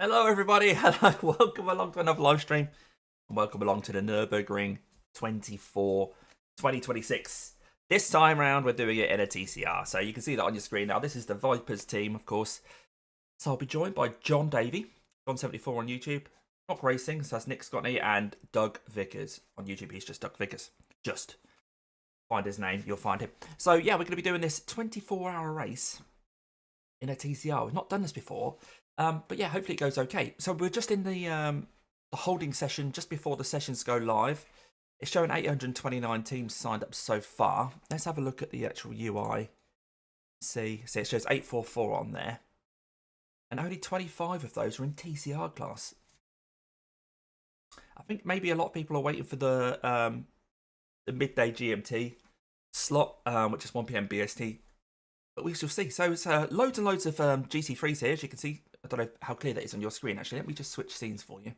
Hello everybody, hello, welcome along to another live stream, and welcome along to the Nurburgring 2026. This time round we're doing it in a TCR, so you can see that on your screen now. This is the Vipers team, of course. So I'll be joined by John Davey, John74 on YouTube, iRacing, so that's Nick Scotney, and Doug Vickers on YouTube. He's just Doug Vickers. Just find his name, you'll find him. So yeah, we're going to be doing this 24-hour race in a TCR. We've not done this before. But yeah, hopefully it goes okay. So we're just in the holding session just before the sessions go live. It's showing 829 teams signed up so far. Let's have a look at the actual UI. See, it shows 844 on there. And only 25 of those are in TCR class. I think maybe a lot of people are waiting for the midday GMT slot, which is 1 PM BST. But we shall see. So it's loads and loads of GT3s here, as you can see. I don't know how clear that is on your screen, actually. Let me just switch scenes for you.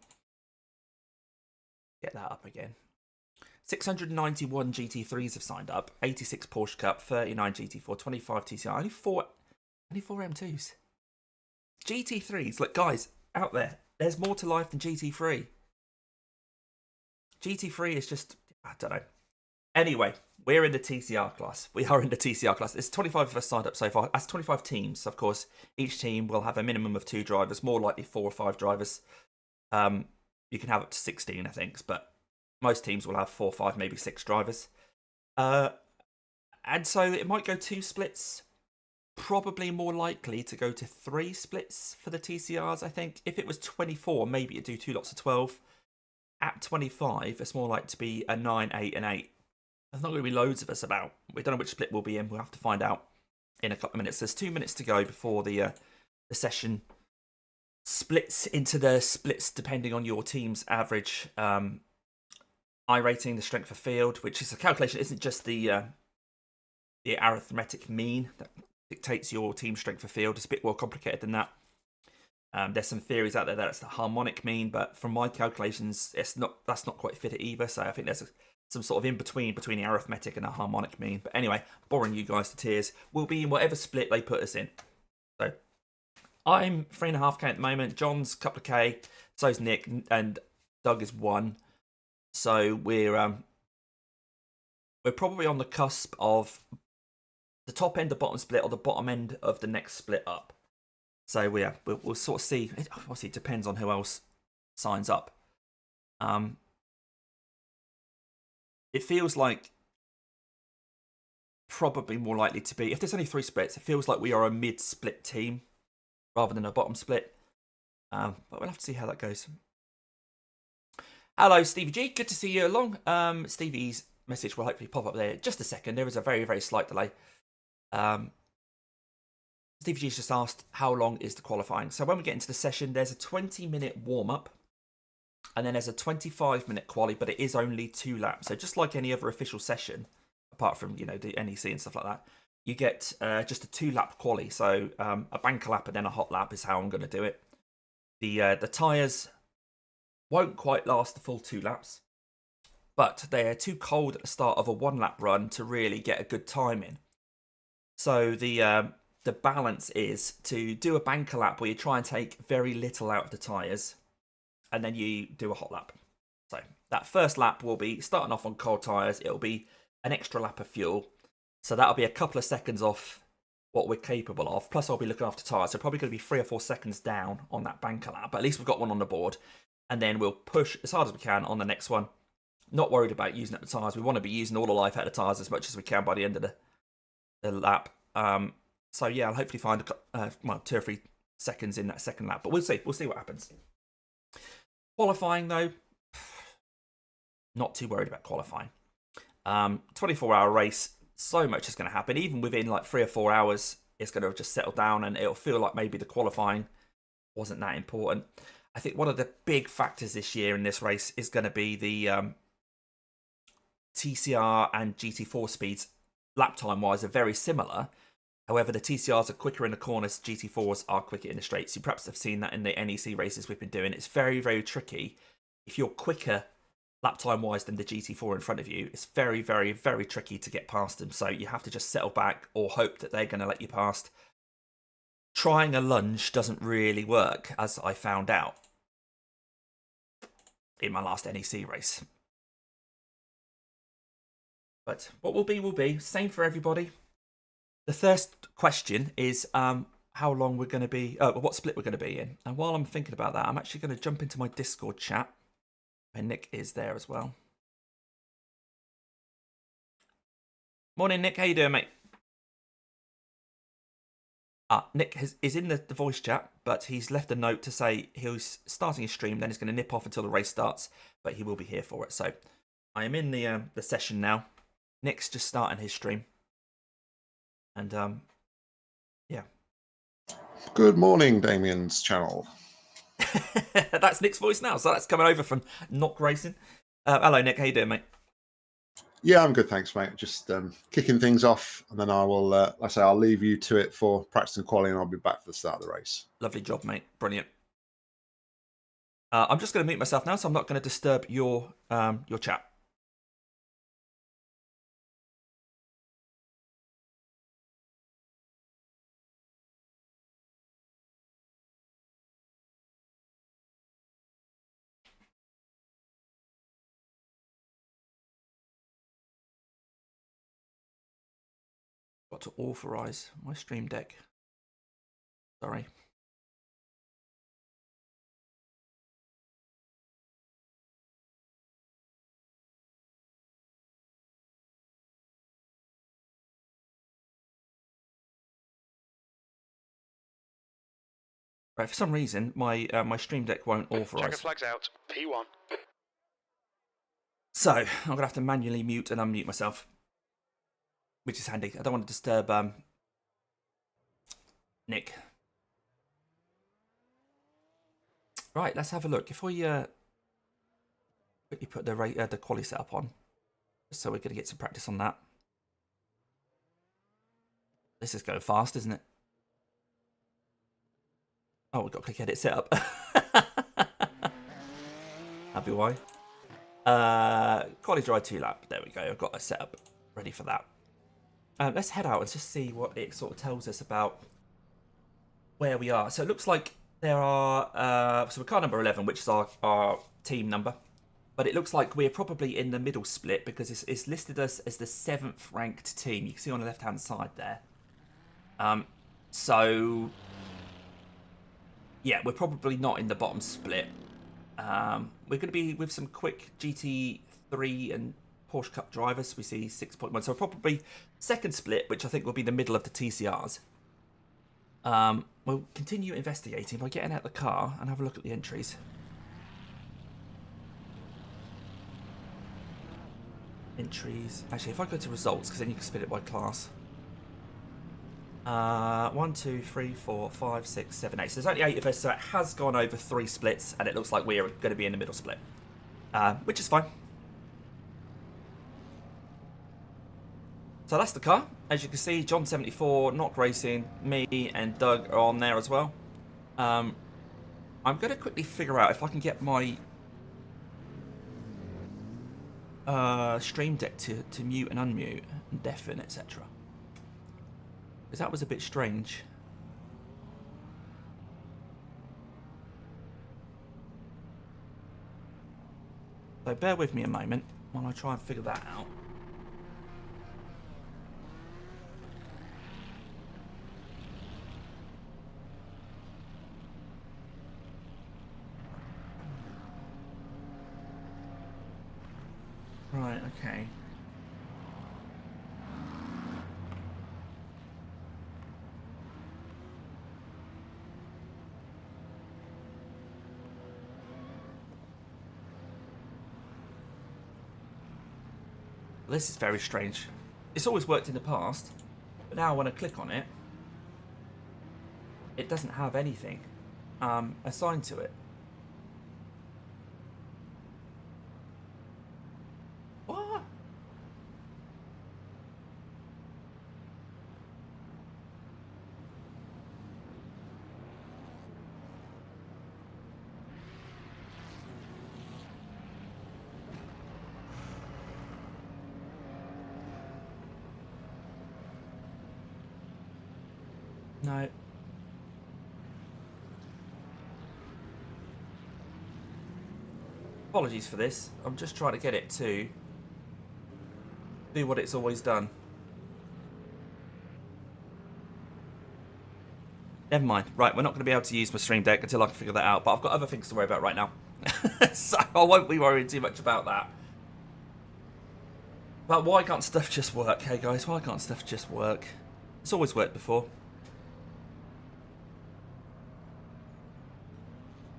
Get that up again. 691 GT3s have signed up. 86 Porsche Cup, 39 GT4, 25 TCR. Only four M2s. GT3s, look, guys, out there, there's more to life than GT3. GT3 is just, I don't know. Anyway, we're in the TCR class. We are in the TCR class. There's 25 of us signed up so far. That's 25 teams, of course. Each team will have a minimum of 2 drivers, more likely 4 or 5 drivers. You can have up to 16, I think, but most teams will have 4, 5, maybe 6 drivers. And so it might go 2 splits. Probably more likely to go to 3 splits for the TCRs, I think. If it was 24, maybe it'd do 2 lots of 12. At 25, it's more likely to be a 9, 8, and 8. There's not going to be loads of us about. We don't know which split we'll be in. We'll have to find out in a couple of minutes. There's 2 minutes to go before the session splits into the splits depending on your team's average iRating, the strength of field, which is a calculation. It isn't just the arithmetic mean that dictates your team strength of field. It's a bit more complicated than that. There's some theories out there that it's the harmonic mean, but from my calculations, that's not quite fit either. So I think there's some sort of in-between between the arithmetic and the harmonic mean. But anyway, boring you guys to tears. We'll be in whatever split they put us in. So I'm 3.5K at the moment. John's a couple of K. So's Nick, and Doug is 1. So we're probably on the cusp of the top end of bottom split or the bottom end of the next split up. So we'll sort of see. Obviously, it depends on who else signs up. It feels like probably more likely to be, if there's only 3 splits, it feels like we are a mid-split team rather than a bottom split. But we'll have to see how that goes. Hello, Stevie G. Good to see you along. Stevie's message will hopefully pop up there in just a second. There is a very, very slight delay. Stevie G's just asked, how long is the qualifying? So when we get into the session, there's a 20-minute warm-up. And then there's a 25-minute quali, but it is only 2 laps. So just like any other official session, apart from, you know, the NEC and stuff like that, you get just a 2-lap quali. So a banker lap and then a hot lap is how I'm going to do it. The tyres won't quite last the full 2 laps, but they're too cold at the start of a 1-lap run to really get a good time in. So the balance is to do a banker lap where you try and take very little out of the tyres, and then you do a hot lap. So that first lap will be starting off on cold tyres. It'll be an extra lap of fuel. So that'll be a couple of seconds off what we're capable of. Plus I'll be looking after tyres. So probably going to be 3 or 4 seconds down on that banker lap. But at least we've got one on the board. And then we'll push as hard as we can on the next one. Not worried about using up the tyres. We want to be using all the life out of the tyres as much as we can by the end of the lap. So yeah, I'll hopefully find 2 or 3 seconds in that second lap. But we'll see. We'll see what happens. Qualifying, though, not too worried about qualifying. 24-hour race, so much is going to happen. Even within like 3 or 4 hours, it's going to just settle down and it'll feel like maybe the qualifying wasn't that important. I think one of the big factors this year in this race is going to be the TCR and GT4 speeds, lap time-wise, are very similar. However, the TCRs are quicker in the corners, GT4s are quicker in the straights. You perhaps have seen that in the NEC races we've been doing. It's very, very tricky. If you're quicker lap time-wise than the GT4 in front of you, it's very, very, very tricky to get past them. So you have to just settle back or hope that they're going to let you past. trying a lunge doesn't really work, as I found out in my last NEC race. But what will be will be. Same for everybody. The first question is how long we're going to be, what split we're going to be in. And while I'm thinking about that, I'm actually going to jump into my Discord chat, where Nick is there as well. Morning, Nick. How you doing, mate? Nick is in the voice chat, but he's left a note to say he's starting his stream, then he's going to nip off until the race starts, but he will be here for it. So I am in the session now. Nick's just starting his stream. And, yeah. Good morning, Damien's channel. That's Nick's voice now, so that's coming over from Knock Racing. Hello, Nick. How you doing, mate? Yeah, I'm good, thanks, mate. Just kicking things off, and then I will, like I say, I'll leave you to it for practice and quality, and I'll be back for the start of the race. Lovely job, mate. Brilliant. I'm just going to mute myself now, so I'm not going to disturb your chat. Got to authorize my stream deck. Sorry. Right, for some reason, my my stream deck won't authorize. Checker flags out. P1. So I'm gonna have to manually mute and unmute myself, which is handy. I don't want to disturb Nick. Right, let's have a look. If we quickly put the quality setup on, so we're gonna get some practice on that. This is going fast, isn't it? Oh, we've got to click edit setup. Happy why? Quality dry 2 lap. There we go. I've got a setup ready for that. Let's head out and just see what it sort of tells us about where we are. So it looks like there are, so we're car number 11, which is our team number. But it looks like we're probably in the middle split because it's listed us as the 7th ranked team. You can see on the left-hand side there. So, yeah, we're probably not in the bottom split. We're going to be with some quick GT3 and Porsche Cup drivers. We see 6.1. So probably second split, which I think will be the middle of the TCRs. We'll continue investigating by getting out the car and have a look at the entries. Entries. Actually, if I go to results, because then you can split it by class. 1, 2, 3, 4, 5, 6, 7, 8. So there's only 8 of us, so it has gone over 3 splits, and it looks like we're going to be in the middle split, which is fine. So that's the car. As you can see, John74, Knock Racing, me, and Doug are on there as well. I'm going to quickly figure out if I can get my stream deck to mute and unmute, and deafen, etc. Because that was a bit strange. So bear with me a moment while I try and figure that out. Right, okay. This is very strange. It's always worked in the past, but now when I click on it, it doesn't have anything assigned to it. What? No. Apologies for this. I'm just trying to get it to do what it's always done. Never mind. Right, we're not going to be able to use my Stream Deck until I can figure that out, but I've got other things to worry about right now. So I won't be worrying too much about that. But why can't stuff just work? Hey guys, why can't stuff just work? It's always worked before.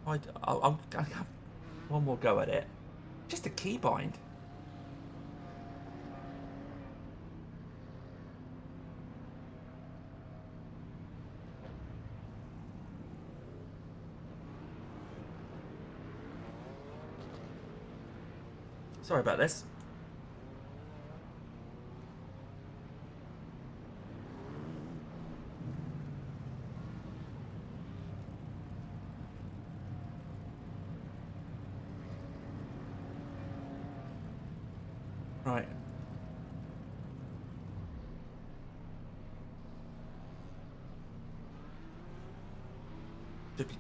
I'll have one more go at it. Just a keybind. Sorry about this. Right. Should be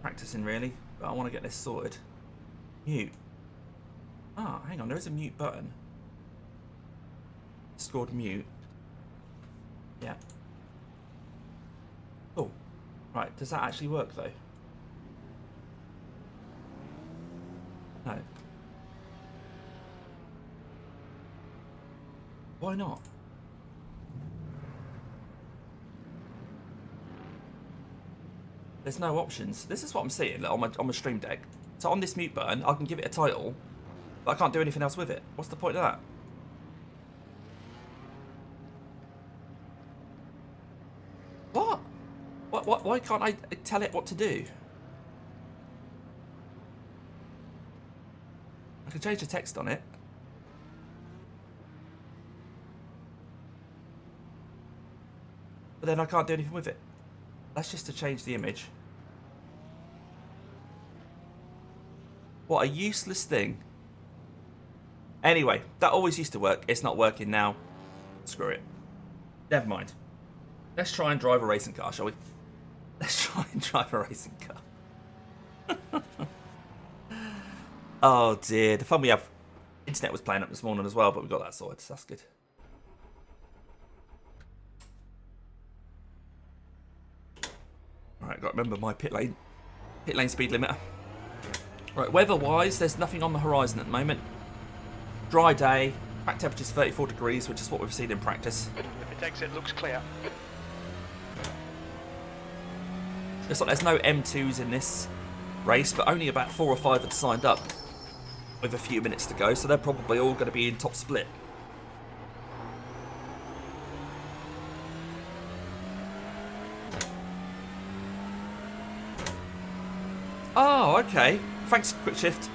practicing really, but I want to get this sorted. Mute. Ah, hang on, there is a mute button. Scored mute. Yeah. Oh. Right, does that actually work though? No. Why not? There's no options. This is what I'm seeing on my Stream Deck. So on this mute button, I can give it a title, but I can't do anything else with it. What's the point of that? What? Why can't I tell it what to do? I can change the text on it. But then I can't do anything with it. That's just to change the image. What a useless thing. Anyway, that always used to work. It's not working now. Screw it. Never mind. Let's try and drive a racing car, shall we? Let's try and drive a racing car. Oh dear. The fun we have. Internet was playing up this morning as well, but we got that sorted, so that's good. Alright, got to remember my pit lane speed limiter. Right, weather-wise, there's nothing on the horizon at the moment. Dry day, back temperature's 34 degrees, which is what we've seen in practice. The pit exit looks clear. Looks like there's no M2s in this race, but only about 4 or 5 had signed up with a few minutes to go, so they're probably all going to be in top split. Oh, okay. Thanks, quick shift.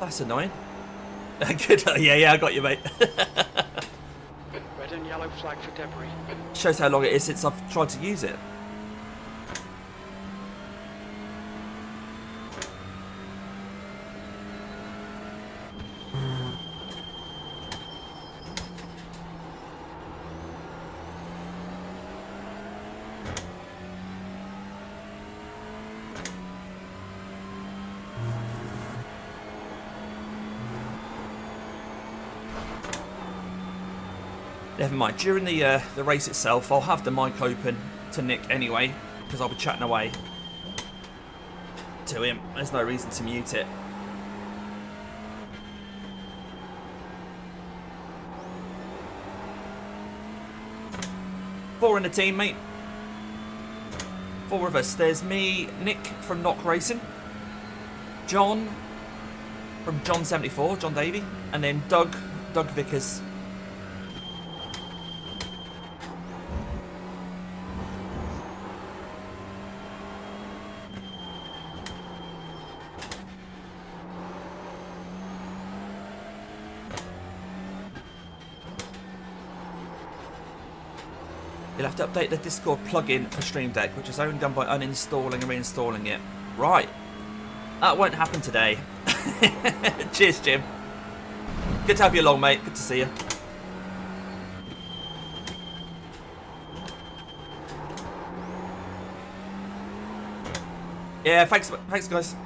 That's annoying. Good. Yeah, I got you, mate. Red and yellow flag for debris. Shows how long it is since I've tried to use it. Never mind, during the race itself, I'll have the mic open to Nick anyway, because I'll be chatting away to him. There's no reason to mute it. Four in the team, mate. 4 of us. There's me, Nick from Knock Racing, John from John74, John Davey, and then Doug Vickers. You'll have to update the Discord plugin for Stream Deck, which is only done by uninstalling and reinstalling it. Right. That won't happen today. Cheers, Jim. Good to have you along, mate. Good to see you. Yeah, thanks guys.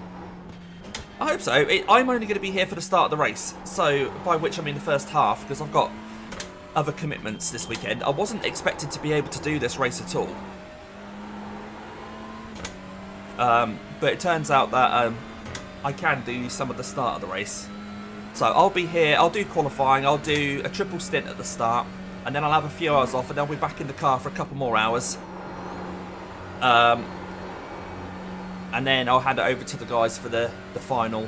I hope so. I'm only going to be here for the start of the race, so by which I mean the first half, because I've got other commitments this weekend. I wasn't expected to be able to do this race at all. But it turns out that I can do some of the start of the race. So I'll be here, I'll do qualifying, I'll do a triple stint at the start, and then I'll have a few hours off, and then I'll be back in the car for a couple more hours. And then I'll hand it over to the guys for the final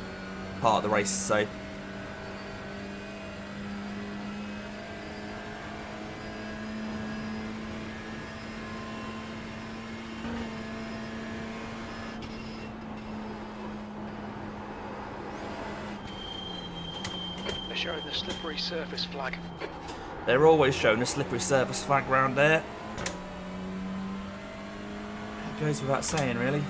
part of the race. So They're showing the slippery surface flag. they're always showing a slippery surface flag round there. It goes without saying, really.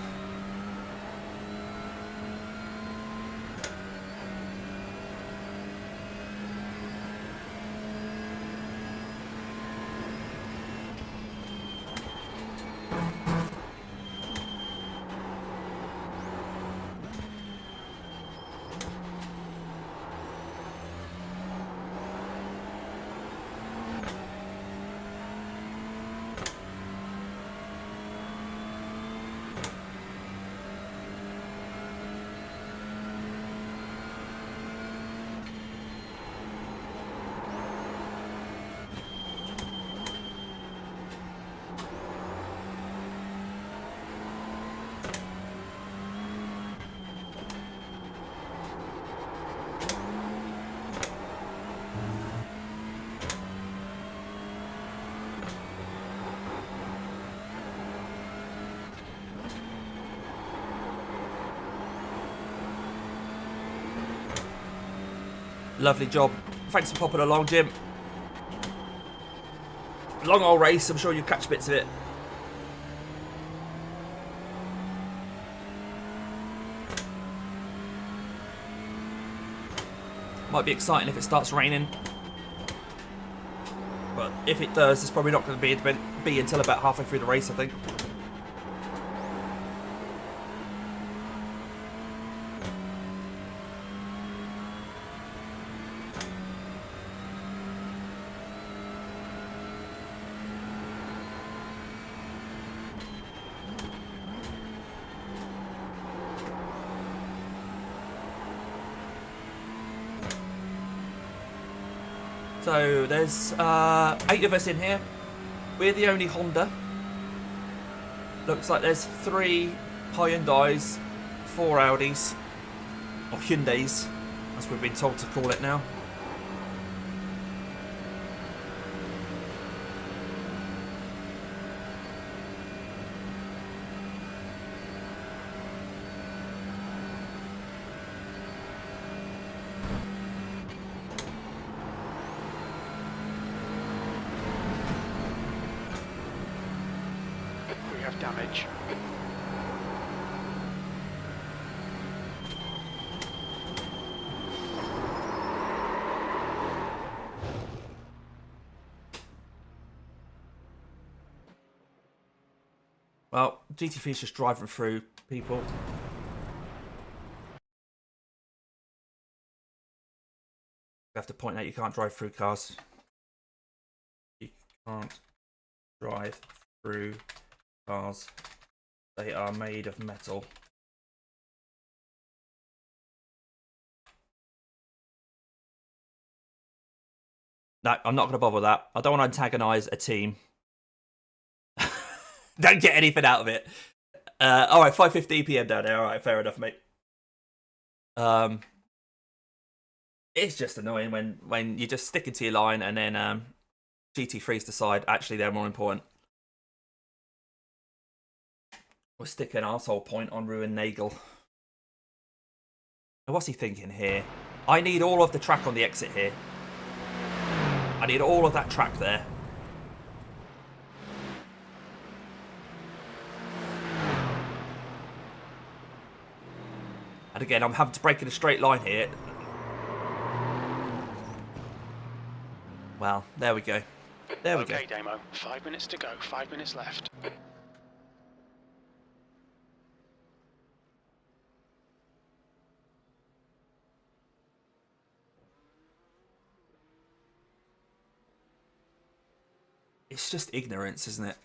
Lovely job. Thanks for popping along, Jim. Long old race, I'm sure you'll catch bits of it. Might be exciting if it starts raining. But if it does, it's probably not going to be until about halfway through the race, I think. So there's 8 of us in here. We're the only Honda. Looks like there's 3 Hyundais, 4 Audis, or Hyundais, as we've been told to call it now. Damage. Well, GT3's just driving through people. You have to point out you can't drive through cars. You can't drive through cars. They are made of metal. No, I'm not going to bother with that. I don't want to antagonise a team. Don't get anything out of it. All right, 5:50 PM down there. All right, fair enough, mate. It's just annoying when you're just sticking to your line and then GT3s decide actually they're more important. We'll stick an arsehole point on Ruin Nagel. What's he thinking here? I need all of the track on the exit here. I need all of that track there. And again, I'm having to break in a straight line here. Well, there we go. There we go. Okay, Damo. 5 minutes to go. 5 minutes left. It's just ignorance, isn't it?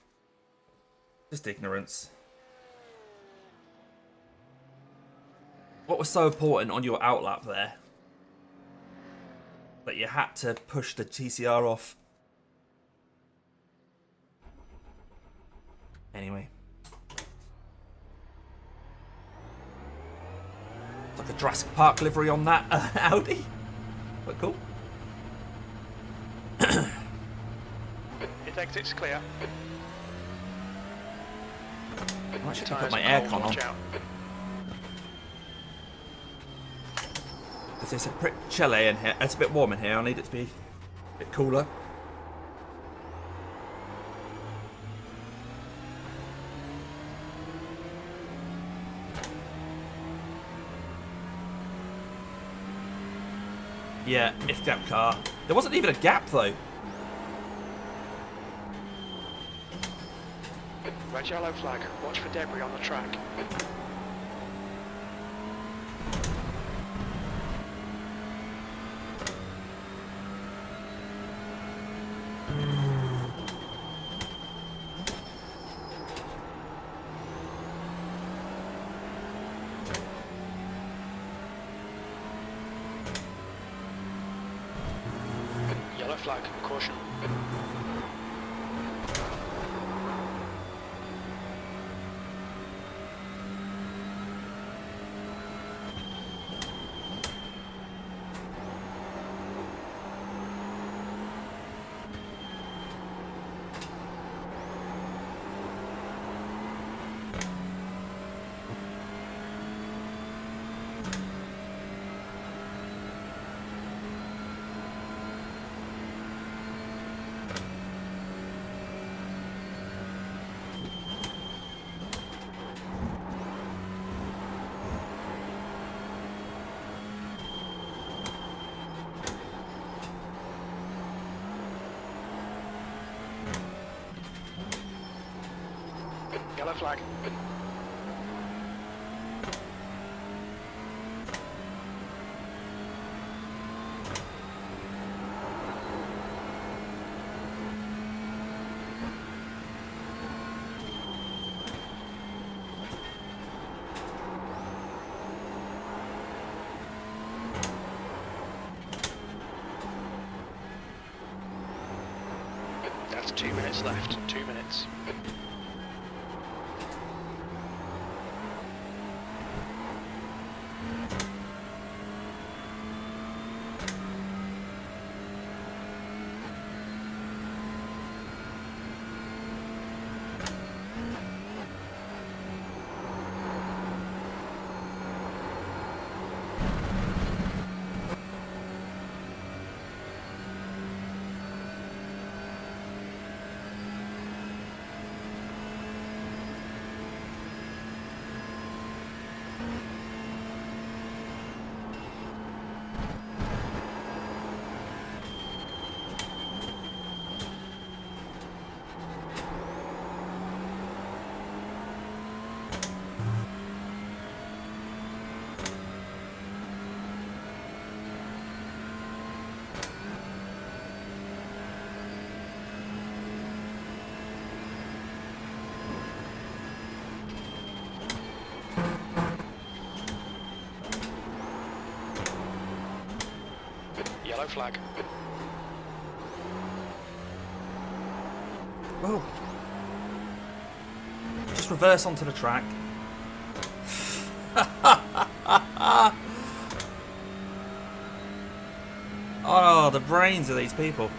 Just ignorance. What was so important on your outlap there that you had to push the TCR off? Anyway. It's like a Jurassic Park livery on that Audi. But cool. It exits clear. I should put Tyres my cold, aircon on. watch out. Because it's a pretty chilly in here. It's a bit warm in here. I need it to be a bit cooler. Yeah, if gap car. There wasn't even a gap though. Red yellow flag. Watch for debris on the track. Yellow flag. Caution. Yellow flag. That's 2 minutes left. 2 minutes. Yellow flag. Whoa. Just reverse onto the track. Oh, the brains of these people.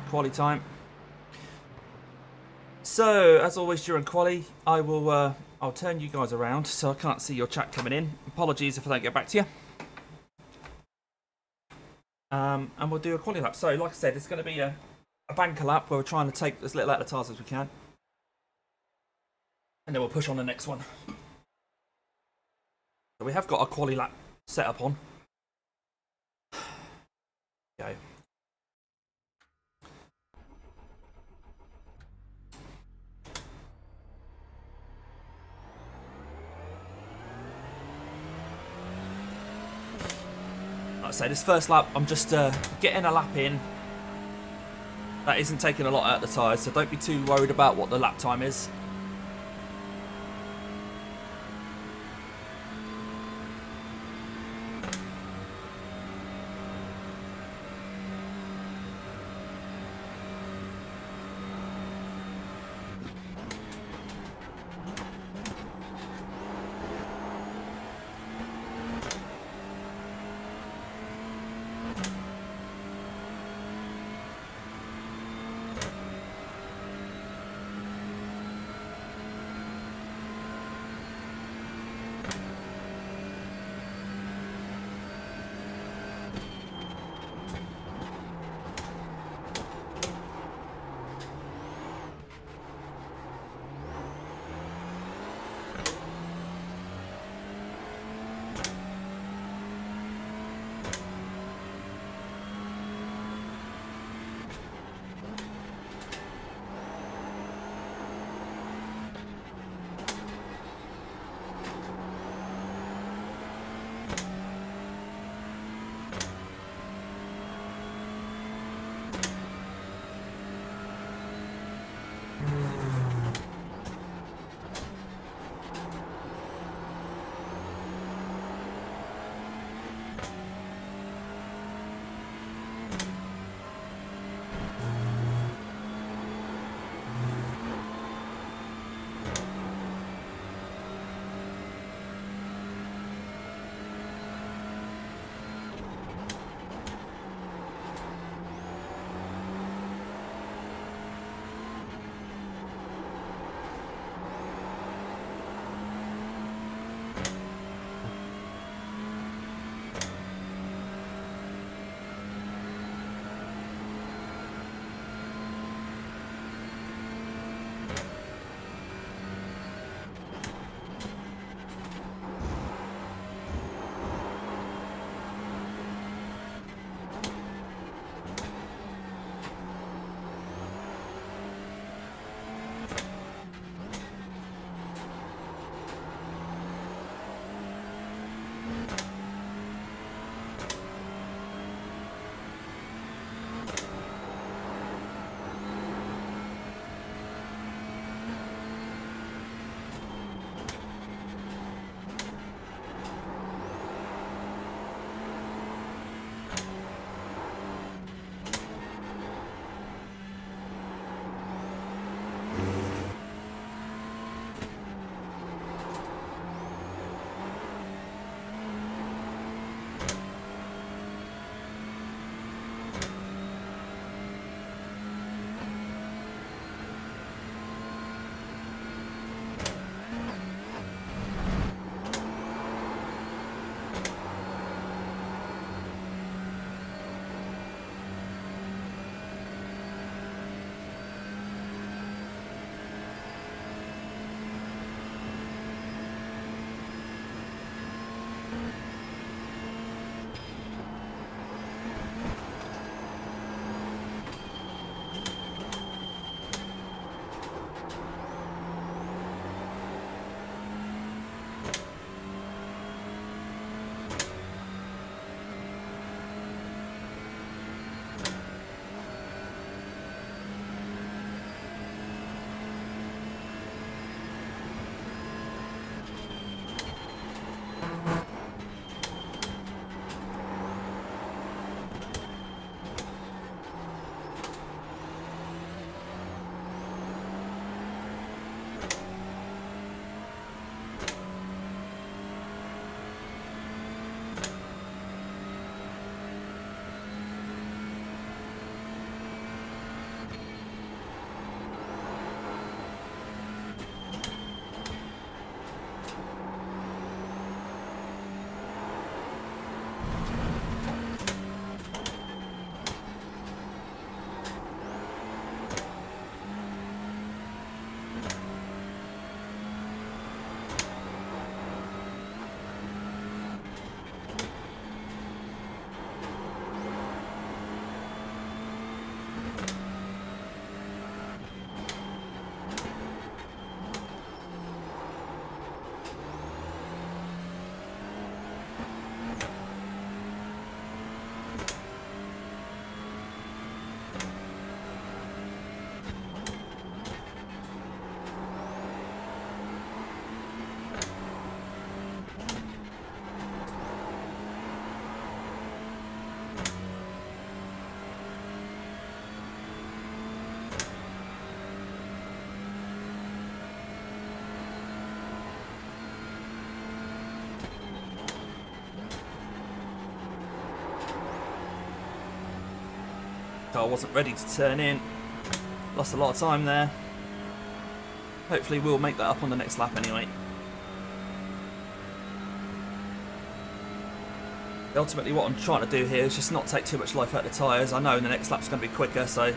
quali time. So, as always during quali, I'll turn you guys around so I can't see your chat coming in. Apologies if I don't get back to you. And we'll do a quali lap. So, like I said, it's going to be a banker lap where we're trying to take as little out of the tires as we can. And then we'll push on the next one. So we have got a quali lap set up on. Go. Like I say, this first lap, I'm just getting a lap in. That isn't taking a lot out of the tyres, so don't be too worried about what the lap time is. car wasn't ready to turn in. Lost a lot of time there. Hopefully we'll make that up on the next lap anyway. Ultimately what I'm trying to do here is just not take too much life out of the tyres. I know the next lap's going to be quicker, so...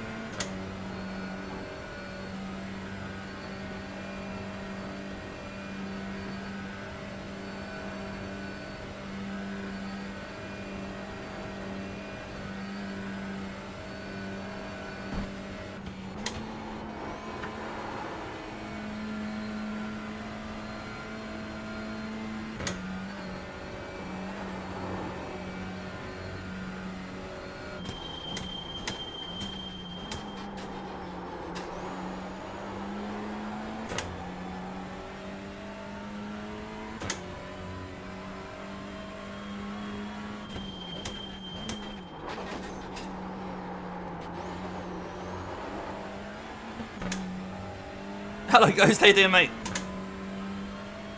Hello guys, how you doing, mate?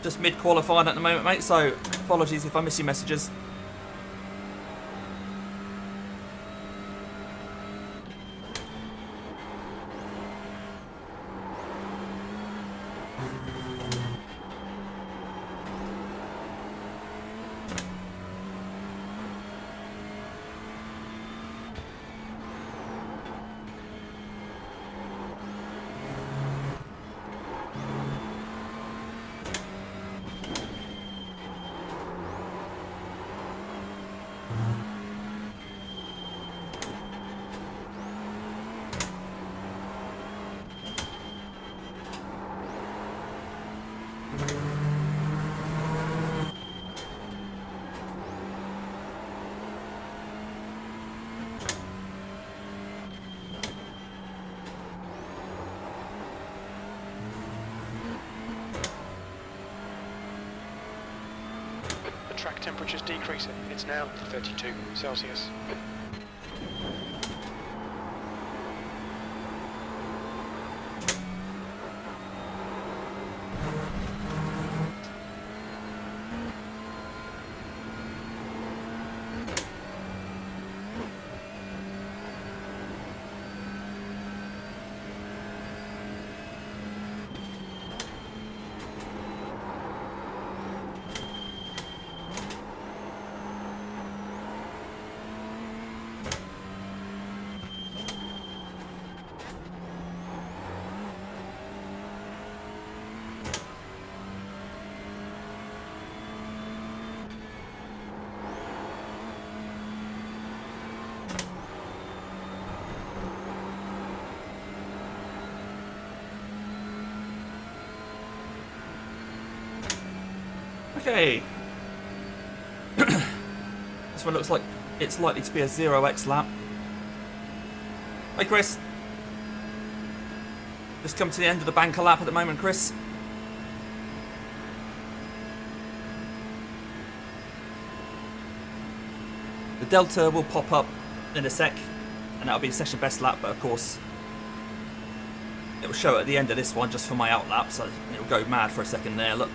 Just mid-qualifying at the moment, mate, so apologies if I miss your messages. Track temperature's decreasing. It's now 32 Celsius. Okay. This one looks like it's likely to be a 0x lap. Hey Chris. Just come to the end of the banker lap at the moment, Chris. The delta will pop up in a sec, and that'll be a session best lap, but of course it will show at the end of this one just for my out lap, so it will go mad for a second there, look.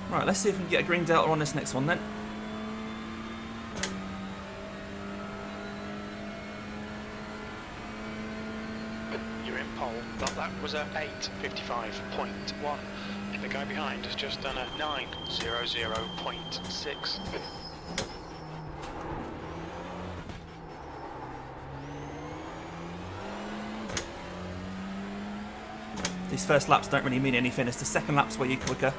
Right, let's see if we can get a green delta on this next one then. You're in pole, but that was a 8:55.1. The guy behind has just done a 9:00.6. These first laps don't really mean anything, it's the second laps where you're quicker.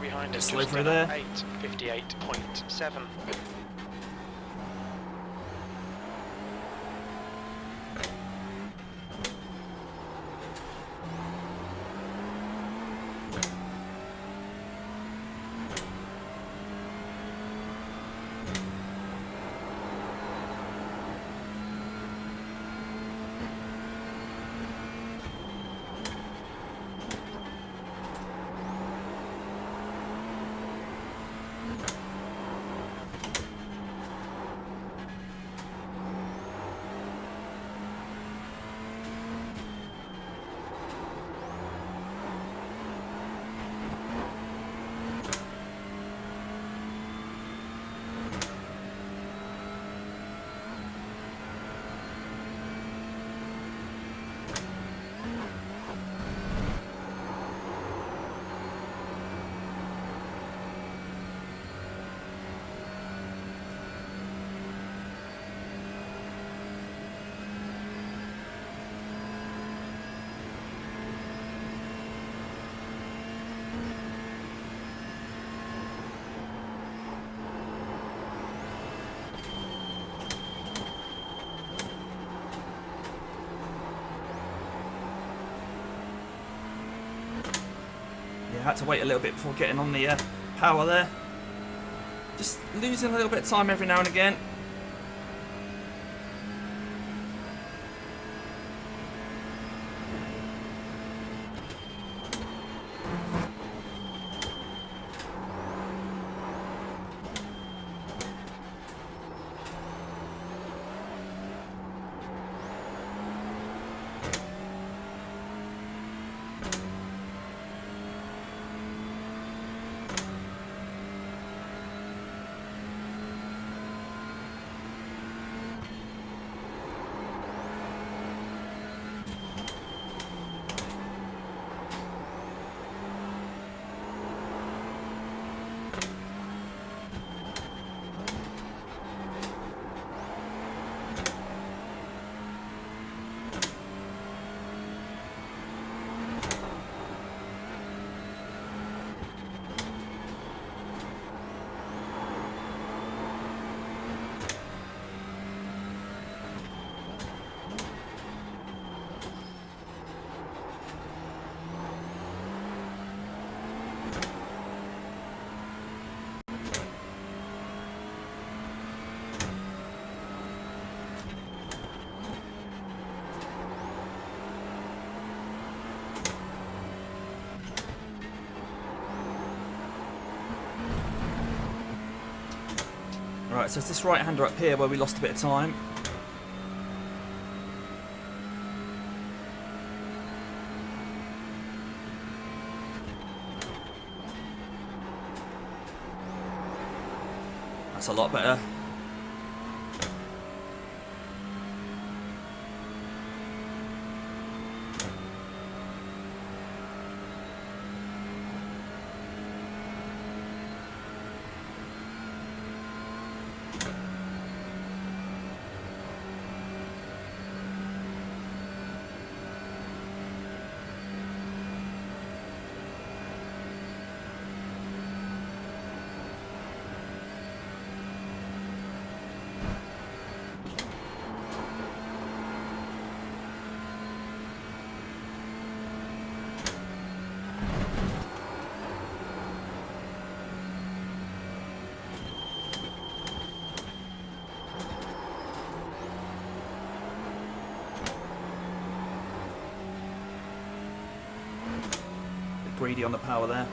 behind us. Slow Just through done there. 8:58.7. Yeah, had to wait a little bit before getting on the power there. Just losing a little bit of time every now and again. Right, so it's this right-hander up here where we lost a bit of time. That's a lot better. Greedy on the power there.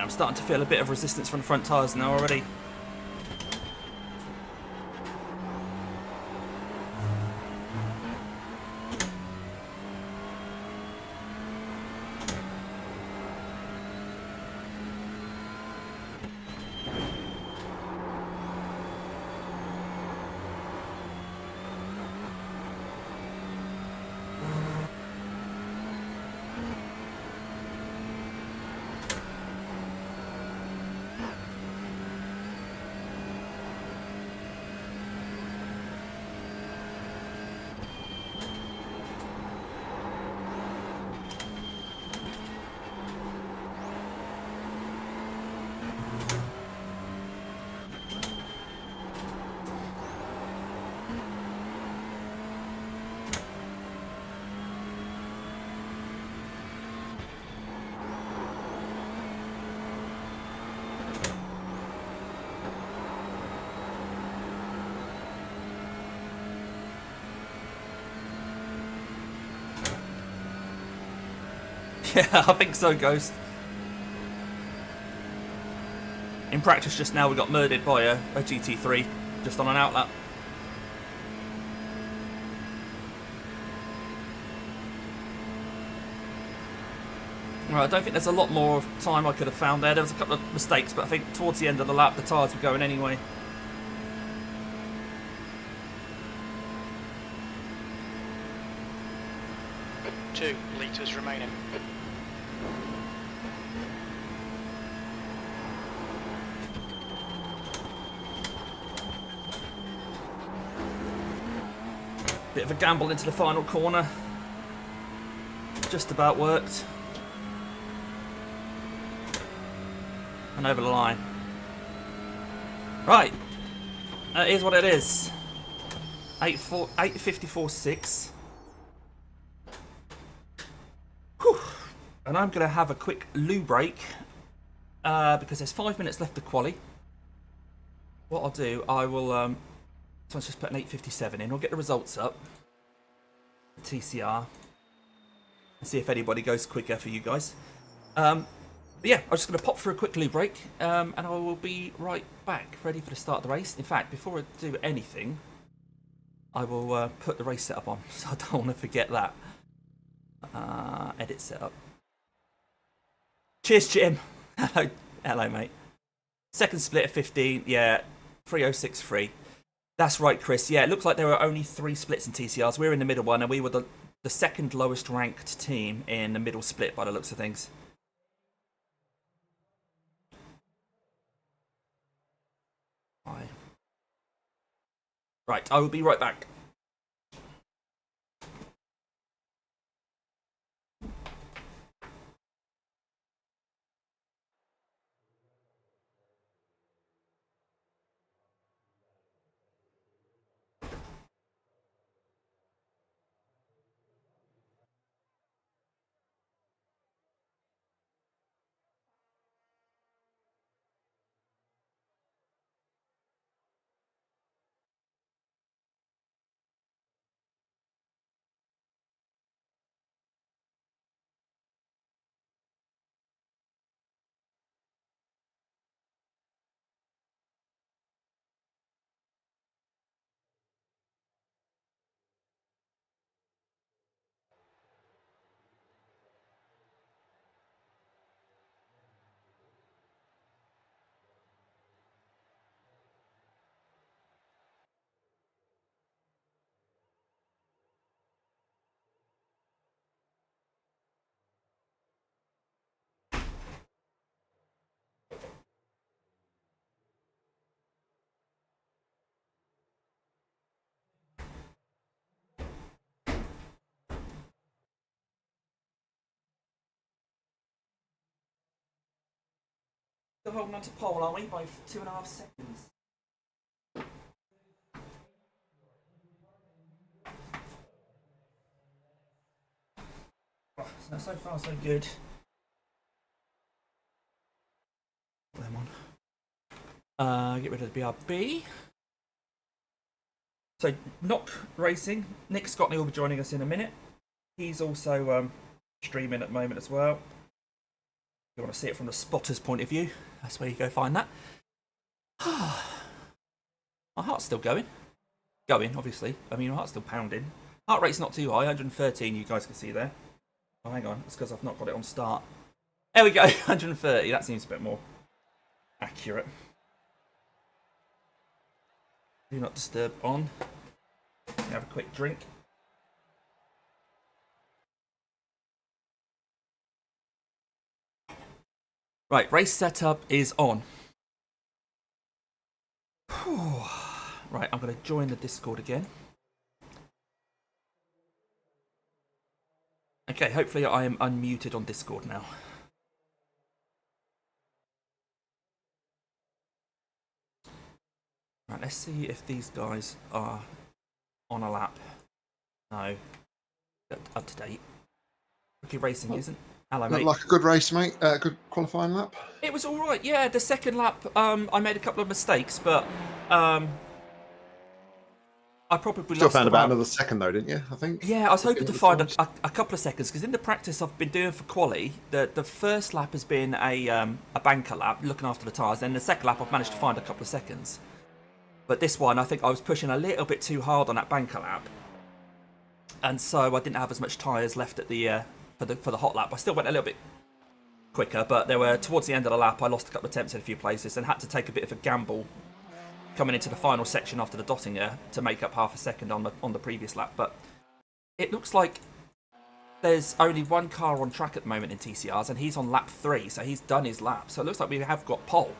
Yeah, I'm starting to feel a bit of resistance from the front tyres now already. Yeah, I think so, Ghost. In practice just now we got murdered by a GT3 just on an outlap. Right, I don't think there's a lot more of time I could have found there. There was a couple of mistakes, but I think towards the end of the lap the tyres were going anyway. Two litres remaining. Bit of a gamble into the final corner. Just about worked. And over the line. Right. Here's what it is. 8:54.6. Whew. And I'm going to have a quick loo break. Because there's 5 minutes left to quali. What I'll do, I will... so let's just put an 8:57 in. We'll get the results up. TCR. And see if anybody goes quicker for you guys. But yeah, I'm just going to pop for a quick loo break. And I will be right back, ready for the start of the race. In fact, before I do anything, I will put the race setup on. So I don't want to forget that. Edit setup. Cheers, Jim. Hello, mate. Second split of 15. Yeah, 3063. That's right, Chris. Yeah, it looks like there were only 3 splits in TCRs. We're in the middle one, and we were the second lowest ranked team in the middle split by the looks of things. Right, I will be right back. Still holding on to pole, are we, by 2.5 seconds? So far, so good. Them on. Get rid of the BRB. So, Knock Racing. Nick Scotney will be joining us in a minute. He's also streaming at the moment as well. you want to see it from the spotter's point of view, that's where you go find that. My heart's still going. Going, obviously. I mean, my heart's still pounding. Heart rate's not too high, 113 you guys can see there. Oh, hang on, it's because I've not got it on start. There we go, 130, that seems a bit more accurate. Do not disturb on. Have a quick drink. Right, race setup is on. Whew. Right, I'm going to join the Discord again. Okay, hopefully I am unmuted on Discord now. Right, let's see if these guys are on a lap. No. Up to date. Rookie Racing isn't. Hello, mate. Looked like a good race, mate. Good qualifying lap. It was alright, yeah. The second lap, I made a couple of mistakes, but I probably Still lost found about around... another second, though, didn't you? I think. Yeah, I was hoping to find a couple of seconds, because in the practice I've been doing for quali, the first lap has been a banker lap, looking after the tyres, then the second lap I've managed to find a couple of seconds. But this one, I think I was pushing a little bit too hard on that banker lap, and so I didn't have as much tyres left at the for the hot lap. I still went a little bit quicker, but there were towards the end of the lap I lost a couple of attempts in a few places and had to take a bit of a gamble coming into the final section after the dotting there to make up half a second on the previous lap. But it looks like there's only one car on track at the moment in TCRs, and he's on lap 3, so he's done his lap. So it looks like we have got pole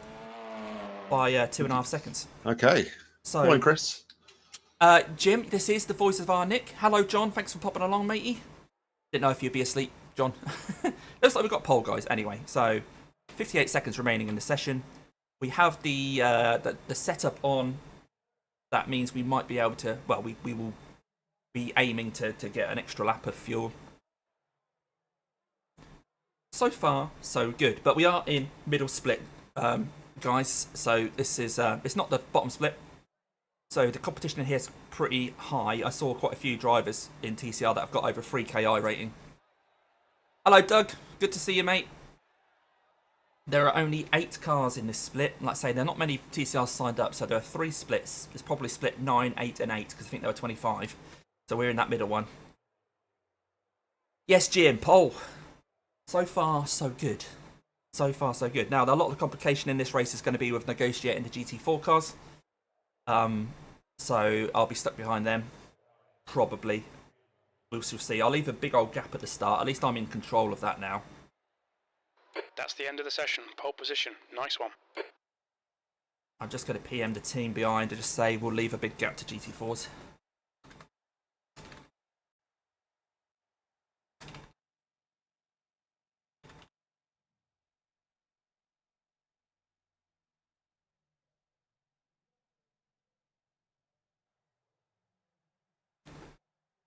by 2.5 seconds. Okay. So, morning, Chris. Jim, this is the voice of our Nick. Hello, John. Thanks for popping along, matey. Didn't know if you'd be asleep, John. Looks like we've got pole, guys. Anyway, so 58 seconds remaining in the session. We have the setup on. That means we might be able to. Well, we will be aiming to get an extra lap of fuel. So far, so good. But we are in middle split, guys. So this is it's not the bottom split. So the competition in here is pretty high. I saw quite a few drivers in TCR that have got over 3k rating. Hello, Doug. Good to see you, mate. There are only 8 cars in this split. Like I say, there are not many TCRs signed up, so there are 3 splits. It's probably split 9, 8, and 8, because I think there were 25. So we're in that middle one. Yes, Jim, pole. So far, so good. So far, so good. Now, a lot of the complication in this race is going to be with negotiating the GT4 cars. So I'll be stuck behind them, probably. We'll see. I'll leave a big old gap at the start. At least I'm in control of that now. That's the end of the session. Pole position. Nice one. I'm just going to PM the team behind and just say we'll leave a big gap to GT4s.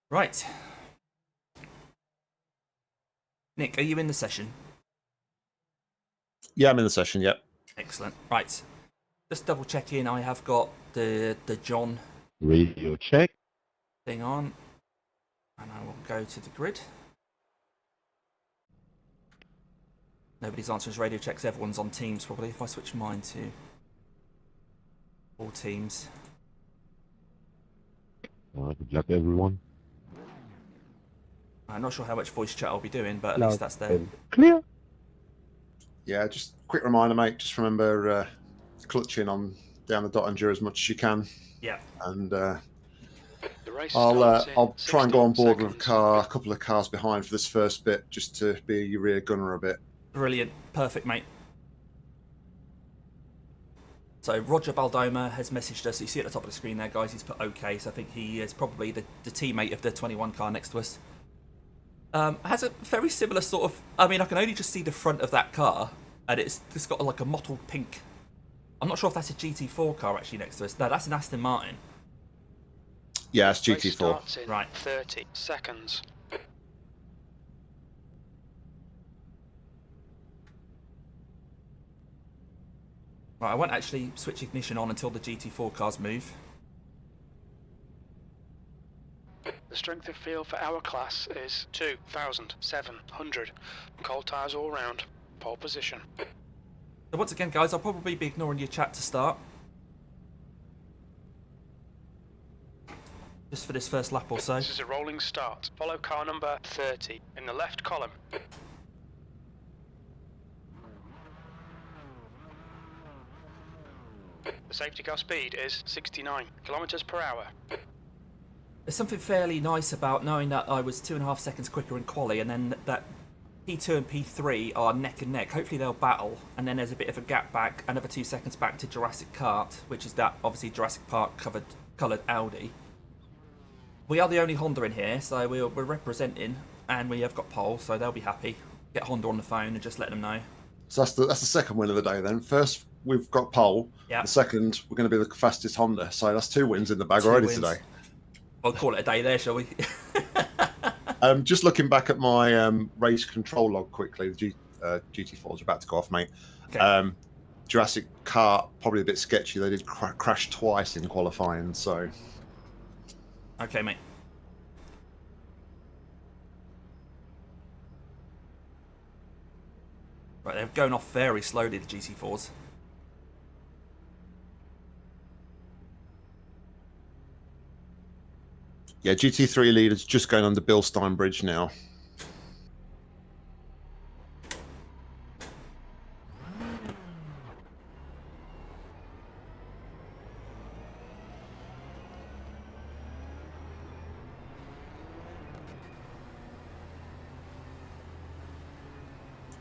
Right. Nick, are you in the session? Yeah, I'm in the session, yep. Excellent. Right. Just double check in. I have got the John radio check thing on. And I will go to the grid. Nobody's answering his radio checks. Everyone's on Teams probably. If I switch mine to all Teams. good luck everyone. I'm not sure how much voice chat I'll be doing, but at least that's there. Clear. Yeah, just quick reminder, mate. Just remember clutching on down the dot and as much as you can. Yeah. And The race I'll starts in try and go on board 16 with a couple of cars behind for this first bit, just to be your rear gunner a bit. Brilliant. Perfect, mate. So Roger Baldoma has messaged us. You see at the top of the screen there, guys, he's put OK. So I think he is probably the teammate of the 21 car next to us. Has a very similar sort of... I mean, I can only just see the front of that car, and it's got like a mottled pink... I'm not sure if that's a GT4 car actually next to us. No, that's an Aston Martin. Yeah, it's Race GT4. starts in Right. 30 seconds. Right, I won't actually switch ignition on until the GT4 cars move. The strength of field for our class is 2,700. Cold tyres all round. pole position. So once again, guys, I'll probably be ignoring your chat to start. Just for this first lap or so. This is a rolling start. Follow car number 30 in the left column. The safety car speed is 69 kilometers per hour. There's something fairly nice about knowing that I was 2.5 seconds quicker in quali, and then that P2 and P3 are neck and neck. Hopefully they'll battle, and then there's a bit of a gap back, another 2 seconds back to Jurassic Kart, which is that obviously Jurassic Park coloured Audi. We are the only Honda in here, so we're representing, and we have got pole, so they'll be happy. Get Honda on the phone and just let them know. So that's the second win of the day then. First, we've got pole. Yeah. The second, we're going to be the fastest Honda. So that's 2 wins in the bag already today. I'll call it a day there, shall we? Just looking back at my race control log quickly, the GT4 is about to go off, mate. Okay. Jurassic Kart, probably a bit sketchy. They did crash twice in qualifying, so... Okay, mate. Right, they're going off very slowly, the GT4s. Yeah, GT3 leaders just going under Bilstein Bridge now.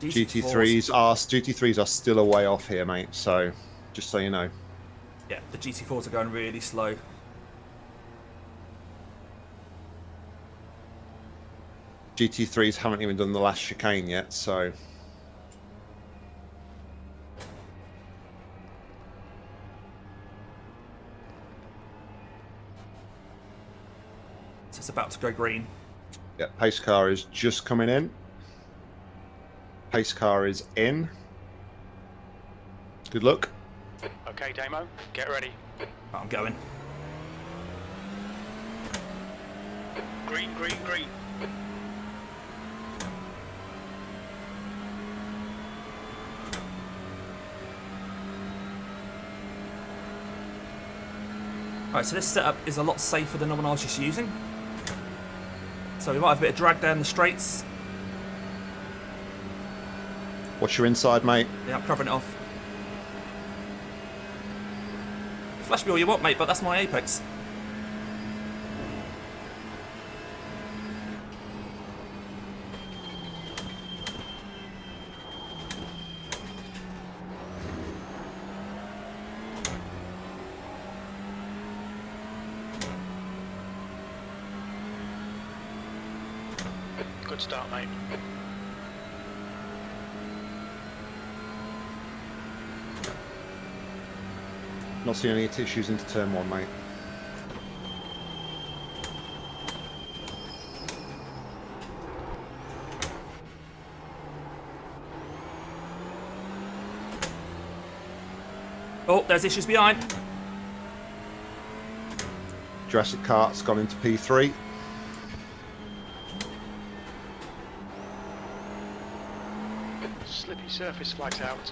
GT3s are still a way off here, mate. So, just so you know. Yeah, the GT4s are going really slow. GT3s haven't even done the last chicane yet, so... So it's about to go green. Yeah, pace car is just coming in. Pace car is in. Good luck. Okay, Damo, get ready. I'm going. Green, green, green. Alright, so this setup is a lot safer than the one I was just using. So we might have a bit of drag down the straights. What's your inside, mate? Yeah, I'm covering it off. Flash me all you want, mate, but that's my apex. Good start, mate. Not seeing any issues into turn 1, mate. Oh, there's issues behind. Jurassic Kart's gone into P3. Slippy surface flags out.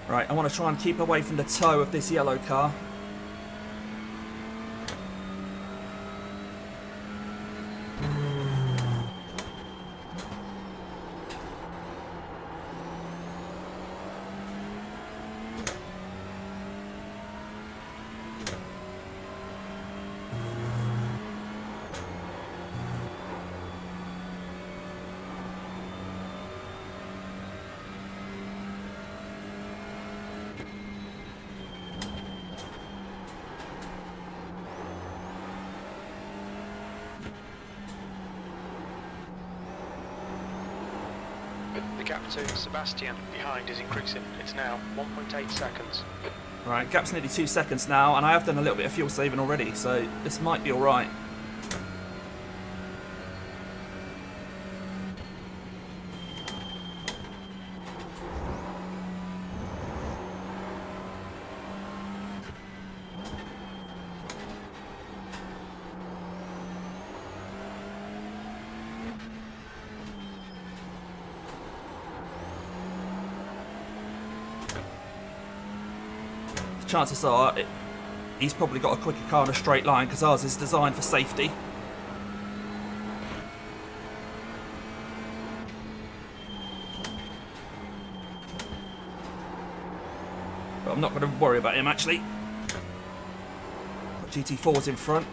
Right, I want to try and keep away from the toe of this yellow car. The gap to Sebastian behind is increasing. It's now 1.8 seconds. Right, gap's nearly 2 seconds now, and I have done a little bit of fuel saving already, so this might be alright. chances are he's probably got a quicker car in a straight line because ours is designed for safety. But I'm not going to worry about him actually. Got GT4s in front.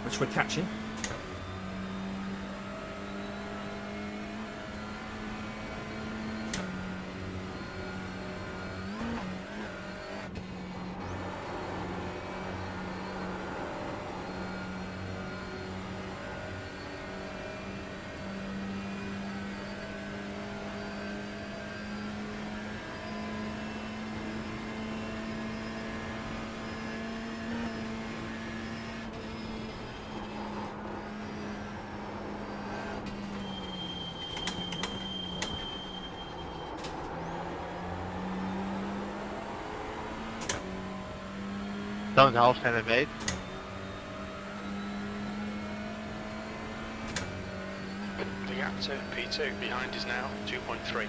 Which we're catching. Don't half and wait. The gap to P2 behind is now 2.3.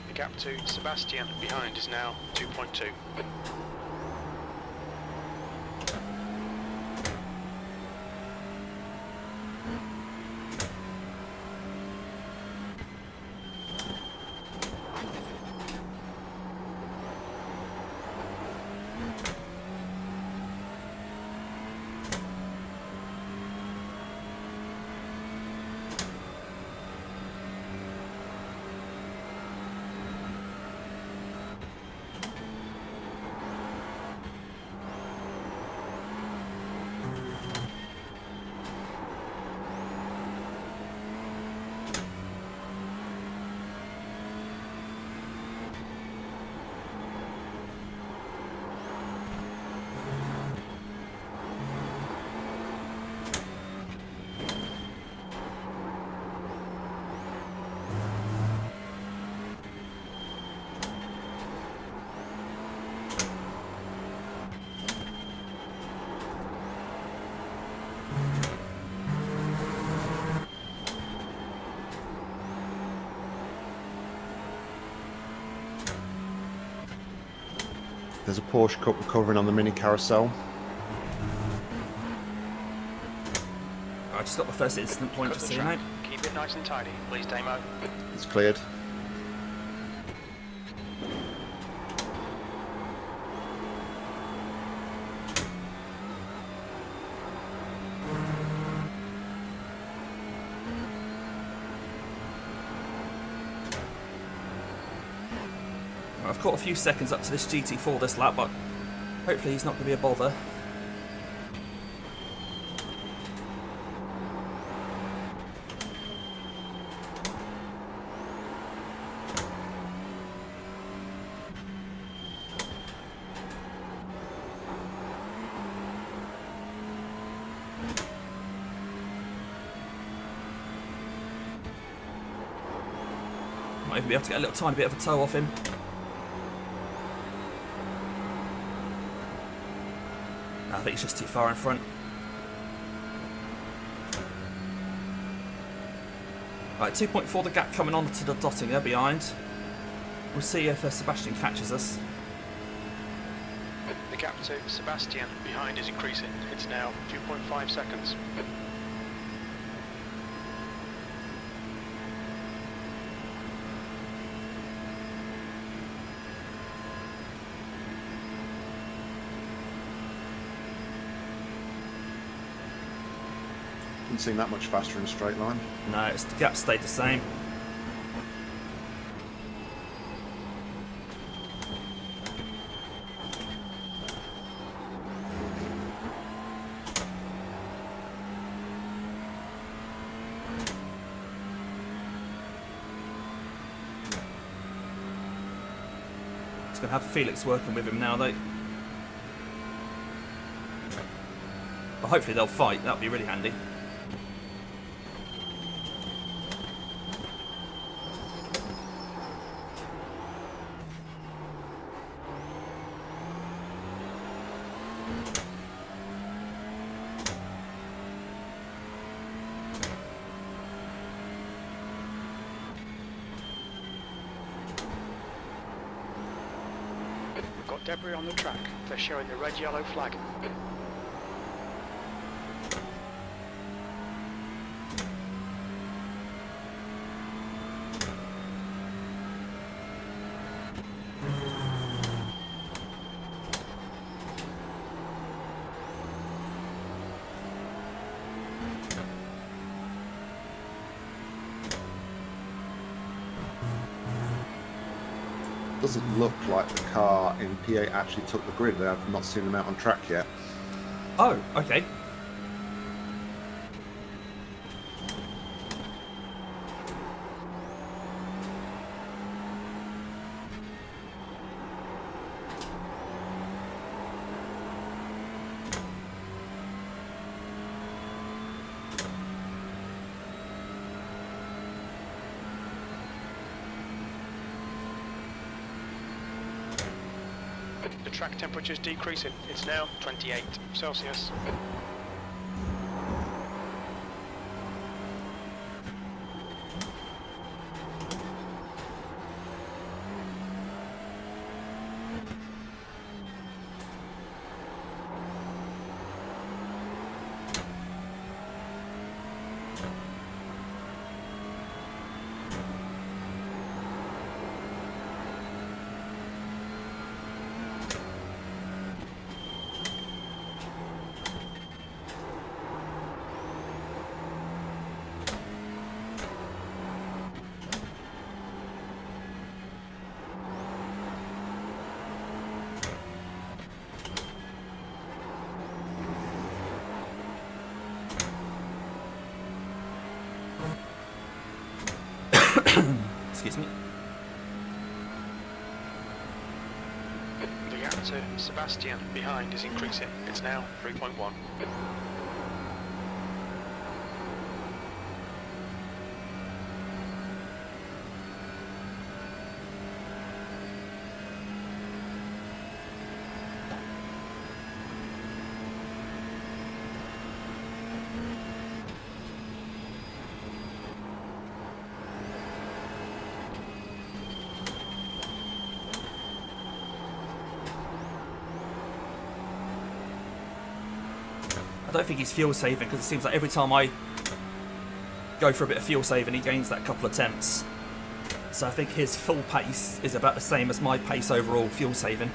The gap to Sebastian behind is now 2.2. There's a Porsche Cup recovering on the mini carousel. I just got the first incident point, Cut just the so you know. track. Keep it nice and tidy, please, Damo. It's cleared. I've caught a few seconds up to this GT4 this lap, but hopefully he's not going to be a bother. Might even be able to get a little tiny bit of a toe off him. I think he's just too far in front. Right, 2.4 the gap coming on to the Dottinger behind. We'll see if Sebastian catches us. The gap to Sebastian behind is increasing. It's now 2.5 seconds. Didn't seem that much faster in a straight line. No, the gap stayed the same. He's going to have Felix working with him now, though. But hopefully they'll fight. That'll be really handy. We've got debris on the track. They're showing the red-yellow flag. Doesn't look like the car in P8 actually took the grid. I've not seen them out on track yet. Oh, okay. The track temperature's decreasing. It's now 28 Celsius. Excuse me. The gap to Sebastian behind is increasing. It's now 3.1. I don't think he's fuel saving because it seems like every time I go for a bit of fuel saving, he gains that couple of attempts. So I think his full pace is about the same as my pace overall fuel saving.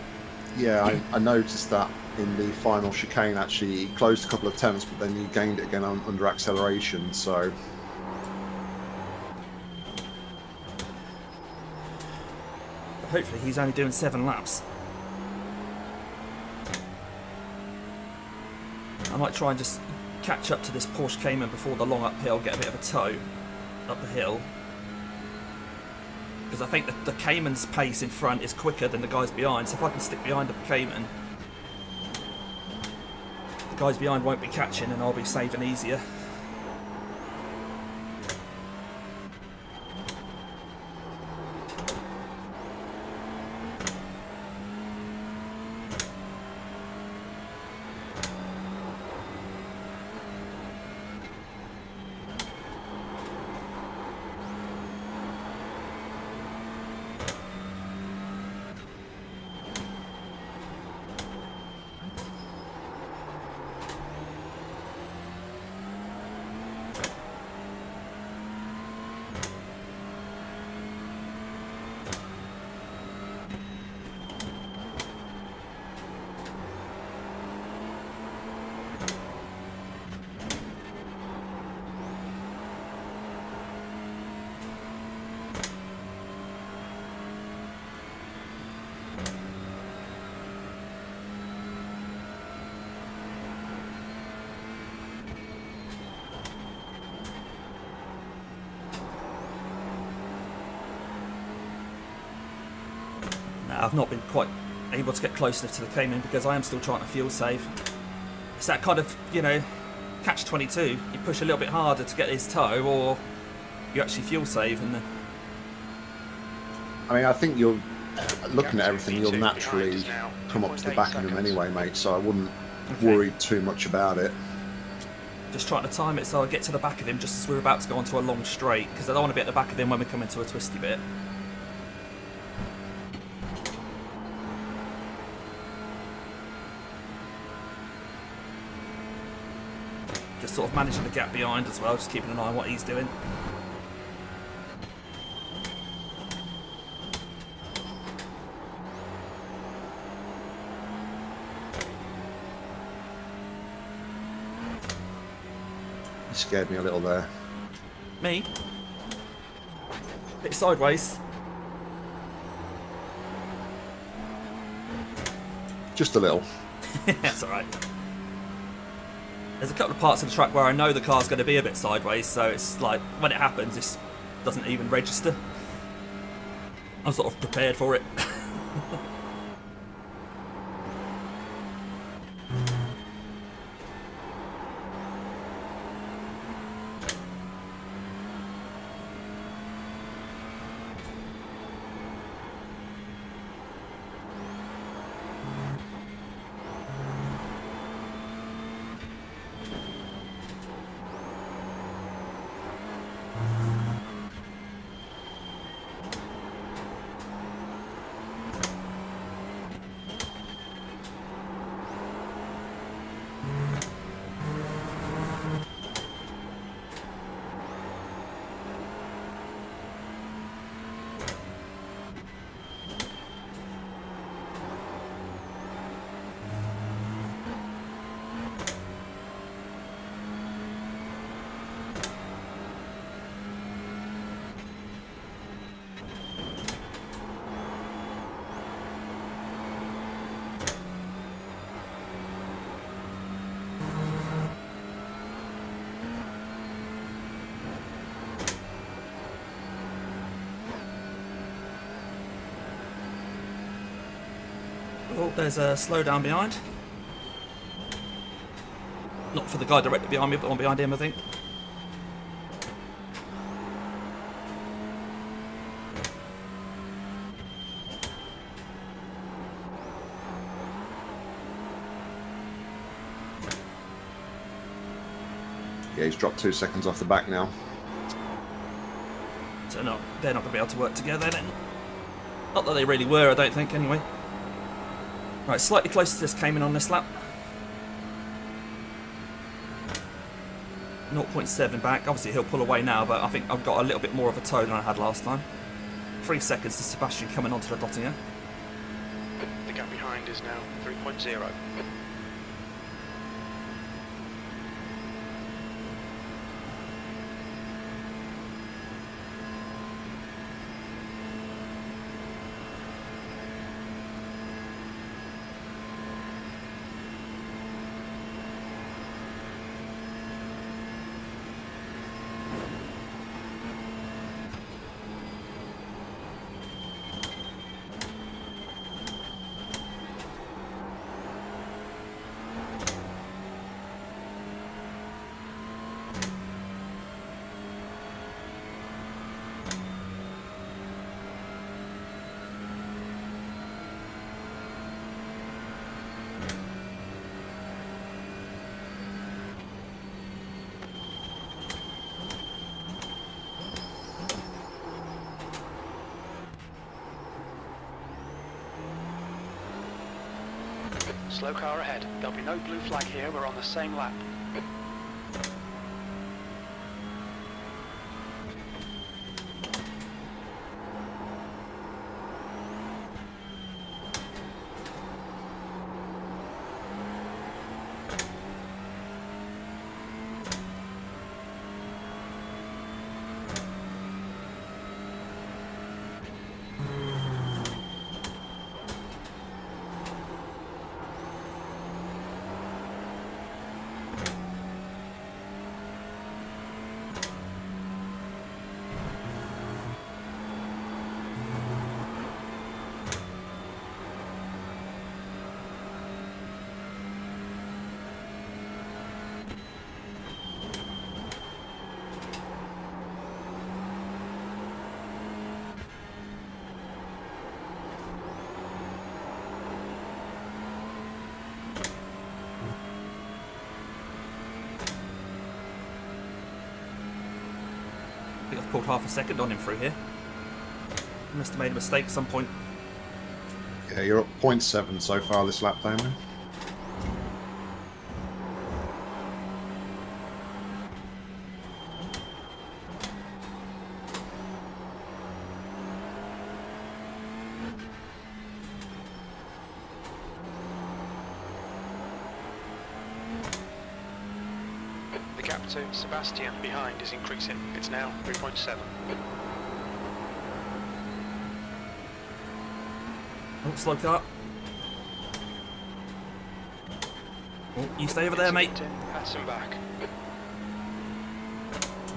Yeah, I noticed that in the final chicane. Actually, he closed a couple of attempts, but then he gained it again under acceleration. So But hopefully he's only doing 7 laps. I might try and just catch up to this Porsche Cayman before the long uphill, get a bit of a tow up the hill. Because I think the Cayman's pace in front is quicker than the guys behind, so if I can stick behind the Cayman, the guys behind won't be catching and I'll be saving easier. I've not been quite able to get close enough to the Cayman because I am still trying to fuel save. It's that kind of, you know, catch-22. You push a little bit harder to get his tow, or you actually fuel save. And I mean, I think you're looking at everything. You'll naturally come up to the back of him anyway, mate. So I wouldn't worry too much about it. Just trying to time it so I get to the back of him just as we're about to go onto a long straight, because I don't want to be at the back of him when we come into a twisty bit. Just sort of managing the gap behind as well, just keeping an eye on what he's doing. You scared me a little there. Me? Bit sideways. Just a little. That's alright. There's a couple of parts of the track where I know the car's going to be a bit sideways, so it's like, when it happens, it doesn't even register. I'm sort of prepared for it. Oh, there's a slowdown behind. Not for the guy directly behind me, but one behind him, I think. Yeah, he's dropped 2 seconds off the back now. So no, they're not going to be able to work together then. Not that they really were, I don't think, anyway. Right, slightly closer to this Cayman on this lap. 0.7 back. Obviously he'll pull away now, but I think I've got a little bit more of a toe than I had last time. 3 seconds to Sebastian coming onto the dotting here. The gap behind is now 3.0. Slow car ahead. There'll be no blue flag here. We're on the same lap. I think I've pulled half a second on him through here. Must have made a mistake at some point. Yeah, you're up 0.7 so far this lap, Damien. The gap to Sebastian behind is increasing. It's now 3.7. Oh, slow car. Oh, you stay over there, mate. Pass him back.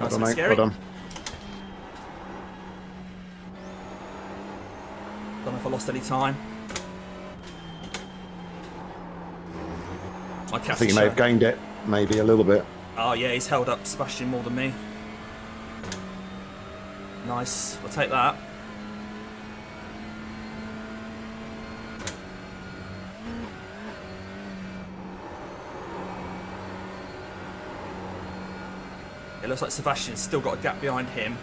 Well Nice done, and mate. scary. Well done. Don't know if I lost any time. I I think you may have gained it, maybe a little bit. Oh yeah, he's held up Sebastian more than me. Nice, we'll take that. It looks like Sebastian's still got a gap behind him.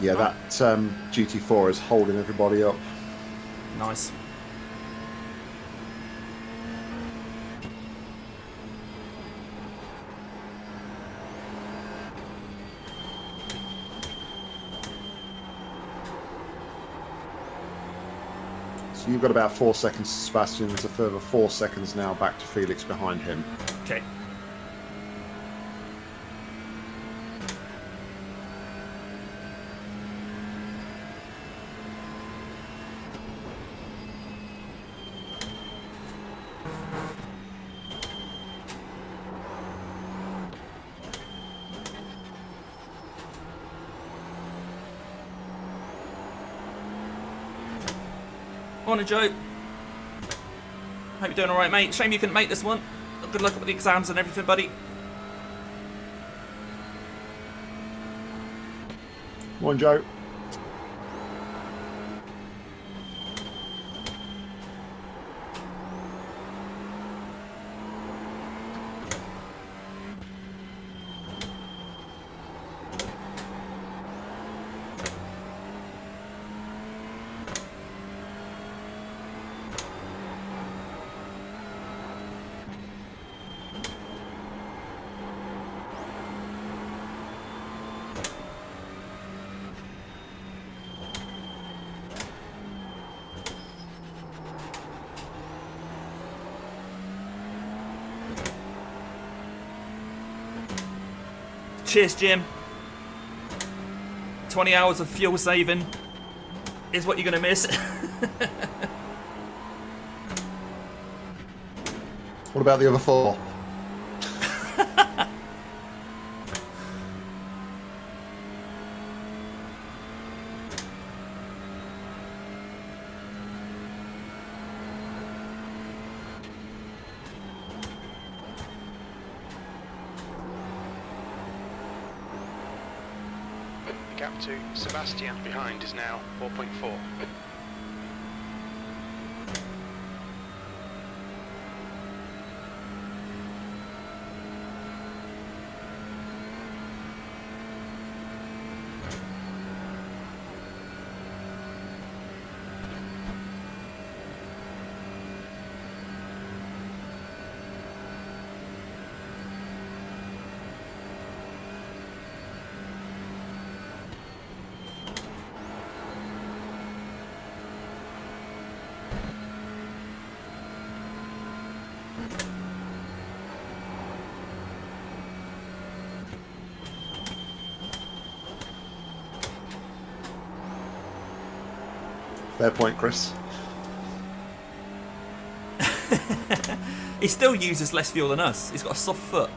Yeah, that GT4 is holding everybody up. Nice. So you've got about 4 seconds to Sebastian. There's a further 4 seconds now back to Felix behind him. Okay. Morning, Joe. Hope you're doing alright, mate. Shame you couldn't make this one. Good luck with the exams and everything, buddy. Morning, Joe. cheers, Jim. 20 hours of fuel saving is what you're going to miss. What about the other 4? The gap to Sebastian behind is now 4.4. Fair point, Chris. He still uses less fuel than us. He's got a soft foot.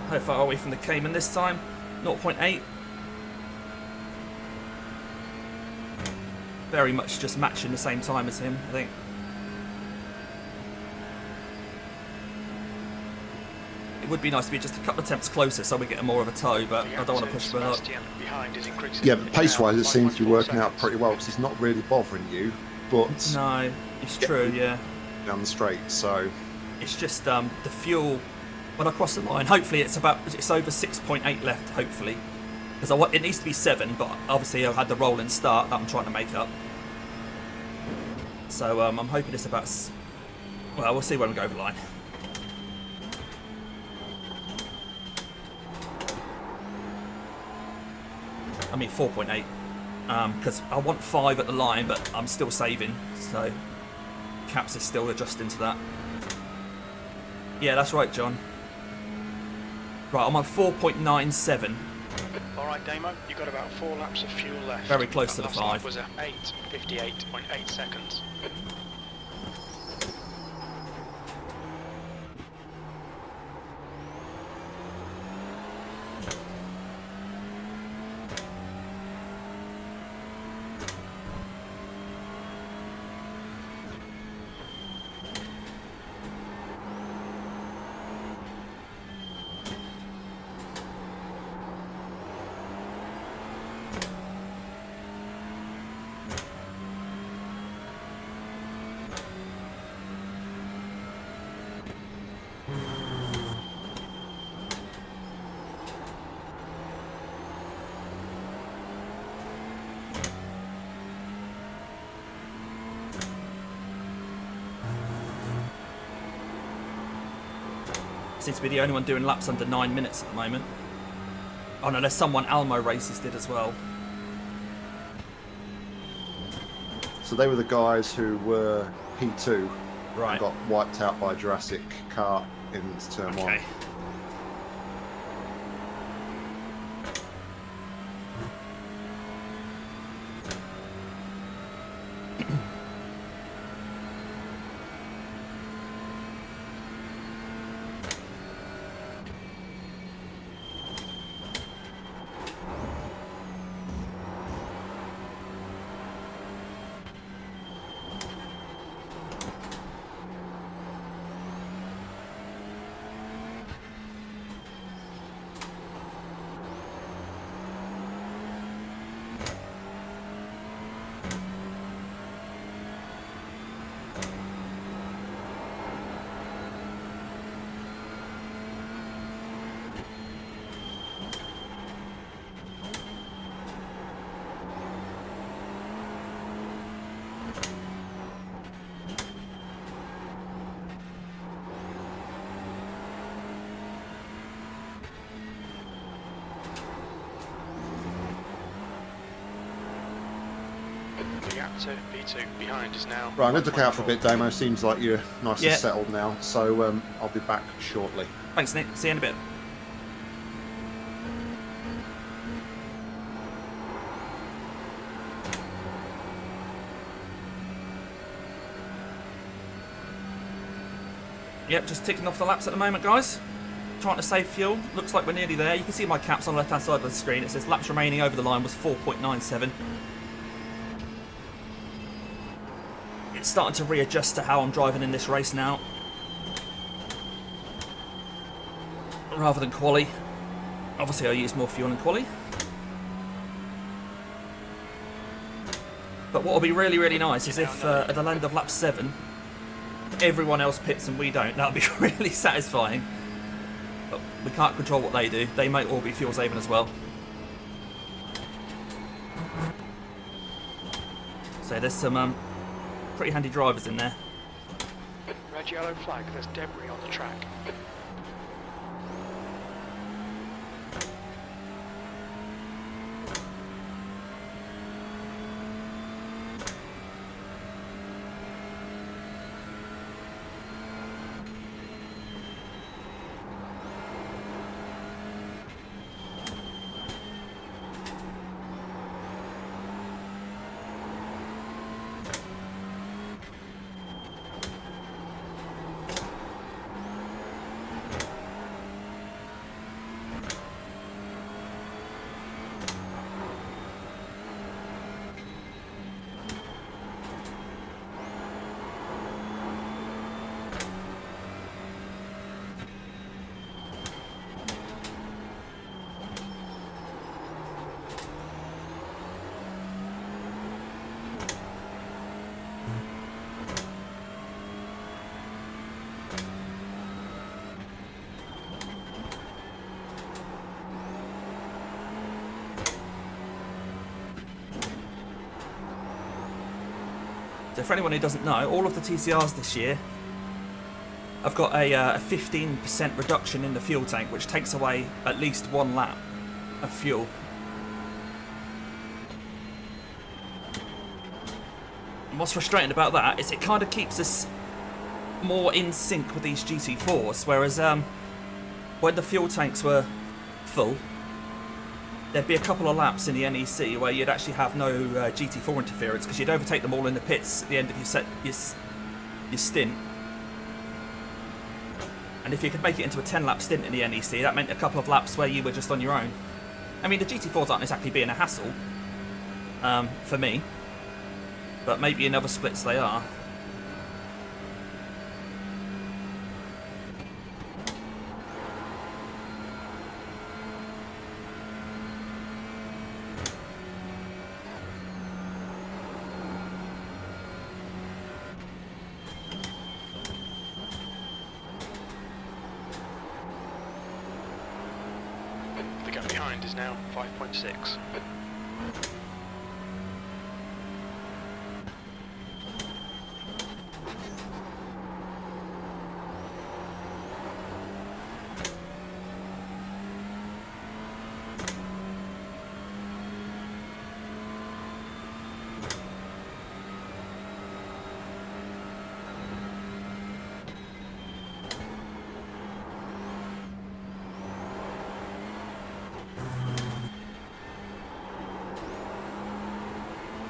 How far are we from the Cayman this time? 0.8. Very much just matching the same time as him, I think. It would be nice to be just a couple of attempts closer so we get more of a toe, but I don't want to push him up. Yeah, but pace-wise it seems to be working out pretty well because he's not really bothering you, but... No, it's true, yeah. Down the straight, so... It's just the fuel... When I cross the line, hopefully it's over 6.8 left, hopefully. Because it needs to be 7, but obviously I've had the rolling start that I'm trying to make up. So I'm hoping it's about... Well, we'll see when we go over the line. I mean 4.8. Because I want 5 at the line, but I'm still saving. So Caps is still adjusting to that. Yeah, that's right, John. Right, I'm on 4.97. Alright, Damo, you've got about 4 laps of fuel left. Very close to the last 5. lap was at 8:58.8 seconds. seems to be the only one doing laps under 9 minutes at the moment. Oh no, there's someone Almo Races did as well. So they were the guys who were P2 Right. and got wiped out by a Jurassic car in turn 1. Okay. The gap to P2 behind is now. Right, I'm going to look out for a bit, Damo. Seems like you're nice Yeah. and settled now. So I'll be back shortly. Thanks, Nick. See you in a bit. Yep, just ticking off the laps at the moment, guys. Trying to save fuel. Looks like we're nearly there. You can see my caps on the left-hand side of the screen. It says laps remaining over the line was 4.97. It's starting to readjust to how I'm driving in this race now, rather than quali. Obviously I use more fuel in quali. But what will be really, really nice is if at the end of lap 7, everyone else pits and we don't. That would be really satisfying. But we can't control what they do. They might all be fuel saving as well. So there's some pretty handy drivers in there. Red yellow flag, there's debris on the track. So for anyone who doesn't know, all of the TCRs this year have got a 15% reduction in the fuel tank, which takes away at least 1 lap of fuel. And what's frustrating about that is it kind of keeps us more in sync with these GT4s, whereas when the fuel tanks were full, there'd be a couple of laps in the NEC where you'd actually have no GT4 interference because you'd overtake them all in the pits at the end of your stint. And if you could make it into a 10-lap stint in the NEC, that meant a couple of laps where you were just on your own. I mean, the GT4s aren't exactly being a hassle for me, but maybe in other splits they are. The gap behind is now 5.6.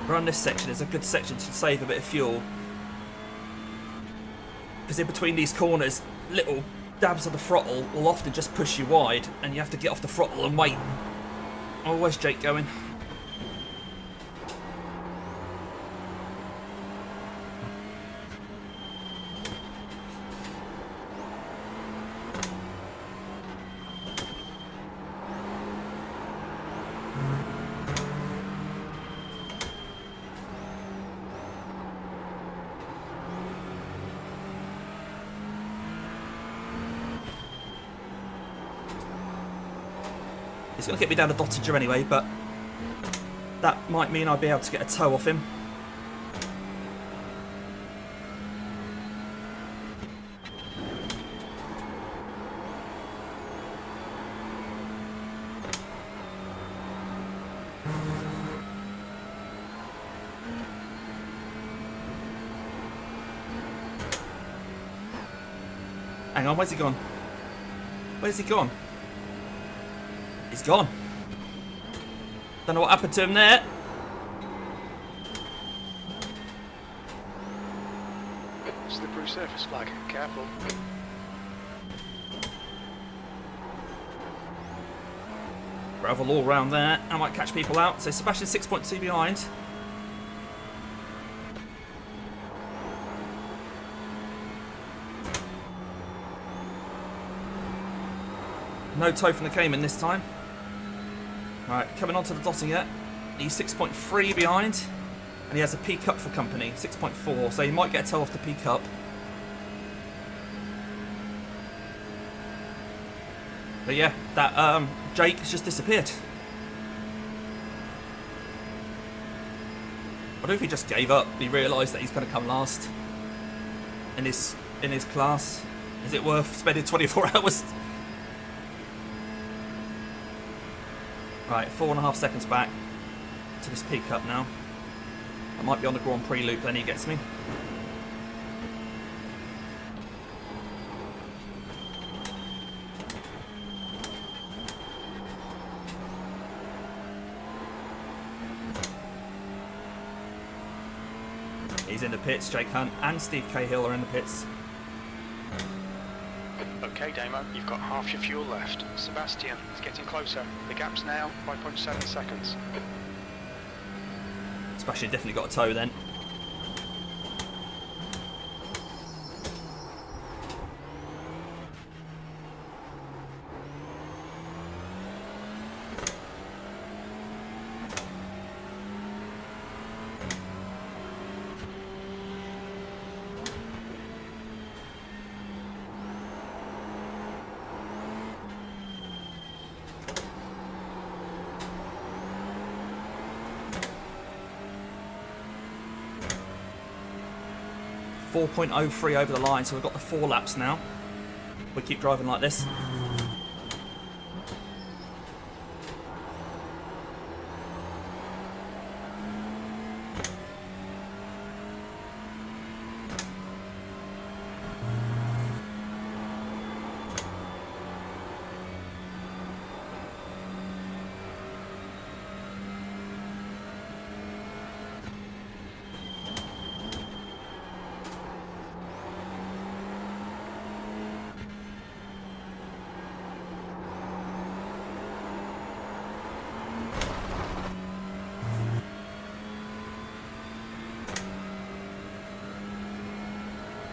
Around this section is a good section to save a bit of fuel. Because in between these corners, little dabs of the throttle will often just push you wide, and you have to get off the throttle and wait. Oh, where's Jake going? He's going to get me down to Dottinger anyway, but that might mean I'll be able to get a tow off him. Hang on, where's he gone? Where's he gone? He's gone. Don't know what happened to him there. Slippery surface flag, careful. Gravel all round there. I might catch people out. So Sebastian 6.2 behind. No tow from the Cayman this time. Right, coming on to the Dottinger. He's 6.3 behind. And he has a P Cup for company, 6.4. So he might get a tow off the P Cup. But yeah, that Jake has just disappeared. I don't know if he just gave up. He realised that he's going to come last in his class. Is it worth spending 24 hours? Right, 4.5 seconds back to this P Cup now. I might be on the Grand Prix loop, then he gets me. He's in the pits. Jake Hunt and Steve Cahill are in the pits. Okay, Damo, you've got half your fuel left. Sebastian is getting closer. The gap's now 5.7 seconds. Sebastian definitely got a tow then. .03 over the line, so we've got the 4 laps now. We keep driving like this.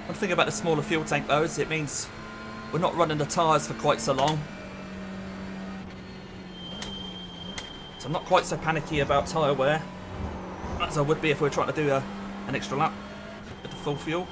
One thing about the smaller fuel tank though is it means we're not running the tyres for quite so long. So I'm not quite so panicky about tyre wear as I would be if we were trying to do an extra lap with the full fuel.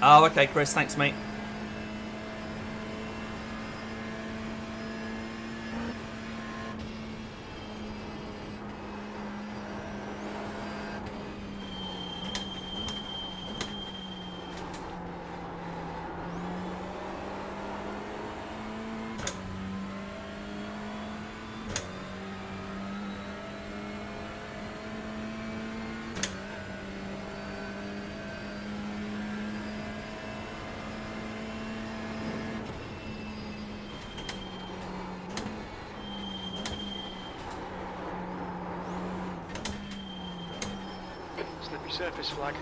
Oh, okay, Chris. Thanks, mate. Slippery surface flag.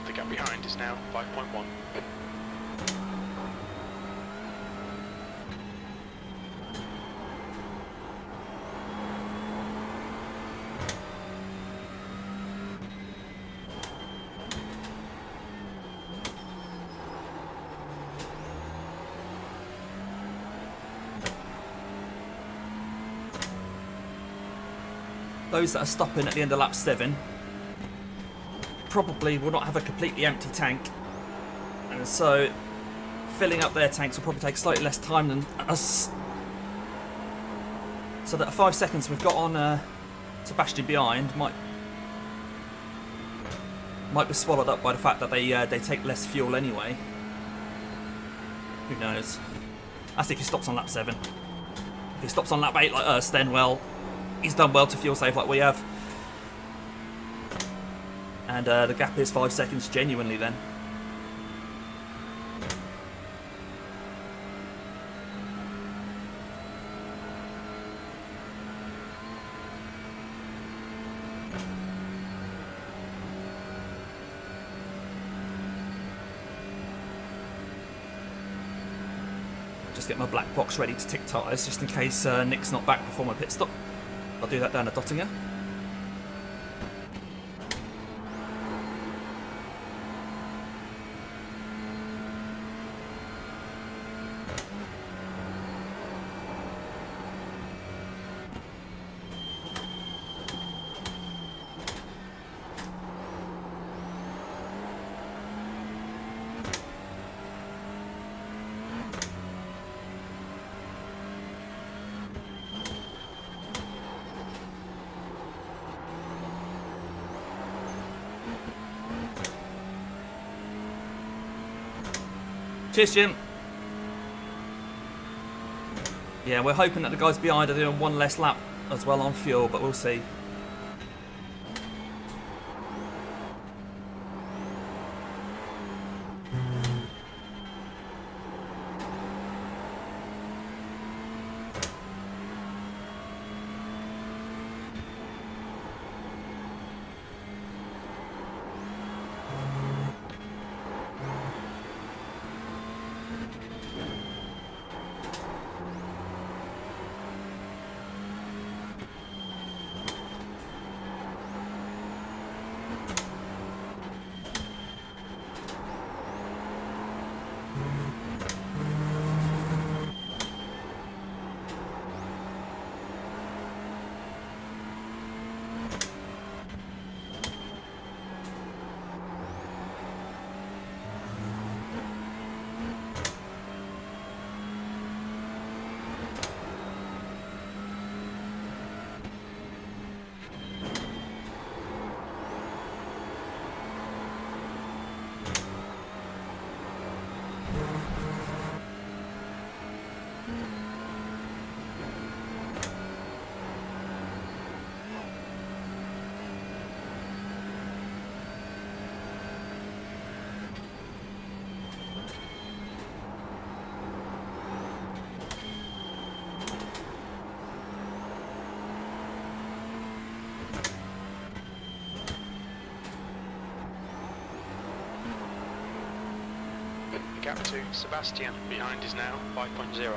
The gap behind is now 5.1. Those that are stopping at the end of lap 7 probably will not have a completely empty tank, and so filling up their tanks will probably take slightly less time than us. So that 5 seconds we've got on Sebastian behind might be swallowed up by the fact that they take less fuel anyway. Who knows? That's if he stops on lap 7. If he stops on lap 8 like us, then well, he's done well to fuel save like we have. And the gap is 5 seconds genuinely then. Just get my black box ready to tick tyres just in case Nick's not back before my pit stop. I'll do that down at Dottinger. Cheers, Jim. Yeah, we're hoping that the guys behind are doing one less lap as well on fuel, but we'll see. gap to Sebastian behind is now 5.0.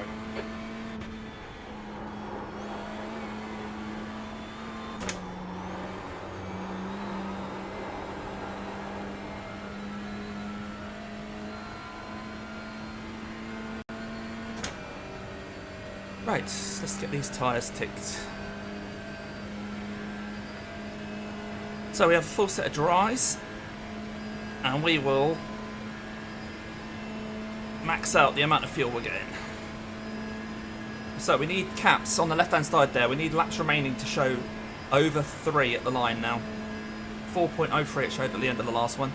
Right, let's get these tyres ticked. So we have a full set of dries, and we will max out the amount of fuel we're getting. So we need caps on the left hand side there. We need laps remaining to show over 3 at the line now. 4.03 it showed at the end of the last one.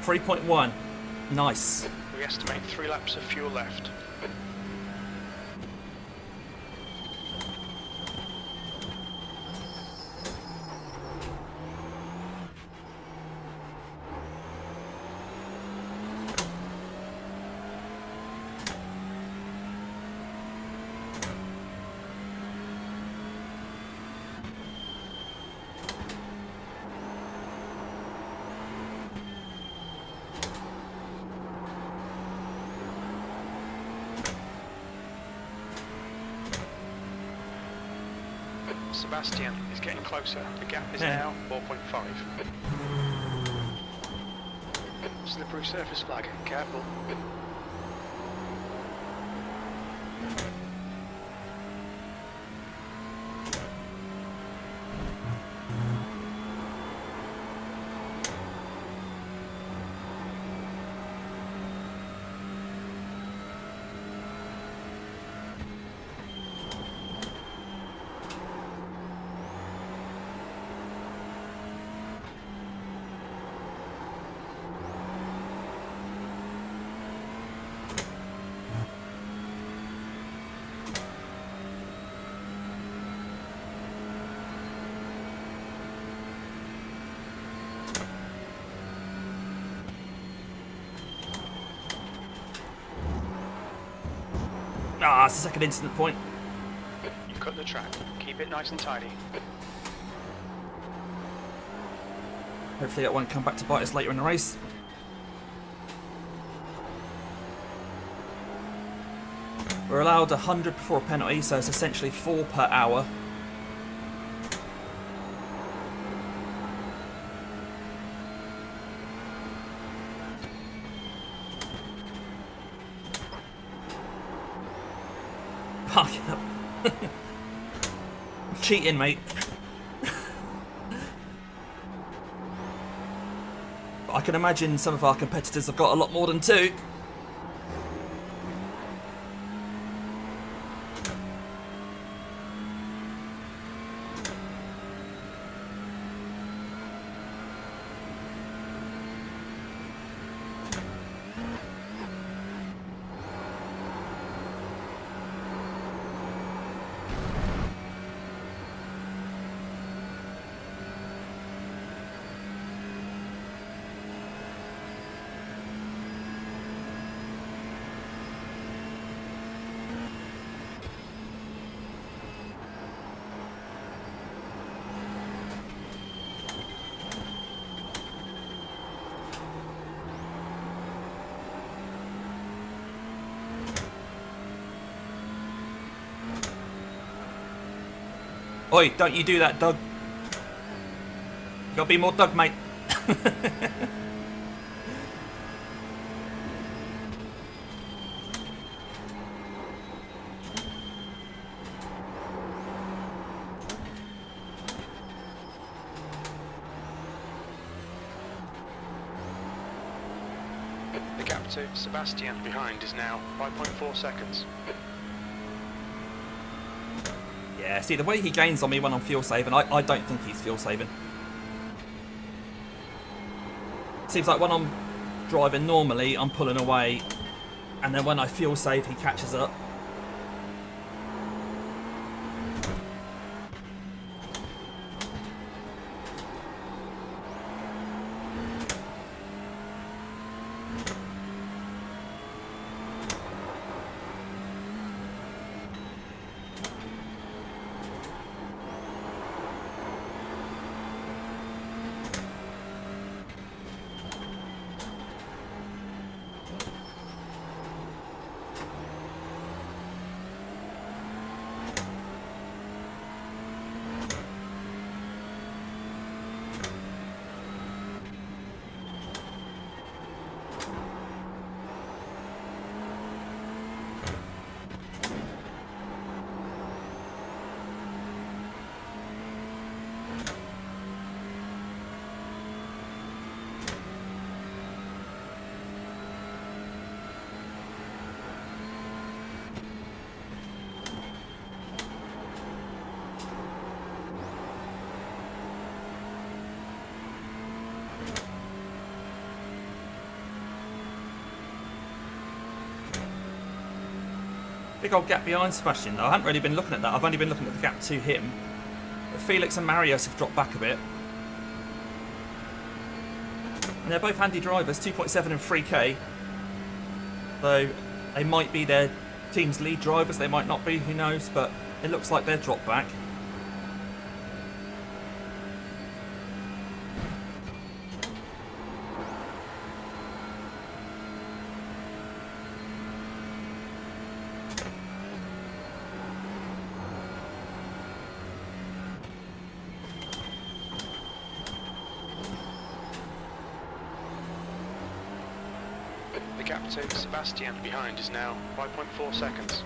.1. Nice. We estimate 3 laps of fuel left. Sebastian is getting closer. The gap is now 4.5. Slippery surface flag, careful. Ah, it's the second incident point. You cut the track. Keep it nice and tidy. Hopefully that won't come back to bite us later in the race. We're allowed 100 before a penalty, so it's essentially 4 per hour. Fuck up. Cheating, mate. But I can imagine some of our competitors have got a lot more than 2. Oi, don't you do that, Doug. You gotta be more Doug, mate. The gap to Sebastian behind is now 5.4 seconds. Yeah, see, the way he gains on me when I'm fuel saving, I don't think he's fuel saving. Seems like when I'm driving normally, I'm pulling away And then when I fuel save, he catches up. Big old gap behind Sebastian though. I haven't really been looking at that. I've only been looking at the gap to him. But Felix and Marius have dropped back a bit. And they're both handy drivers, 2.7 and 3K. Though they might be their team's lead drivers, they might not be, who knows, but it looks like they're dropped back. The gap to Sebastian behind is now 5.4 seconds.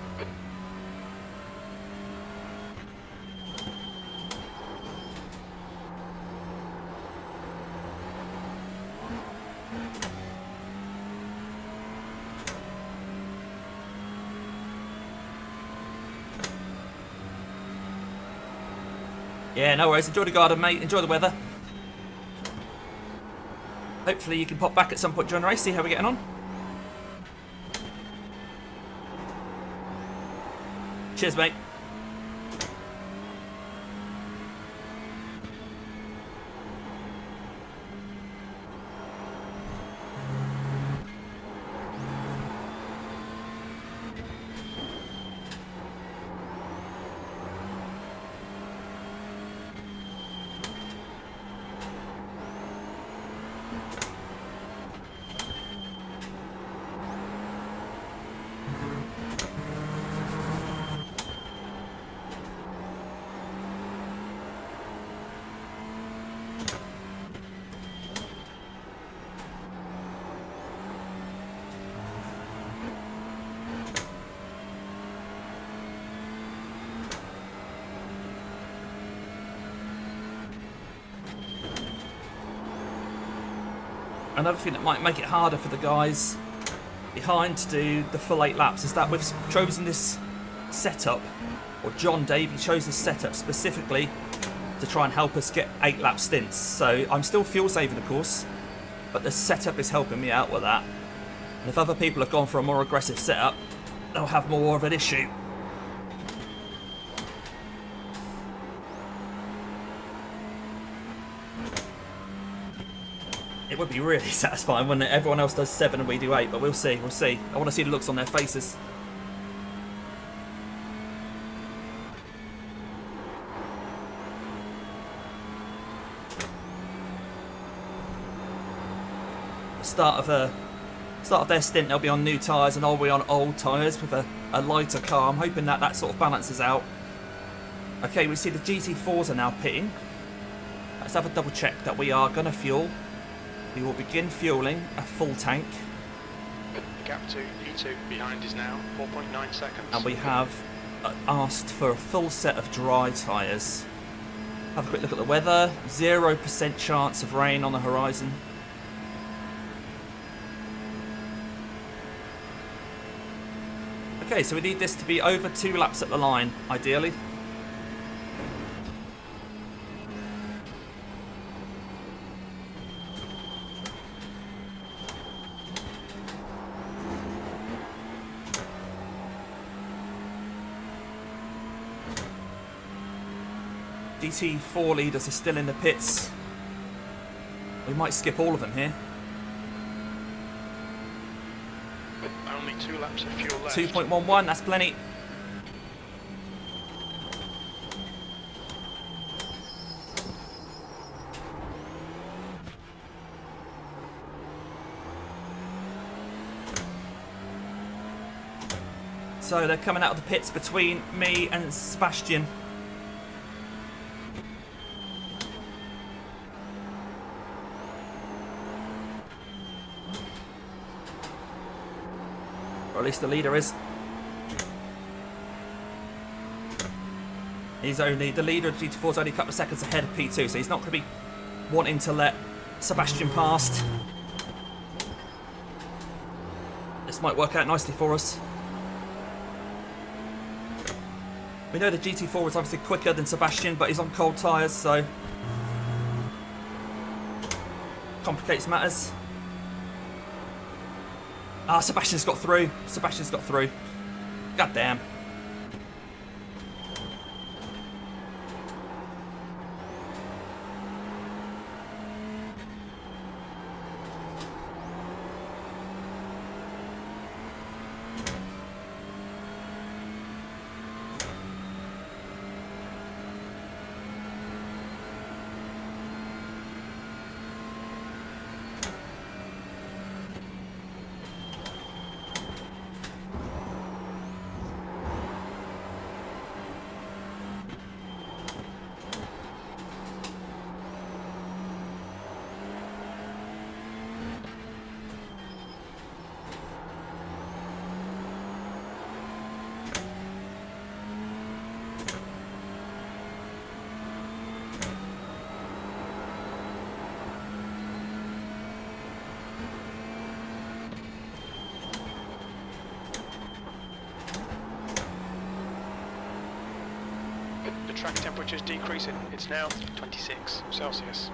Yeah, no worries. Enjoy the garden, mate. Enjoy the weather. Hopefully you can pop back at some point during the race, see how we're getting on. Cheers, mate. Another thing that might make it harder for the guys behind to do the full 8 laps is that we've chosen this setup, or John Davey chose this setup specifically to try and help us get 8 lap stints. So I'm still fuel saving, of course, but the setup is helping me out with that. And if other people have gone for a more aggressive setup, they'll have more of an issue. It would be really satisfying when everyone else does 7 and we do 8, but we'll see, we'll see. I want to see the looks on their faces. The start of their stint, they'll be on new tyres and I'll be on old tyres with a lighter car. I'm hoping that that sort of balances out. Okay, we see the GT4s are now pitting. Let's have a double check that we are going to fuel. We will begin fueling a full tank. The gap to E2 behind is now 4.9 seconds. And we have asked for a full set of dry tyres. Have a quick look at the weather. 0% chance of rain on the horizon. Okay, so we need this to be over 2 laps at the line, ideally. GT4 leaders are still in the pits. We might skip all of them here. Only 2 laps of fuel left. 2.11, that's plenty. So they're coming out of the pits between me and Sebastian. Or at least the leader is. The leader of GT4 is only a couple of seconds ahead of P2, so he's not going to be wanting to let Sebastian past. This might work out nicely for us. We know the GT4 is obviously quicker than Sebastian, but he's on cold tyres, so complicates matters. Ah, Sebastian's got through. Sebastian's got through. God damn. The track temperature is decreasing. It's now 26 Celsius.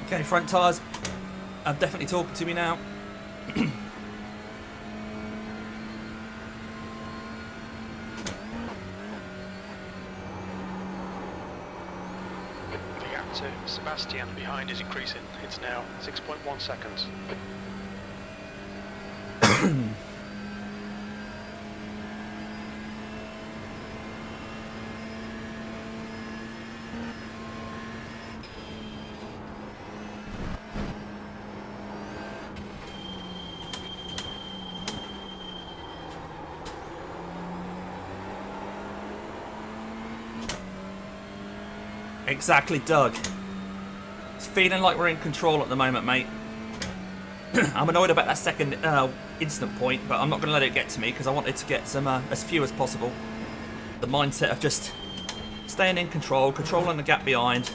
Okay, front tyres are definitely talking to me now. The gap to Sebastian behind is increasing. It's now 6.1 seconds. Exactly, Doug. It's feeling like we're in control at the moment, mate. I'm annoyed about that second instant point, but I'm not going to let it get to me because I wanted to get some as few as possible. The mindset of just staying in control, controlling the gap behind.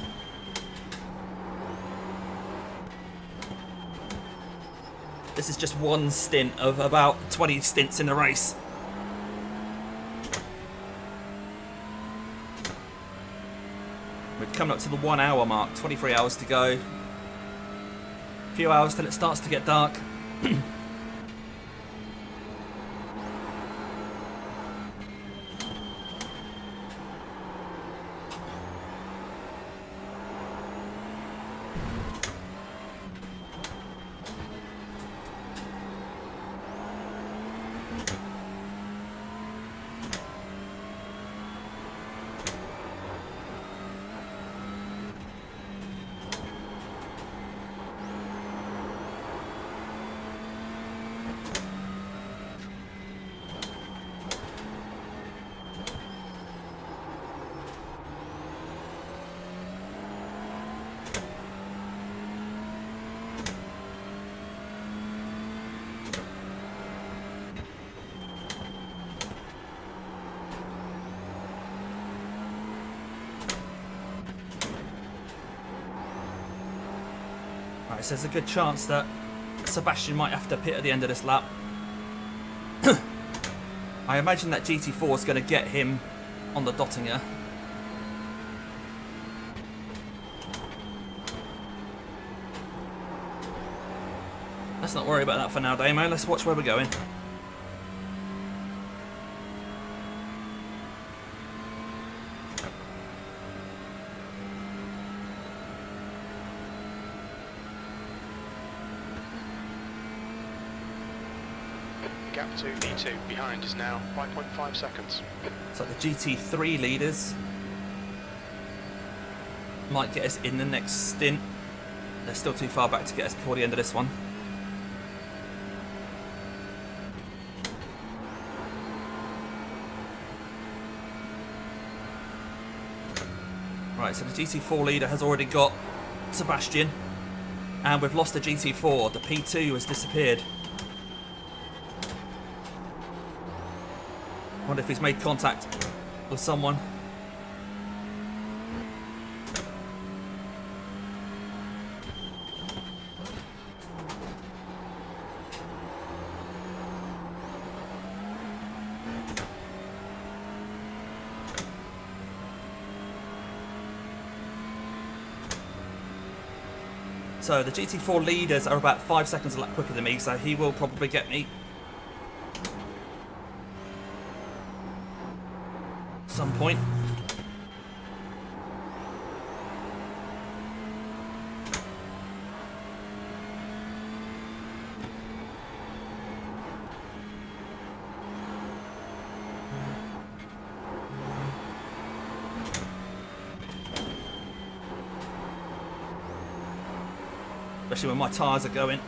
This is just one stint of about 20 stints in the race. We're coming up to the 1 hour mark, 23 hours to go. A few hours till it starts to get dark. Right, so there's a good chance that Sebastian might have to pit at the end of this lap. I imagine that GT4 is going to get him on the Dottinger. Let's not worry about that for now, Damo. Let's watch where we're going. Gap to E2 behind is now 5.5 seconds. So the GT3 leaders might get us in the next stint. They're still too far back to get us before the end of this one. Right, so the GT4 leader has already got Sebastian, and we've lost the GT4. The P2 has disappeared. Wonder if he's made contact with someone. So the GT4 leaders are about 5 seconds a lap quicker than me, so he will probably get me at some point. Especially when my tyres are going.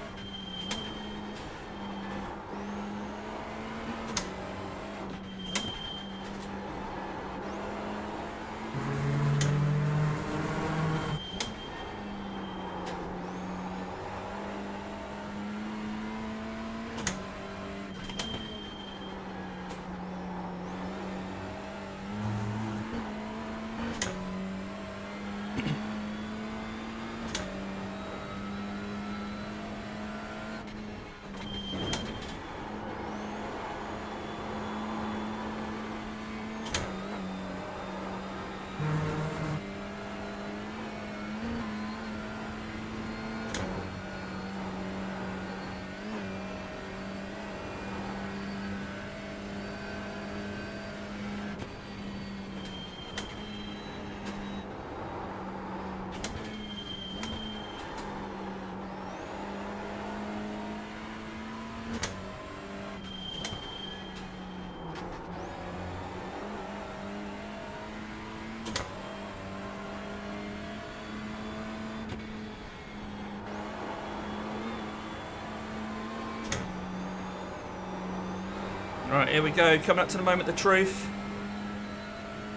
Right, here we go. Coming up to the moment of truth.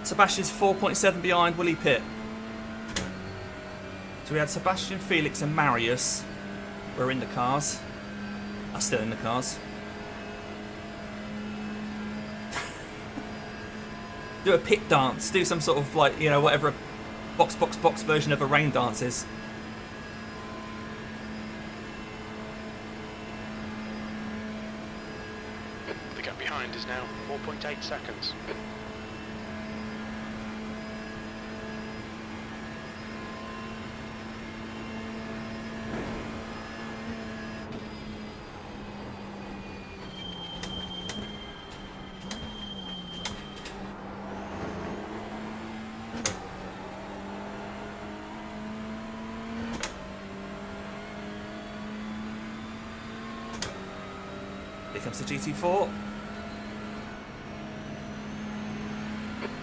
Sebastian's 4.7 behind. Will he pit? So we had Sebastian, Felix and Marius were in the cars. Are still in the cars. Do a pit dance. Do some sort of, like, you know, whatever a box version of a rain dance is. The gap behind is now 4.8 seconds. Here comes the GT4.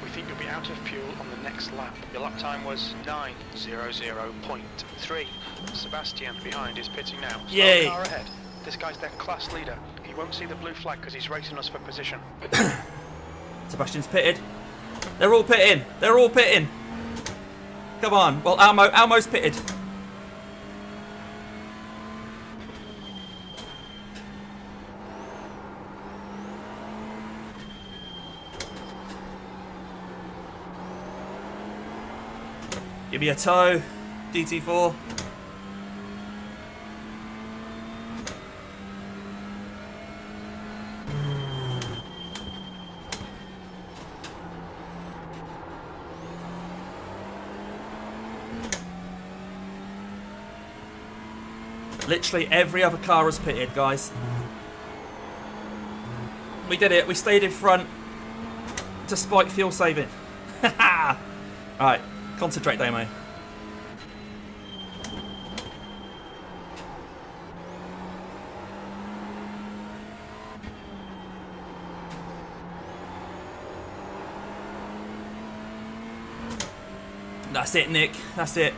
We think you'll be out of fuel on the next lap. Your lap time was 9:00.3. Sebastian behind is pitting now. Slow Yay. car ahead. This guy's their class leader. He won't see the blue flag because he's racing us for position. Sebastian's pitted. They're all pitting. They're all pitting. Come on. Well, Almo's pitted. Give me a toe, GT4. Literally every other car has pitted, guys. We did it. We stayed in front despite fuel saving. Alright, concentrate, Damo. That's it, Nick. That's it.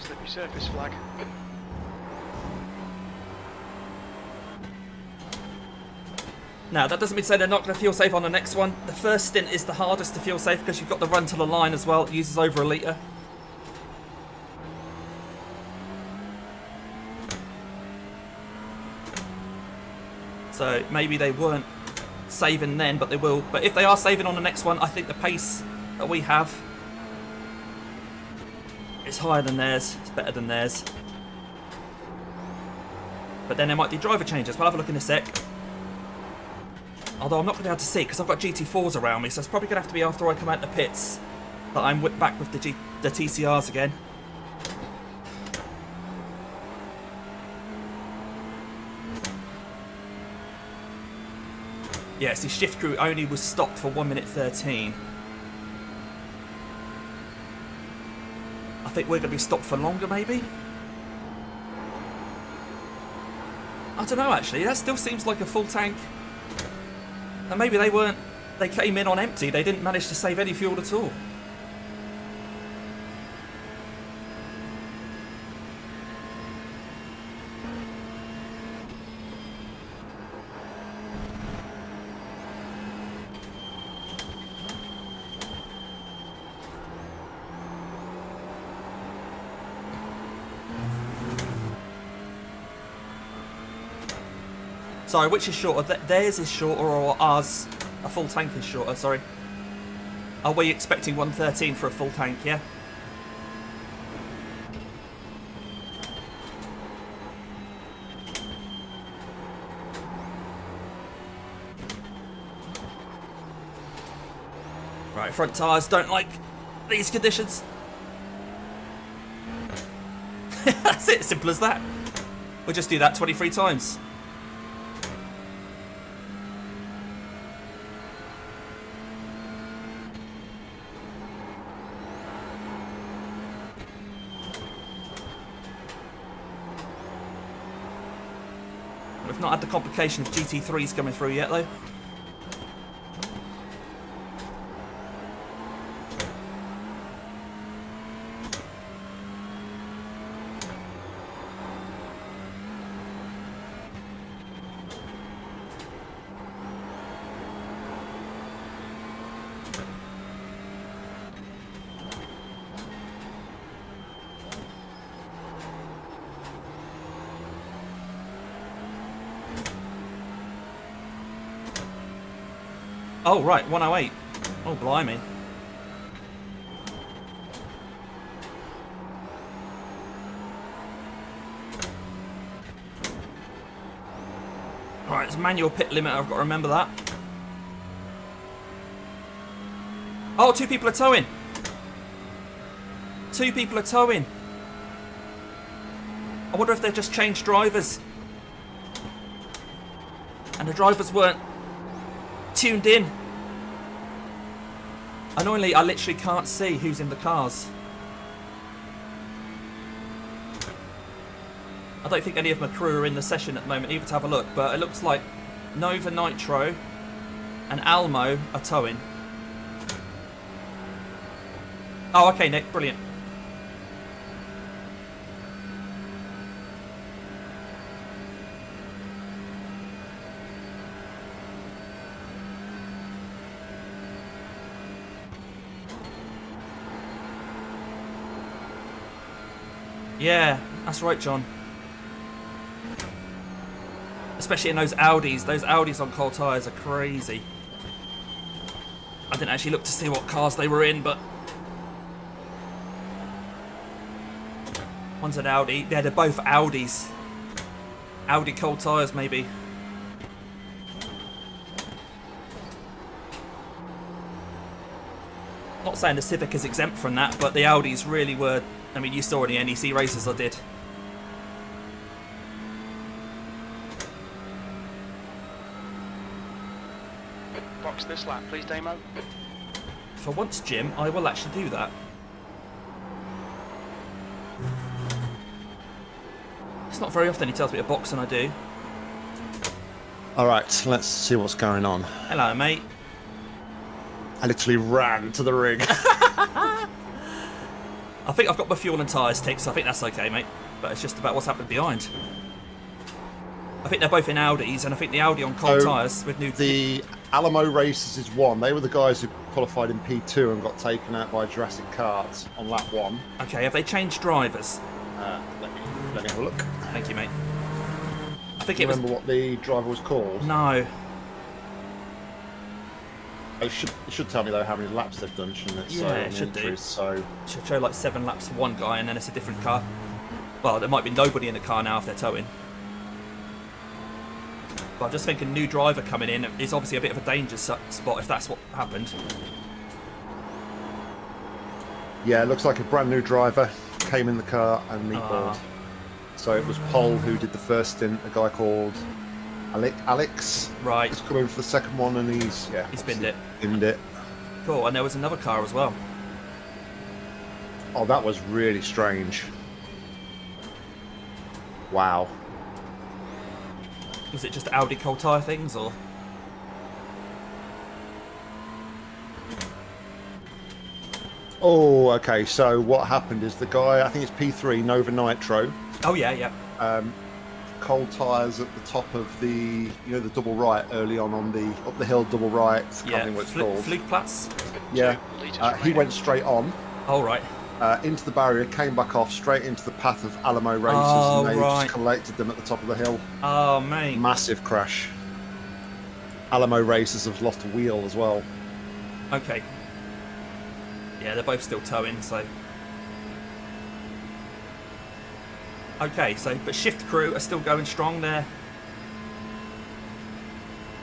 Slippery surface flag. Now, that doesn't mean to say they're not going to fuel save on the next one. The first stint is the hardest to fuel save because you've got the run to the line as well. It uses over a litre. So maybe they weren't saving then, but they will. But if they are saving on the next one, I think the pace that we have is higher than theirs. It's better than theirs. But then there might be driver changes. We'll have a look in a sec. Although I'm not going to be able to see because I've got GT4s around me, so it's probably going to have to be after I come out the pits that I'm back with the TCRs again. Yes, the shift crew only was stopped for 1 minute 13. I think we're going to be stopped for longer, maybe? I don't know, actually. That still seems like a full tank. And maybe they weren't... They came in on empty. They didn't manage to save any fuel at all. Sorry, which is shorter? Theirs is shorter or ours? A full tank is shorter, sorry. Are we expecting 113 for a full tank, yeah? Right, front tyres don't like these conditions. That's it, simple as that. We'll just do that 23 times. We've not had the complication of GT3s coming through yet, though. Oh, right, 108. Oh, blimey. Right, it's manual pit limit, I've got to remember that. Oh, 2 people are towing. 2 people are towing. I wonder if they've just changed drivers. And the drivers weren't tuned in. Annoyingly, I literally can't see who's in the cars. I don't think any of my crew are in the session at the moment either to have a look, but it looks like Nova Nitro and Almo are towing. Oh, okay, Nick, brilliant. Yeah, that's right, John. Especially in those Audis. Those Audis on cold tyres are crazy. I didn't actually look to see what cars they were in, but... One's an Audi. Yeah, they're both Audis. Audi cold tyres, maybe. Not saying the Civic is exempt from that, but the Audis really were. I mean, you saw any NEC races I did. Box this lap, please, Damo. For once, Jim, I will actually do that. It's not very often he tells me to box, and I do. All right, let's see what's going on. Hello, mate. I literally ran to the ring. I think I've got my fuel and tyres ticked, so I think that's okay, mate. But it's just about what's happened behind. I think they're both in Audis, and I think the Audi on cold tyres with new... The Alamo Races is one. They were the guys who qualified in P2 and got taken out by Jurassic Karts on lap 1. Okay, have they changed drivers? Let me have a look. Thank you, mate. I think Do you it was... remember what the driver was called? No. It should tell me though how many laps they've done, shouldn't it? Yeah, it should do. So It should show like 7 laps for one guy, and then it's a different car. Well, there might be nobody in the car now if they're towing. But I'm just thinking new driver coming in is obviously a bit of a danger spot if that's what happened. yeah, it looks like a brand new driver came in the car and meatballed. So it was Pol who did the first stint, a guy called Alex. Right. He's come in for the second one and he's binned it. Binned it. Cool, and there was another car as well. Oh, that was really strange. Wow. Was it just Audi cold tyre things, or...? Oh, okay. So what happened is the guy, I think it's P3 Nova Nitro. Oh, yeah. Cold tyres at the top of the, the double right early on the up the hill double right. Can't remember what it's called. Flugplatz? Yeah. He went straight on. Oh, right. Into the barrier, came back off, straight into the path of Alamo Races, and they just collected them at the top of the hill. Oh, mate. Massive crash. Alamo Races have lost a wheel as well. Okay. Yeah, they're both still towing, so... Okay, so, but Shift Crew are still going strong there.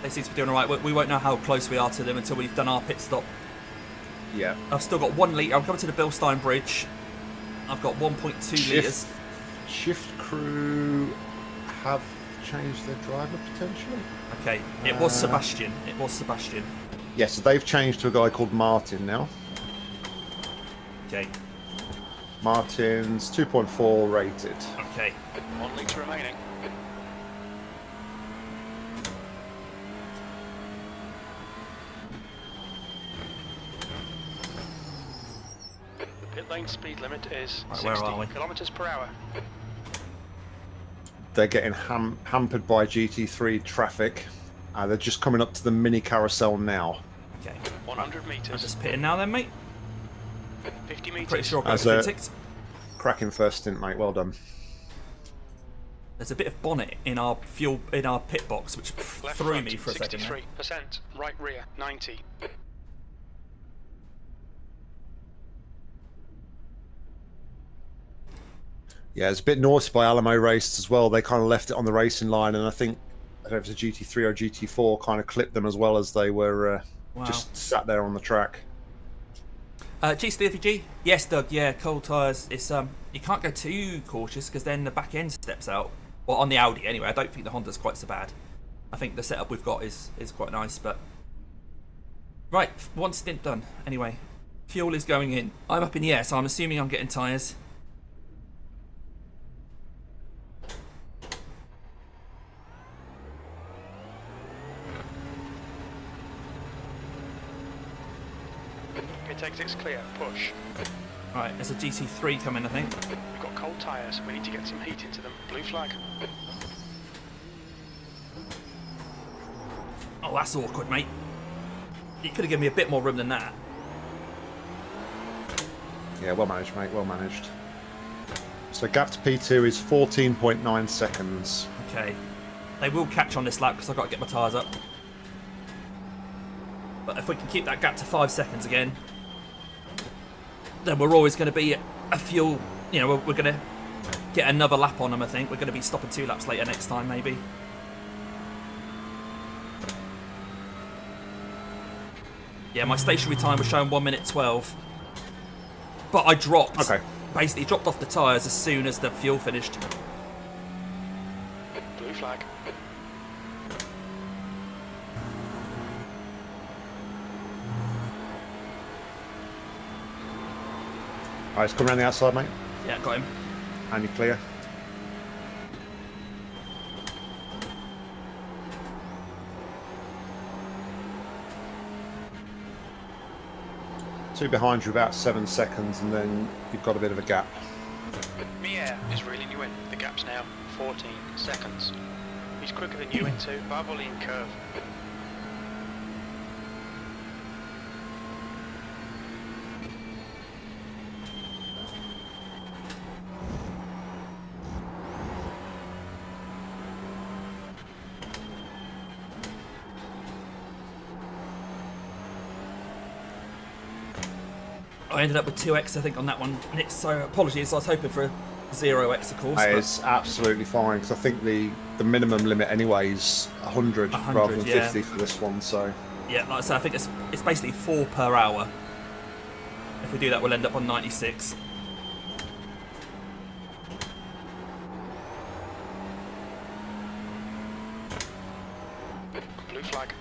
They seem to be doing alright. We won't know how close we are to them until we've done our pit stop. Yeah. I've still got 1 litre. I'm coming to the Bilstein Bridge. I've got 1.2 litres. Shift Crew have changed their driver potentially? Okay, it was Sebastian. It was Sebastian. Yeah, so they've changed to a guy called Martin now. Okay. Martin's 2.4 rated. Okay. 1 litre remaining. The pit lane speed limit is Right, where are we? 60 kilometres per hour. They're getting hampered by GT3 traffic. They're just coming up to the mini carousel now. Okay. 100 I'm metres. just pitting now then, mate. 50 metres. Pretty sure I've got As everything ticked. Cracking first stint, mate. Well done. There's a bit of bonnet in our pit box, which Left threw front, me for a second there. 63%. Right rear, 90. Yeah, it's a bit naughty by Alamo Races as well. They kind of left it on the racing line, and I think I don't know if it was a GT3 or GT4 kind of clipped them as well as they were just sat there on the track. G. Yes, Doug. Yeah, cold tyres. It's you can't go too cautious because then the back end steps out. Well, on the Audi anyway. I don't think the Honda's quite so bad. I think the setup we've got is quite nice. But right, 1 stint done. Anyway, fuel is going in. I'm up in the air, so I'm assuming I'm getting tyres. Pit exit's clear. Push. Right, there's a GT3 coming, I think. We've got cold tyres. We need to get some heat into them. Blue flag. Oh, that's awkward, mate. You could have given me a bit more room than that. Yeah, well managed, mate. Well managed. So gap to P2 is 14.9 seconds. Okay. They will catch on this lap because I've got to get my tyres up. But if we can keep that gap to 5 seconds again, then we're always going to be a fuel... we're going to get another lap on them, I think. We're going to be stopping 2 laps later next time, maybe. Yeah, my stationary time was showing 1 minute 12. But I dropped. Okay. Basically dropped off the tyres as soon as the fuel finished. Blue flag. Alright, let's come around the outside, mate. Yeah, got him. And you're clear. Two behind you, about 7 seconds, and then you've got a bit of a gap. Mia is reeling you in. The gap's now 14 seconds. He's quicker than you into bar volume curve. I ended up with 2x, I think, on that one, Nick, so apologies. I was hoping for a 0x, of course. But It's absolutely fine, because I think the minimum limit anyway is 100 rather than 50 yeah. for this one, so... yeah, like I said, I think it's basically 4 per hour. If we do that, we'll end up on 96. Blue flag.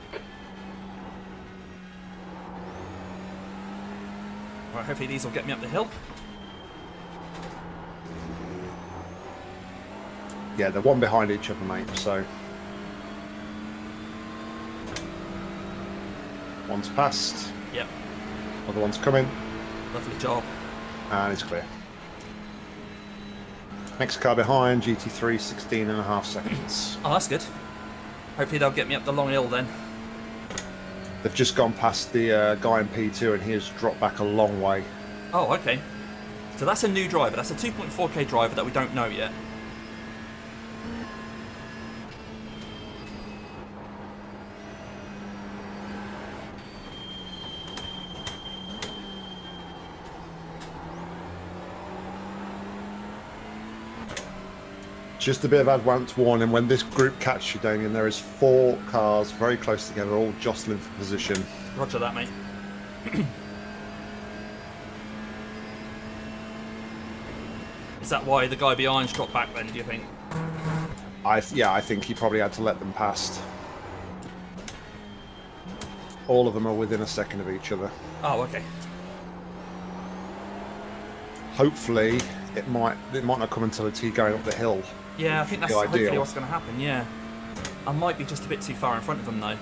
Right, hopefully these will get me up the hill. Yeah, they're one behind each other, mate, so... One's passed, Yep, other one's coming, lovely job. and it's clear. Next car behind, GT3, 16.5 seconds. Oh, that's good. Hopefully they'll get me up the long hill then. They've just gone past the guy in P2, and he has dropped back a long way. Oh, okay. So that's a new driver. That's a 2.4K driver that we don't know yet. Just a bit of advance warning, when this group catches you, Damien, there is 4 cars very close together, all jostling for position. Roger that, mate. Is that why the guy behind's dropped back then, do you think? Yeah, I think he probably had to let them past. All of them are within a second of each other. Oh, okay. Hopefully, it might not come until it's he going up the hill. Yeah, I think that's The hopefully ideal. what's going to happen, yeah. I might be just a bit too far in front of them, though.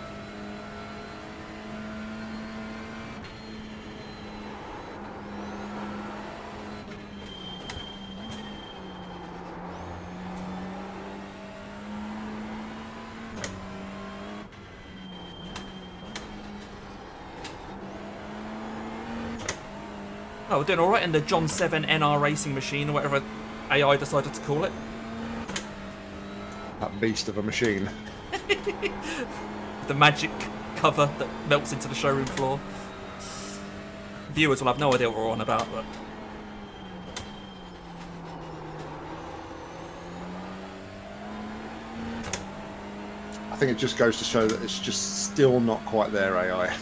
Oh, we're doing alright in the John 7 NR racing machine, or whatever AI decided to call it. That beast of a machine. The magic cover that melts into the showroom floor. Viewers will have no idea what we're on about, but... I think it just goes to show that it's just still not quite there, AI.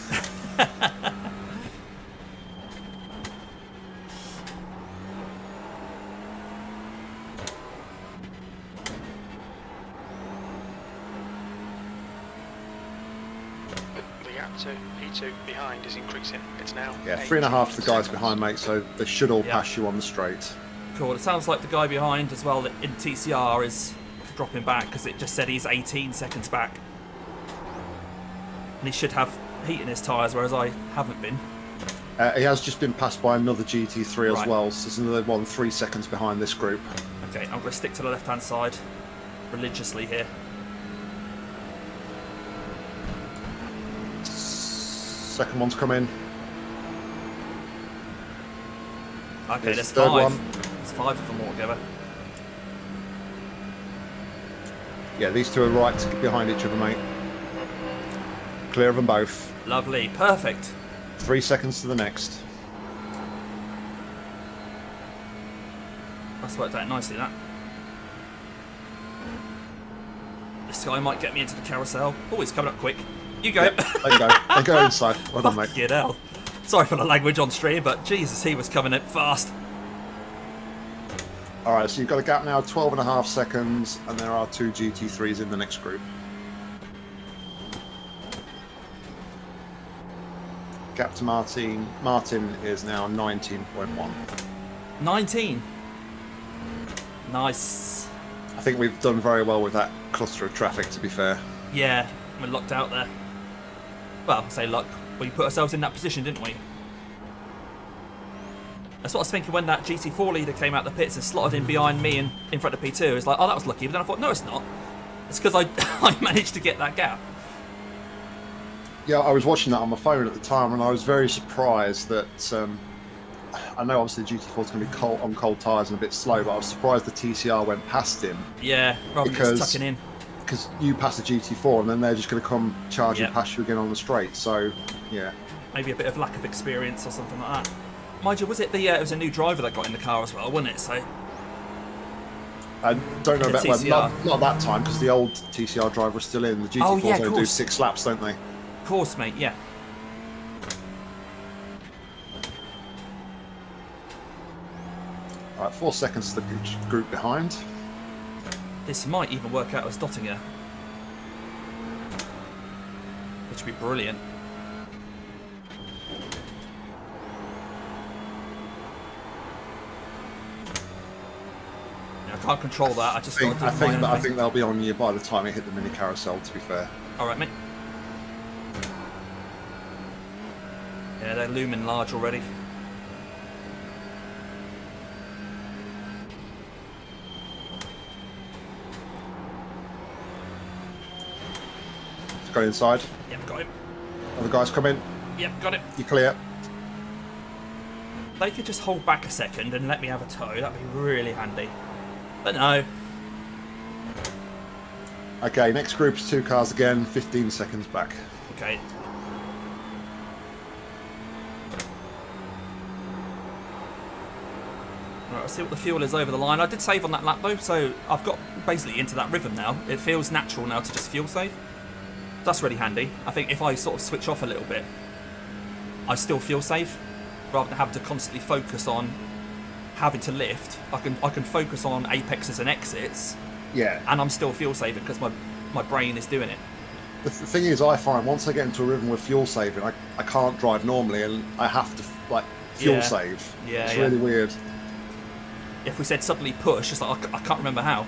The gap to P2 behind is increasing. It's now Yeah, 8 3.5 to the guys seconds. behind, mate, so they should all Yeah. pass you on the straight. Cool, it sounds like the guy behind as well in TCR is dropping back, because it just said he's 18 seconds back. And he should have heat in his tyres, whereas I haven't been. He has just been passed by another GT3 as Right. well, so there's another one 3 seconds behind this group. Okay, I'm going to stick to the left-hand side religiously here. Second one's come in. Okay, There's there's the third 5. one. There's 5 of them altogether. Yeah, these two are right behind each other, mate. Clear of them both. Lovely, perfect. 3 seconds to the next. That's worked out nicely, that. This guy might get me into the carousel. Oh, he's coming up quick. You go. Yep, there you go. They go inside. Well done, mate. Fucking hell. Sorry for the language on stream, but Jesus, he was coming in fast. All right, so you've got a gap now, 12.5 seconds, and there are 2 GT3s in the next group. Gap to Martin. Martin is now 19.1. 19. Nice. I think we've done very well with that cluster of traffic, to be fair. Yeah, we're locked out there. Well, I say luck. We put ourselves in that position, didn't we? That's what I was thinking when that GT4 leader came out the pits and slotted in behind me and in front of P2. It was like, oh, that was lucky. But then I thought, no, it's not. It's because I managed to get that gap. Yeah, I was watching that on my phone at the time, and I was very surprised that. I know obviously the GT4 is going to be on cold tyres and a bit slow, but I was surprised the TCR went past him. Yeah, rather than just tucking in. Because you pass the GT4 and then they're just going to come charging past you again on the straight. So, yeah. Maybe a bit of lack of experience or something like that. Mind you, was it it was a new driver that got in the car as well, wasn't it? So I don't know about TCR. not that time, because the old TCR driver was still in. The GT4s only do 6 laps, don't they? Of course, mate. Yeah. All right, 4 seconds to the group behind. This might even work out as Dottinger, which would be brilliant. I can't control that. I just got to I think they'll be on you by the time it hit the mini carousel, to be fair. All right, mate. Yeah, they're looming large already. Let's go inside. Yep, got him. Other guys come in. Yep, got it. You clear. They could just hold back a second and let me have a tow. That'd be really handy. But no. Okay, next group's 2 cars again, 15 seconds back. Okay. Right, I'll see what the fuel is over the line. I did save on that lap though, so I've got basically into that rhythm now. It feels natural now to just fuel save. That's really handy. I think if I sort of switch off a little bit, I still fuel save, rather than having to constantly focus on having to lift. I can focus on apexes and exits. Yeah. And I'm still fuel saving because my brain is doing it. The thing is, I find once I get into a rhythm with fuel saving, I can't drive normally, and I have to like fuel save. Yeah, it's really weird. If we said suddenly push, it's like I can't remember how.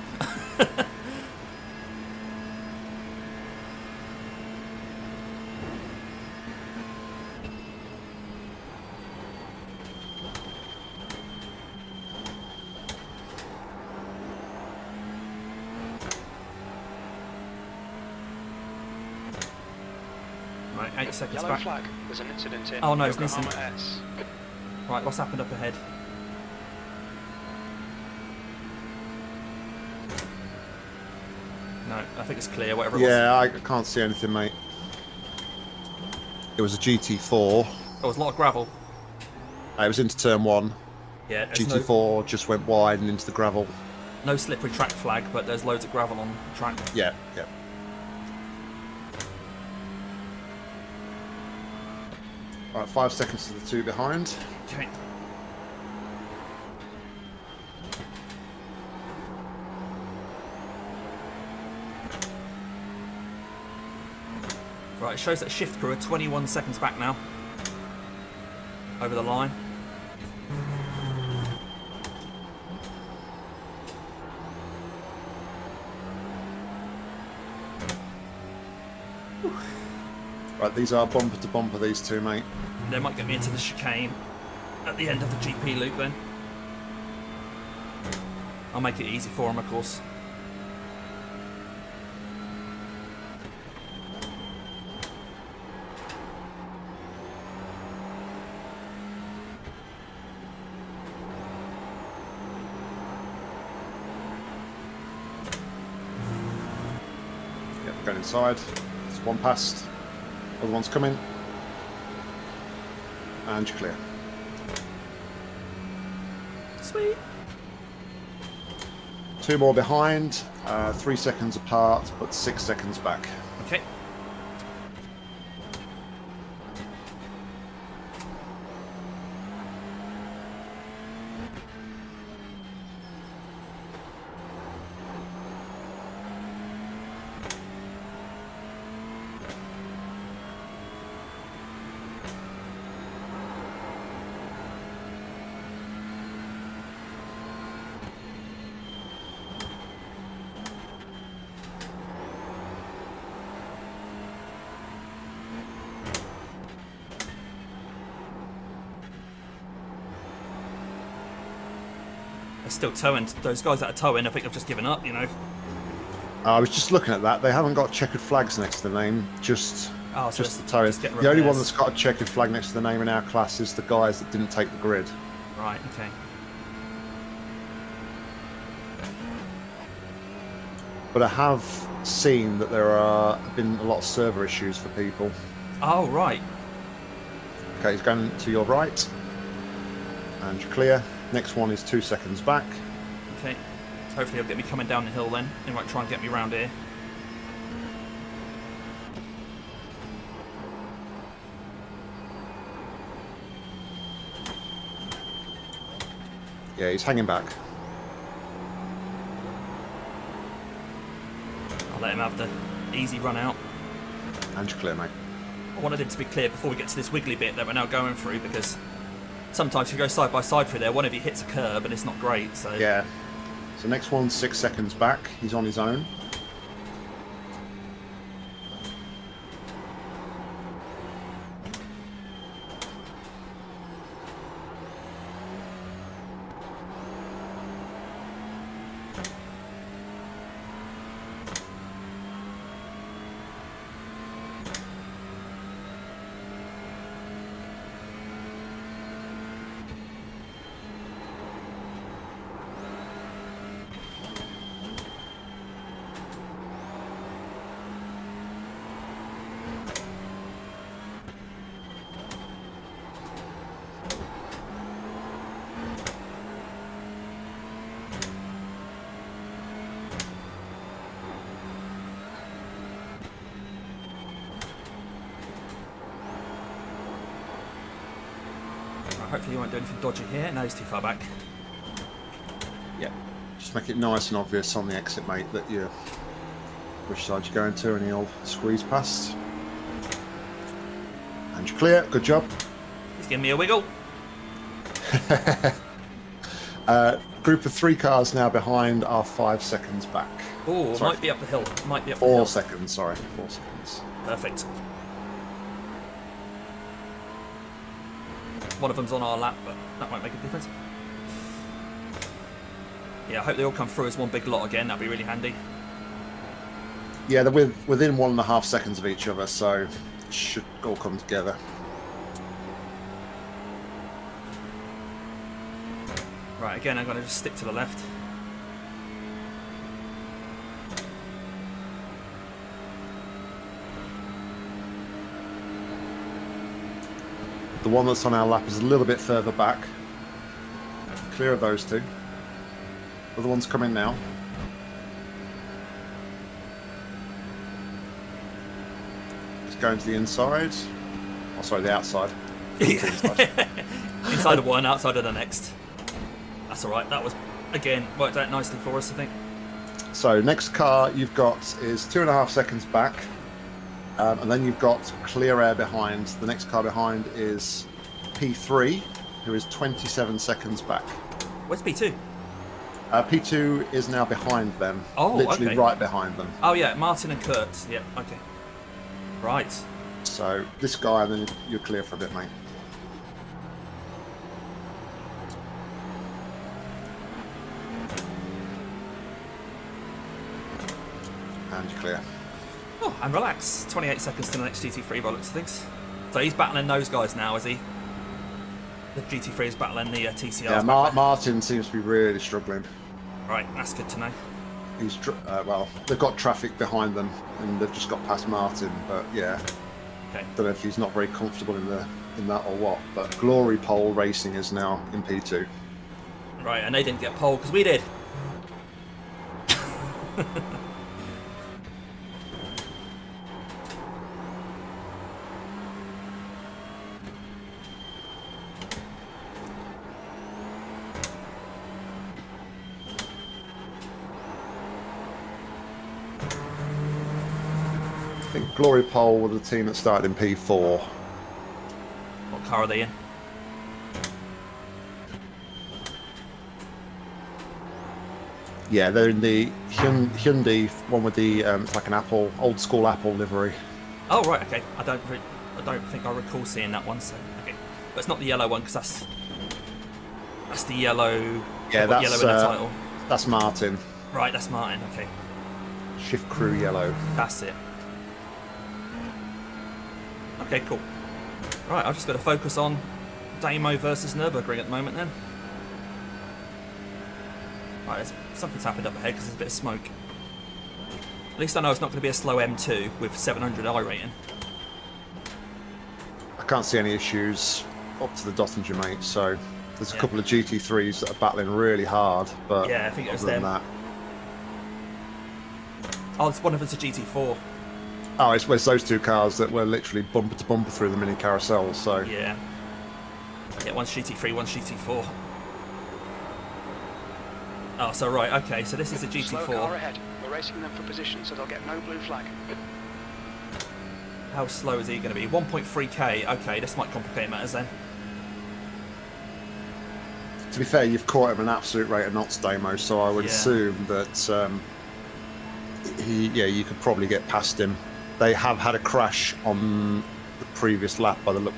Right, 8 seconds Yellow back. flag. There's an incident in Oh no, it's Yokohama missing. S. Right, what's happened up ahead? No, I think it's clear, whatever it was. Yeah, I can't see anything, mate. It was a GT4. Oh, there's a lot of gravel. It was into turn 1. Yeah, there's GT4 just went wide and into the gravel. no slippery track flag, but there's loads of gravel on the track. Yeah, yeah. Right, 5 seconds to the 2 behind. Okay. Right, it shows that shift crew are 21 seconds back now. Over the line. Right, these are bumper to bumper, these two, mate. They might get me into the chicane at the end of the GP loop then. I'll make it easy for them, of course. Yep, going inside. There's one past. Other one's coming. And you're clear. Sweet. 2 more behind, 3 seconds apart, but 6 seconds back. Okay. They're still towing. Those guys that are towing, I think have just given up, you know. I was just looking at that. They haven't got checkered flags next to the name, just Oh, so the towing. just getting The only one repairs. that's got a checkered flag next to the name in our class is the guys that didn't take the grid. Right, okay. But I have seen that there have been a lot of server issues for people. Oh, right. Okay, he's going to your right. And you're clear. Next one is 2 seconds back. Okay. Hopefully he'll get me coming down the hill then. He might try and get me round here. Yeah, he's hanging back. I'll let him have the easy run out. And you're clear, mate. I wanted it to be clear before we get to this wiggly bit that we're now going through, because sometimes if you go side by side through there, one of you hits a curb and it's not great. So Yeah. So next one's 6 seconds back. He's on his own. hopefully you won't do anything dodgy here. No, he's too far back. Yeah. Just make it nice and obvious on the exit, mate, that you're which side you're going to, and he'll squeeze past. And you're clear. Good job. He's giving me a wiggle. Group of 3 cars now behind are 5 seconds back. Oh, Sorry. might be up the hill. Might be up the 4 hill. seconds, sorry. 4 seconds. Perfect. One of them's on our lap, but that won't make a difference. Yeah, I hope they all come through as one big lot again. That'd be really handy. Yeah, they're within 1.5 seconds of each other, so it should all come together. Right, again, I'm going to just stick to the left. The one that's on our lap is a little bit further back. Clear of those 2. Other one's coming now. Just going to the inside. Oh, sorry, the outside. Inside of one, outside of the next. That's alright. That was, again, worked out nicely for us, I think. So, next car you've got is 2.5 seconds back. And then you've got clear air behind. The next car behind is P3, who is 27 seconds back. Where's P2? P2 is now behind them. Oh, literally okay. right behind them. Oh, yeah, Martin and Kurt. Yep, okay. Right. So, this guy, and then you're clear for a bit, mate. And you're clear. Oh, and relax. 28 seconds to the next GT3 by looks of things. So he's battling those guys now, is he? The GT3 is battling the TCR. Yeah, Martin seems to be really struggling. Right, that's good to know. He's well, they've got traffic behind them, and they've just got past Martin. But yeah, Okay. don't know if he's not very comfortable in that or what. But Glory Pole Racing is now in P2. Right, and they didn't get pole because we did. I think Glory Pole were the team that started in P4. What car are they in? Yeah, they're in the Hyundai one with the it's like an Apple, old school Apple livery. Oh, right, okay. I don't think I recall seeing that one, so okay. But it's not the yellow one because that's That's the yellow. Yeah, got that's yellow in the title. that's Martin. Right, that's Martin. Okay, Shift crew yellow. that's it. Okay, cool. Right, I've just got to focus on Damo versus Nurburgring at the moment then. Right, something's happened up ahead because there's a bit of smoke. At least I know it's not going to be a slow M2 with 700 I rating. I can't see any issues up to the Dottinger, mate. So there's a Yeah. couple of GT3s that are battling really hard, but Yeah, I think it was other than them. that, Oh, it's one of us a GT4. oh, it's those two cars that were literally bumper to bumper through the mini carousel. So Yeah. Yeah, one's GT3, one's GT4. Oh, so right, okay, so this is a Slow car GT4. ahead. We're racing them for position, so they'll get no blue flag. How slow is he going to be? 1.3k. Okay, this might complicate matters then. to be fair, you've caught him an absolute rate of knots, Damo. So I would Yeah. assume that you could probably get past him. They have had a crash on the previous lap by the look.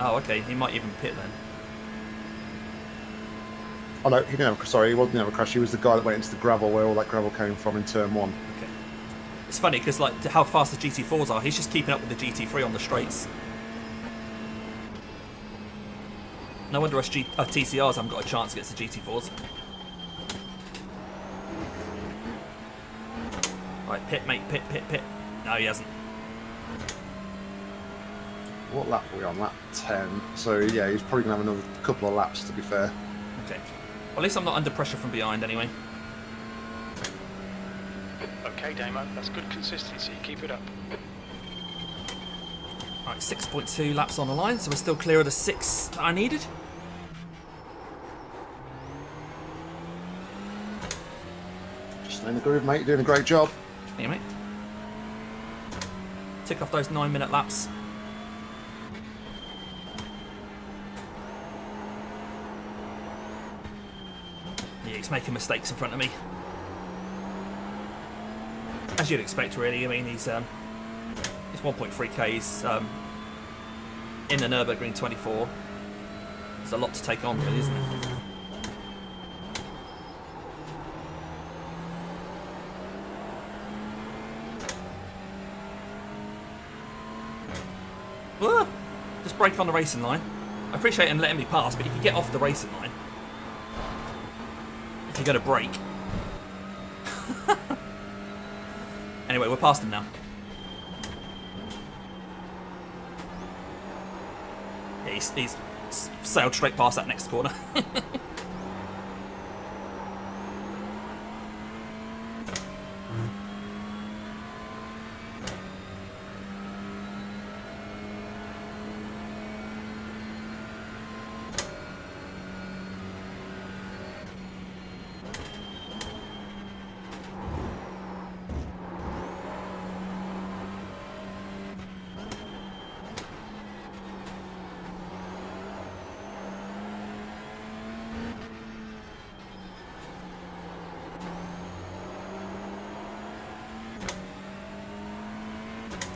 Oh, okay, he might even pit then. Oh no, he didn't have. Sorry, he wasn't have a crash. He was the guy that went into the gravel where all that gravel came from in turn 1. Okay. It's funny because like how fast the GT4s are, he's just keeping up with the GT3 on the straights. No wonder us TCRs haven't got a chance against the GT4s. Right, pit, mate, pit, pit, pit. No, he hasn't. What lap are we on? Lap 10. So yeah, he's probably gonna have another couple of laps. To be fair. Okay. Well, at least I'm not under pressure from behind anyway. Okay, Damo, that's good consistency. Keep it up. Right, 6.2 laps on the line, so we're still clear of the 6 that I needed. Just in the groove, mate. You're doing a great job. Yeah, mate. Tick off those 9-minute laps. Yeah, he's making mistakes in front of me. As you'd expect, really. I mean, he's 1.3k. He's in the Nurburgring 24. There's a lot to take on, really, isn't it? Ah, just brake on the racing line. I appreciate him letting me pass, but you can get off the racing line if you're going to brake. Anyway, we're past him now. Yeah, he's sailed straight past that next corner.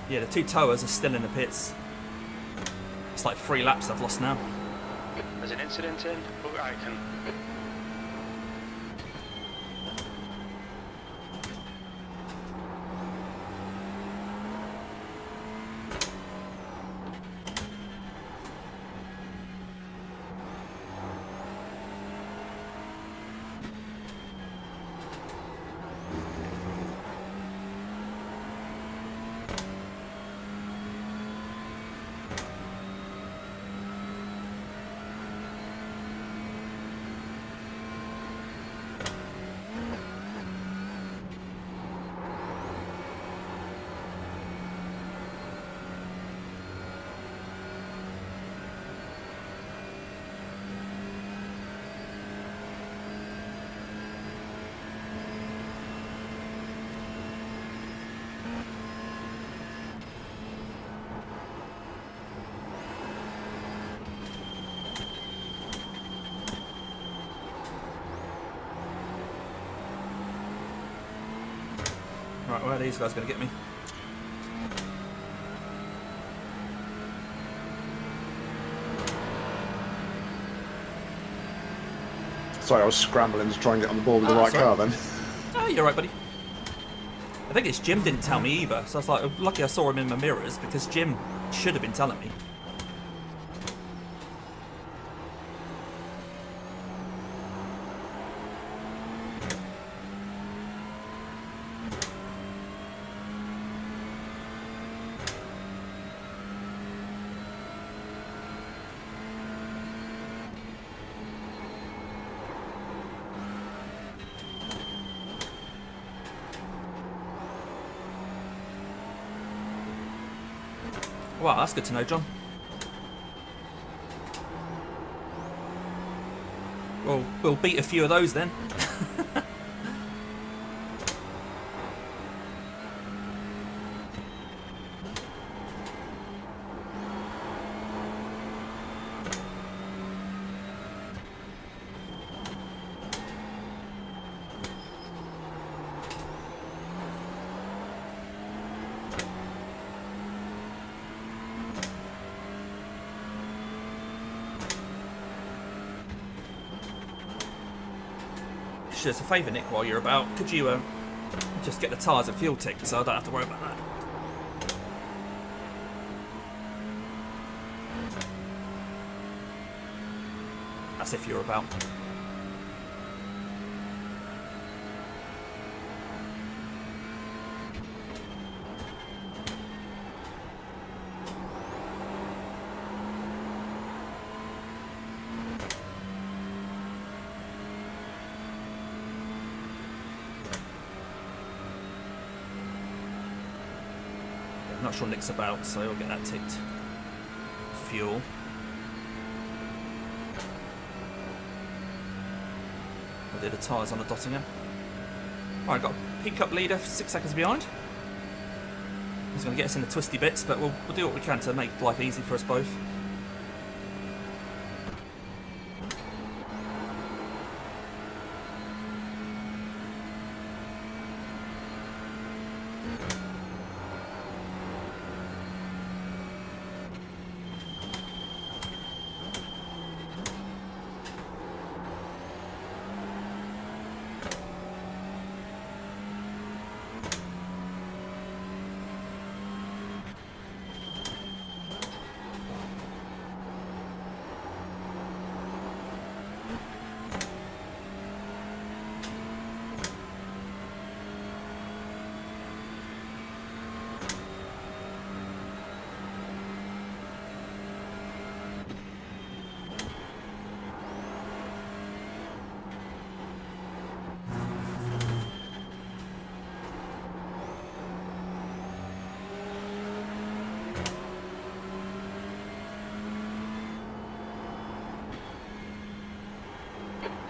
Yeah, the two towers are still in the pits. It's like 3 laps I've lost now. There's an incident in. Oh, I can. Right, where are these guys going to get me? Sorry, I was scrambling to try and get on the board with the Oh, right sorry. car then. Oh, you're right, buddy. I think it's Jim didn't tell me either, so I was like, lucky I saw him in my mirrors because Jim should have been telling me. Wow, that's good to know, John. Well, we'll beat a few of those then. Just a favour, Nick, while you're about, could you just get the tyres and fuel ticked so I don't have to worry about that? That's if you're about. Not sure Nick's about, so I'll get that ticked. Fuel. I'll do the tyres on the Dottinger. Alright, got a pickup leader 6 seconds behind. He's going to get us in the twisty bits, but we'll do what we can to make life easy for us both.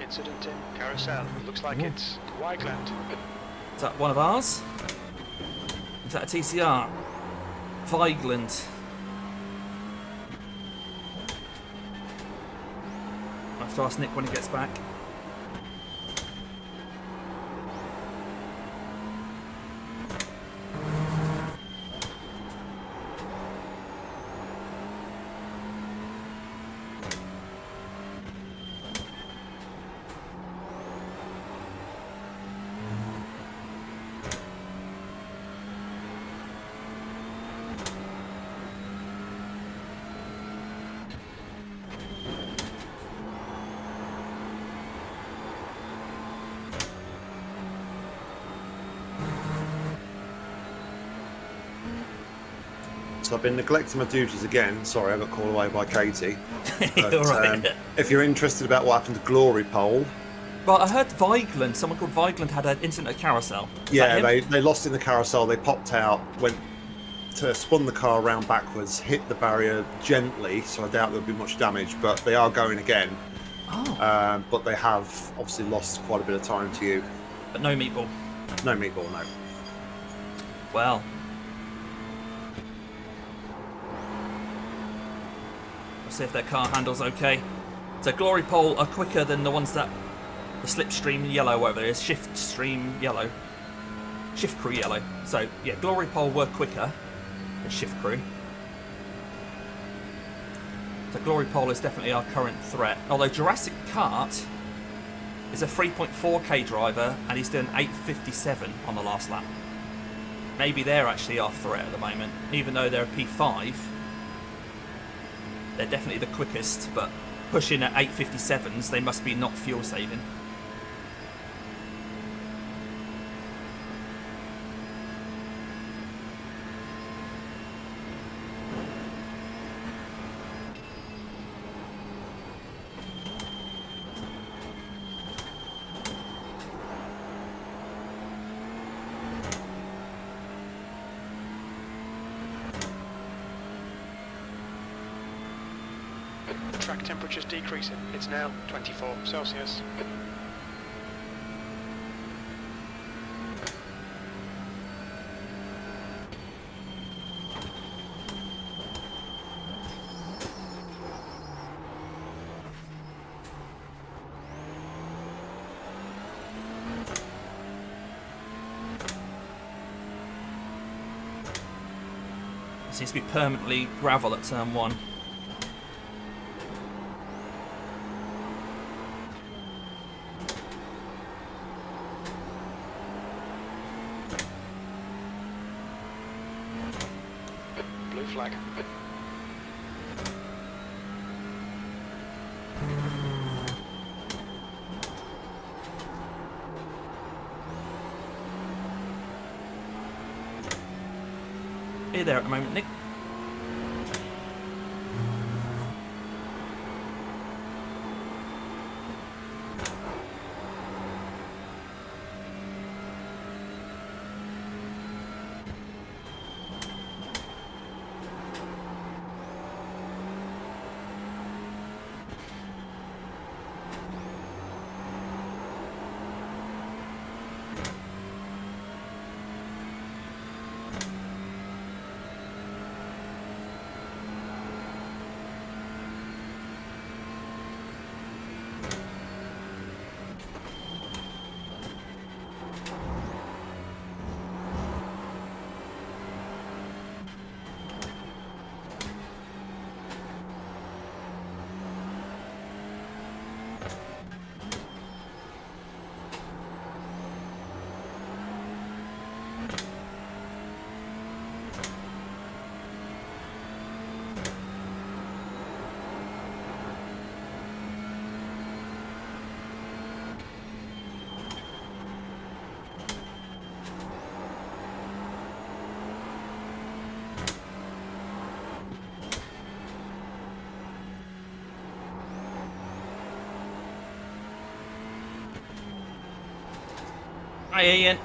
Incident in carousel. Looks like it's Weigland. Is that one of ours? Is that a TCR? Weigland. I'll have to ask Nick when he gets back. So I've been neglecting my duties again. Sorry, I got called away by Katie. But, All right. if you're interested about what happened to Glory Pole, Well, I heard Weigland, someone called Weigland had an incident at carousel. Is yeah, that him? they lost in the carousel. They popped out, went to spun the car around backwards, hit the barrier gently. So I doubt there'll be much damage, but they are going again. Oh. But they have obviously lost quite a bit of time to you. But no meatball. No meatball, no. Well. We'll see if their car handles okay. So Glory Pole are quicker than the ones that... The Slipstream Yellow, whatever it is. Shift Stream Yellow. Shift Crew Yellow. So, yeah, Glory Pole were quicker than Shift Crew. So Glory Pole is definitely our current threat. Although Jurassic Kart is a 3.4k driver, and he's doing 8:57 on the last lap. Maybe they're actually our threat at the moment, even though they're a P5. They're definitely the quickest, but pushing at 8:57s, they must be not fuel saving. Track temperature's decreasing. It's now 24 Celsius. It seems to be permanently gravel at turn 1. Blue flag. Here there at the moment, Nick. Hi Ian.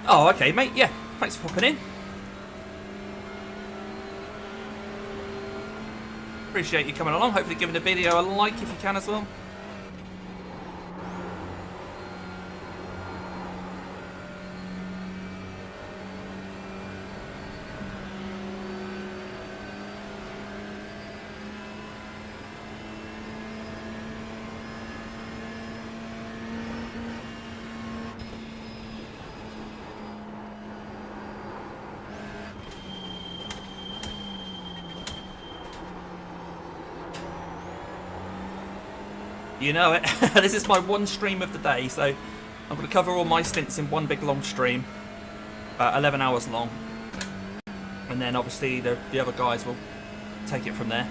Oh, okay, mate. Yeah, thanks for popping in. Appreciate you coming along. Hopefully giving the video a like if you can as well. You know it. This is my one stream of the day, so I'm going to cover all my stints in one big long stream, 11 hours long, and then obviously the other guys will take it from there.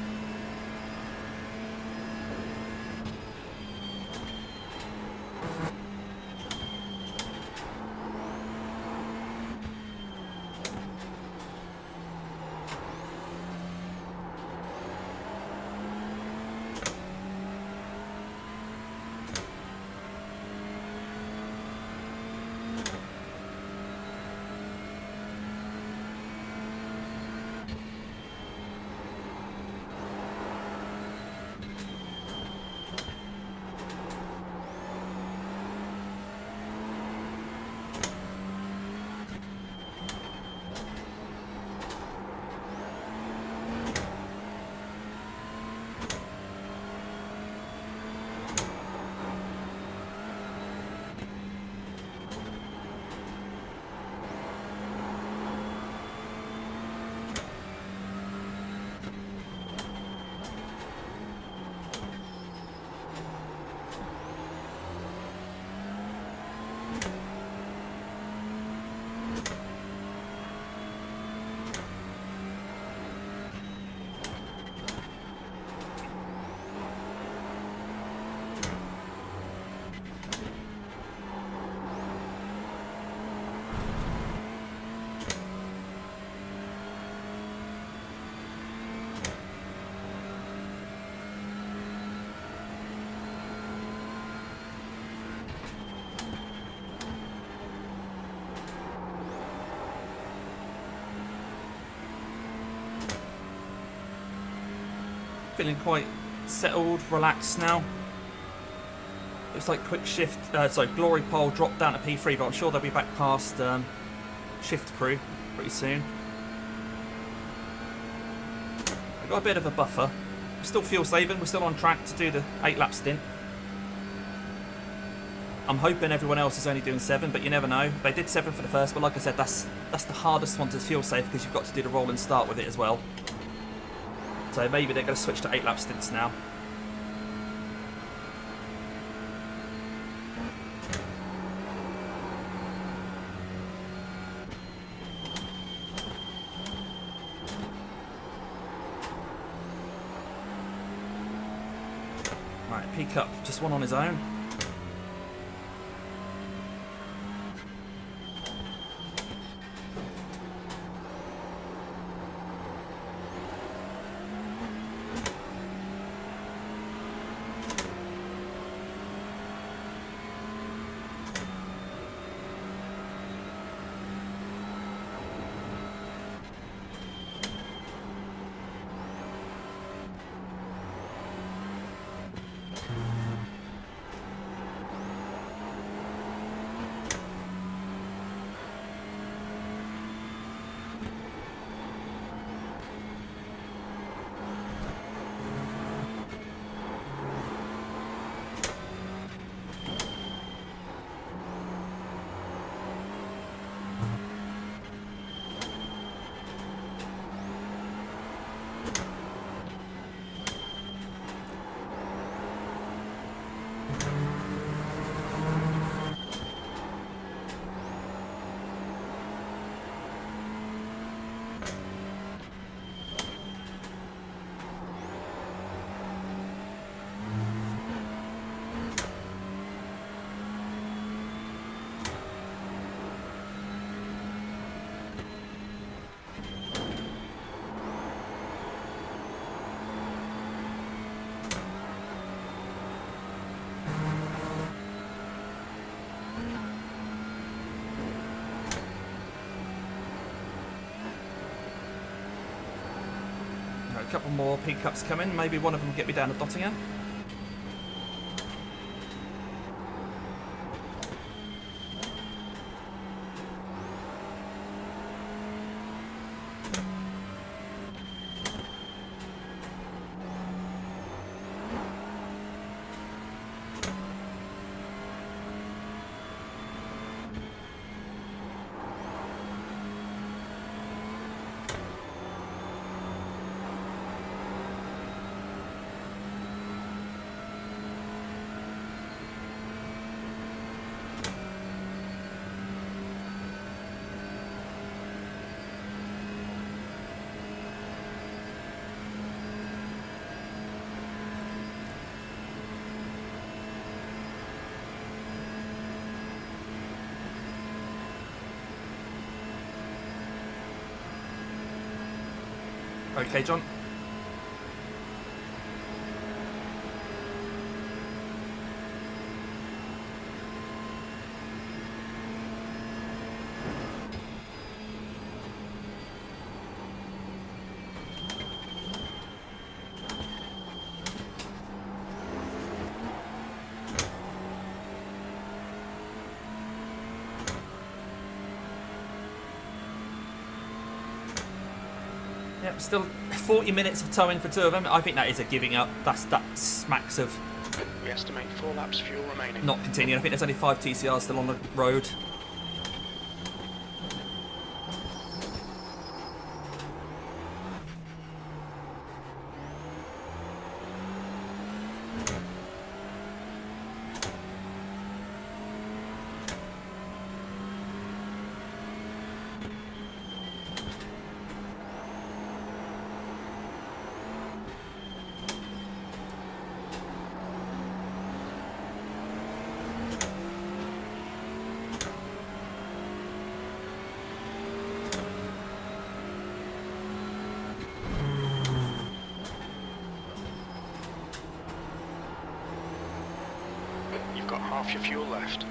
Feeling quite settled, relaxed now. Looks like quick shift, glory pole dropped down to P3, but I'm sure they'll be back past shift crew pretty soon. We've got a bit of a buffer. We're still fuel saving, we're still on track to do the 8-lap stint. I'm hoping everyone else is only doing 7, but you never know. They did 7 for the first, but like I said, that's the hardest one to fuel save because you've got to do the roll and start with it as well. So maybe they're going to switch to 8-lap stints now. Right, peak up, just one on his own. A couple more peak ups coming. Maybe one of them will get me down to Dottingham. Okay, John. Yep, still 40 minutes of towing for two of them. I think that is a giving up. That smacks of We estimate 4 laps fuel remaining. not continuing. I think there's only 5 TCRs still on the road. You've got half your fuel left.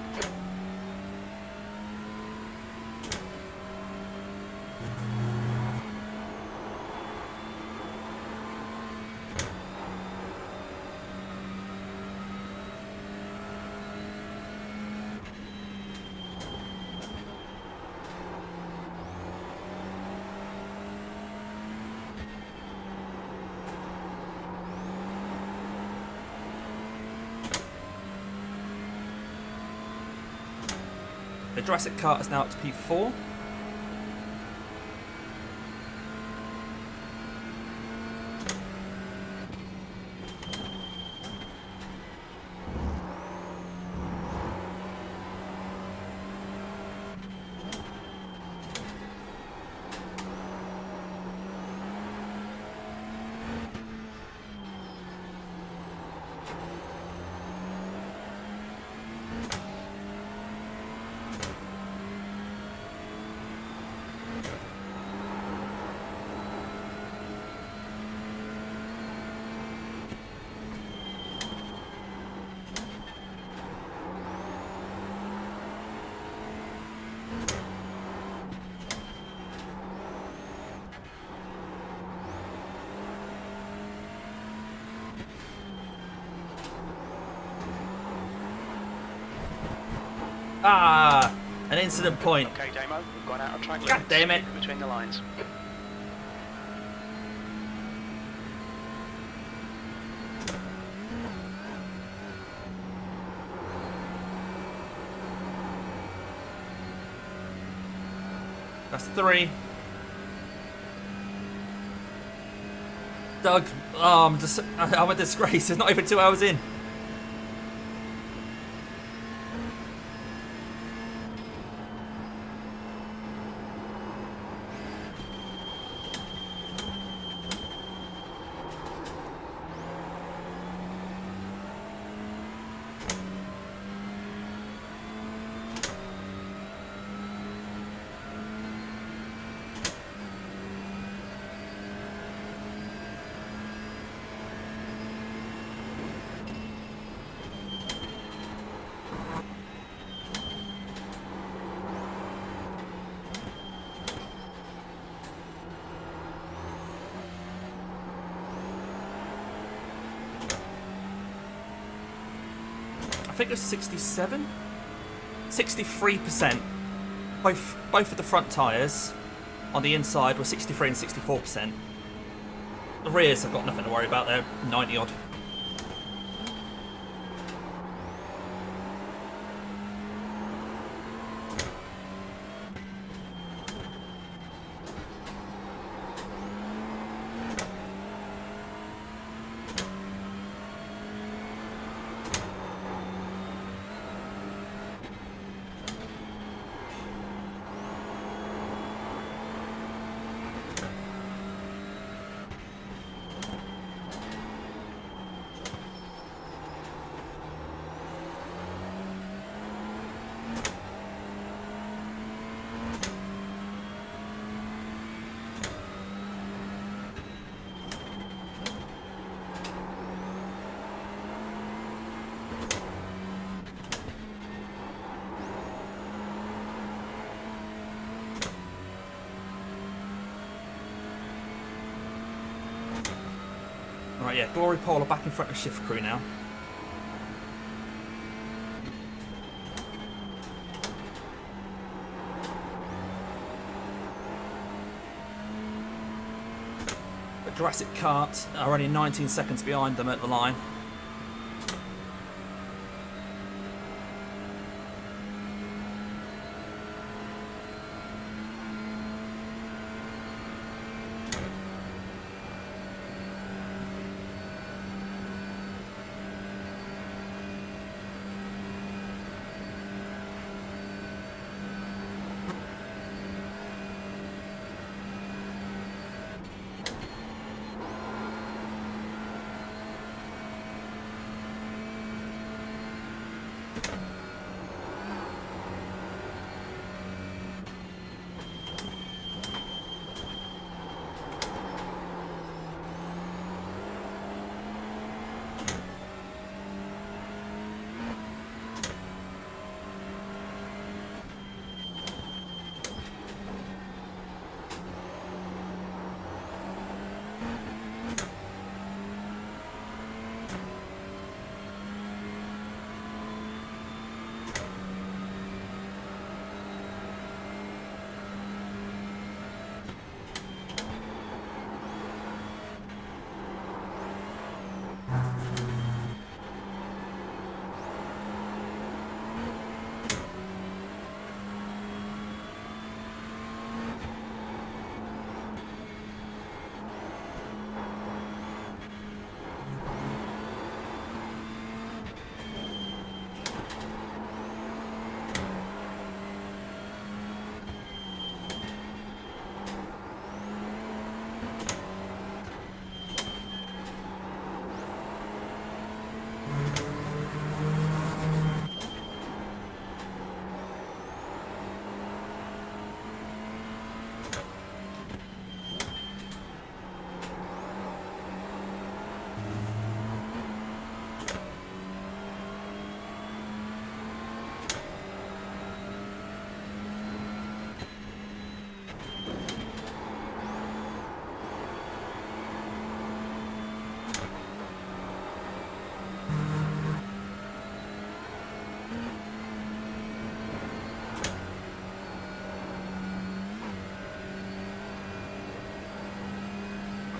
Jurassic Kart is now up to P4. Ah, an incident point. Okay, Damo, we've gone out of track. God damn it. Between the lines. That's 3. Doug, oh, I'm a disgrace. It's not even 2 hours in. I think it was 67? 63%. Both of the front tyres on the inside were 63 and 64%. The rears I've got nothing to worry about, they're 90 odd. Right, yeah, Glory Pole are back in front of Shift Crew now. But Jurassic Kart are only 19 seconds behind them at the line.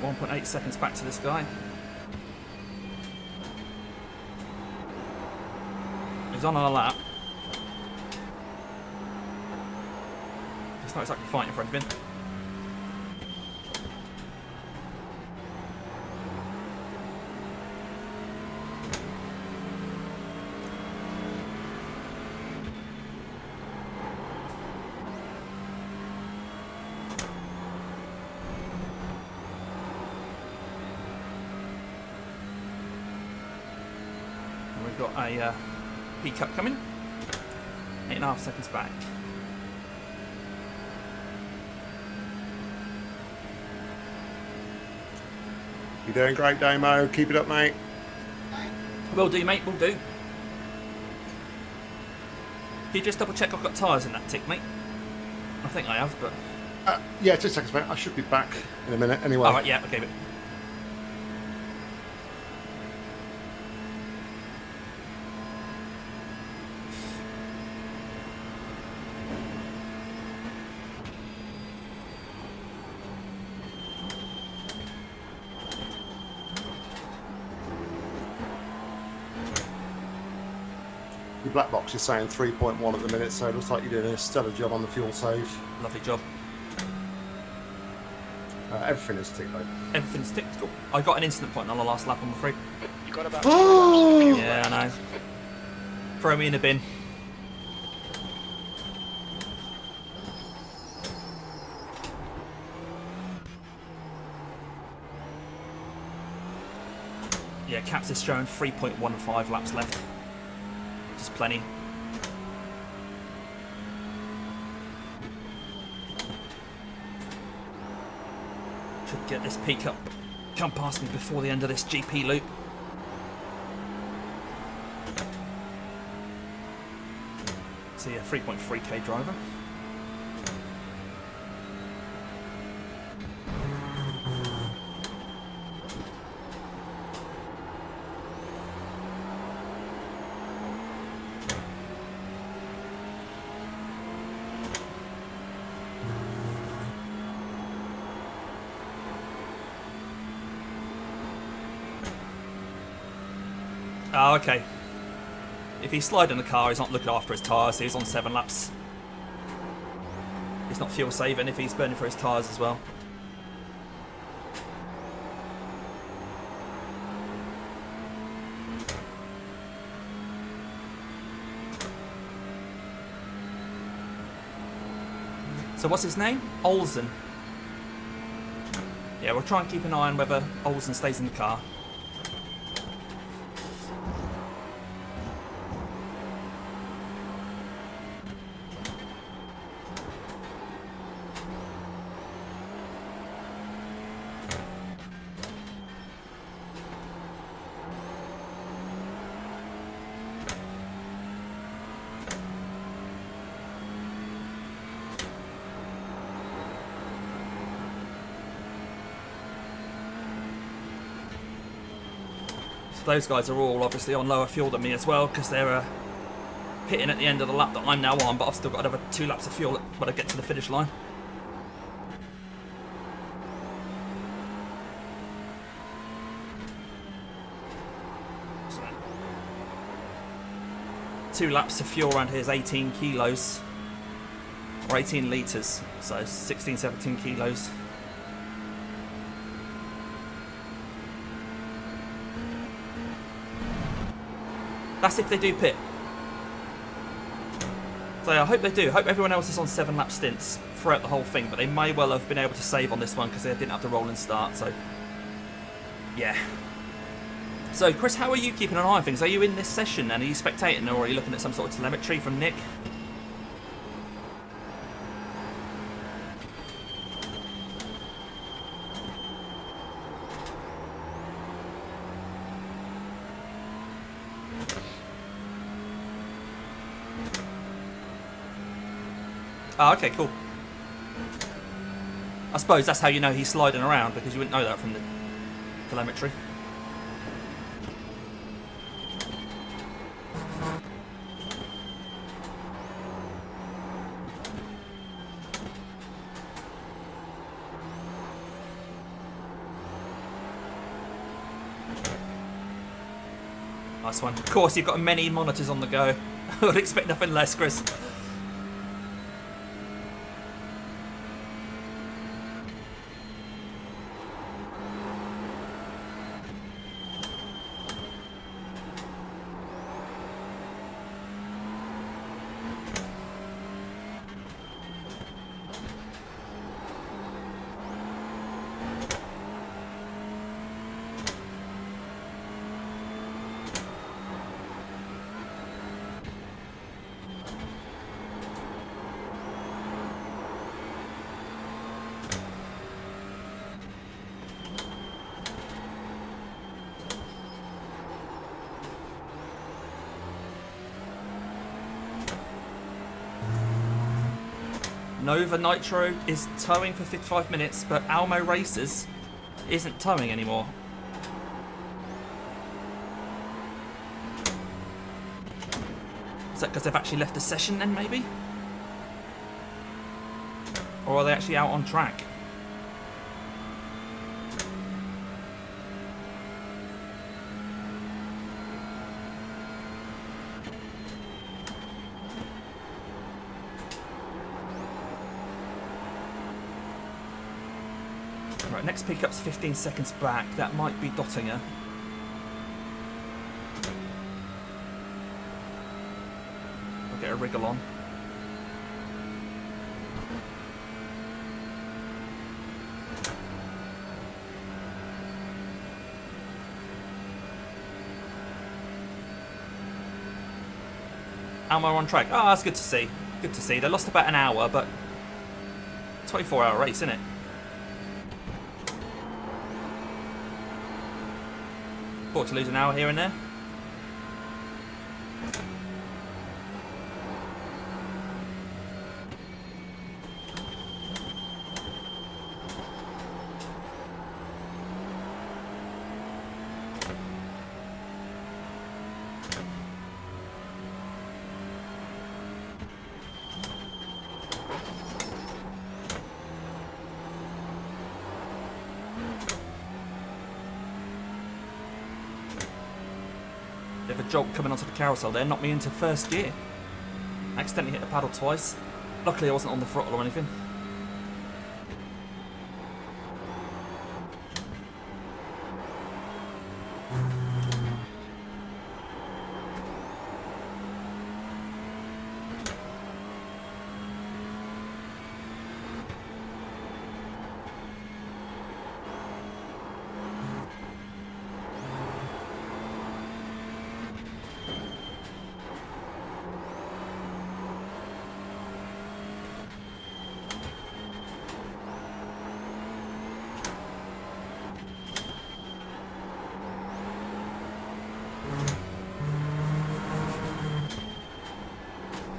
1.8 seconds back to this guy. He's on our lap. He's not exactly fighting for anything. We've got a P-cup coming. 8.5 seconds back. You're doing great, Damo. Keep it up, mate. Will do, mate, will do. Can you just double check I've got tyres in that tick, mate? I think I have, but... Yeah, 2 seconds, mate. I should be back in a minute anyway. Alright, yeah, okay, but... Your black box is saying 3.1 at the minute, so it looks like you're doing a stellar job on the fuel save. Lovely job. Everything is ticked, though. Everything's ticked. Cool. I got an instant point on the last lap, I'm afraid. You got about 2 laps of fuel Yeah, I left. know. Throw me in a bin. Yeah, Caps is showing 3.15 laps left. Which is plenty. Should get this peak up. Come past me before the end of this GP loop. See a 3.3k driver. Oh, okay. If he's sliding the car, he's not looking after his tyres, so he's on 7 laps. He's not fuel saving if he's burning for his tyres as well. So what's his name? Olsen. Yeah, we'll try and keep an eye on whether Olsen stays in the car. Those guys are all obviously on lower fuel than me as well because they're hitting at the end of the lap that I'm now on, but I've still got another 2 laps of fuel when I get to the finish line. So, 2 laps of fuel around here is 18 kilos or 18 litres, so 16, 17 kilos. That's if they do pit. So I hope they do. I hope everyone else is on 7 lap stints throughout the whole thing, but they may well have been able to save on this one because they didn't have to roll and start, so yeah. So Chris, how are you keeping an eye on things? Are you in this session and are you spectating, or are you looking at some sort of telemetry from Nick? Oh, okay, cool. I suppose that's how you know he's sliding around, because you wouldn't know that from the telemetry. Nice one. Of course, you've got many monitors on the go. I would expect nothing less, Chris. Nova Nitro is towing for 55 minutes, but Almo Racers isn't towing anymore. Is that because they've actually left the session then, maybe? Or are they actually out on track? Right, next pickup's 15 seconds back. That might be Dottinger. I'll get a wriggle on. Almo on track. Oh, that's good to see. Good to see. They lost about an hour, but 24-hour race, isn't it? Thought to lose an hour here and there. Bit of a jolt coming onto the carousel there, knocked me into first gear. Accidentally hit the paddle twice. Luckily I wasn't on the throttle or anything.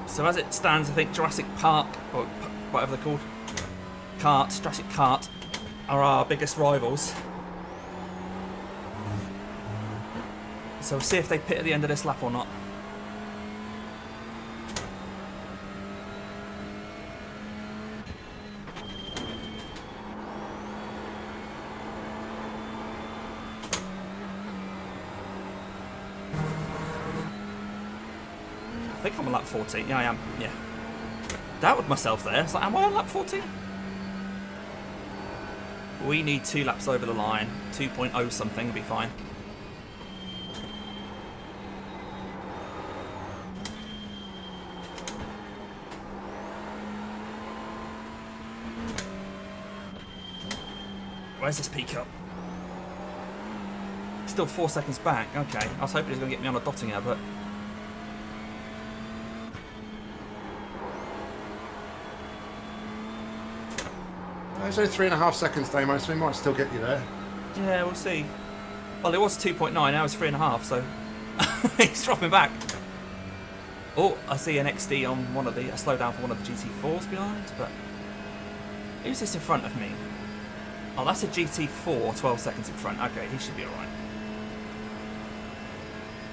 So as it stands, I think Jurassic Park, or whatever they're called, Jurassic Kart, are our biggest rivals. So we'll see if they pit at the end of this lap or not. I think I'm on lap 14. Yeah, I am. Yeah. Doubted myself there. It's like, am I on lap 14? We need 2 laps over the line. 2.0 something will be fine. Where's this peak up? Still 4 seconds back. Okay. I was hoping he was going to get me on a Dottinger, but... It's only 3.5 seconds, Damo, so we might still get you there. Yeah, we'll see. Well, it was 2.9, now it's 3.5, so he's dropping back. Oh, I see an XD on one of the, a slowdown for one of the GT4s behind, but who's this in front of me? Oh, that's a GT4, 12 seconds in front. Okay, he should be alright.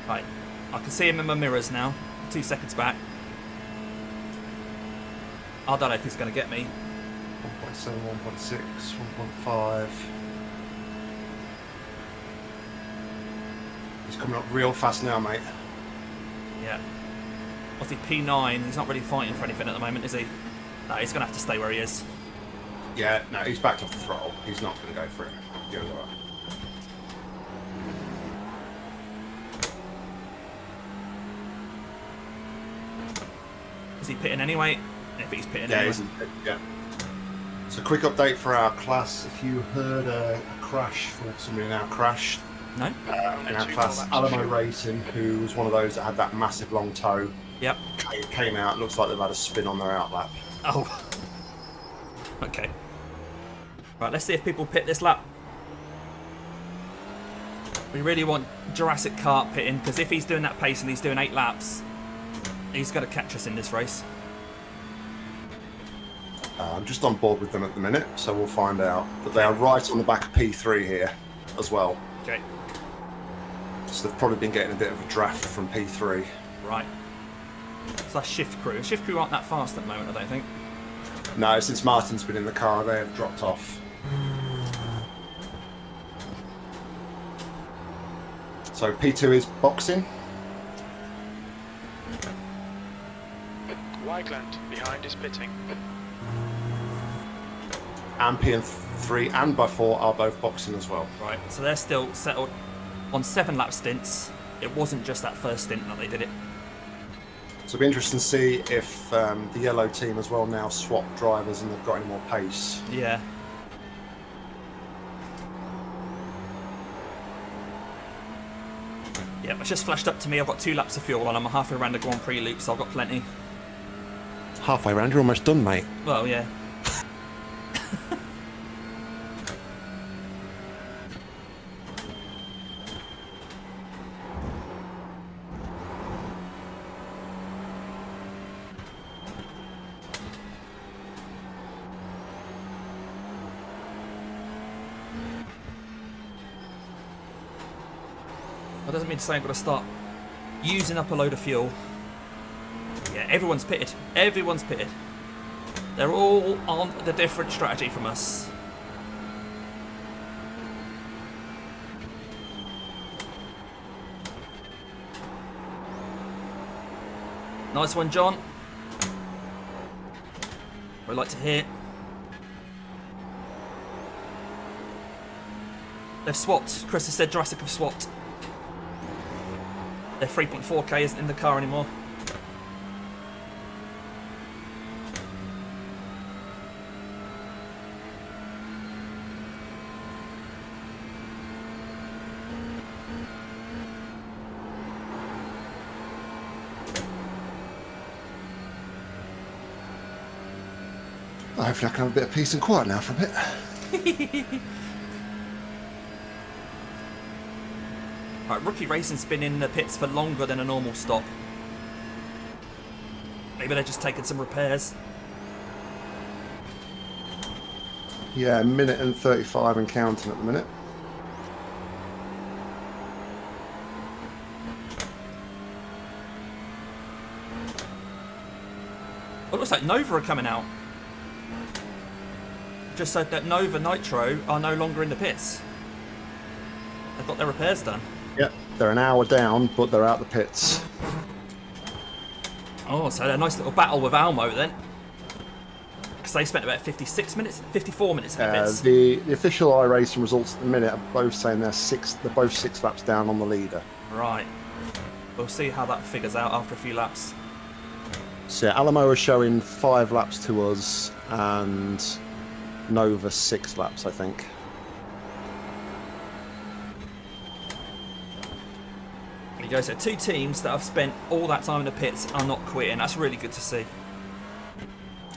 Right, I can see him in my mirrors now, 2 seconds back. I don't know if he's going to get me. 1.7, 1.6, 1.5. He's coming up real fast now, mate. Yeah. Obviously P9, he's not really fighting for anything at the moment, is he? No, he's going to have to stay where he is. Yeah, no, he's backed off the throttle. He's not going to go for it. You're all right. Is he pitting anyway? If he's pitting Yeah, anyway. yeah. So quick update for our class. If you heard a crash, for somebody now crashed No? in our class, Alamo Racing, who was one of those that had that massive long toe, Yep. came out. Looks like they've had a spin on their outlap. Oh. Okay. Right, let's see if people pit this lap. We really want Jurassic Kart pitting, because if he's doing that pace and he's doing 8 laps, he's going to catch us in this race. I'm just on board with them at the minute, so we'll find out. But they are right on the back of P3 here as well. Okay. So they've probably been getting a bit of a draft from P3. Right. So that's Shift Crew. Shift Crew aren't that fast at the moment, I don't think. No, since Martin's been in the car, they have dropped off. So P2 is boxing. Weigland behind is pitting. And P3 and by 4 are both boxing as well. Right, so they're still settled on 7 lap stints. It wasn't just that first stint that they did it. So it'll be interesting to see if the yellow team as well now swap drivers and they've got any more pace. Yeah. Yeah, it's just flashed up to me. I've got 2 laps of fuel and I'm halfway around the Grand Prix loop, so I've got plenty. Halfway round, you're almost done, mate. Well, yeah. That doesn't mean to say I've got to start using up a load of fuel. Yeah, everyone's pitted. Everyone's pitted. They're all on the different strategy from us. Nice one, John. We'd like to hear. They've swapped. Chris has said Jurassic have swapped. Their 3.4K isn't in the car anymore. Hopefully I can have a bit of peace and quiet now for a bit. Right, Rookie Racing's been in the pits for longer than a normal stop. Maybe they're just taking some repairs. Yeah, a minute and 35 and counting at the minute. Well, it looks like Nova are coming out. Just said that Nova Nitro are no longer in the pits. They've got their repairs done. Yep, they're an hour down, but they're out the pits. Oh, so a nice little battle with Almo then. Because they spent about 56 minutes, 54 minutes in the pits. The official iRacing results at the minute are both saying they're both 6 laps down on the leader. Right. We'll see how that figures out after a few laps. So yeah, Alamo are showing 5 laps to us and Nova 6 laps, I think. There you go. So 2 teams that have spent all that time in the pits are not quitting. That's really good to see.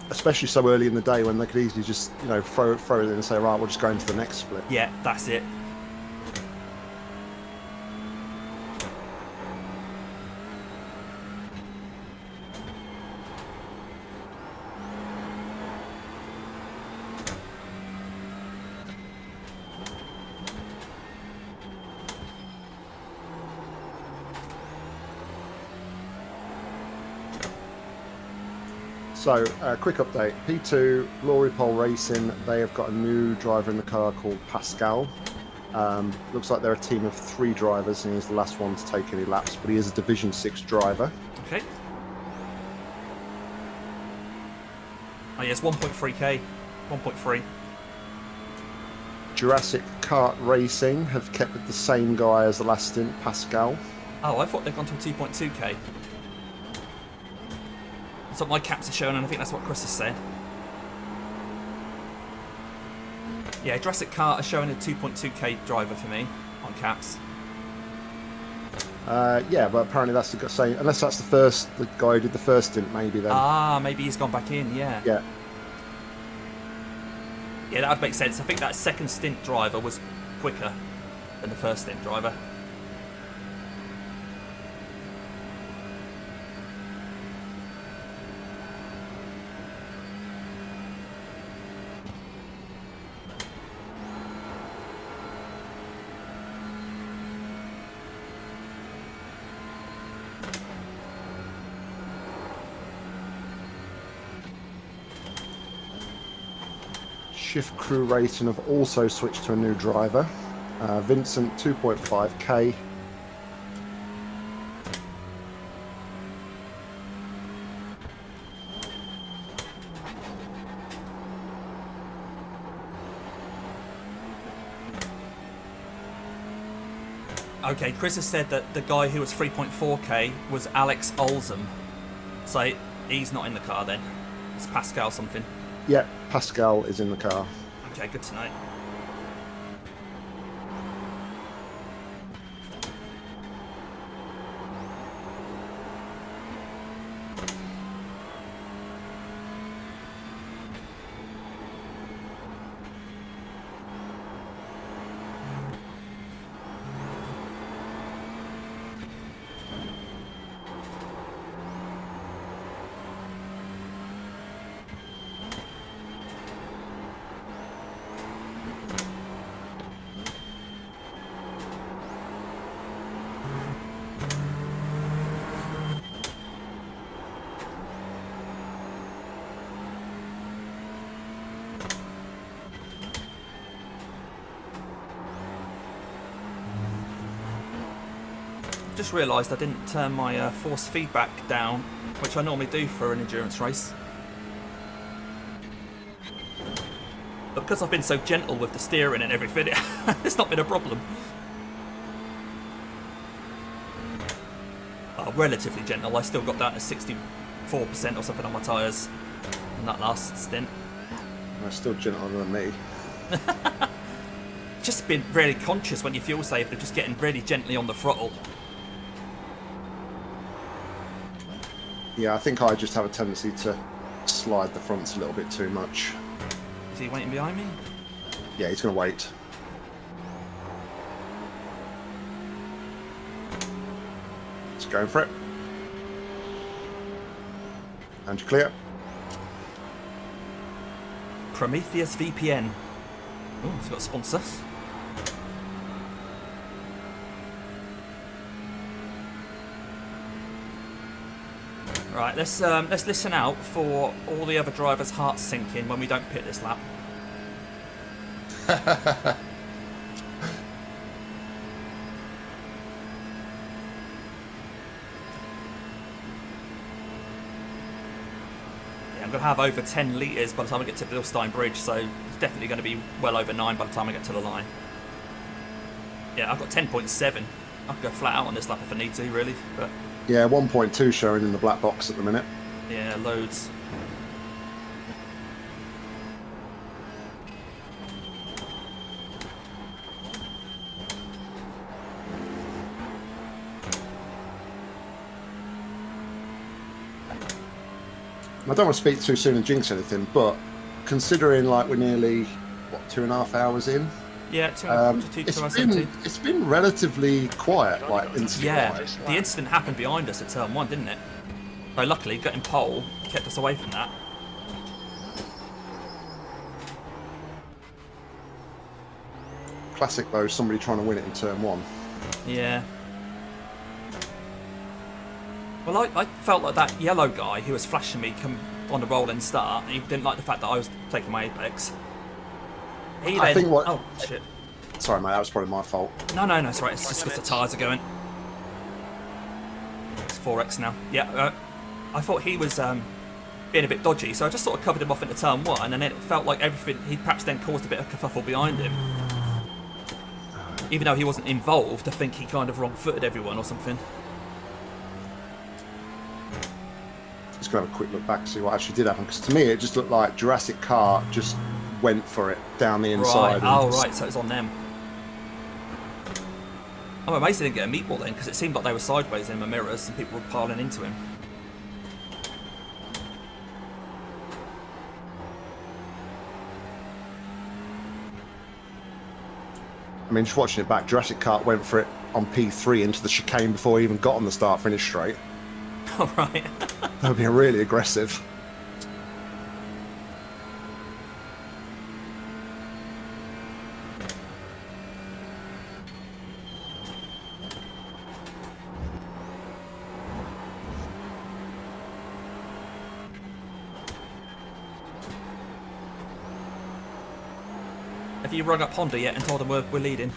Especially so early in the day when they could easily just, you know, throw it in and say, right, we'll just go into the next split. Yeah, that's it. So, quick update. P2, Glory Pole Racing, they have got a new driver in the car called Pascal. Looks like they're a team of 3 drivers, and he's the last one to take any laps. But he is a Division 6 driver. Okay. Oh yes, 1.3k. 1.3. Jurassic Kart Racing have kept with the same guy as the last stint, Pascal. Oh, I thought they'd gone to a 2.2k. That's what my caps are showing, and I think that's what Chris has said. Yeah, Jurassic Kart are showing a 2.2k driver for me on caps. Yeah, but apparently that's the same. Unless that's the guy who did the first stint, maybe then. Ah, maybe he's gone back in, yeah. Yeah. Yeah, that would make sense. I think that second stint driver was quicker than the first stint driver. Shift Crew Racing have also switched to a new driver. Vincent, 2.5k. Okay, Chris has said that the guy who was 3.4k was Alex Olsam. So he's not in the car then. It's Pascal something. Yeah, Pascal is in the car. Okay, good to know. Just realised I didn't turn my force feedback down, which I normally do for an endurance race. But because I've been so gentle with the steering and everything, it's not been a problem. Relatively gentle. I still got that at 64% or something on my tyres in that last stint. They're still gentler than me. Just been really conscious when you fuel save of just getting really gently on the throttle. Yeah, I think I just have a tendency to slide the fronts a little bit too much. Is he waiting behind me? Yeah, he's going to wait. He's going for it. And you're clear. Prometheus VPN. Oh, he's got a sponsor. Right, let's listen out for all the other drivers' hearts sinking when we don't pit this lap. Yeah, I'm going to have over 10 litres by the time I get to Bilstein Bridge, so it's definitely going to be well over 9 by the time I get to the line. Yeah, I've got 10.7. I can go flat out on this lap if I need to, really, but... Yeah, 1.2 showing in the black box at the minute. Yeah, loads. I don't want to speak too soon and jinx anything, but considering like we're nearly, what, 2.5 hours in? Yeah, it's been relatively quiet, like incident. Yeah, the incident happened behind us at turn 1, didn't it? So luckily, getting pole kept us away from that. Classic though, somebody trying to win it in turn 1. Yeah. Well, I felt like that yellow guy who was flashing me come on the rolling start, and he didn't like the fact that I was taking my apex. I think what oh shit! Sorry, mate, that was probably my fault. No, it's right. It's just because the tyres are going. It's 4X now. Yeah, I thought he was being a bit dodgy, so I just sort of covered him off into turn 1, and then it felt like everything, he perhaps then caused a bit of kerfuffle behind him. Even though he wasn't involved, I think he kind of wrong-footed everyone or something. Just going to have a quick look back to see what actually did happen, because to me it just looked like Jurassic Kart just went for it down the inside. Right, oh right, so it was on them. I'm amazed they didn't get a meatball then, because it seemed like they were sideways in the mirrors and people were piling into him. I mean, just watching it back, Jurassic Kart went for it on P3 into the chicane before he even got on the start-finish straight. All right. That would be really aggressive. Have you rung up Honda yet and told them we're leading?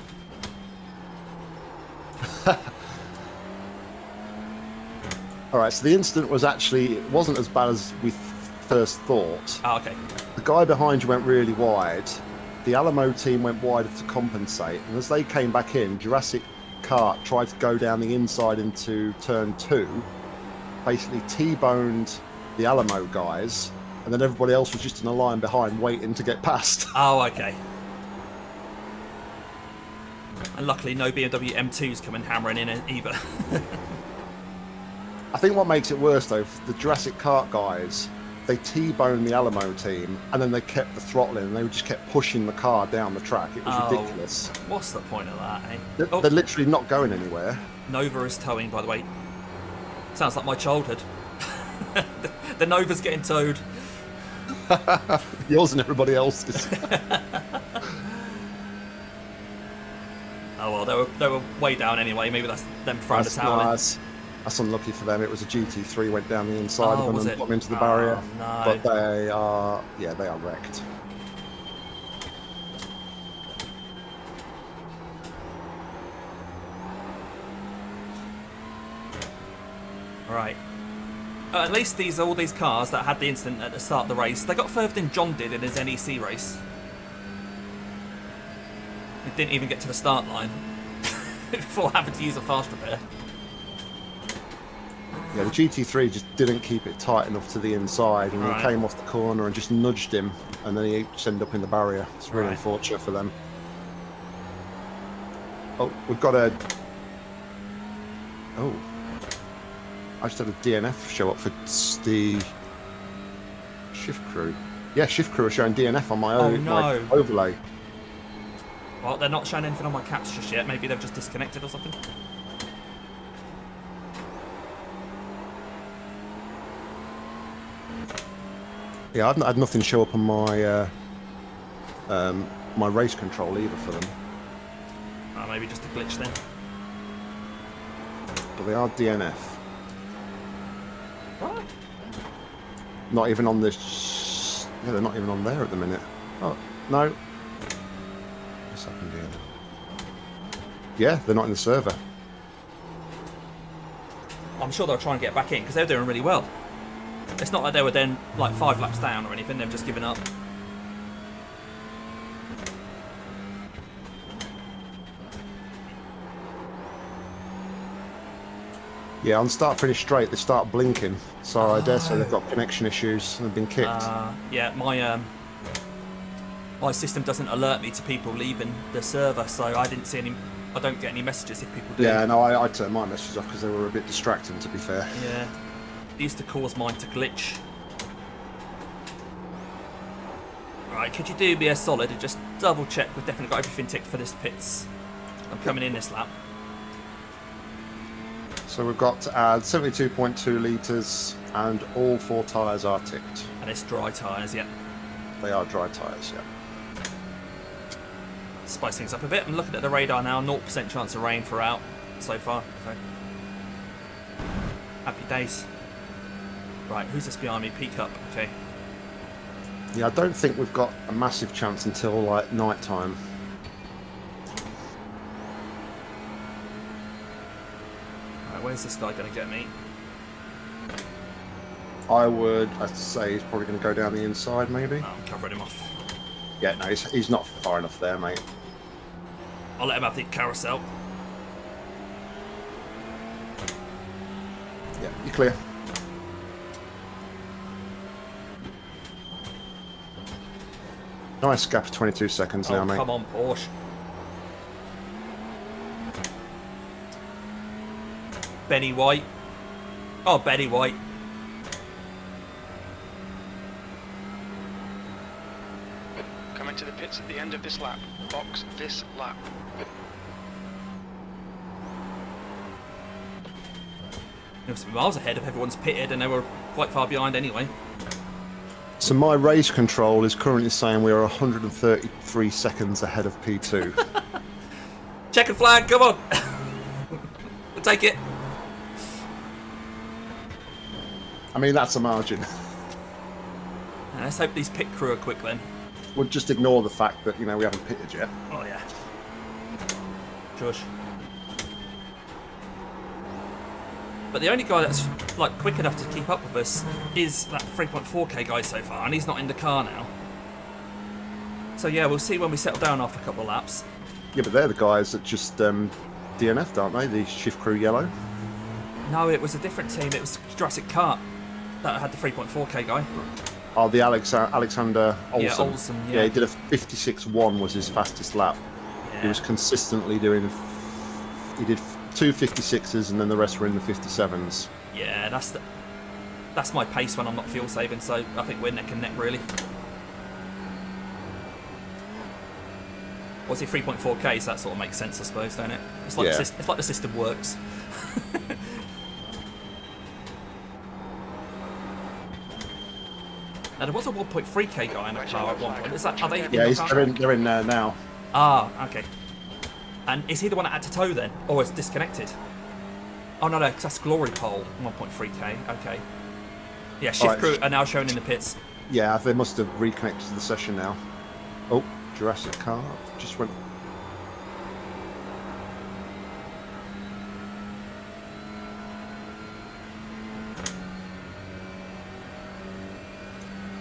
Alright, so the incident was actually, it wasn't as bad as we first thought. Oh, okay. The guy behind you went really wide. The Alamo team went wide to compensate. And as they came back in, Jurassic Kart tried to go down the inside into turn 2. Basically T-boned the Alamo guys. And then everybody else was just in a line behind waiting to get past. Oh, okay. And luckily no BMW M2s coming hammering in either. I think what makes it worse though, the Jurassic Kart guys, they T-boned the Alamo team and then they kept the throttling and they just kept pushing the car down the track. It was ridiculous. What's the point of that, eh? They're literally not going anywhere. Nova is towing, by the way. Sounds like my childhood. The Nova's getting towed. Yours and everybody else's. Oh well, they were way down anyway. Maybe that's them throwing the towel in. That's unlucky for them. It was a GT3 went down the inside of them and got them into the Oh, barrier. no. But they are wrecked. Right. At least all these cars that had the incident at the start of the race, they got further than John did in his NEC race. He didn't even get to the start line before having to use a fast repair. Yeah, the GT3 just didn't keep it tight enough to the inside, and he came off the corner and just nudged him, and then he just ended up in the barrier. It's really unfortunate for them. Oh, we've got a... Oh. I just had a DNF show up for the shift crew. Yeah, shift crew are showing DNF on my, my overlay. Well, they're not showing anything on my caps just yet. Maybe they've just disconnected or something. Yeah, I've not had nothing show up on my my race control either for them. Oh, maybe just a glitch then. But they are DNF. What? Not even on this. Yeah, they're not even on there at the minute. Oh no. What's happened here? Yeah, they're not in the server. I'm sure they'll try and get back in because they're doing really well. It's not like they were then like 5 laps down or anything. They've just given up. Yeah, on start finish straight, they start blinking. So I dare say they've got connection issues and they've been kicked. Yeah, my system doesn't alert me to people leaving the server, so I didn't see any. I don't get any messages if people do. Yeah, no, I turned my messages off because they were a bit distracting, to be fair. Yeah, it used to cause mine to glitch. Right, could you do me a solid and just double check we've definitely got everything ticked for this pits? I'm coming in this lap. So we've got to add 72.2 litres and all 4 tyres are ticked. And it's dry tyres, yeah. They are dry tyres, yeah. Spice things up a bit. I'm looking at the radar now, 0% chance of rain throughout so far. So. Happy days. Right, who's this behind me? Peak up, okay. Yeah, I don't think we've got a massive chance until like night time. Where's this guy going to get me? I'd say he's probably going to go down the inside, maybe. Oh, I'm covering him off. Yeah, no, he's not far enough there, mate. I'll let him have the carousel. Yeah, you're clear. Nice gap of 22 seconds now, mate. Come on, Porsche. Benny White. Oh, Benny White. Come into the pits at the end of this lap. Box this lap. It was miles ahead if everyone's pitted, and they were quite far behind anyway. So my race control is currently saying we are 133 seconds ahead of P2. Checkered flag, come on. We'll take it. I mean, that's a margin. Let's hope these pit crew are quick then. We'll just ignore the fact that, we haven't pitted yet. Oh yeah. Shush. But the only guy that's like quick enough to keep up with us is that 3.4k guy so far, and he's not in the car now. So yeah, we'll see when we settle down after a couple of laps. Yeah, but they're the guys that just DNF'd, aren't they? The Shift Crew Yellow. No, it was a different team. It was Jurassic Kart that had the 3.4k guy. Oh, the Alexander Olsen. Yeah, Olsen, yeah. Yeah, he did a 56.1 was his fastest lap. Yeah. He was consistently doing... He did 2 56s and then the rest were in the 57s. Yeah, that's my pace when I'm not fuel saving, so I think we're neck and neck really. What's it, 3.4k, so that sort of makes sense, I suppose, don't it? It's like, Yeah. it's like the system works. Now, there was a 1.3k guy in the car at one point. Is that, are they in Yeah, the car? they're in there now. Ah, okay. And is he the one that had to tow then? Or is disconnected? Oh, no, 'cause that's Glory Pole, 1.3k. Okay. Yeah, Shift Alright. Crew are now shown in the pits. Yeah, they must have reconnected to the session now. Oh, Jurassic Car just went...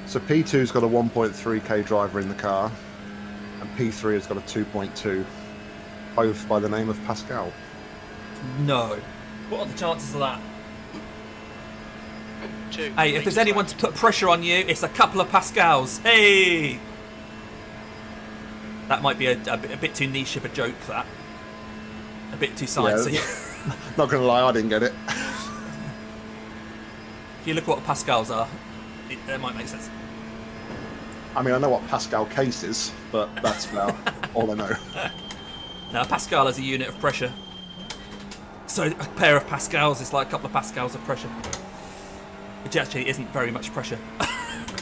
So P2's got a 1.3k driver in the car, and P3 has got a 2.2, both by the name of Pascal. No. What are the chances of that? 2. Hey, if there's anyone to put pressure on you, it's a couple of Pascals. Hey! That might be a bit too niche of a joke, that. A bit too sciencey. Yeah, not going to lie, I didn't get it. If you look what Pascals are, that might make sense. I mean, I know what Pascal case is, but that's about all I know. Now, Pascal is a unit of pressure. So a pair of Pascals is like a couple of Pascals of pressure. Which actually isn't very much pressure.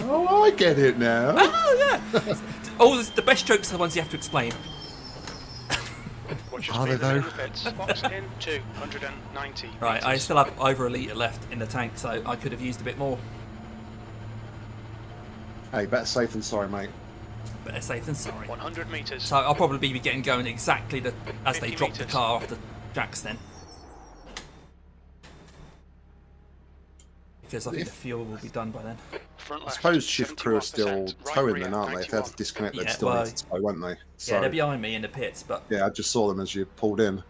Oh, I get it now. Oh, yeah! Oh, the best jokes are the ones you have to explain. Watch your Are they speed though? in the pits. Box in 290. Right, I meters. still have over a litre left in the tank, so I could have used a bit more. Hey, better safe than sorry, mate. Better safe than sorry. 100 meters. So I'll probably be getting going exactly as they 50 drop the metres. car off the jacks then. Because I think the fuel will be done by then. Front I left, suppose Shift Crew are still 71%, right towing rear, then, aren't they? If they had to 91. disconnect, they'd Yeah, still well, need to tow, won't they? So, Yeah, they're behind me in the pits, but yeah, I just saw them as you pulled in.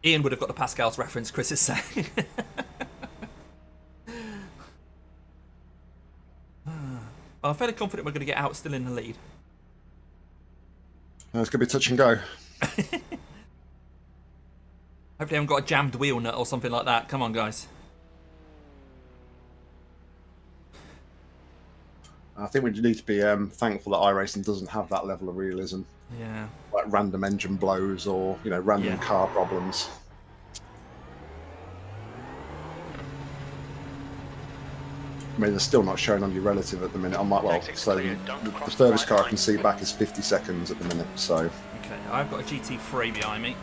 Ian would have got the Pascal's reference, Chris is saying. I'm fairly confident we're going to get out still in the lead. It's going to be touch and go. Hopefully I haven't got a jammed wheel nut or something like that. Come on, guys. I think we need to be thankful that iRacing doesn't have that level of realism, Yeah. like random engine blows or random Yeah. car problems. I mean, they're still not showing on your relative at the minute. Exit's So clear. Don't the cross furthest the car I line. can see back is 50 seconds at the minute. So Okay, I've got a GT3 behind me.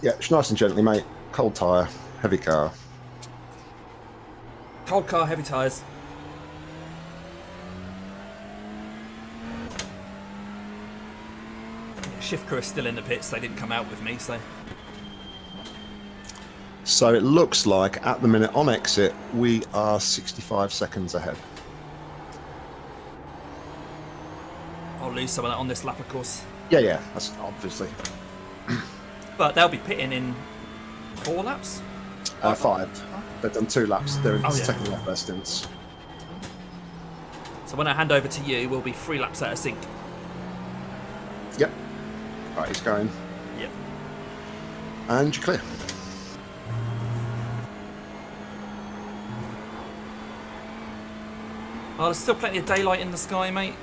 yeah, it's nice and gently, mate. Cold tyre, heavy car. Cold car, heavy tyres. shift crew are still in the pits. They didn't come out with me, so... So it looks like at the minute on exit, we are 65 seconds ahead. I'll lose some of that on this lap, of course. Yeah, that's obviously. But they'll be pitting in 4 laps? 5. They've done 2 laps. They're in the Oh, yeah. second lap their stints. So when I hand over to you, we'll be 3 laps out of sync. Yep. Right, he's going. Yep. And you're clear. Oh, there's still plenty of daylight in the sky, mate.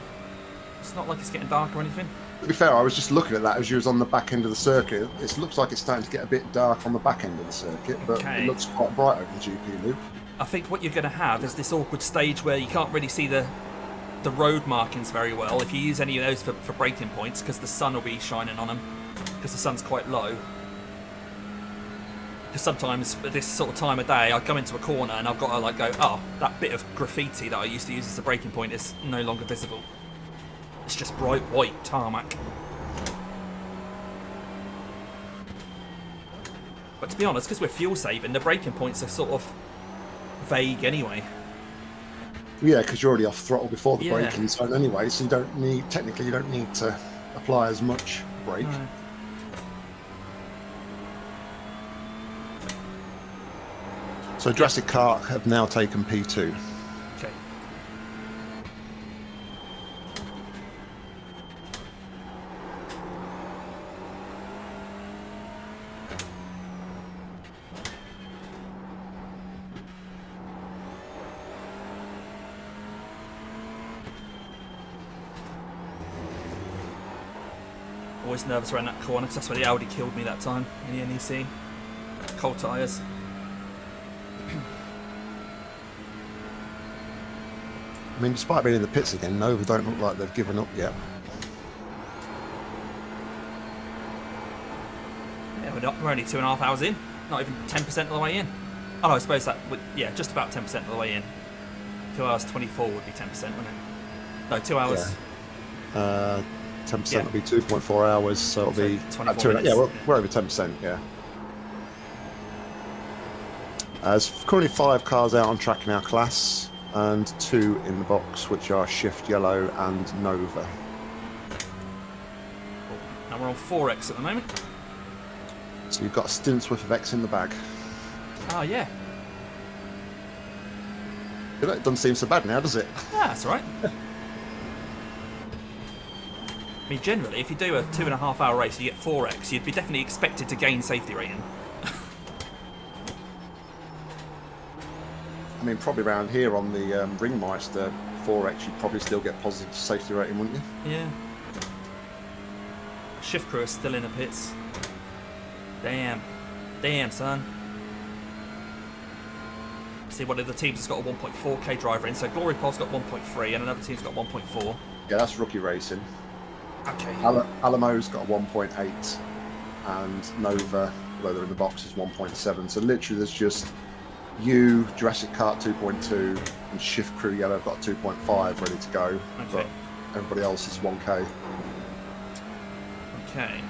It's not like it's getting dark or anything. To be fair, I was just looking at that as you was on the back end of the circuit. It looks like it's starting to get a bit dark on the back end of the circuit, but Okay. it looks quite bright over the GP loop. I think what you're going to have is this awkward stage where you can't really see the road markings very well if you use any of those for braking points, because the sun will be shining on them, because the sun's quite low. Because sometimes at this sort of time of day, I come into a corner and I've got to like go, oh, that bit of graffiti that I used to use as a braking point is no longer visible. It's just bright white tarmac. But to be honest, because we're fuel saving, the braking points are sort of vague anyway. Yeah, because you're already off throttle before the Yeah. braking zone anyway, so you don't need, technically you don't need to apply as much brake. No. So Jurassic Kart have now taken P2. Okay. Always nervous around that corner because that's where the Audi killed me that time in the NEC. Cold tyres. I mean, despite being in the pits again, Nova don't look like they've given up yet. Yeah, we're only 2.5 hours in. Not even 10% of the way in. Oh no, I suppose that would, yeah, just about 10% of the way in. 2 hours 24 would be 10%, wouldn't it? No, 2 hours. 10% Yeah. will be 2.4 hours, so it'll So be 24 yeah, minutes. we're over 10%. Yeah. There's currently 5 cars out on track in our class, and 2 in the box, which are Shift Yellow and Nova. Now we're on 4X at the moment. So you've got a stints worth of X in the bag. Oh yeah. It doesn't seem so bad now, does it? Yeah, that's all right. I mean, generally, if you do a 2.5 hour race, you get 4X, you'd be definitely expected to gain safety rating. I mean, probably around here on the Ringmeister 4X, you'd probably still get positive safety rating, wouldn't you? Yeah. Shift crew is still in the pits. Damn. Damn, son. See, one of the teams has got a 1.4k driver in, so Glory Pod's got 1.3 and another team's got 1.4. Yeah, that's rookie racing. Okay. Alamo's got a 1.8, and Nova, although they're in the box, is 1.7. So literally, there's just you, Jurassic Kart 2.2, and Shift Crew Yellow have got 2.5 ready to go, Okay. but everybody else is 1k. Okay.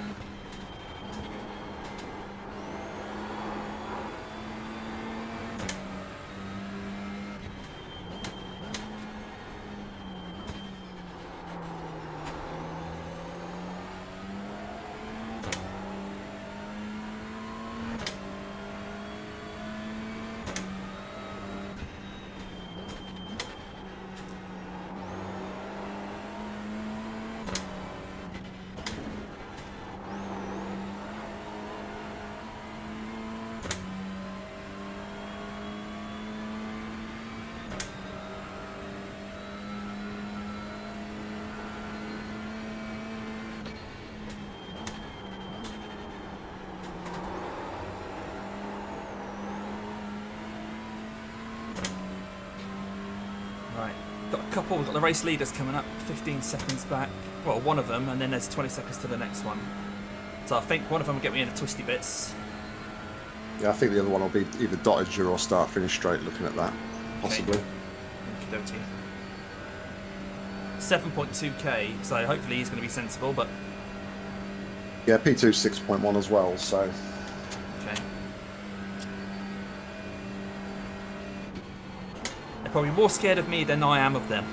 Right, got a couple, we've got the race leaders coming up, 15 seconds back. Well, one of them, and then there's 20 seconds to the next one. So I think one of them will get me in the twisty bits. Yeah, I think the other one will be either dotted or start finish straight, looking at that, possibly. Okey-dokey. 7.2k, so hopefully he's going to be sensible, but Yeah, P2's 6.1 as well, so... Okay. They're probably more scared of me than I am of them.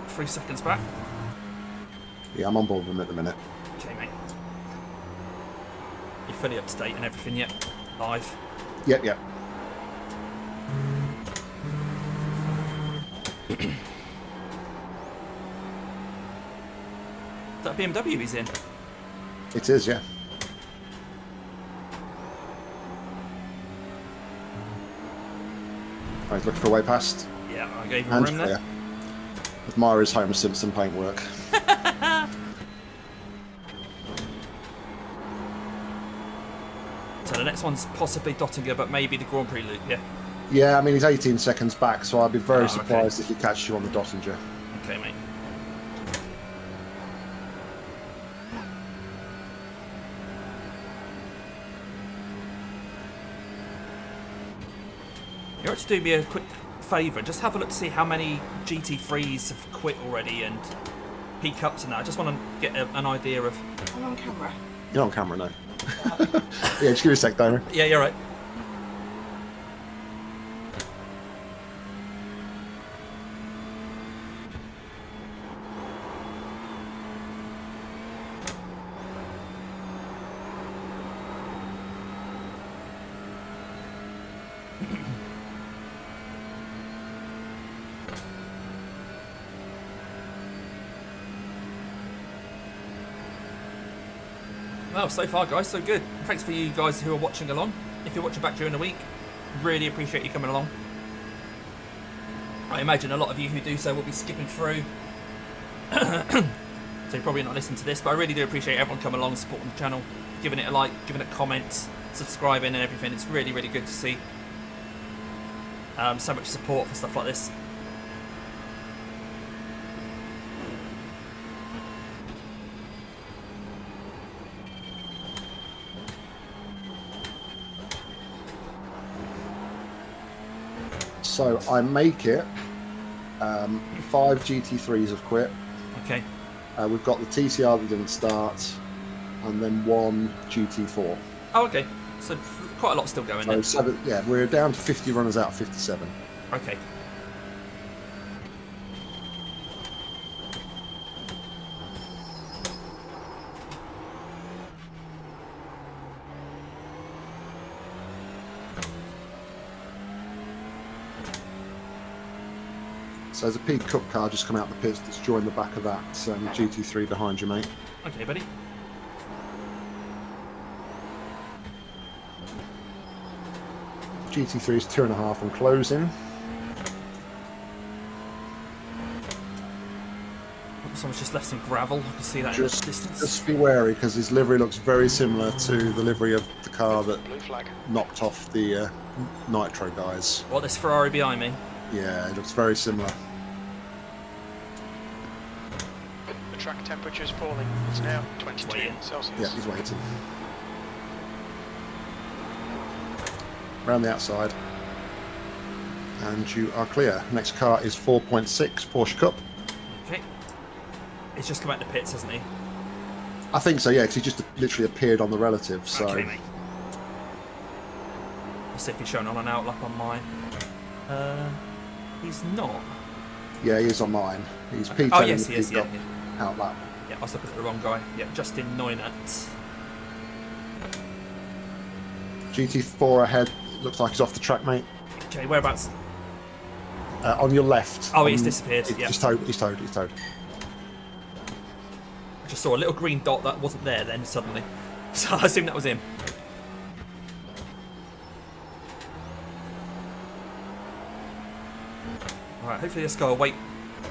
Three seconds back. Yeah, I'm on board with them at the minute. Okay, mate. You're fully up to date and everything yet? Live? Yep, yep. Is that BMW he's in? It is, yeah. Right, he's looking for a way past. Yeah, I gave him And room there. clear. Admire his Homer Simpson paintwork. So the next one's possibly Dottinger, but maybe the Grand Prix loop, yeah? Yeah, I mean, he's 18 seconds back, so I'd be very Oh, surprised if he catches you on the Dottinger. Okay, mate. You ought to do me a quick favour, just have a look to see how many GT3s have quit already and peak ups and that. I just want to get an idea of... I'm on camera. You're on camera now. Yeah, just give me a sec, Damien. Yeah, you're right. Well, so far, guys, so good. Thanks for you guys who are watching along. If you're watching back during the week, really appreciate you coming along. I imagine a lot of you who do so will be skipping through. So you're probably not listening to this, but I really do appreciate everyone coming along and supporting the channel, giving it a like, giving it comments, subscribing and everything. It's really, really good to see so much support for stuff like this. So I make it 5 GT3s have quit. Okay. We've got the TCR that didn't start, and then 1 GT4. Oh, okay. So quite a lot still going So then. 7, yeah, we're down to 50 runners out of 57. Okay. So there's a Pete Cook car just come out the pits that's joined the back of that GT3 behind you, mate. Okay, buddy. GT3 is 2.5 and closing. Someone's just left some gravel. I can see that in the distance. Just be wary, because his livery looks very similar to the livery of the car that Blue flag. knocked off the Nitro guys. What, this Ferrari behind me? Yeah, it looks very similar. The track temperature is falling. It's now 22 Waiting. Celsius. Yeah, he's waiting. Round the outside. And you are clear. Next car is 4.6 Porsche Cup. Okay. He's just come out the pits, hasn't he? I think so, yeah, because he just literally appeared on the relative, so... Okay, mate. I'll see if he's showing on an outlap on mine. He's not. Yeah, he is on mine. He's P10 Oh, yes, he is. Yeah, got yeah. out lap. Yeah, I was looking at the wrong guy. Yeah, Justin Neunert. GT4 ahead. Looks like he's off the track, mate. Okay, whereabouts? On your left. Oh, he's disappeared. Yeah. He's towed. He's towed. He's towed. I just saw a little green dot that wasn't there then suddenly. So I assumed that was him. Alright, hopefully this guy will wait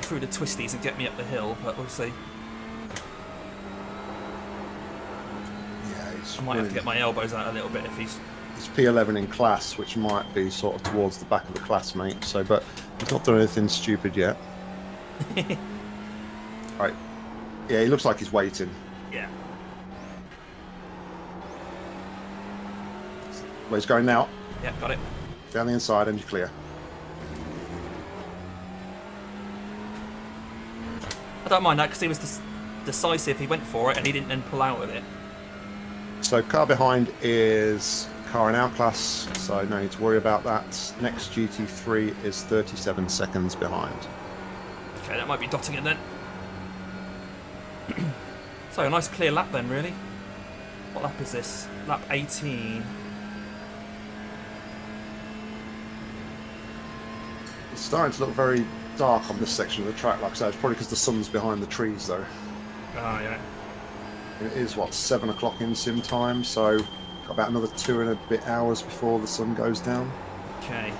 through the twisties and get me up the hill, but we'll see. Yeah, he's I might have to get my elbows out a little bit if he's... He's P11 in class, which might be sort of towards the back of the class, mate. So, but he's not done anything stupid yet. Right. Yeah, he looks like he's waiting. Yeah. Where he's going now. Yeah, got it. Down the inside, and you're clear. I don't mind that because he was decisive. He went for it and he didn't then pull out of it. So car behind is car in our class, so no need to worry about that. Next GT3 is 37 seconds behind. Okay, that might be dotting it then. So a nice clear lap then, really. What lap is this? Lap 18. It's starting to look very dark on this section of the track, like I said. It's probably because the sun's behind the trees, though. Oh, yeah. It is, what, 7 o'clock in sim time, so got about another 2 and a bit hours before the sun goes down. Okay.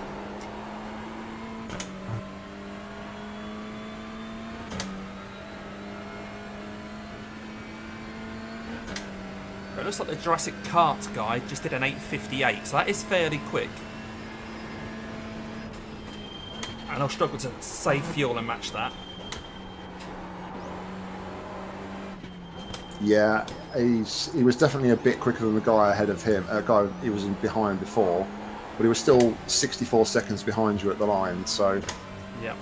It looks like the Jurassic Kart guy just did an 8:58, so that is fairly quick. And I'll struggle to save fuel and match that. Yeah, he was definitely a bit quicker than the guy ahead of him, guy he was in behind before, but he was still 64 seconds behind you at the line, so... Yeah.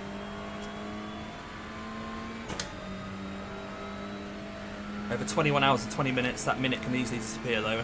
Over 21 hours and 20 minutes, that minute can easily disappear though.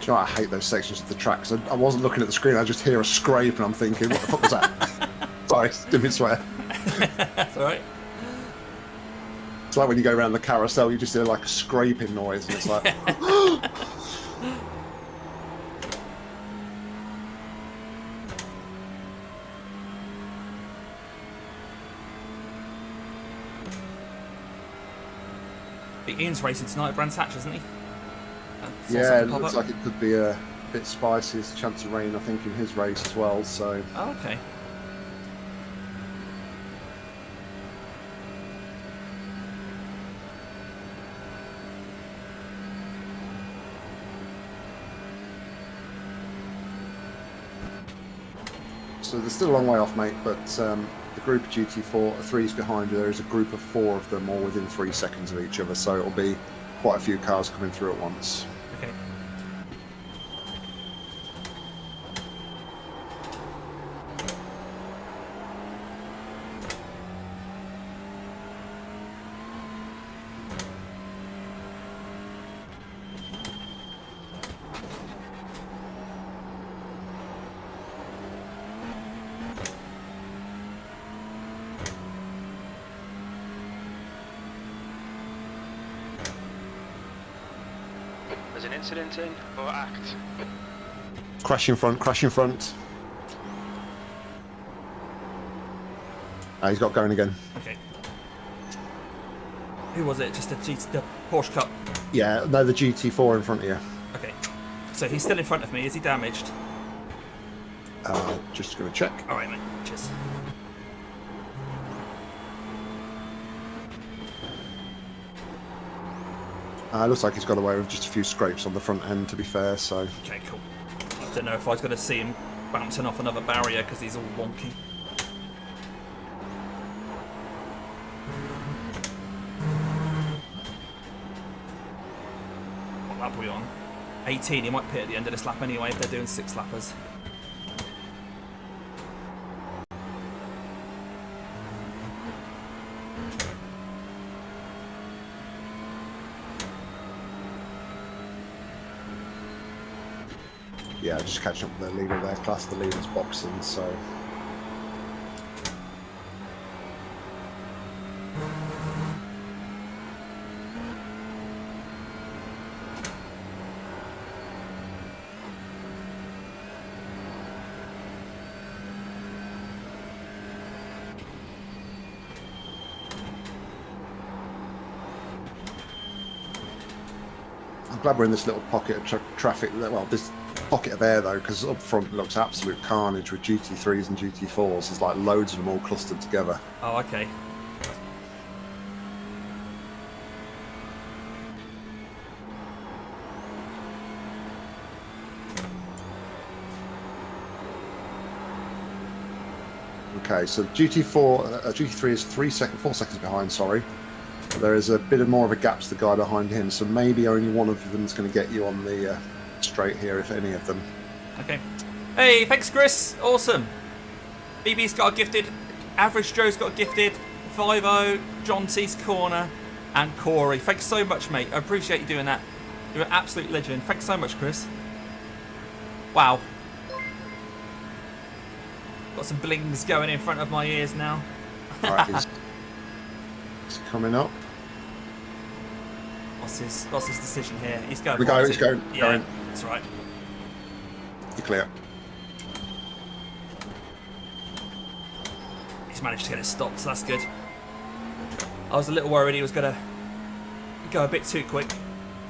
Do you know what? I hate those sections of the track, 'cause I wasn't looking at the screen, I just hear a scrape and I'm thinking, what the fuck was that? Sorry, didn't mean to swear. That's alright. It's like when you go around the carousel, you just hear like a scraping noise, and it's like... Ian's racing tonight at Brands Hatch, isn't he? Yeah, it looks like it could be a bit spicy. There's a chance of rain, I think, in his race as well, so... Oh, okay. So they're still a long way off, mate, but the group of GT4, 3's behind you. There is a group of 4 of them, all within 3 seconds of each other, so it'll be quite a few cars coming through at once. Okay. There's an incident in, or act. Crash in front, crash in front. He's got going again. Okay. Who was it? Just the Porsche Cup. Yeah, no, the GT4 in front of you. Okay. So he's still in front of me. Is he damaged? Just going to check. All right, mate. Cheers. Looks like he's got away with just a few scrapes on the front end, to be fair, so... Okay, cool. I don't know if I was going to see him bouncing off another barrier because he's all wonky. What lap are we on? 18. He might pit at the end of this lap anyway if they're doing 6 lappers. Yeah, just catching up with the leader of their class. The leader's boxing, so... I'm glad we're in this little pocket of traffic. Well, this pocket of air, though, because up front it looks absolute carnage with GT3s and GT4s. There's like loads of them all clustered together. Oh, okay. Okay, so GT3 is 4 seconds behind, sorry. There is a bit more of a gap to the guy behind him, so maybe only one of them is going to get you on the straight here, if any of them. Okay. Hey, thanks, Chris. Awesome. BB's got a gifted. Average Joe's got a gifted. Vivo, John T's Corner, and Corey. Thanks so much, mate. I appreciate you doing that. You're an absolute legend. Thanks so much, Chris. Wow. Got some blings going in front of my ears now. Right, he's coming up. What's his decision here? He's going. He's going. Yeah, that's right. You're clear. He's managed to get it stopped, so that's good. I was a little worried he was going to go a bit too quick.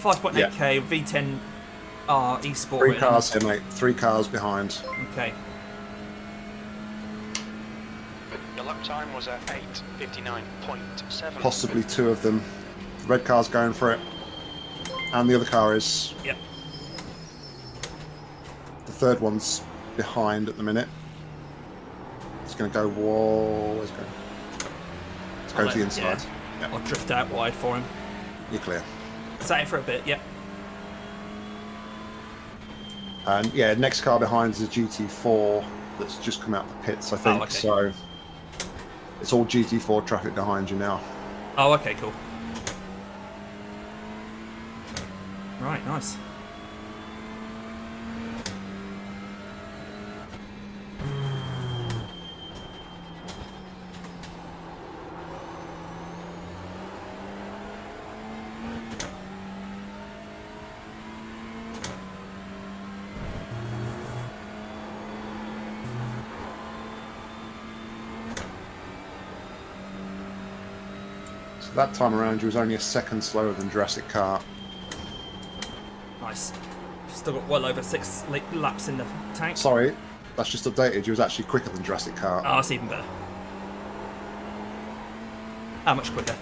5.8k V10R eSport. 3 cars here, mate. 3 cars behind. Okay. Your lap time was at 8:59.7. Possibly 2 of them. The red car's going for it. And the other car is. Yep. The third one's behind at the minute. It's going to go. Whoa. It's going to the inside. Yeah. I'll drift out wide for him. You're clear. Sat it for a bit, yep. And yeah, next car behind is a GT4 that's just come out the pits, I think. okay. So it's all GT4 traffic behind you now. Oh, okay, cool. Right, nice. So that time around, you was only a second slower than Jurassic Car. Nice. Still got well over 6 laps in the tank. Sorry, that's just updated. You was actually quicker than Jurassic Car. Oh, it's even better. How much quicker?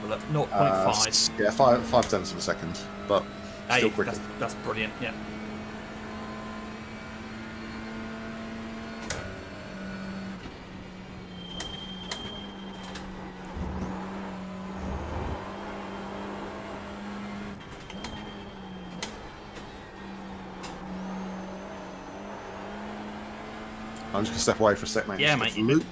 Have a look. 0.5. Yeah, 5 tenths of a second, but still quicker. That's brilliant, yeah. I'm just going to step away for a sec, mate. Yeah, Just mate. loop.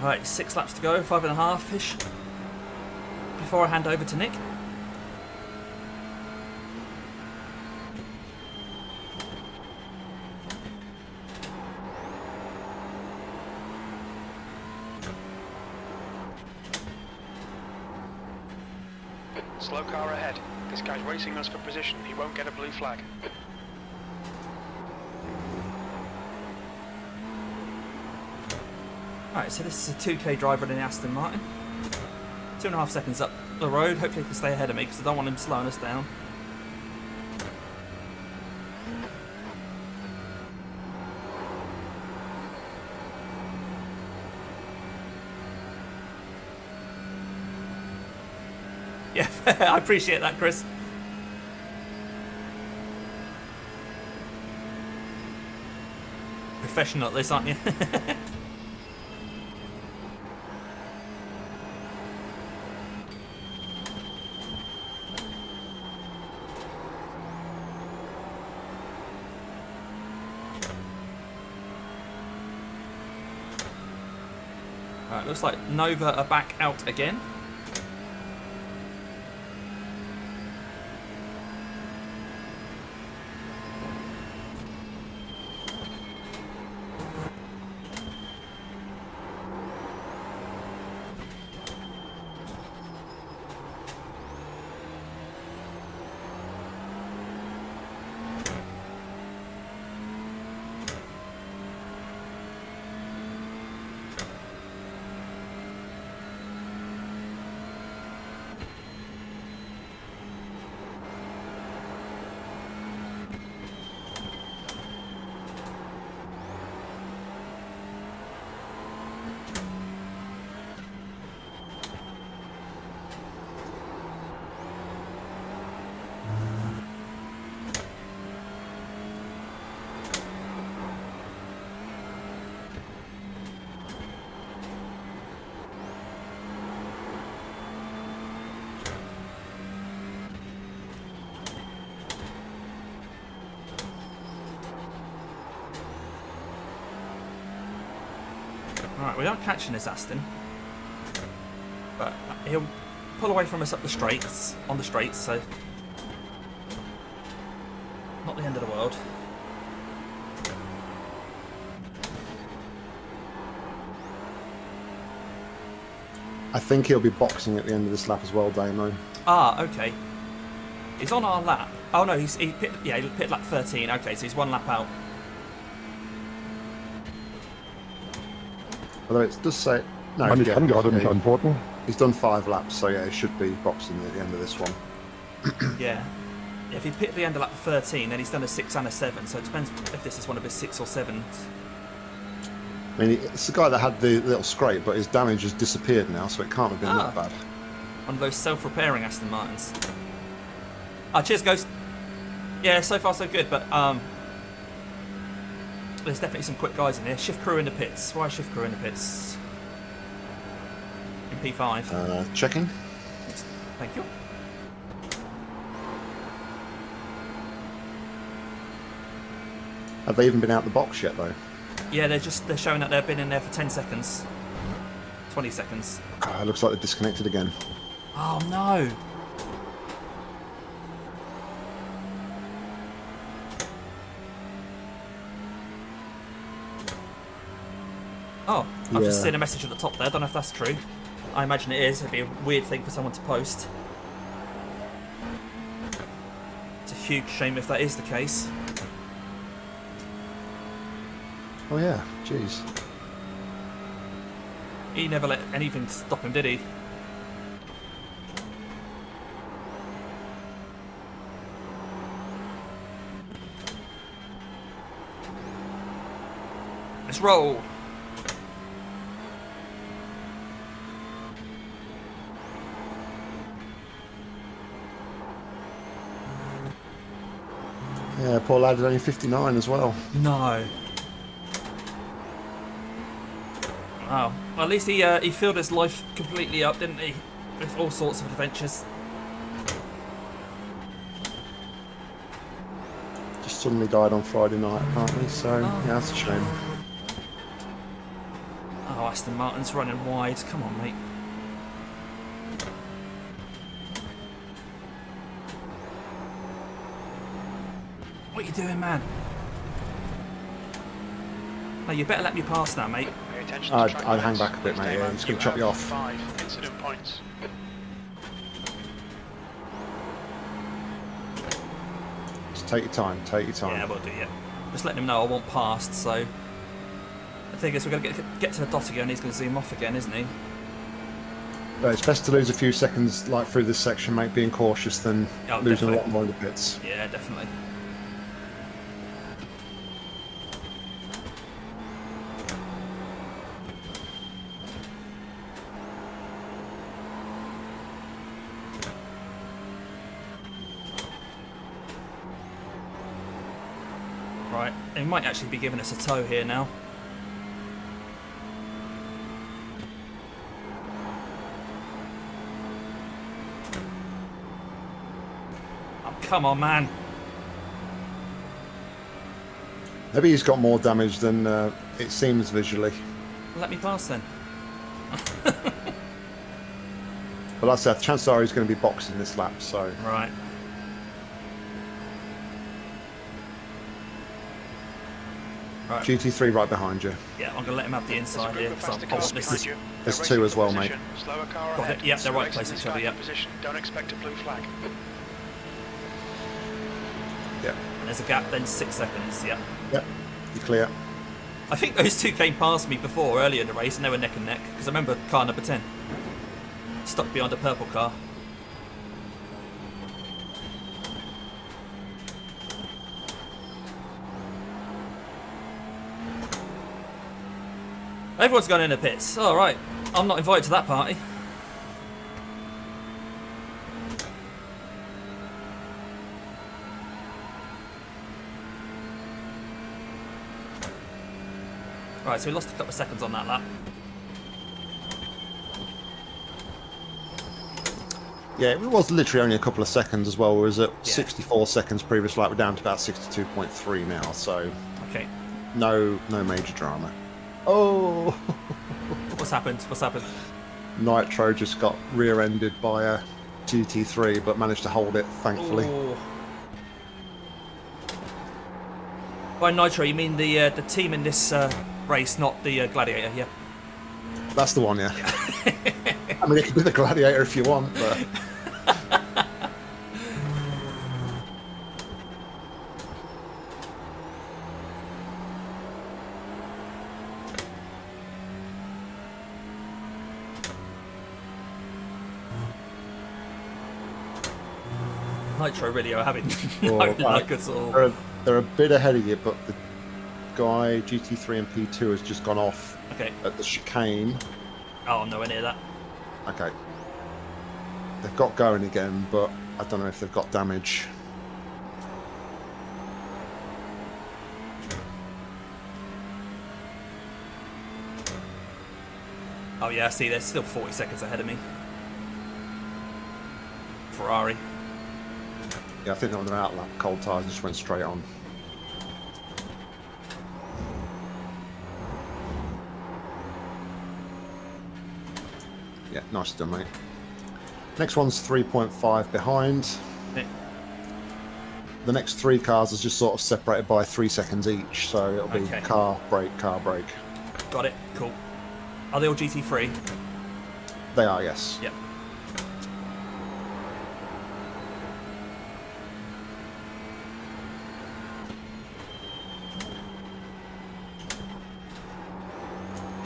Alright, 6 laps to go, 5.5-ish. Before I hand over to Nick. Slow car ahead. This guy's racing us for position. He won't get a blue flag. Right, so this is a 2K driver in the Aston Martin. 2.5 seconds up the road. Hopefully he can stay ahead of me because I don't want him slowing us down. Yeah, I appreciate that, Chris. Professional at this, aren't you? Right, looks like Nova are back out again. Right, we aren't catching this Aston, but he'll pull away from us up the straights, on the straights, so not the end of the world. I think he'll be boxing at the end of this lap as well, Damo. Ah, okay. He's on our lap. Oh no, he pit lap 13. Okay, so he's one lap out. Although it does say... No, Kann ich yeah, kann gerade nicht yeah, antworten. he's done 5 laps, so yeah, he should be boxing at the end of this one. Yeah. If he pit at the end of lap 13, then he's done a 6 and a 7, so it depends if this is one of his 6 or 7s. I mean, it's the guy that had the little scrape, but his damage has disappeared now, so it can't have been that bad. One of those self-repairing Aston Martins. Ah, cheers, Ghost. Yeah, so far so good, but there's definitely some quick guys in here. Shift crew in the pits. Why shift crew in the pits? In P5. Checking. Thank you. Have they even been out the box yet, though? Yeah, they're showing that they've been in there for 10 seconds. 20 seconds. It looks like they're disconnected again. Oh no! Oh, I've just Yeah. seen a message at the top there. I don't know if that's true. I imagine it is. It'd be a weird thing for someone to post. It's a huge shame if that is the case. Oh yeah, jeez. He never let anything stop him, did he? Let's roll. Yeah, poor lad is only 59 as well. No. Oh, well, at least he filled his life completely up, didn't he? With all sorts of adventures. Just suddenly died on Friday night, apparently, so yeah, that's a shame. Oh, Aston Martin's running wide. Come on, mate. What are you doing, man? No, you better let me pass now, mate. Pay attention to I'd track hang limits. back a bit, mate, yeah, Damo, he's gonna you chop you have off. 5 incident points. Just take your time, take your time. Yeah, we'll do, yeah. Just letting him know I want past, so... thing is, we're going to get to the dot again. He's going to zoom off again, isn't he? But it's best to lose a few seconds like through this section, mate, being cautious than losing definitely. a lot more in the pits. Yeah, definitely. Right, it might actually be giving us a tow here now. Oh, come on, man. Maybe he's got more damage than it seems visually. Let me pass then. But like I said, chances are he's going to be boxing this lap, so... Right. Right. GT3 right behind you. Yeah, I'm going to let him have the inside here. So There's two as well, mate. Got it. Yep, they're right close to each other, yep. Don't expect a blue flag. Yeah. There's a gap, then 6 seconds, yeah. Yep, you're clear. I think those two came past me before, earlier in the race, and they were neck and neck, because I remember car number 10 stuck behind a purple car. Everyone's going in the pits. All right, I'm not invited to that party. Right, so we lost a couple of seconds on that lap. Yeah, it was literally only a couple of seconds as well. We was at 64 seconds previous lap. We're down to about 62.3 now, so Okay. no major drama. Oh! What's happened? What's happened? Nitro just got rear-ended by a GT3, but managed to hold it, thankfully. Ooh. By Nitro, you mean the team in this race, not the Gladiator, yeah? That's the one, yeah. I mean, it could be the Gladiator if you want, but... Nitro really are having Well, no good sort of... They're a bit ahead of you, but the guy, GT3 and P2, has just gone off Okay. at the chicane. Oh, I'm nowhere near that. Okay. They've got going again, but I don't know if they've got damage. Oh yeah, I see, they're still 40 seconds ahead of me. Ferrari. Yeah, I think they're on their outlap. Cold tyres just went straight on. Yeah, nice done, mate. Next one's 3.5 behind. Okay. The next three cars is just sort of separated by 3 seconds each, so it'll be Okay. car, brake, car, brake. Got it, cool. Are they all GT3? They are, yes. Yep.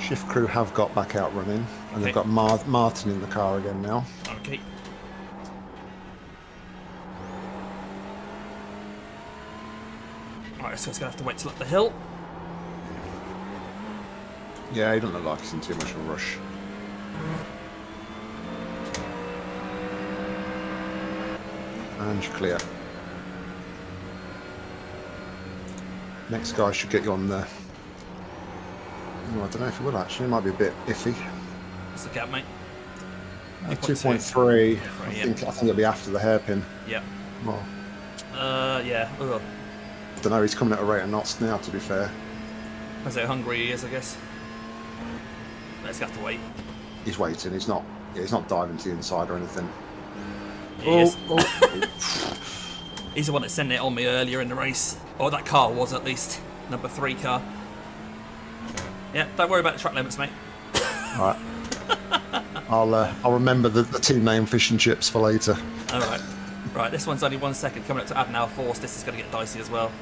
Shift crew have got back out running, and Okay. they've got Martin in the car again now. Okay. Alright, so it's going to have to wait till up the hill. Yeah, he doesn't look like he's in too much of a rush. And you're clear. Next guy should get you on there. Oh, I don't know if he will actually. It might be a bit iffy. What's the gap, mate? 2.3. I yeah. think it'll be after the hairpin. Yep. Well, Yeah. Ugh. I don't know. He's coming at a rate of knots now. To be fair, As how hungry he is, I guess. Let's have to wait. he's waiting. He's not. Yeah, he's not diving to the inside or anything. He is. He's the one that sent it on me earlier in the race. Or that car was, at least. Number 3 car. Yeah, don't worry about the track limits, mate. All right. I'll remember the team name Fish and Chips for later. All right. Right, this one's only 1 second coming up to Adenauer Force. This is going to get dicey as well.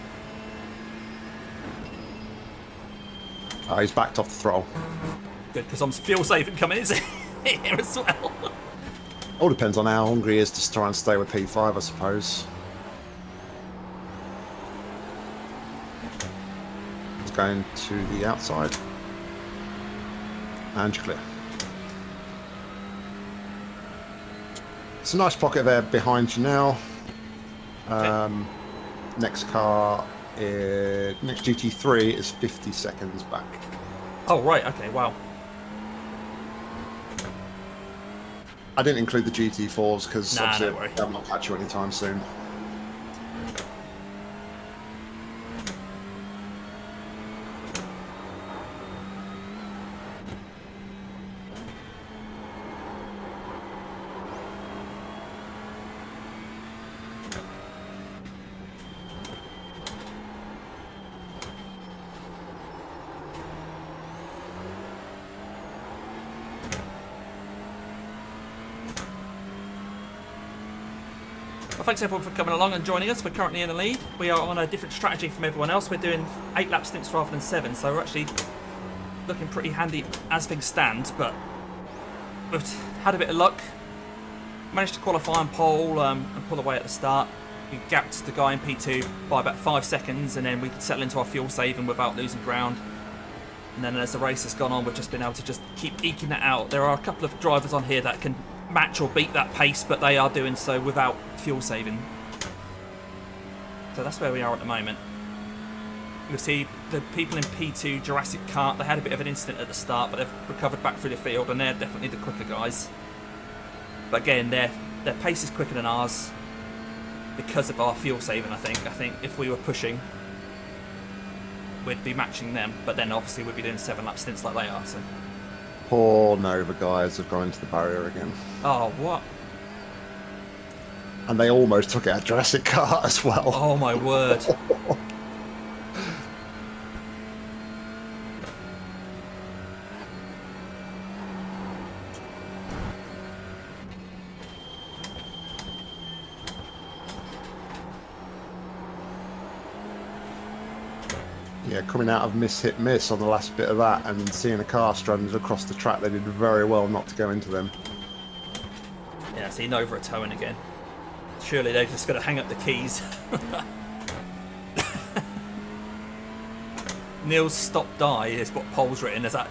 He's backed off the throttle. Good, because I'm fuel saving coming in here as well. All depends on how hungry he is to try and stay with P5, I suppose. He's going to the outside. And you're clear. It's a nice pocket of air behind you now. Next car, next GT3 is 50 seconds back. Oh, right, okay, wow. I didn't include the GT4s because Nah, obviously don't worry. they'll not catch you anytime soon. Well, thanks everyone for coming along and joining us. We're currently in the lead. We are on a different strategy from everyone else. We're doing 8 lap stints rather than 7, so we're actually looking pretty handy as things stand, but we've had a bit of luck. Managed to qualify on pole and pull away at the start. We gapped the guy in P2 by about 5 seconds, and then we could settle into our fuel saving without losing ground. And then as the race has gone on, we've just been able to just keep eking that out. There are a couple of drivers on here that can match or beat that pace, but they are doing so without fuel saving. So that's where we are at the moment. You'll see the people in P2 Jurassic Kart, they had a bit of an incident at the start, but they've recovered back through the field, and they're definitely the quicker guys. But again, their pace is quicker than ours because of our fuel saving, I think. I think if we were pushing, we'd be matching them, but then obviously we'd be doing 7 lap stints like they are. So. Poor Nova guys have gone into the barrier again. Oh, what? And they almost took out Jurassic Kart as well. Oh my word. Yeah, coming out of miss hit miss on the last bit of that and seeing a car stranded across the track, they did very well not to go into them. Yeah, see Nova are towing again. Surely they're just going to hang up the keys. Neil's stop die is what Paul's written. Is that?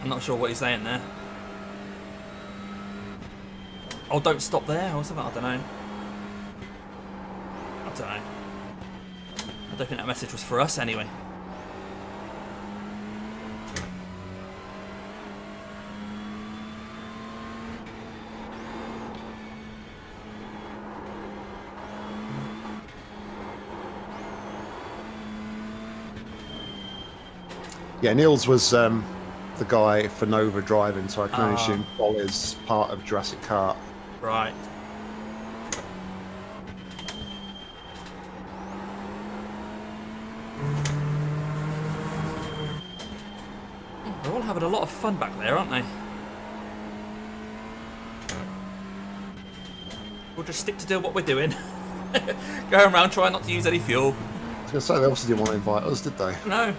I'm not sure what he's saying there. Oh, don't stop there or something. I don't know. I don't think that message was for us anyway. Yeah, Niels was the guy for Nova driving, so I can only assume Paul is part of Jurassic Kart. Right. They're all having a lot of fun back there, aren't they? We'll just stick to doing what we're doing. Going around trying not to use any fuel. I was going to say, they obviously didn't want to invite us, did they? No.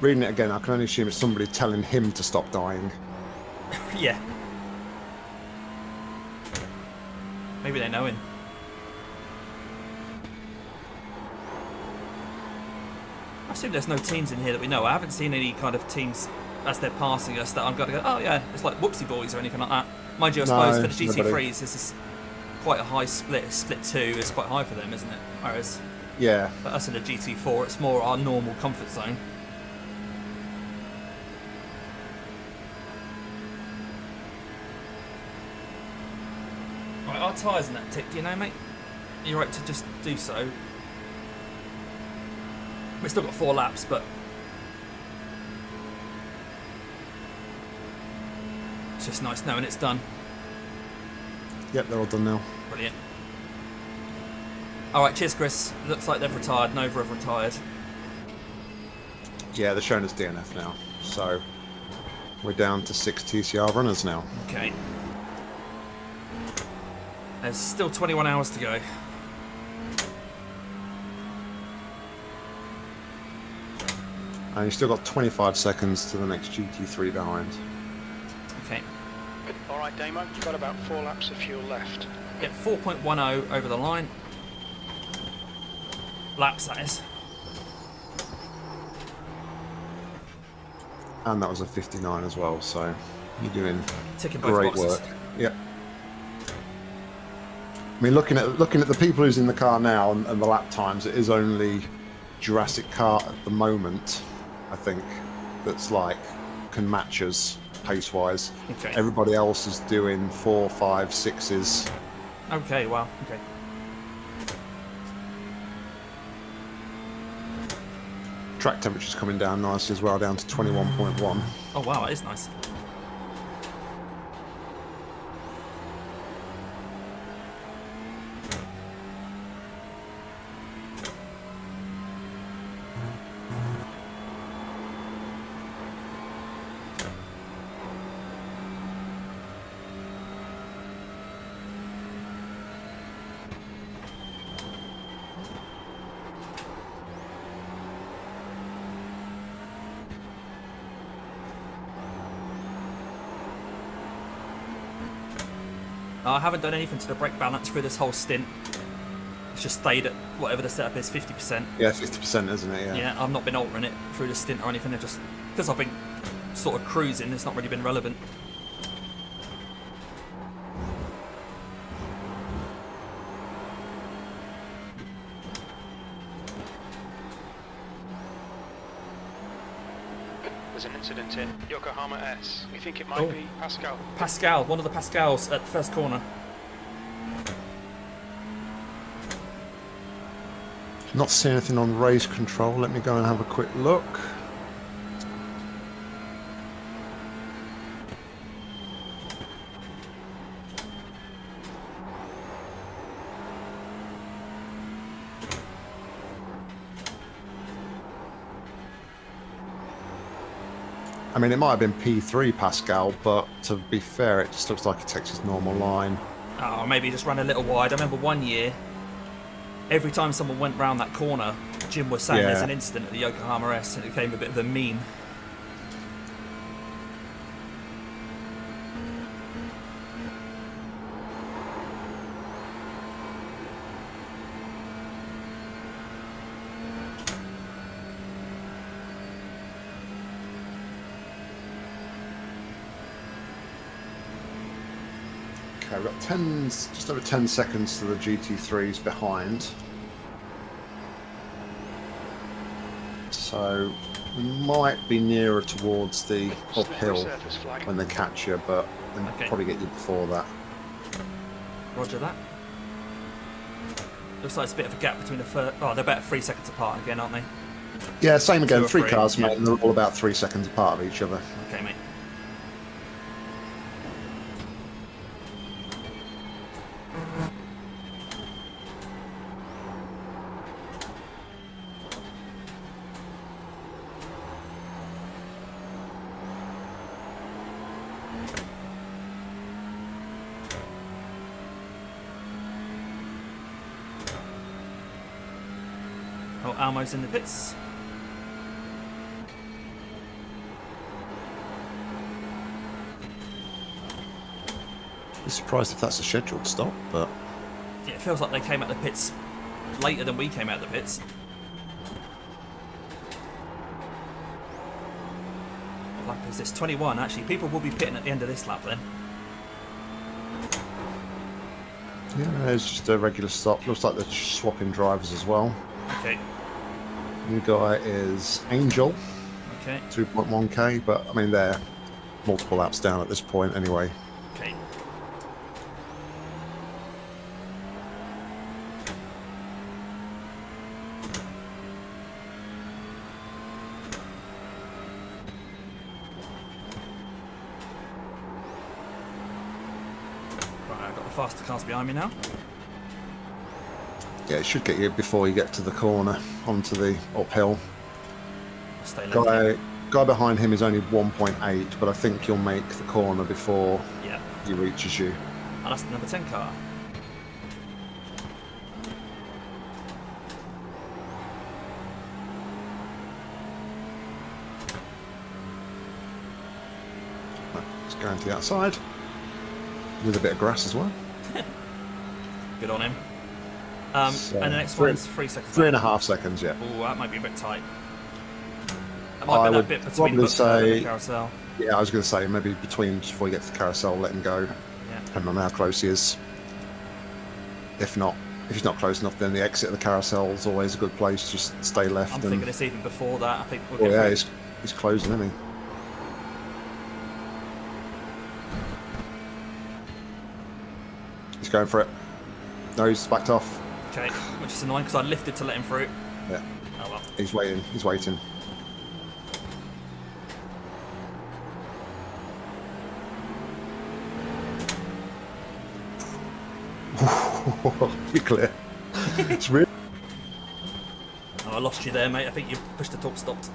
Reading it again, I can only assume it's somebody telling him to stop dying. Yeah. Maybe they know him. I assume there's no teams in here that we know. I haven't seen any kind of teams as they're passing us that I'm going to go, oh yeah, it's like Whoopsie Boys or anything like that. Mind you, I suppose for the GT3s, this is quite a high split. Split 2 is quite high for them, isn't it? Whereas Yeah. for us in the GT4, it's more our normal comfort zone. our tyres in that tick? Do you know, mate? Are you right to just do so? We've still got 4 laps, but it's just nice knowing it's done. Yep, they're all done now. Brilliant. All right, cheers, Chris. Looks like they've retired. Nova have retired. Yeah, they're showing us DNF now. So we're down to 6 TCR runners now. Okay. There's still 21 hours to go. And you've still got 25 seconds to the next GT3 behind. Okay. All right, Damo, you've got about 4 laps of fuel left. Get 4.10 over the line. Laps, that is. And that was a 59 as well, so you're doing Ticking both great boxes. work. Yep. I mean, looking at the people who's in the car now and the lap times, it is only Jurassic Car at the moment, I think, that's like can match us pace-wise. Okay. Everybody else is doing 4, 5, 6s. Okay, wow. Okay. Track temperature's coming down nicely as well, down to 21.1. Oh, wow, that is nice. I haven't done anything to the brake balance through this whole stint. It's just stayed at whatever the setup is, 50%. Yeah, 50%, isn't it? Yeah. Yeah, I've not been altering it through the stint or anything. It just, because I've been sort of cruising, it's not really been relevant. There's an incident in Yokohama S. We think it might be Pascal. Pascal, one of the Pascals at the first corner. Not seeing anything on race control. Let me go and have a quick look. I mean, it might have been P3 Pascal, but to be fair, it just looks like he takes his normal line. Oh, maybe he just ran a little wide. I remember one year, every time someone went round that corner, Jim was saying there's an incident at the Yokohama S, and it became a bit of a meme. Okay, we've got just over 10 seconds to the GT3s behind. So we might be nearer towards the uphill Surface flag. when they catch you, but they'll probably get you before that. Roger that. Looks like it's a bit of a gap between the first... Oh, they're about 3 seconds apart again, aren't they? Yeah, same again. 2 or 3 3, cars, yeah. mate, and they're all about 3 seconds apart of each other. Okay, mate. Oh, Almo's in the pits. I'm surprised if that's a scheduled stop, but Yeah, it feels like they came out the pits later than we came out the pits. What lap is this? 21, actually. People will be pitting at the end of this lap then. yeah, it's just a regular stop. Looks like they're swapping drivers as well. Okay, New guy is Angel, okay, 2.1k, but I mean they're multiple laps down at this point anyway. okay. faster cars behind me now. Yeah, it should get you before you get to the corner onto the uphill. Stay left. Guy behind him is only 1.8, but I think you'll make the corner before Yeah. he reaches you. And that's the number 10 car. It's going to the outside with a bit of grass as well. Good on him. So, and the next one's 3 seconds. 3.5 seconds, yeah. Oh, that might be a bit tight. That I might be would that bit between probably Butler and the say- carousel. Yeah, I was going to say maybe between before you get to the carousel, let him go, Yeah. depending on how close he is. If he's not close enough, then the exit of the carousel is always a good place. Just stay left. I'm and, thinking it's even before that. I think we'll oh get yeah, through. he's closing, isn't he? He's going for it. No, he's backed off. Okay, which is annoying because I lifted to let him through. Yeah, Oh well. he's waiting. He's waiting. Be clear. It's really. Oh, I lost you there, mate. I think you pushed the talk stopped.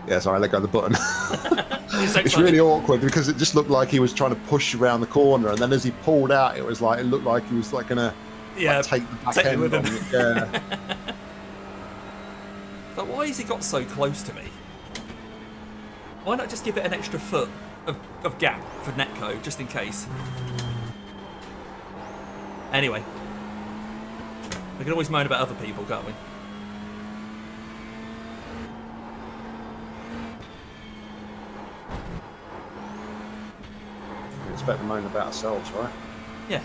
Yeah, sorry, I let go of the button. It's so It's funny. really awkward because it just looked like he was trying to push around the corner, and then as he pulled out, it looked like he was like gonna Yeah, take the back take it end with on him. it. Yeah. But why has he got so close to me? Why not just give it an extra foot of gap for Netco, just in case? Anyway. We can always moan about other people, can't we? We expect to moan about ourselves, right? Yeah.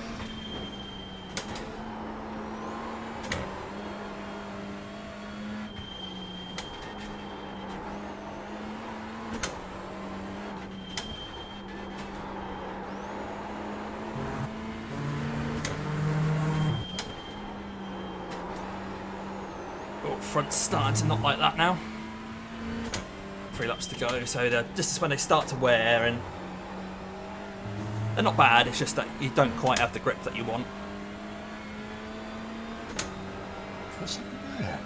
Oh, front's starting to not like that now. 3 laps to go, so just when they start to wear, and they're not bad, it's just that you don't quite have the grip that you want. What's there?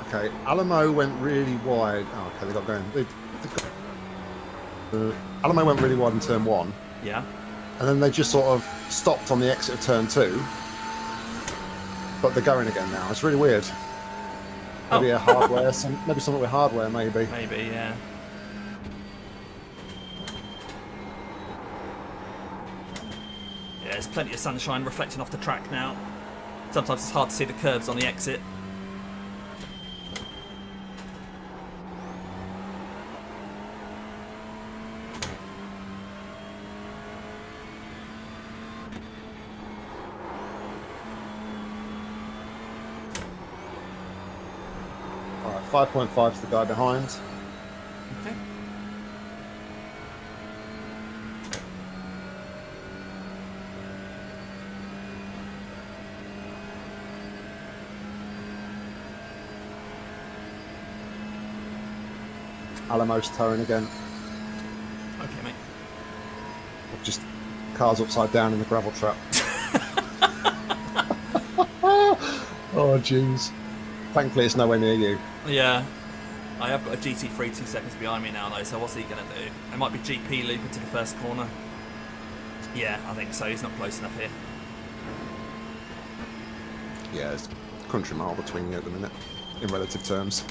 Okay, Alamo went really wide. Oh, okay, they got going. Alamo went really wide in turn 1, Yeah. and then they just sort of stopped on the exit of turn 2. But they're going again now. It's really weird. Maybe a hardware, maybe something with hardware, maybe. Maybe, yeah. Yeah, there's plenty of sunshine reflecting off the track now. Sometimes it's hard to see the curves on the exit. All right, 5.5 is the guy behind. Okay. Alamo's towing again. Okay, mate. Just cars upside down in the gravel trap. Oh, jeez. Thankfully, it's nowhere near you. Yeah. I have got a GT3 2 seconds behind me now, though, so what's he going to do? It might be GP loop into the first corner. Yeah, I think so. He's not close enough here. Yeah, there's a country mile between you at the minute, in relative terms.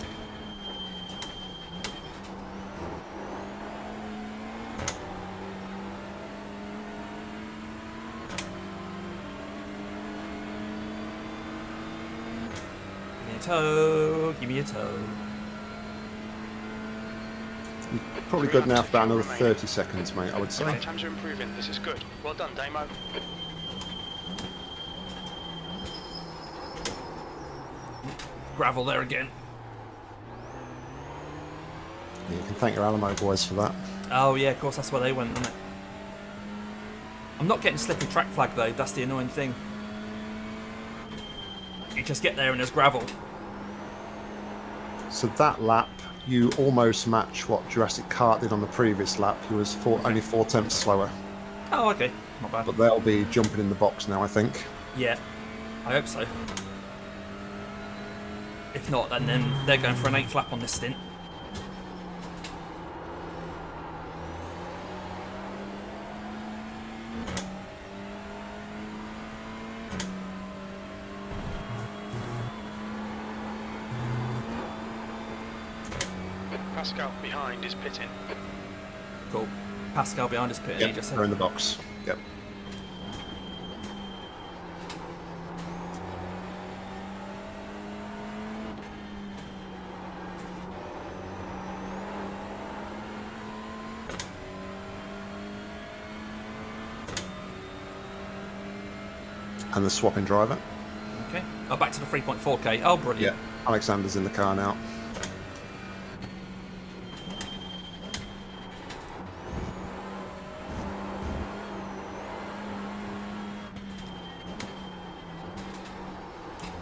Give me a toe. Give me a toe. Probably good now for about another 30 seconds, mate, I would say. Right, times are improving. This is good. Well done, Damo. Gravel there again. Yeah, you can thank your Alamo boys for that. Oh, yeah, of course, that's where they went, wasn't it? I'm not getting slippy track flag, though. That's the annoying thing. You just get there and there's gravel. So that lap, you almost match what Jurassic Kart did on the previous lap. He was only 4 tenths slower. Oh, okay. Not bad. But they'll be jumping in the box now, I think. Yeah, I hope so. If not, then they're going for an 8th lap on this stint. Pascal behind is pitting. Cool. Pascal behind us pitting. Yep, He just they're said. in the box. Yep. And the swapping driver. Okay. Oh, back to the 3.4K. Oh, brilliant. Yeah, Alexander's in the car now.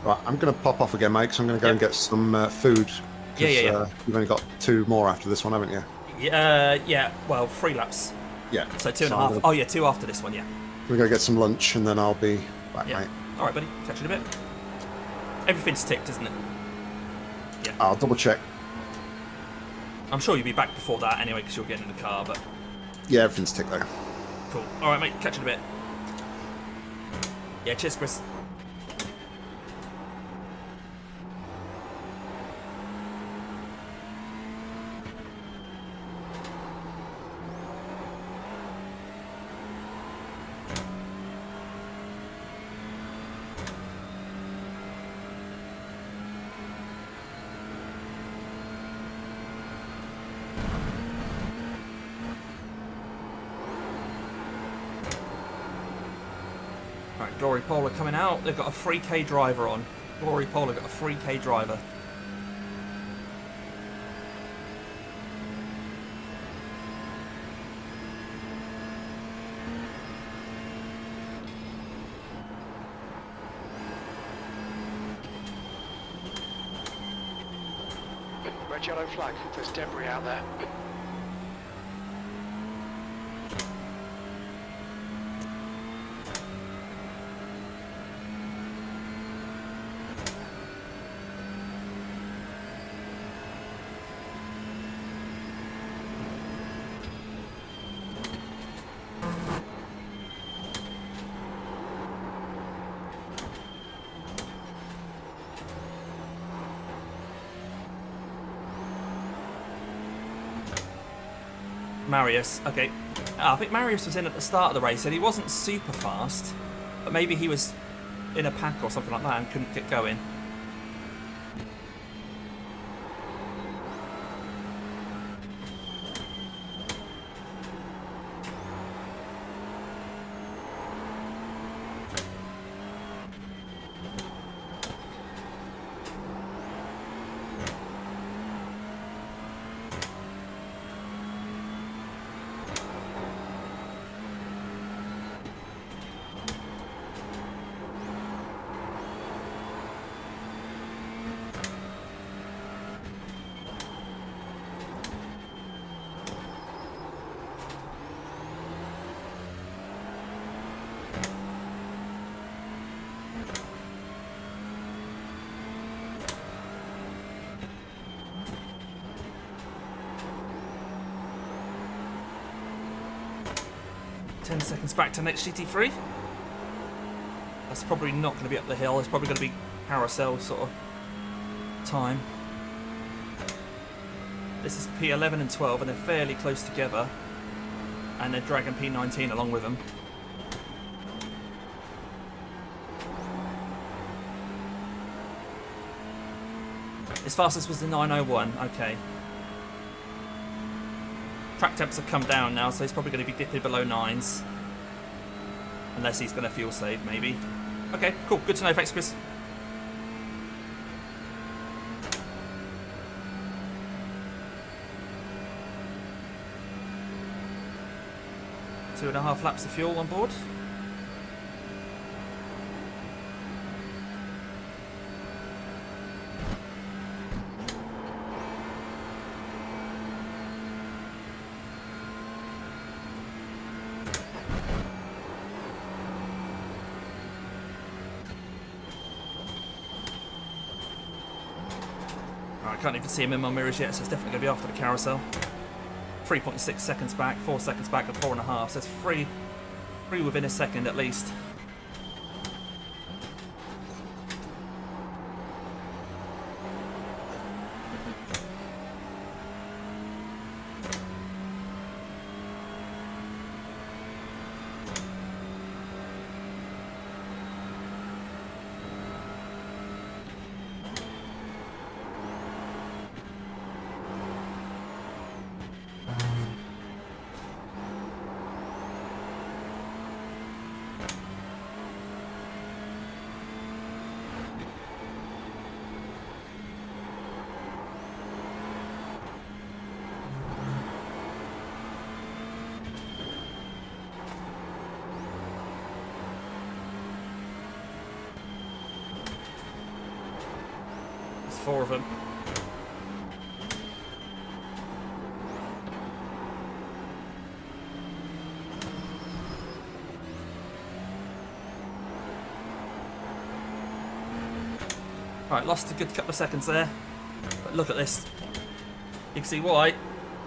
Right, I'm going to pop off again, mate, because I'm going to go and get some food. Yeah. You've only got 2 more after this one, haven't you? Yeah. Well, 3 laps. Yeah. So 2.5. I'm gonna- Oh, yeah, 2 after this one. Yeah. We're going to get some lunch, and then I'll be back, Yeah. mate. All right, buddy. Catch you in a bit. Everything's ticked, isn't it? Yeah. I'll double check. I'm sure you'll be back before that anyway, because you're getting in the car. But Yeah, everything's ticked, though. cool. All right, mate. Catch you in a bit. Yeah. Cheers, Chris. Alright, Glory Polar coming out. They've got a 3K driver on. Glory Polar got a 3K driver. Red yellow flag. There's debris out there. Marius, okay. I think Marius was in at the start of the race and he wasn't super fast, but maybe he was in a pack or something like that and couldn't get going. Ten seconds back to next GT3. That's probably not going to be up the hill. It's probably going to be carousel sort of time. This is P11 and 12, and they're fairly close together. And they're dragging P19 along with them. His fastest was the 901. Okay. Track temps have come down now, so he's probably going to be dipping below 9s. Unless he's going to fuel save, maybe. Okay, cool. Good to know. Thanks, Chris. Two and a half laps of fuel on board. can't even see him in my mirrors yet, so it's definitely going to be after the carousel. 3.6 seconds back, 4 seconds back, and 4.5. So it's three within a second at least. There's 4 of them. Right, lost a good couple of seconds there. But look at this. You can see why.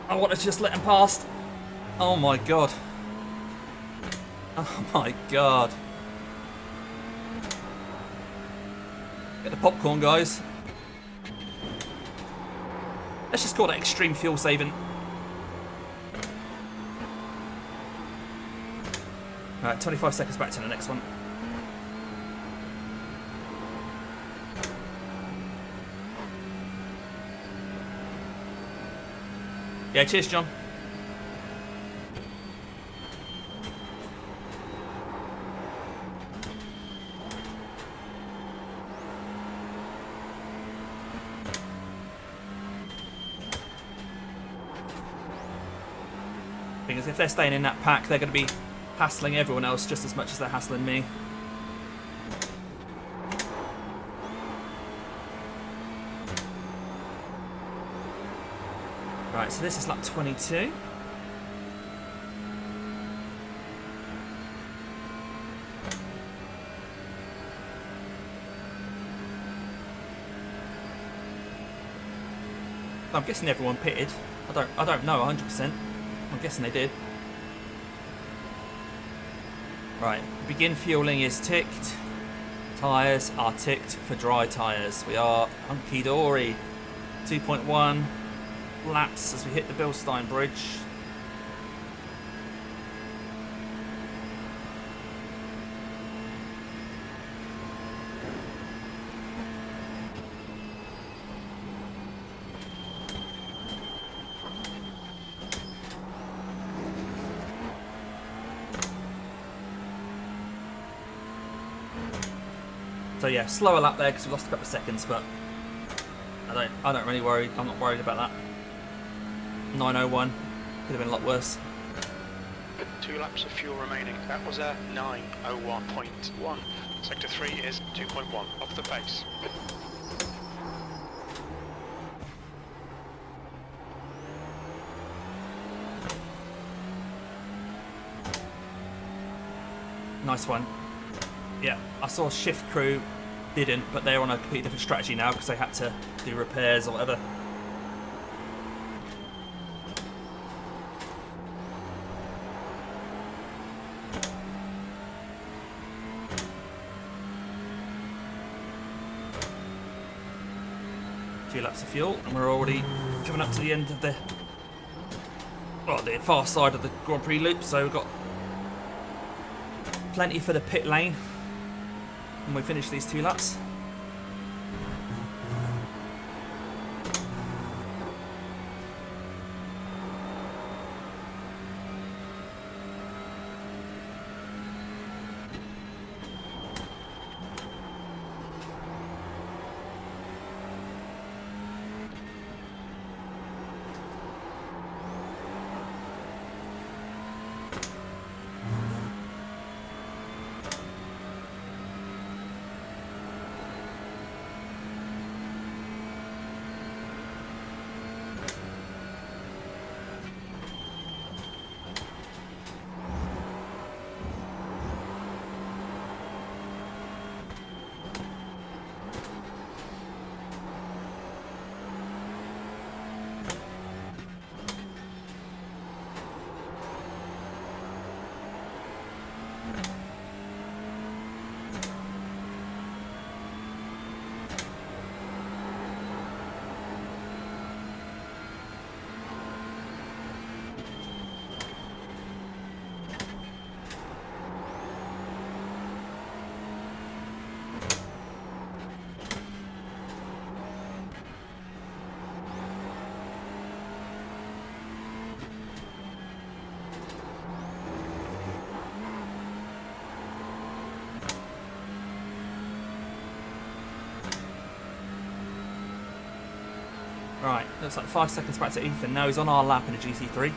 I want to just let him past. Oh my god. Oh my god. Get the popcorn, guys. Let's just call that extreme fuel saving. Alright, 25 seconds back to the next one. Yeah, cheers, John. Because if they're staying in that pack, they're going to be hassling everyone else just as much as they're hassling me. Right, so this is lap 22. I'm guessing everyone pitted. I don't know 100%. I'm guessing they did. Right, begin fueling is ticked. Tyres are ticked for dry tyres. We are hunky-dory. 2.1 laps as we hit the Bilstein Bridge. So yeah, slower lap there because we lost a couple of seconds, but I don't really worry. I'm not worried about that. 9:01 could have been a lot worse. 2 laps of fuel remaining. That was a 9:01.1. Sector 3 is 2.1 off the pace. Nice one. Yeah, I saw Shift Crew didn't, but they're on a completely different strategy now because they had to do repairs or whatever. Few laps of fuel, and we're already coming up to the end of the far side of the Grand Prix loop, so we've got plenty for the pit lane when we finish these 2 laps. Right, looks like 5 seconds back to Ethan. Now he's on our lap in a GT3.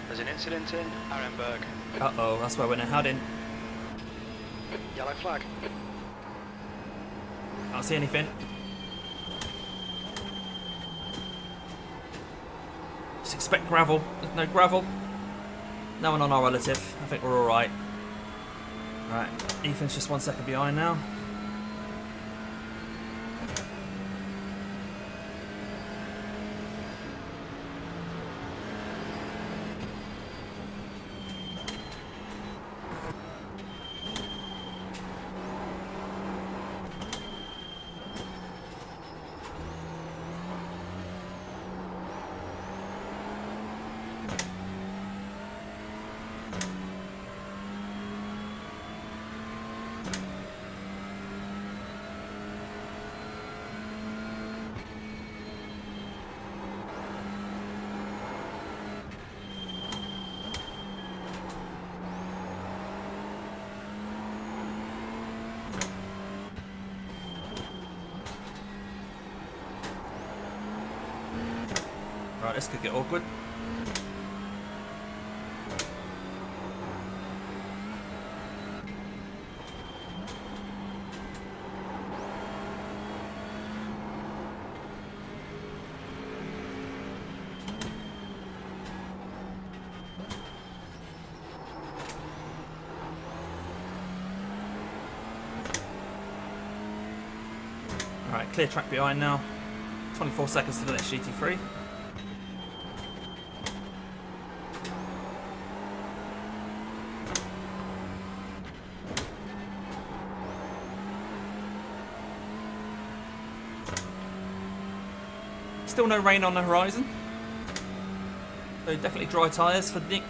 There's an incident in Arenberg. Uh-oh, that's where we're now heading. Yellow flag. Can't see anything. Just expect gravel. There's no gravel. No one on our relative. I think we're alright. Right, Ethan's just 1 second behind now. Right, this could get awkward. Alright, clear track behind now. 24 seconds to the next GT3. Still no rain on the horizon. So definitely dry tyres for Nick.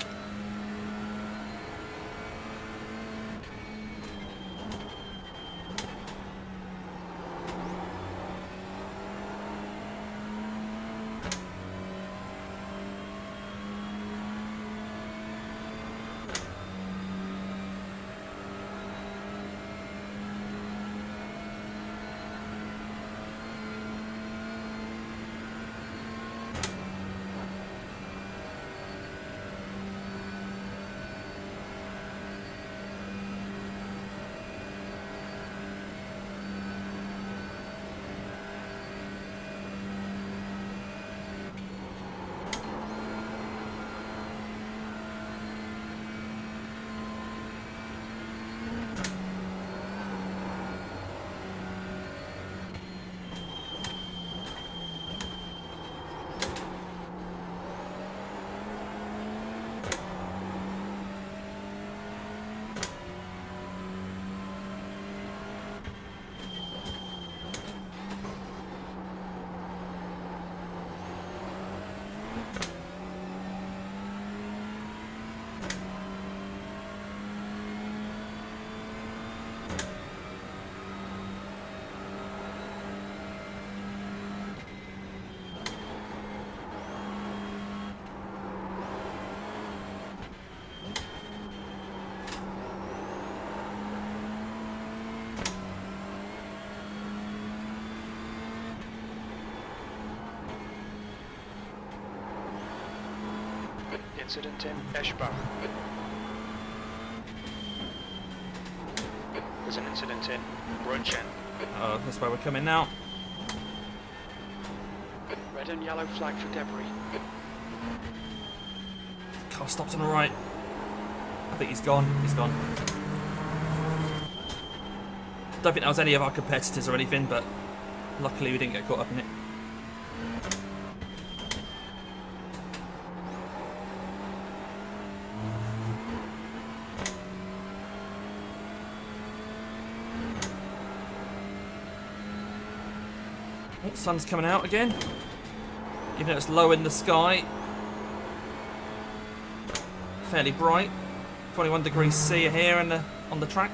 Incident in Eschbach. There's an incident in Brunchen. Oh, that's where we're coming now. Red and yellow flag for debris. Car stopped on the right. I think he's gone. He's gone. Don't think that was any of our competitors or anything, but luckily we didn't get caught up in it. Oh, sun's coming out again. Even though it's low in the sky. Fairly bright. 21 degrees C here on the track.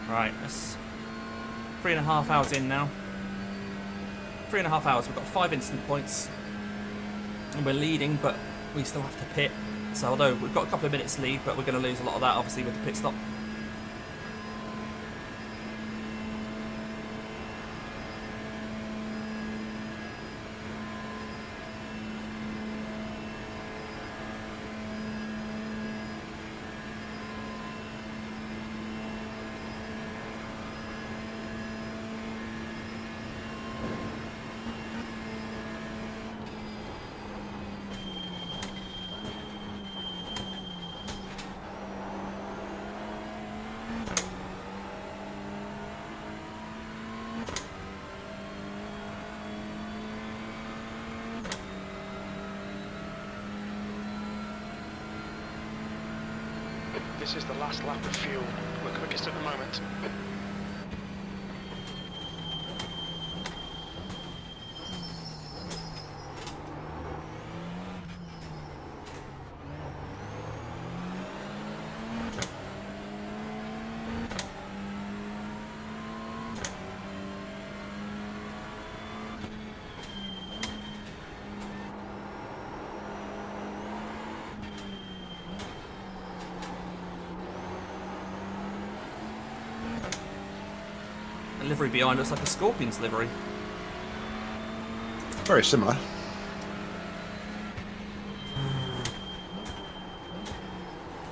Right, that's 3.5 hours in now. 3.5 hours, we've got 5 instant points. And we're leading, but we still have to pit. So although we've got a couple of minutes lead, but we're going to lose a lot of that, obviously, with the pit stop. This is the last lap of fuel. We're quickest at the moment. The livery behind looks like a Scorpion's livery. Very similar.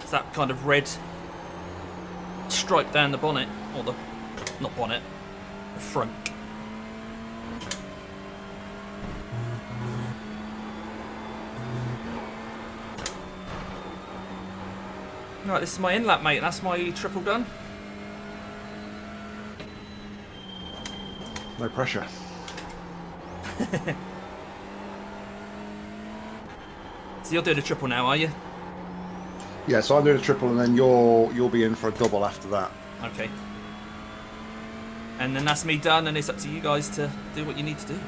It's that kind of red stripe down the bonnet, or the, not bonnet, the front. Right, this is my in lap, mate. That's my triple done. No pressure. So you're doing a triple now, are you? Yeah, so I'm doing a triple, and then you'll be in for a double after that. Okay. And then that's me done, and it's up to you guys to do what you need to do.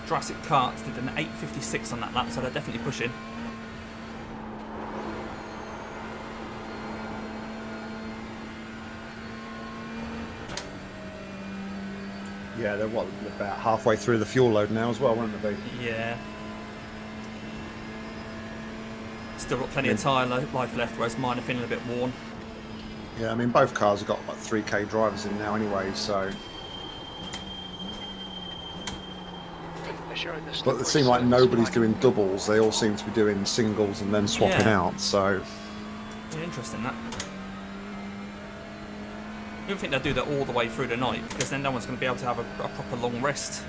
Jurassic Karts did an 8.56 on that lap, so they're definitely pushing. Yeah, they're about halfway through the fuel load now as well, won't they? Yeah. Still got plenty of tyre life left, whereas mine are feeling a bit worn. Yeah, I mean, both cars have got like 3K drivers in now anyway, so... But it seems like nobody's doing doubles. They all seem to be doing singles and then swapping out, so... Yeah, interesting, that. I don't think they'll do that all the way through the night, because then no one's going to be able to have a proper long rest.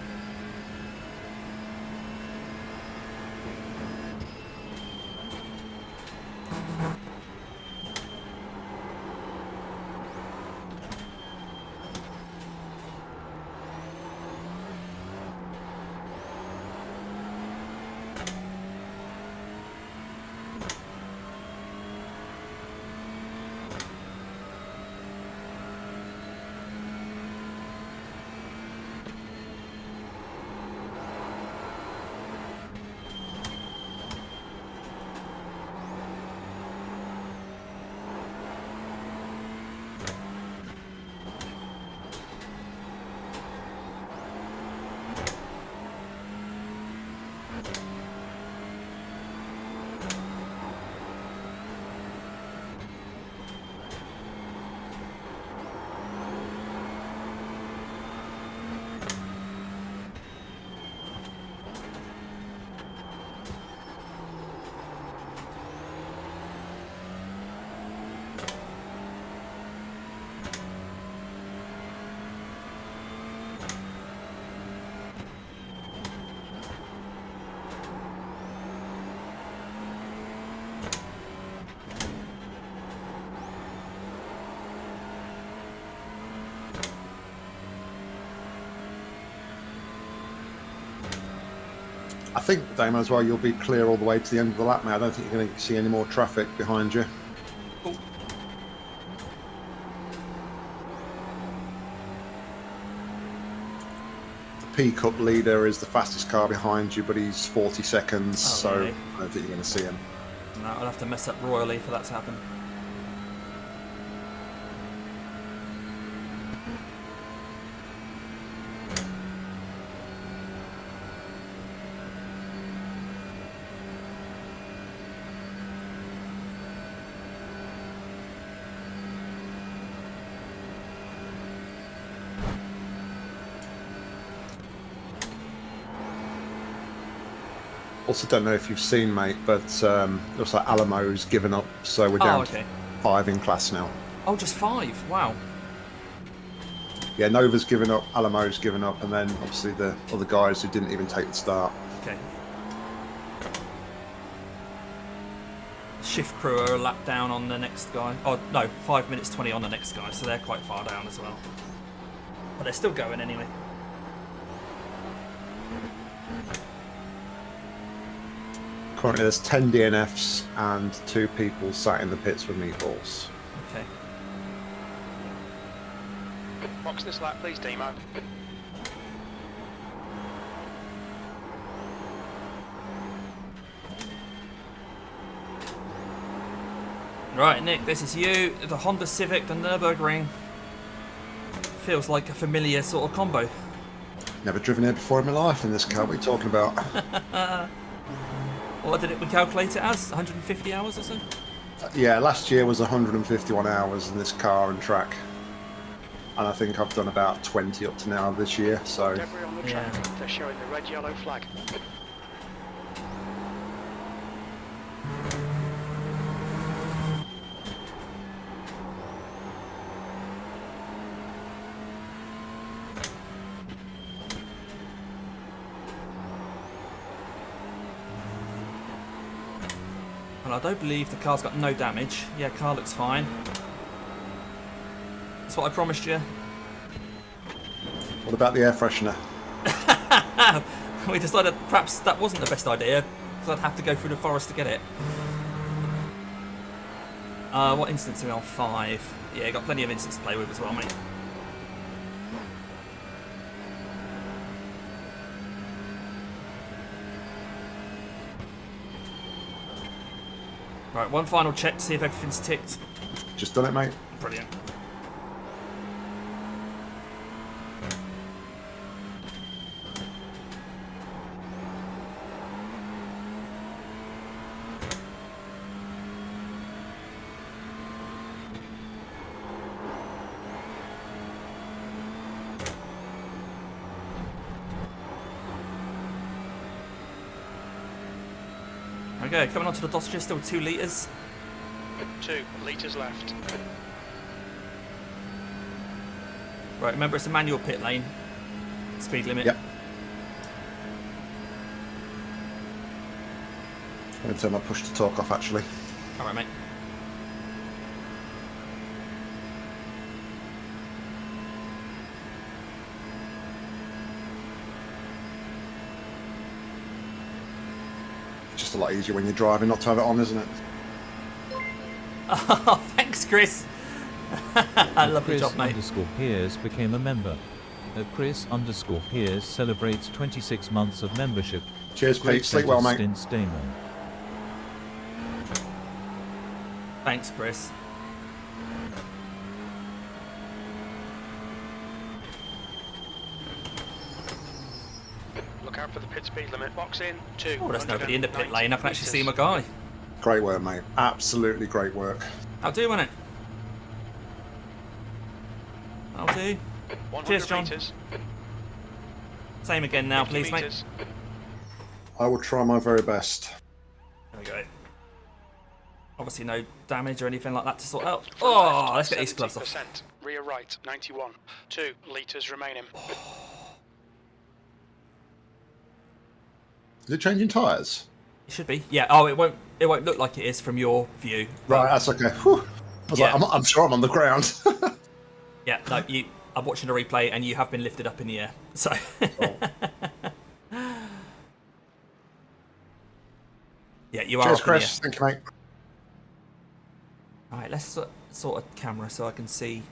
I think, Damon, as well, you'll be clear all the way to the end of the lap, mate. I don't think you're going to see any more traffic behind you. Cool. The P-Cup leader is the fastest car behind you, but he's 40 seconds, so really? I don't think you're going to see him. No, I'll have to mess up royally for that to happen. Also, don't know if you've seen, mate, but looks like Alamo's given up, so we're down okay. to 5 in class now. Oh, just 5. Wow. Yeah, Nova's given up, Alamo's given up, and then obviously the other guys who didn't even take the start. Okay. Shift crew are a lap down on the next guy. Oh, no, 5 minutes 20 on the next guy, so they're quite far down as well. But they're still going anyway. Currently there's 10 DNFs and 2 people sat in the pits with meatballs. Okay. Box this lap, please, Demo. Right, Nick, this is you. The Honda Civic, the Nurburgring. Feels like a familiar sort of combo. Never driven here before in my life in this car, what are you talking about? What did we calculate it as? 150 hours or so? Yeah, last year was 151 hours in this car and track. And I think I've done about 20 up to now this year, so... Debris on the track. They're showing the red, yellow flag. Well, I don't believe the car's got no damage. Yeah, car looks fine. That's what I promised you. What about the air freshener? We decided perhaps that wasn't the best idea, because I'd have to go through the forest to get it. What instance are we on? 5. Yeah, got plenty of instance to play with as well, mate. Right, one final check to see if everything's ticked. Just done it, mate. Brilliant. Okay, coming onto the dossier, still 2 litres. 2 litres left. Right, remember it's a manual pit lane. Speed limit. Yep. I'm going to turn my push to talk off, actually. Alright, mate. Just a lot easier when you're driving not to have it on, isn't it? Oh, thanks, Chris. Lovely job, mate. Chris_Piers became a member. Chris_Piers celebrates 26 months of membership. Cheers, Pete. Sleep well, mate. Stints Damon. Thanks, Chris. Look out for the pit speed limit. Box in. 2. Oh, there's nobody in the pit lane. I can actually see my guy. Great work, mate. Absolutely great work. I'll do, won't it? I'll do. Cheers, John. Meters. Same again now, 50 please, mate. meters. I will try my very best. There we go. Obviously no damage or anything like that to sort out. Oh, let's get these gloves off. 70%. Rear right, 91. 2 litres remaining. Is it changing tyres? It should be. Yeah. Oh, it won't look like it is from your view. Right, that's okay. Whew. I was Yeah. like, I'm sure I'm on the ground. Yeah. No, I'm watching the replay and you have been lifted up in the air. So. Yeah, you are Cheers, up in the air. Chris. Thank you, mate. All right, let's sort of camera so I can see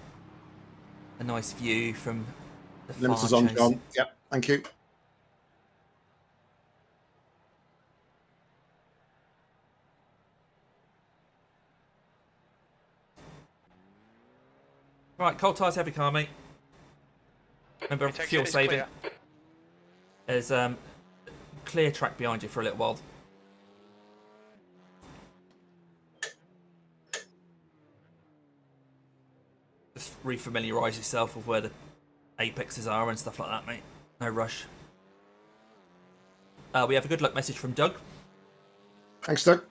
a nice view from the far Limiters on, chase. John. Yep, thank you. Right, cold tyres, heavy car, mate. Remember, Text fuel it's saving. clear. There's clear track behind you for a little while. Just refamiliarise yourself with where the apexes are and stuff like that, mate. No rush. We have a good luck message from Doug. Thanks, Doug.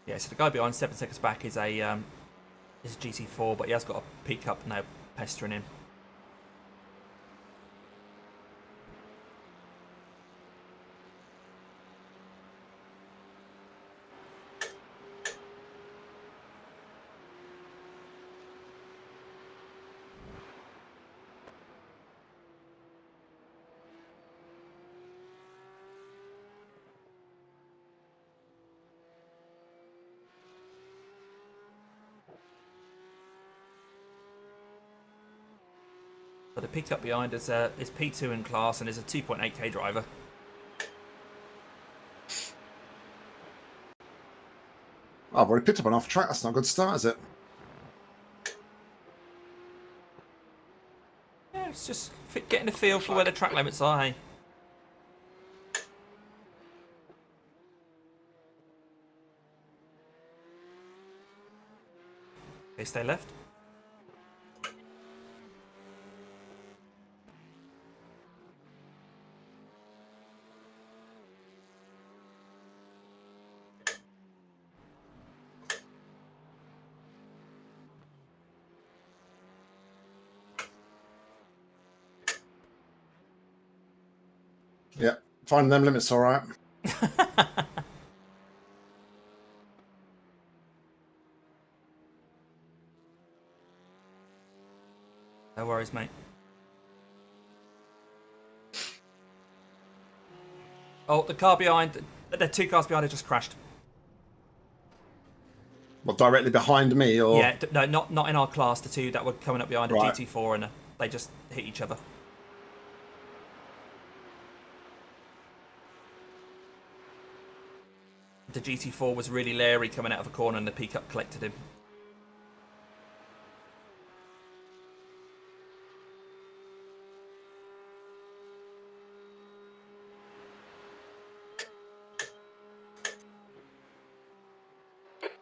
Yeah, so the guy behind 7 seconds back is a GT4, but he has got a pickup now pestering him. But the pickup behind us is P2 in class and is a 2.8k driver. Oh, I've already picked up an off track. That's not a good start, is it? Yeah, it's just getting a feel for where the track limits are, hey? Okay, stay left. Yeah, finding them limits all right. No worries, mate. Oh, the car behind, the two cars behind it just crashed. What, directly behind me, or? Yeah, no, not in our class. The two that were coming up behind a Right. GT4 and they just hit each other. The GT4 was really leery coming out of a corner and the pickup collected him.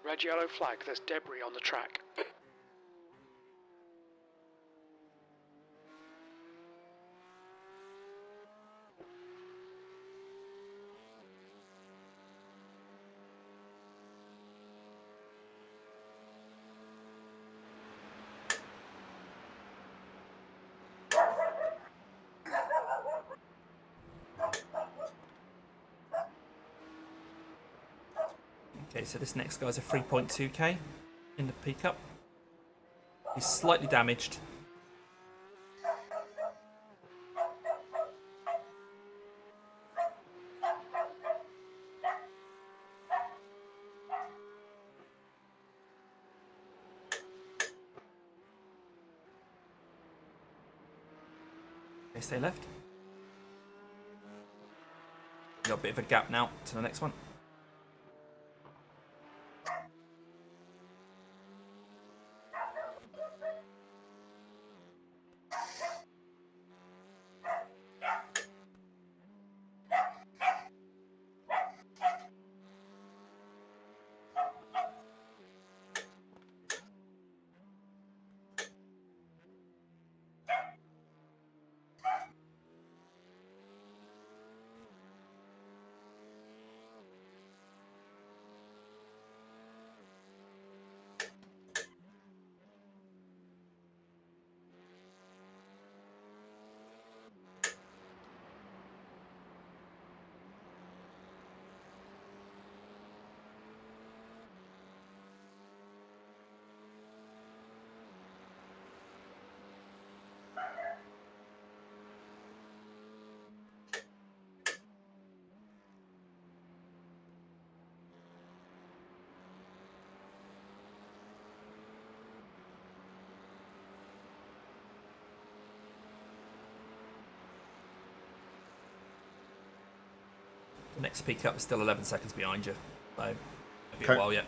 Red yellow flag, there's debris on the track. Okay, so this next guy's a 3.2k in the pickup. He's slightly damaged. Okay, stay left. Got a bit of a gap now to the next one. The next peak up is still 11 seconds behind you, so it'll be Okay. a while yet.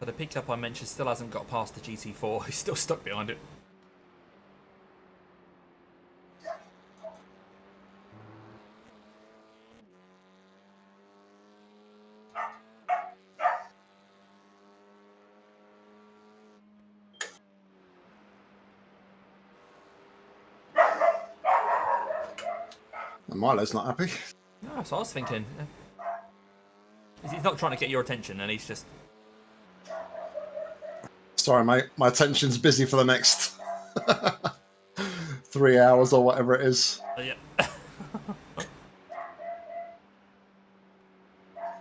But the pickup I mentioned still hasn't got past the GT4. He's still stuck behind it. And Milo's not happy. No, so I was thinking. He's not trying to get your attention, and he's just. Sorry, mate. My attention's busy for the next 3 hours or whatever it is. Yeah.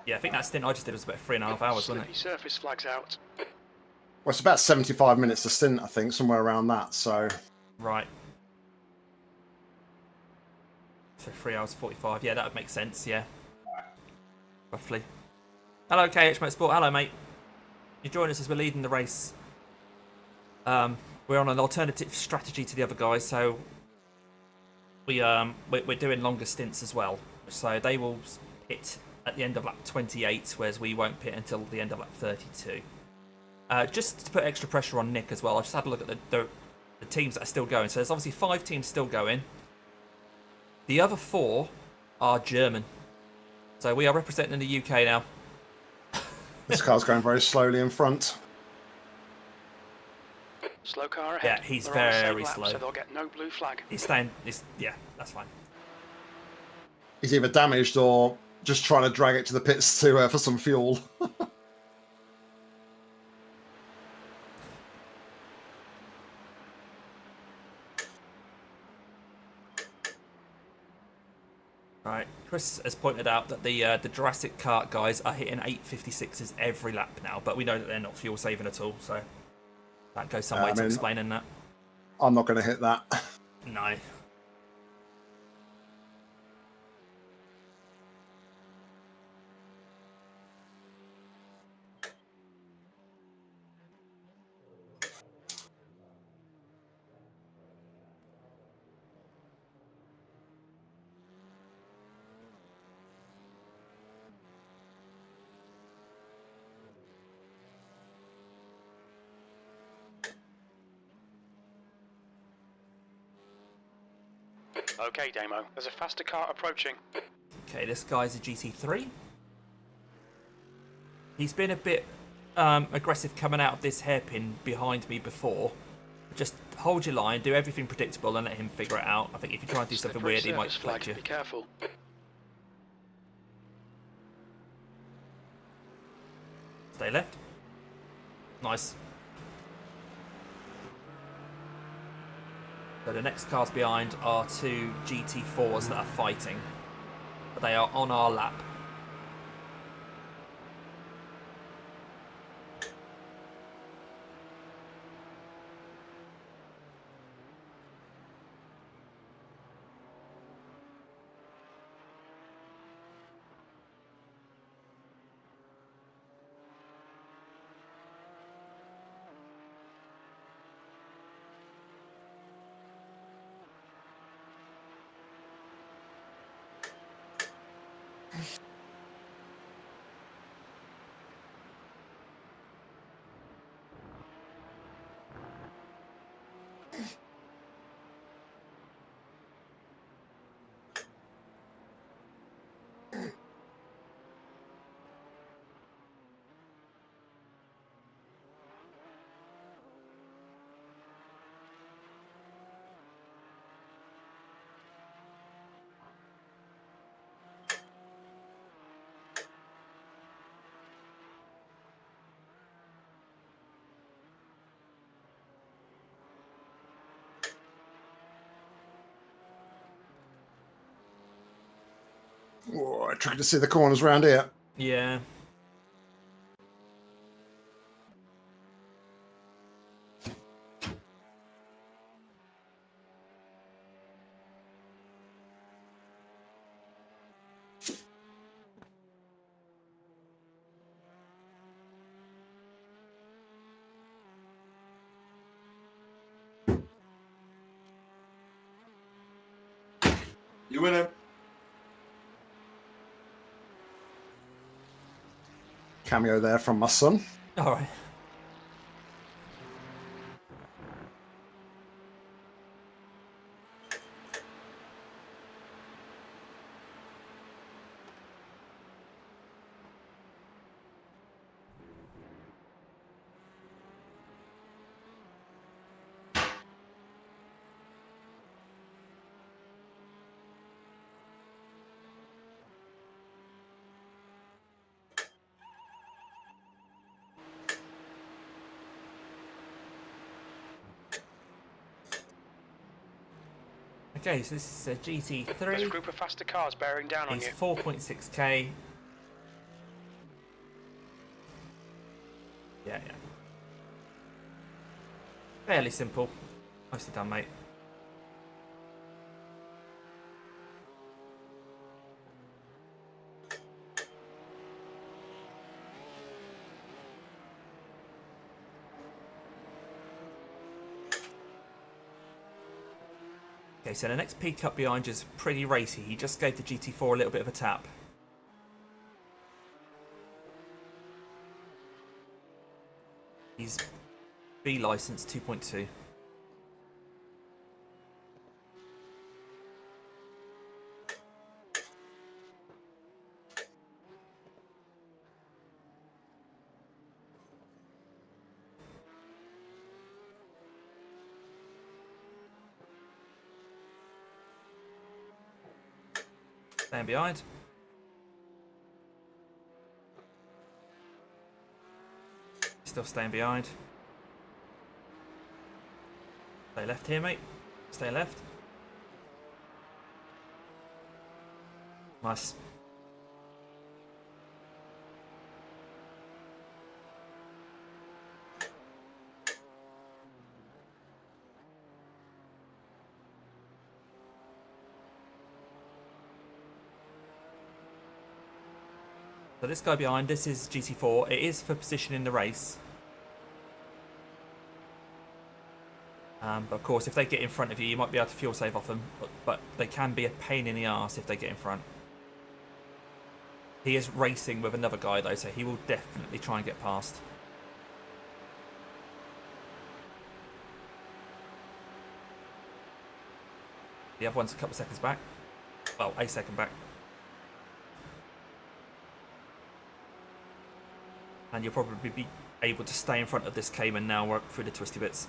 Yeah, I think that stint I just did was about 3.5 hours, wasn't Slippy it? surface flags out. Well, it's about 75 minutes to stint, I think, somewhere around that. So, Right. So 3 hours 45. Yeah, that would make sense. Yeah. Roughly. Hello, KH Motorsport. Hello, mate. You join us as we're leading the race. We're on an alternative strategy to the other guys, so we're doing longer stints as well. So they will pit at the end of lap 28, whereas we won't pit until the end of lap 32. Just to put extra pressure on Nick as well, I just had a look at the teams that are still going. So there's obviously 5 teams still going. The other 4 are German. So we are representing the UK now. this car's going very slowly in front. Slow car ahead. Yeah, he's They're on the same very lap, slow. so they'll get no blue flag. He's staying. Yeah, that's fine. He's either damaged or just trying to drag it to the pits to for some fuel. Right, Chris has pointed out that the Jurassic Kart guys are hitting 856s every lap now, but we know that they're not fuel saving at all, so that goes some way to explaining that. I'm not going to hit that. No. Okay, Damo. There's a faster car approaching. Okay, this guy's a GT3. He's been a bit aggressive coming out of this hairpin behind me before. Just hold your line, do everything predictable, and let him figure it out. I think if you try and do something Slippery weird, he might surface flag. flag you. Be careful. Stay left. Nice. So the next cars behind are 2 GT4s that are fighting. But they are on our lap. Oh, tricky to see the corners around here. Yeah. You win it. Cameo there from my son. All right. Okay, so this is a There's a GT3. group of faster cars bearing down on It's you. 4.6k. Yeah. Fairly simple. Nicely done, mate. Okay, so the next peak up behind you is pretty racy. He just gave the GT4 a little bit of a tap. He's B license 2.2. Staying behind. Still staying behind. Stay left here, mate. Stay left. Nice. So this guy behind, this is GT4. It is for position in the race. But of course, if they get in front of you, you might be able to fuel save off them. But they can be a pain in the arse if they get in front. He is racing with another guy though, so he will definitely try and get past. The other one's a couple of seconds back. Well, a second back. And you'll probably be able to stay in front of this Cayman now, work through the twisty bits.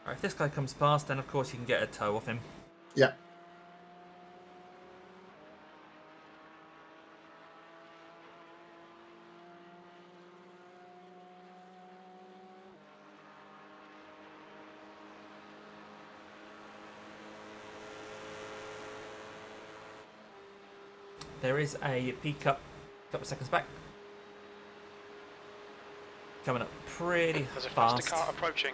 Right, if this guy comes past, then of course you can get a toe off him. Yeah. There is a P-Cup a couple of seconds back. Coming up pretty There's a fast. faster car approaching.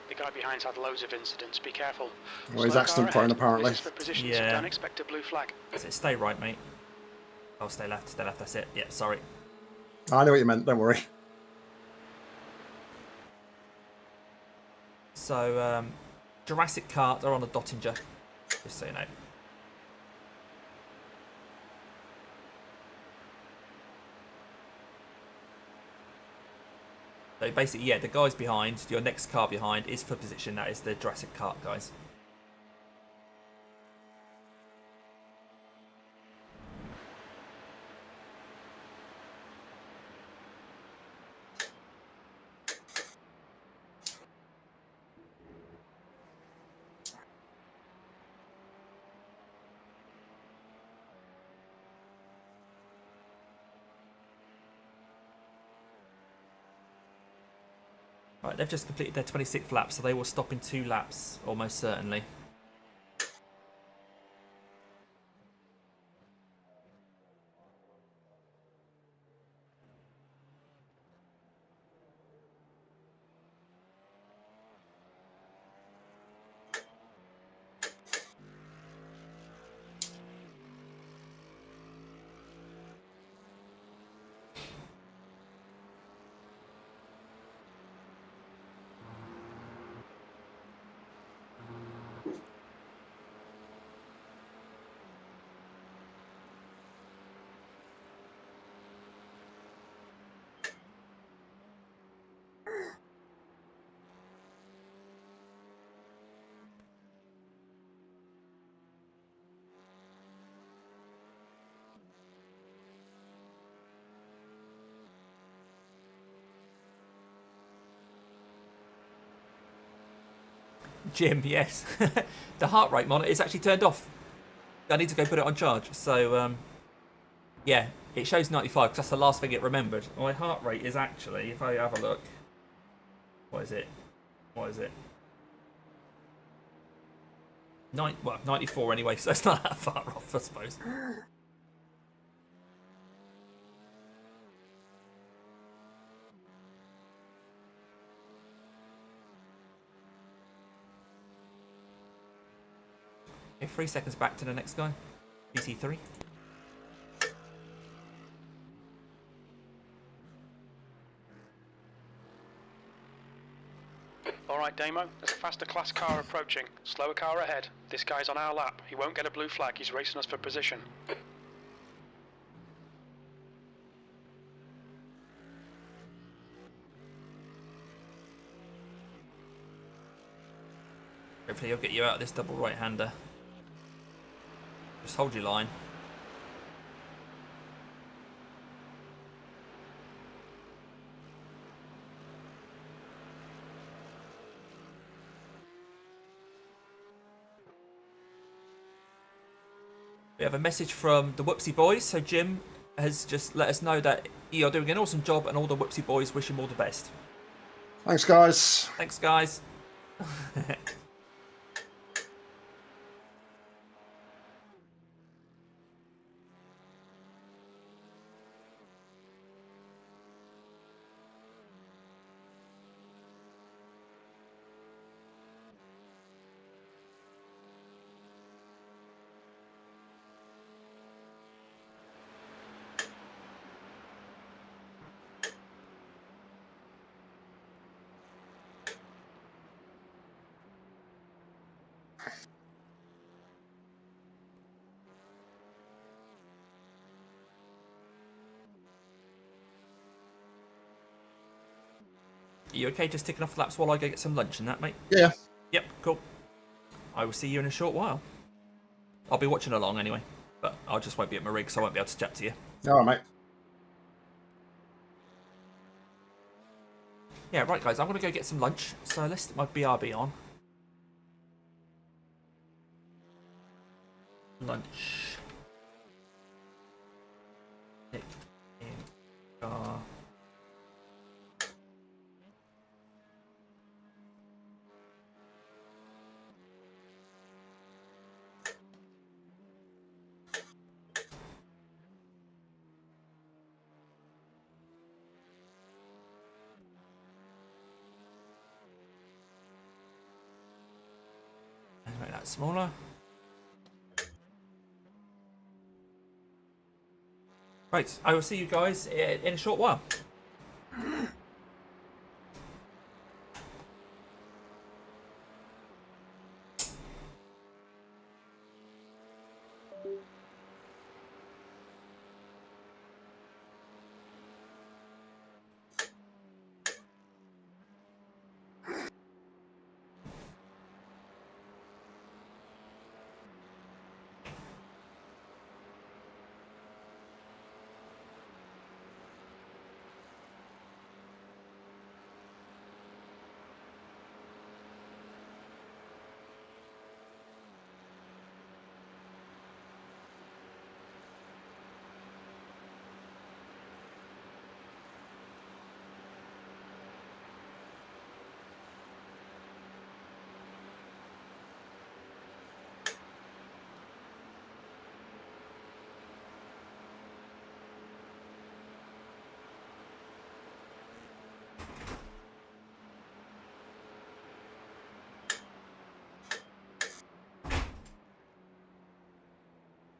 The guy behind's had loads of incidents. Be careful. Well, he's Slow accident car prone ahead. apparently. This is for position, so Yeah. don't expect a blue flag. That's it, stay right, mate. Oh, stay left, that's it. Yeah, sorry. I know what you meant, don't worry. So, Jurassic Kart are on a Dottinger, just so you know. So basically, yeah, the guys behind, your next car behind is for position. That is the Jurassic Kart guys. Right, they've just completed their 26th lap, so they will stop in 2 laps, almost certainly. Jim, yes. The heart rate monitor is actually turned off. I need to go put it on charge. So, yeah, it shows 95 because that's the last thing it remembered. My heart rate is actually, if I have a look, what is it? What is it? 94 anyway, so it's not that far off, I suppose. Okay, 3 seconds back to the next guy. BT3. Alright, Damo, there's a faster class car approaching. Slower car ahead. This guy's on our lap. He won't get a blue flag. He's racing us for position. Hopefully he'll get you out of this double right-hander. Just hold your line. We have a message from the Whoopsie Boys. So Jim has just let us know that you're doing an awesome job and all the Whoopsie Boys wish him all the best. Thanks, guys. Thanks, guys. Are you okay just ticking off laps while I go get some lunch and that, mate? Yeah. Yep, cool. I will see you in a short while. I'll be watching along anyway, but I just won't be at my rig, so I won't be able to chat to you. All right, mate. Yeah, right, guys, I'm going to go get some lunch, so let's stick my BRB on. Lunch. Nick in car. Let's make that smaller. Right, I will see you guys in a short while.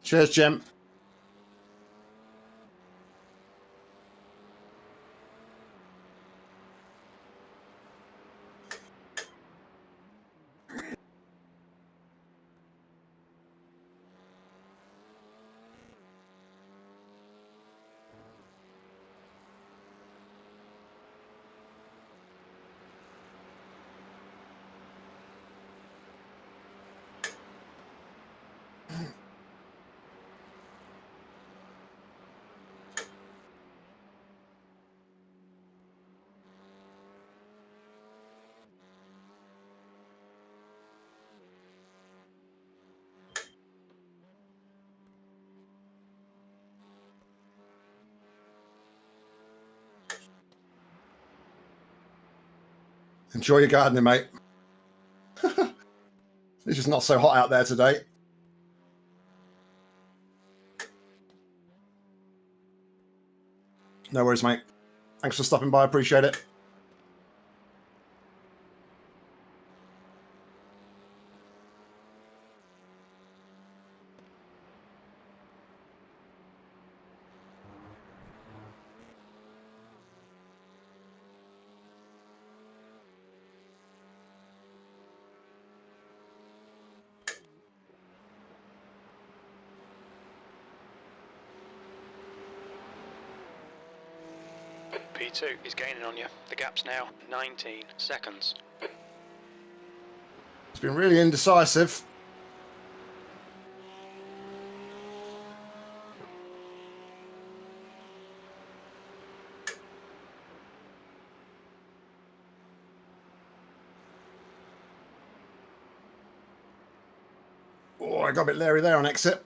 Cheers, Jim. Enjoy your gardening, mate. It's just not so hot out there today. No worries, mate. Thanks for stopping by. Appreciate it. P2 is gaining on you. The gap's now 19 seconds. It's been really indecisive. Oh, I got a bit leery there on exit.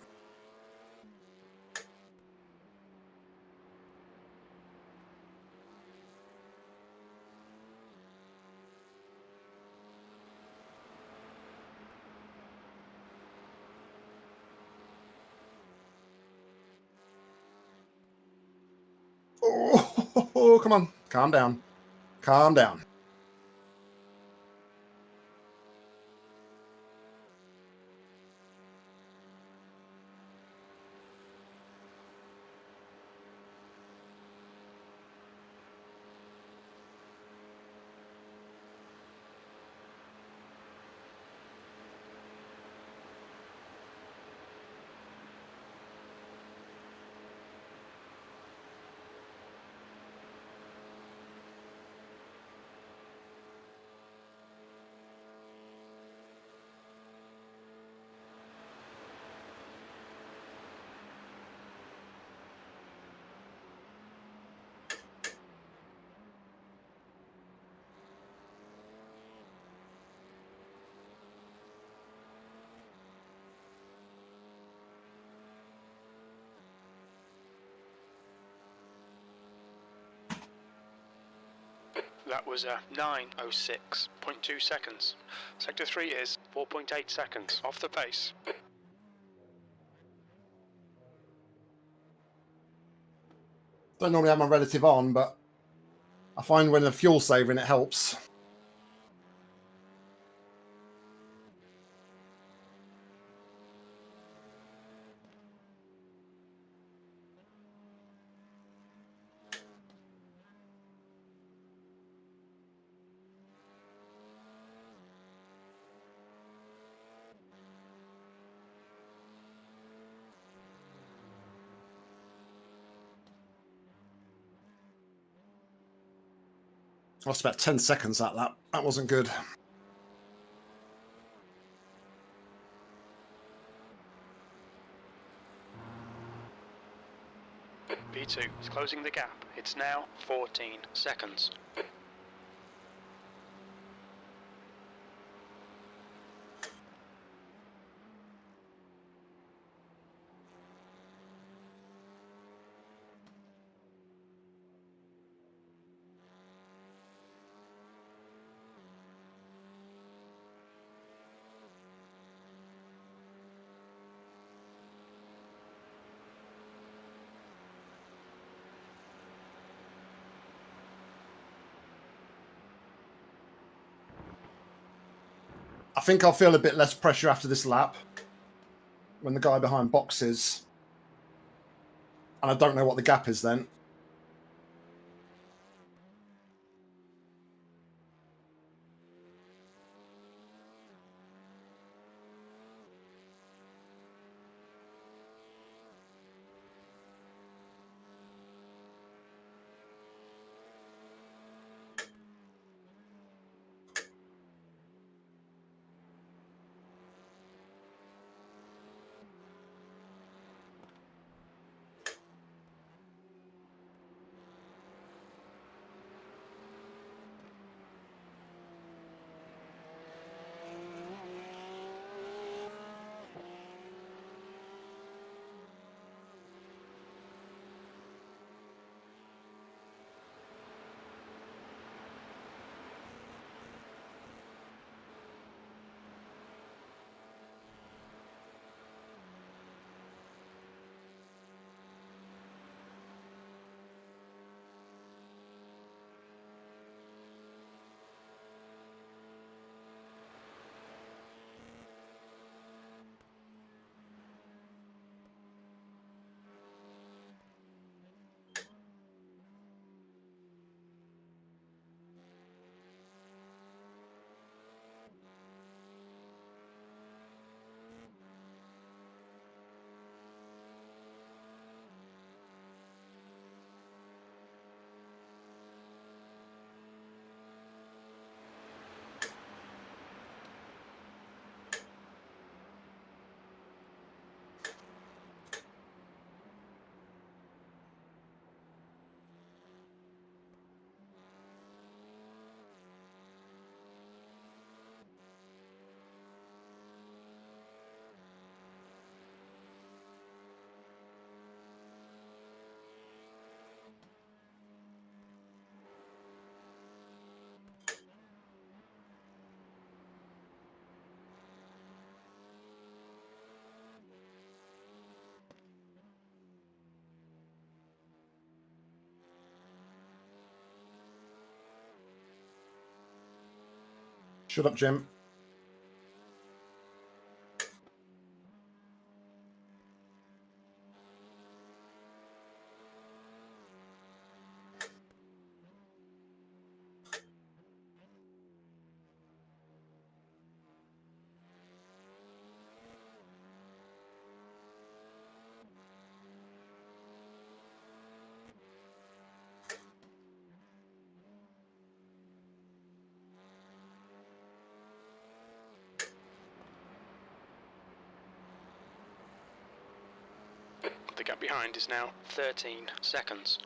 Oh, come on. Calm down. Calm down. That was 9:06.2 seconds. Sector 3 is 4.8 seconds off the pace. Don't normally have my relative on, but I find when the fuel saving, it helps. Lost about 10 seconds that lap. That wasn't good. P2 is closing the gap. It's now 14 seconds. I think I'll feel a bit less pressure after this lap when the guy behind boxes. And I don't know what the gap is then. Shut up, Jim. The gap behind is now 13 seconds.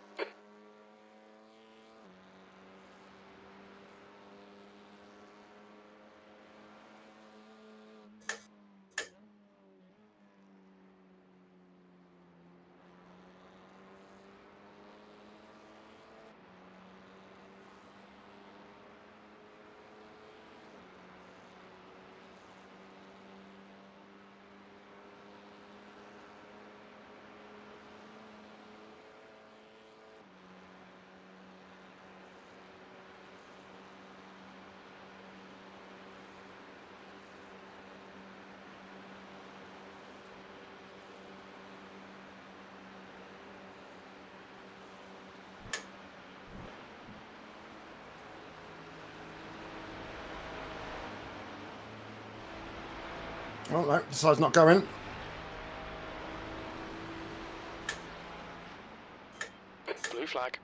Oh no, decides not going. Blue flag.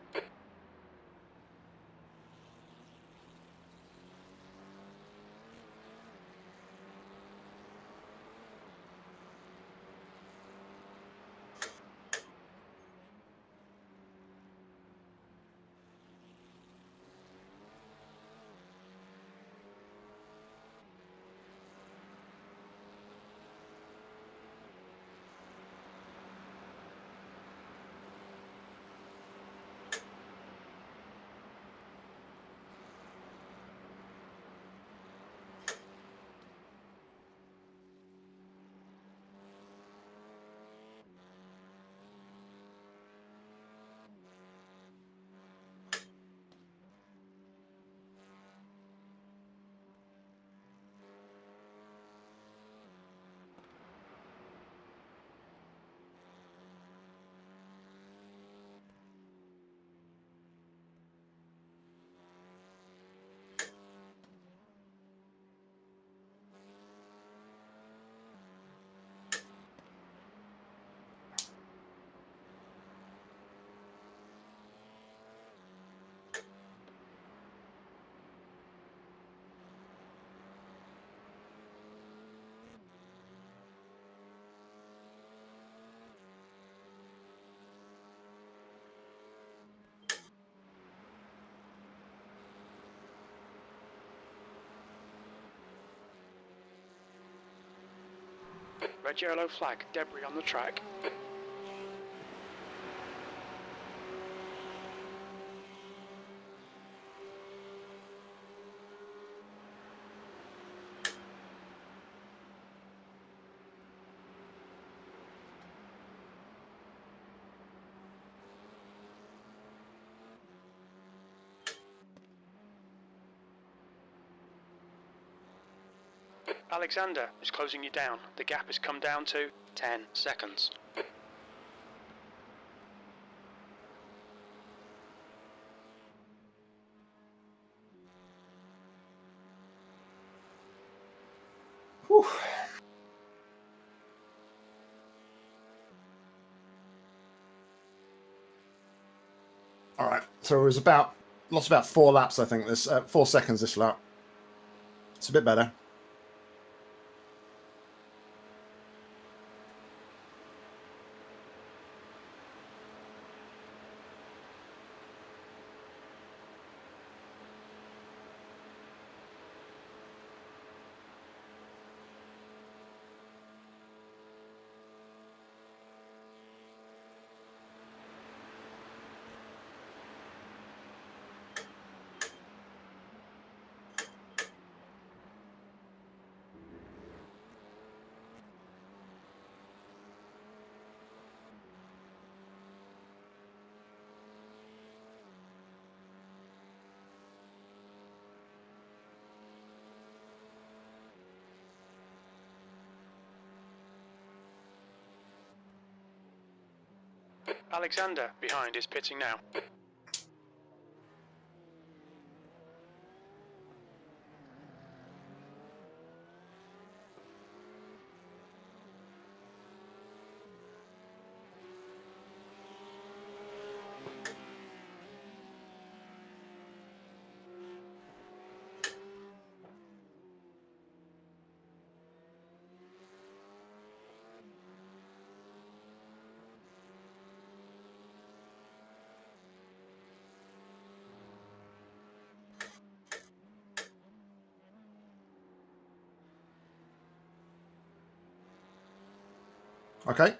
Red yellow flag, debris on the track. Alexander is closing you down. The gap has come down to 10 seconds. Whew. All right, so it was lost about 4 laps, I think. 4 seconds this lap. It's a bit better. Alexander behind is pitting now. Okay.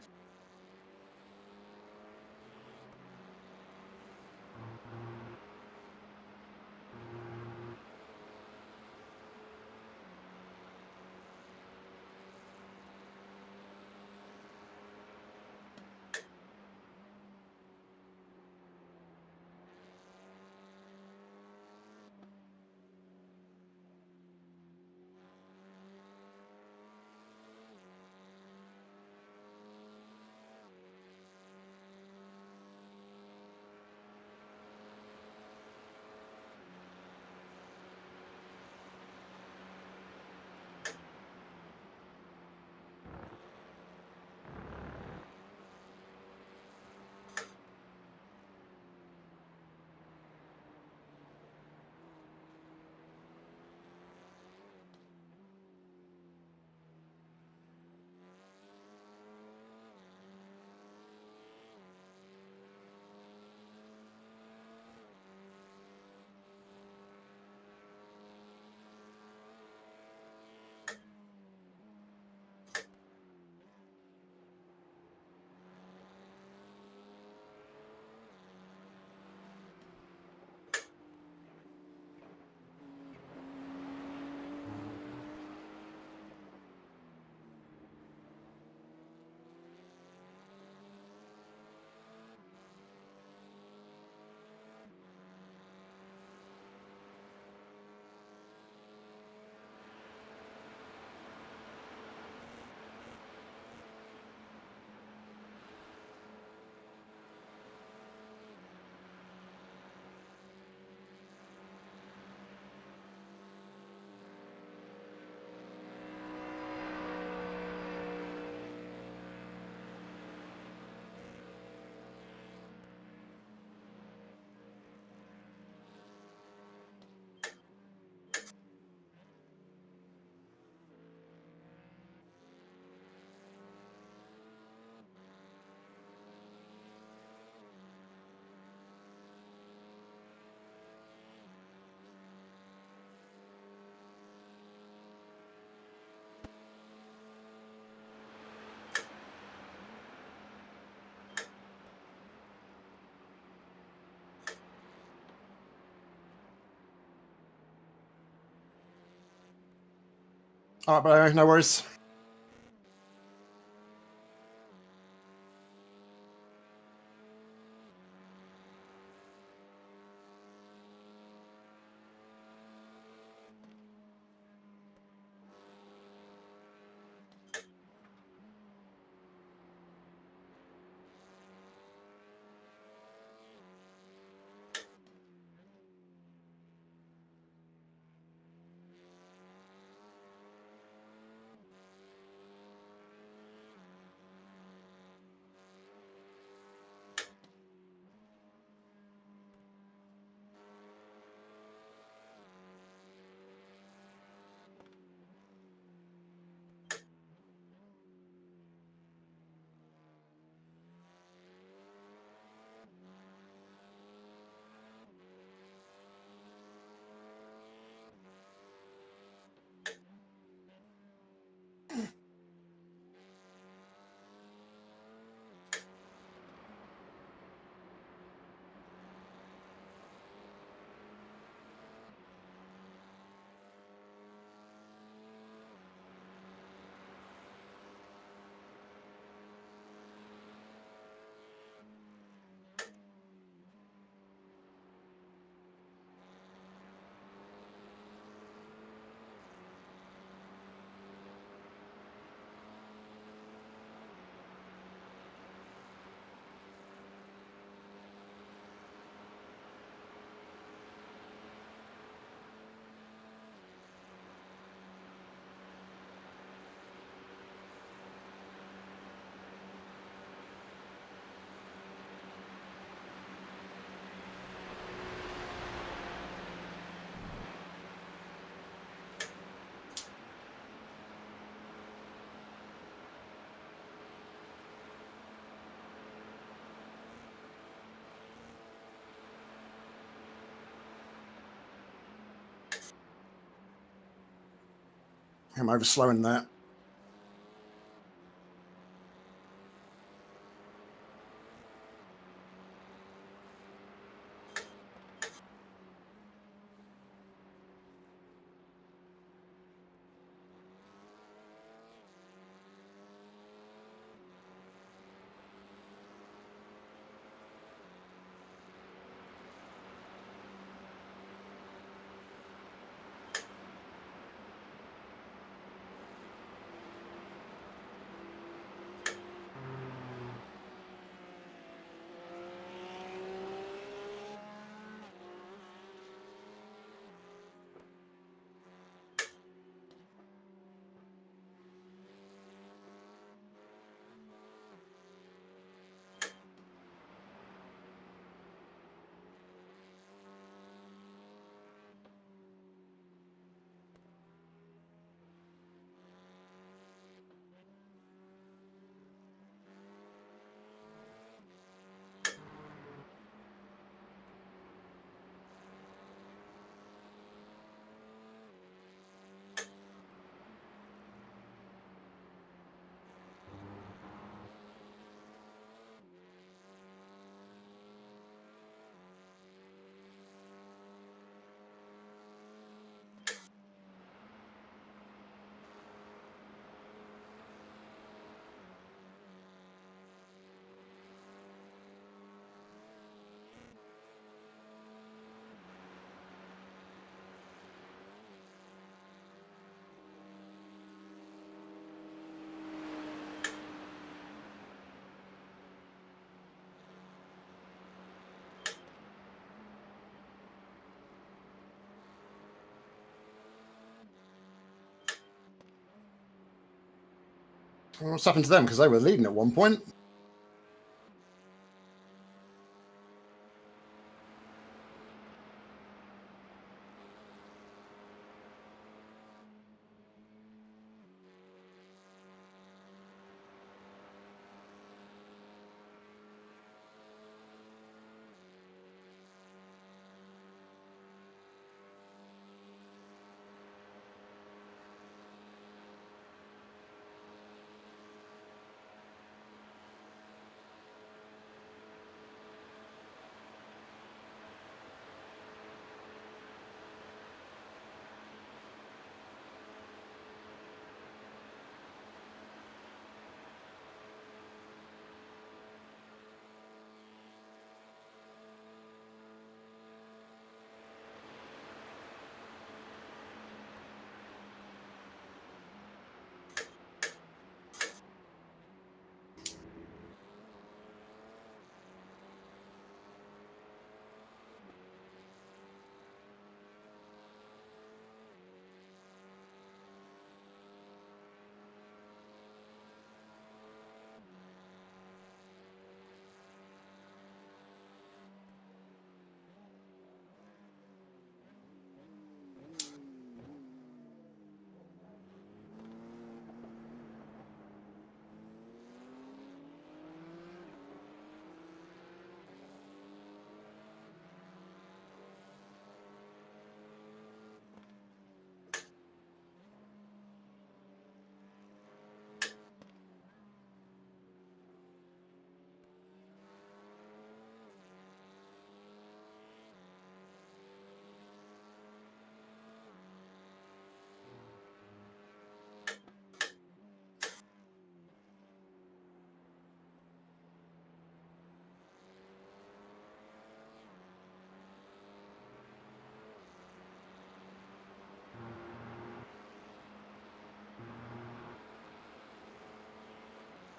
All right, bro, no worries. I'm overslowing that. What's happened to them? Because they were leading at one point.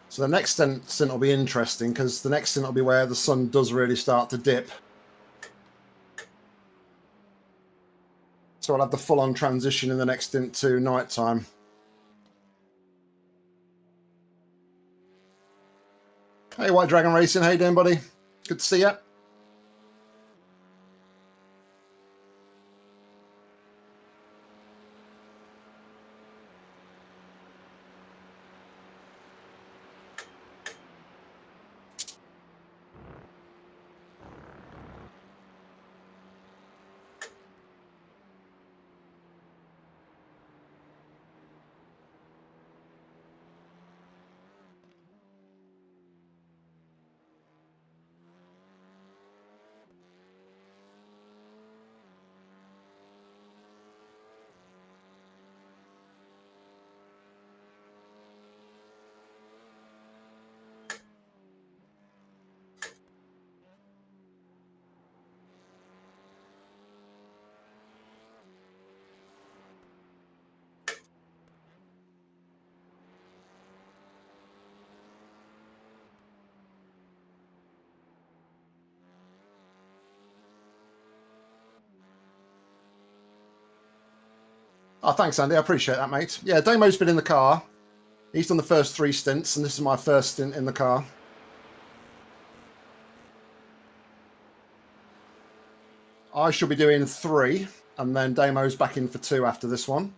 So the next stint will be interesting because the next stint will be where the sun does really start to dip. So I'll have the full-on transition in the next stint to night time. Hey, White Dragon Racing, how you doing, buddy? Good to see you. Oh, thanks, Andy. I appreciate that, mate. Yeah, Damo's been in the car. He's done the first 3 stints, and this is my first stint in the car. I should be doing 3, and then Damo's back in for 2 after this one.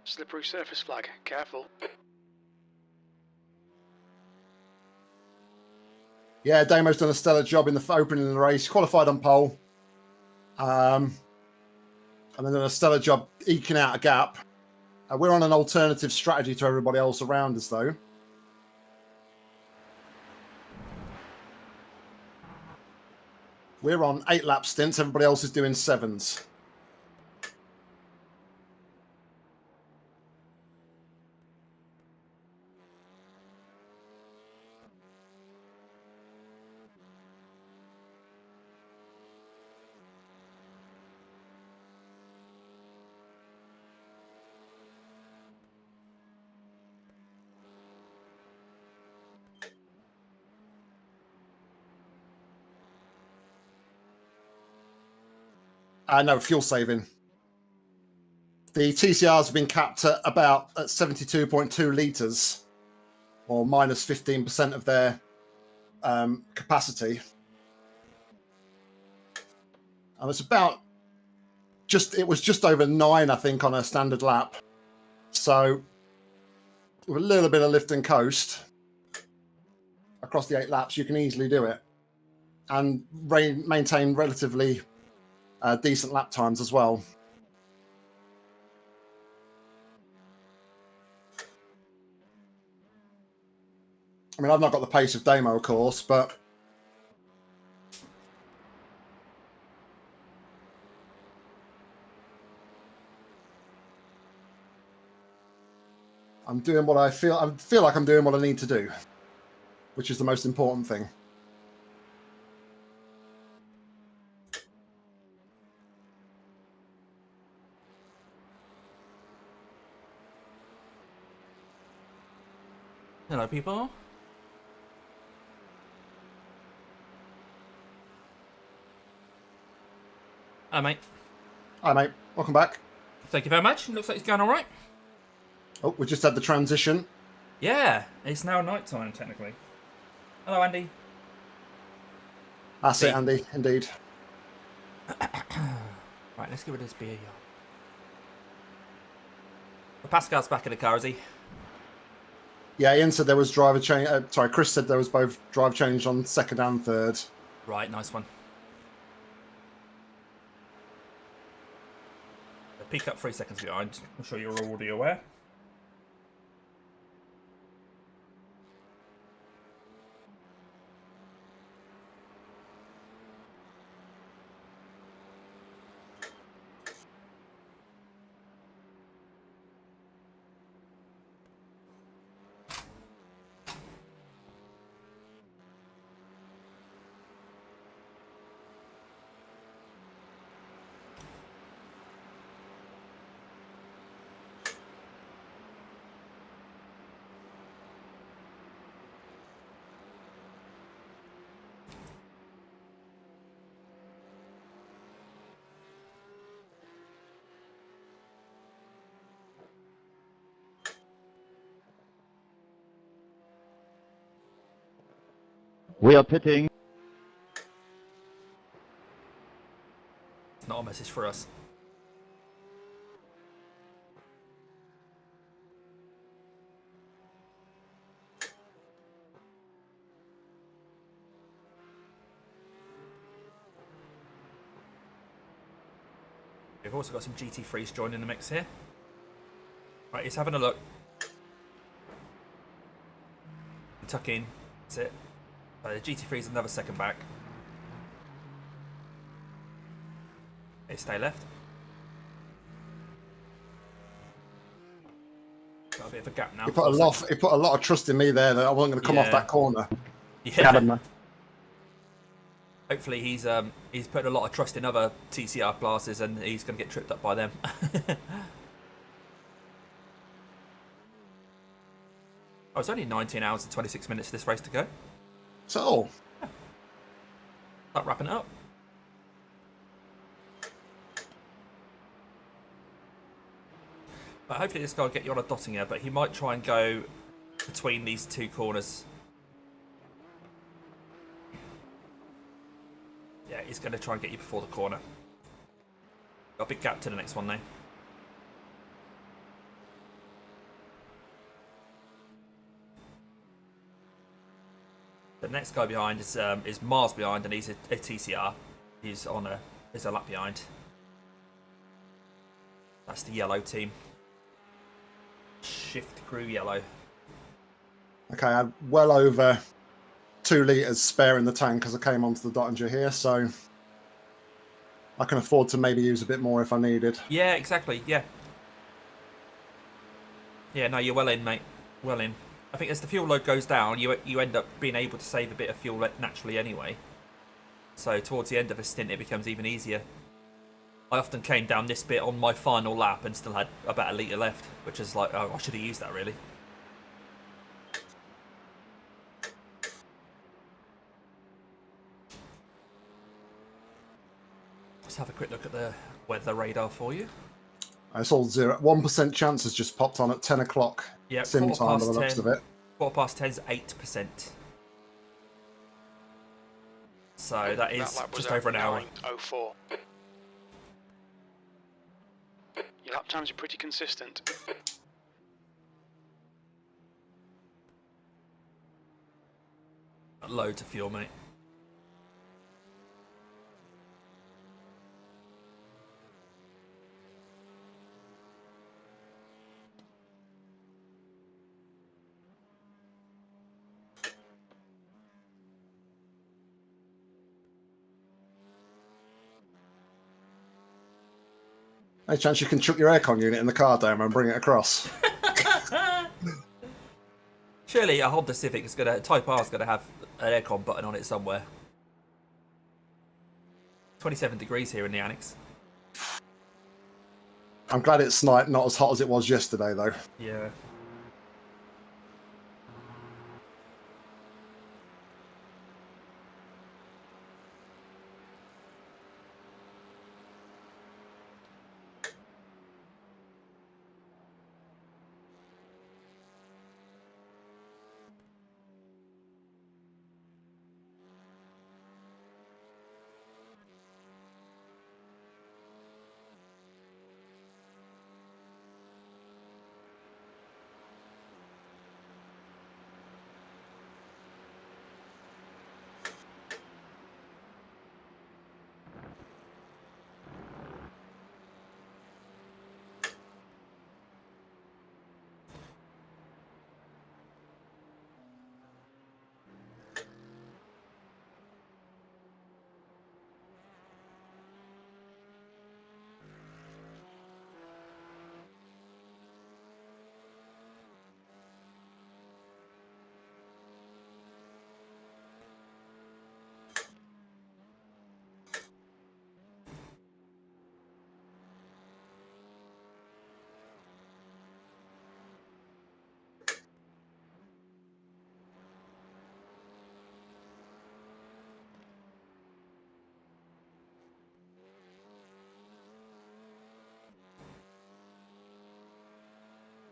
Slippery surface flag, careful. Yeah, Damo's done a stellar job in the opening of the race. Qualified on pole. And then done a stellar job eking out a gap. We're on an alternative strategy to everybody else around us, though. We're on 8-lap stints. Everybody else is doing 7s. No, fuel saving. The TCRs have been capped at about 72.2 litres, or minus 15% of their capacity. And it's about it was just over 9, I think, on a standard lap. So with a little bit of lift and coast across the 8 laps, you can easily do it and maintain relatively decent lap times as well. I mean, I've not got the pace of Damo, of course, but I'm doing what I feel like I'm doing what I need to do, which is the most important thing. Hello, people. Hello, mate. Hi, mate. Welcome back. Thank you very much. Looks like it's going all right. Oh, we just had the transition. Yeah, it's now night time, technically. Hello, Andy. That's it, Andy. Indeed. Right, let's get rid of this beer, y'all. Well, Pascal's back in the car, is he? Yeah, Ian said there was driver change. Sorry, Chris said there was both drive change on 2nd and 3rd. Right, nice one. Peak up 3 seconds behind. I'm sure you're already aware. We are pitting. It's not a message for us. We've also got some GT3s joining the mix here. Right, he's having a look. Tuck in. That's it. The GT3's another second back. Okay, stay left. Got a bit of a gap now. He put a lot of trust in me there that I wasn't going to come off that corner. Yeah. Hopefully he's putting a lot of trust in other TCR classes and he's going to get tripped up by them. Oh, it's only 19 hours and 26 minutes for this race to go. So, Start wrapping it up. But hopefully this guy will get you on a dotting here, but he might try and go between these two corners. Yeah, he's going to try and get you before the corner. Got a big gap to the next one now. The next guy behind is Mars behind, and he's a TCR. He's on a lap behind. That's the yellow team. Shift crew yellow. okay, I had well over 2 litres spare in the tank as I came onto the Dottinger here, so I can afford to maybe use a bit more if I needed. Yeah, exactly. Yeah. Yeah, no, you're well in, mate. Well in. I think as the fuel load goes down, you end up being able to save a bit of fuel naturally anyway. So towards the end of a stint, it becomes even easier. I often came down this bit on my final lap and still had about a litre left, which is like, oh, I should have used that really. Let's have a quick look at the weather radar for you. It's all 1% chance has just popped on at 10 o'clock Yeah, sim time by the looks of it. 10's 8%. So that is lap was just over an hour. 9:04. Your lap times are pretty consistent. Loads of fuel, mate. Any chance you can chuck your aircon unit in the car, Damo, and bring it across? Surely a Honda Civic is gonna, Type R is gonna have an aircon button on it somewhere. 27 degrees here in the annex. I'm glad it's not as hot as it was yesterday, though. Yeah.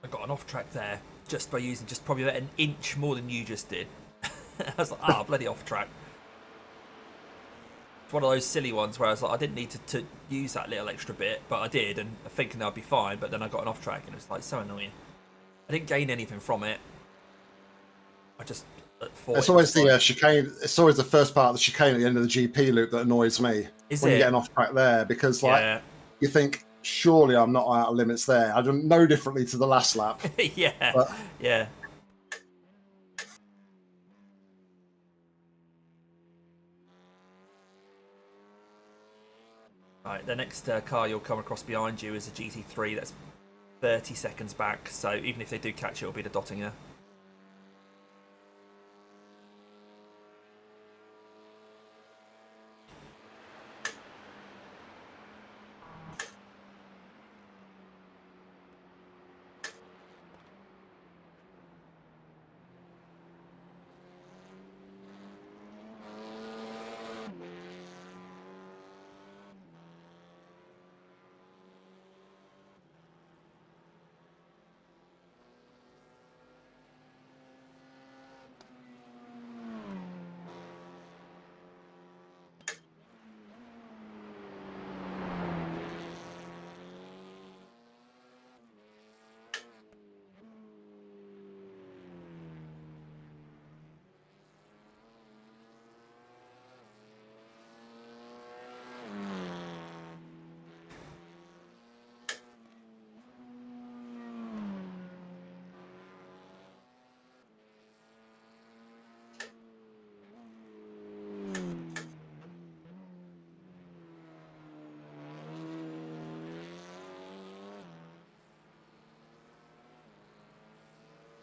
I got an off track there just by using just probably an inch more than you just did. I was like, ah, bloody off track. It's one of those silly ones where I was like, I didn't need to use that little extra bit, but I did, and thinking I'd be fine, but then I got an off track, and it was like so annoying. I didn't gain anything from it. I just thought It's always the chicane. It's always the first part of the chicane at the end of the GP loop that annoys me. Is when it? you get an off track there, because like you think, surely I'm not out of limits there. I don't know differently to the last lap. Yeah, but, yeah. Right, the next car you'll come across behind you is a GT3 that's 30 seconds back, so even if they do catch it, it'll be the Dottinger.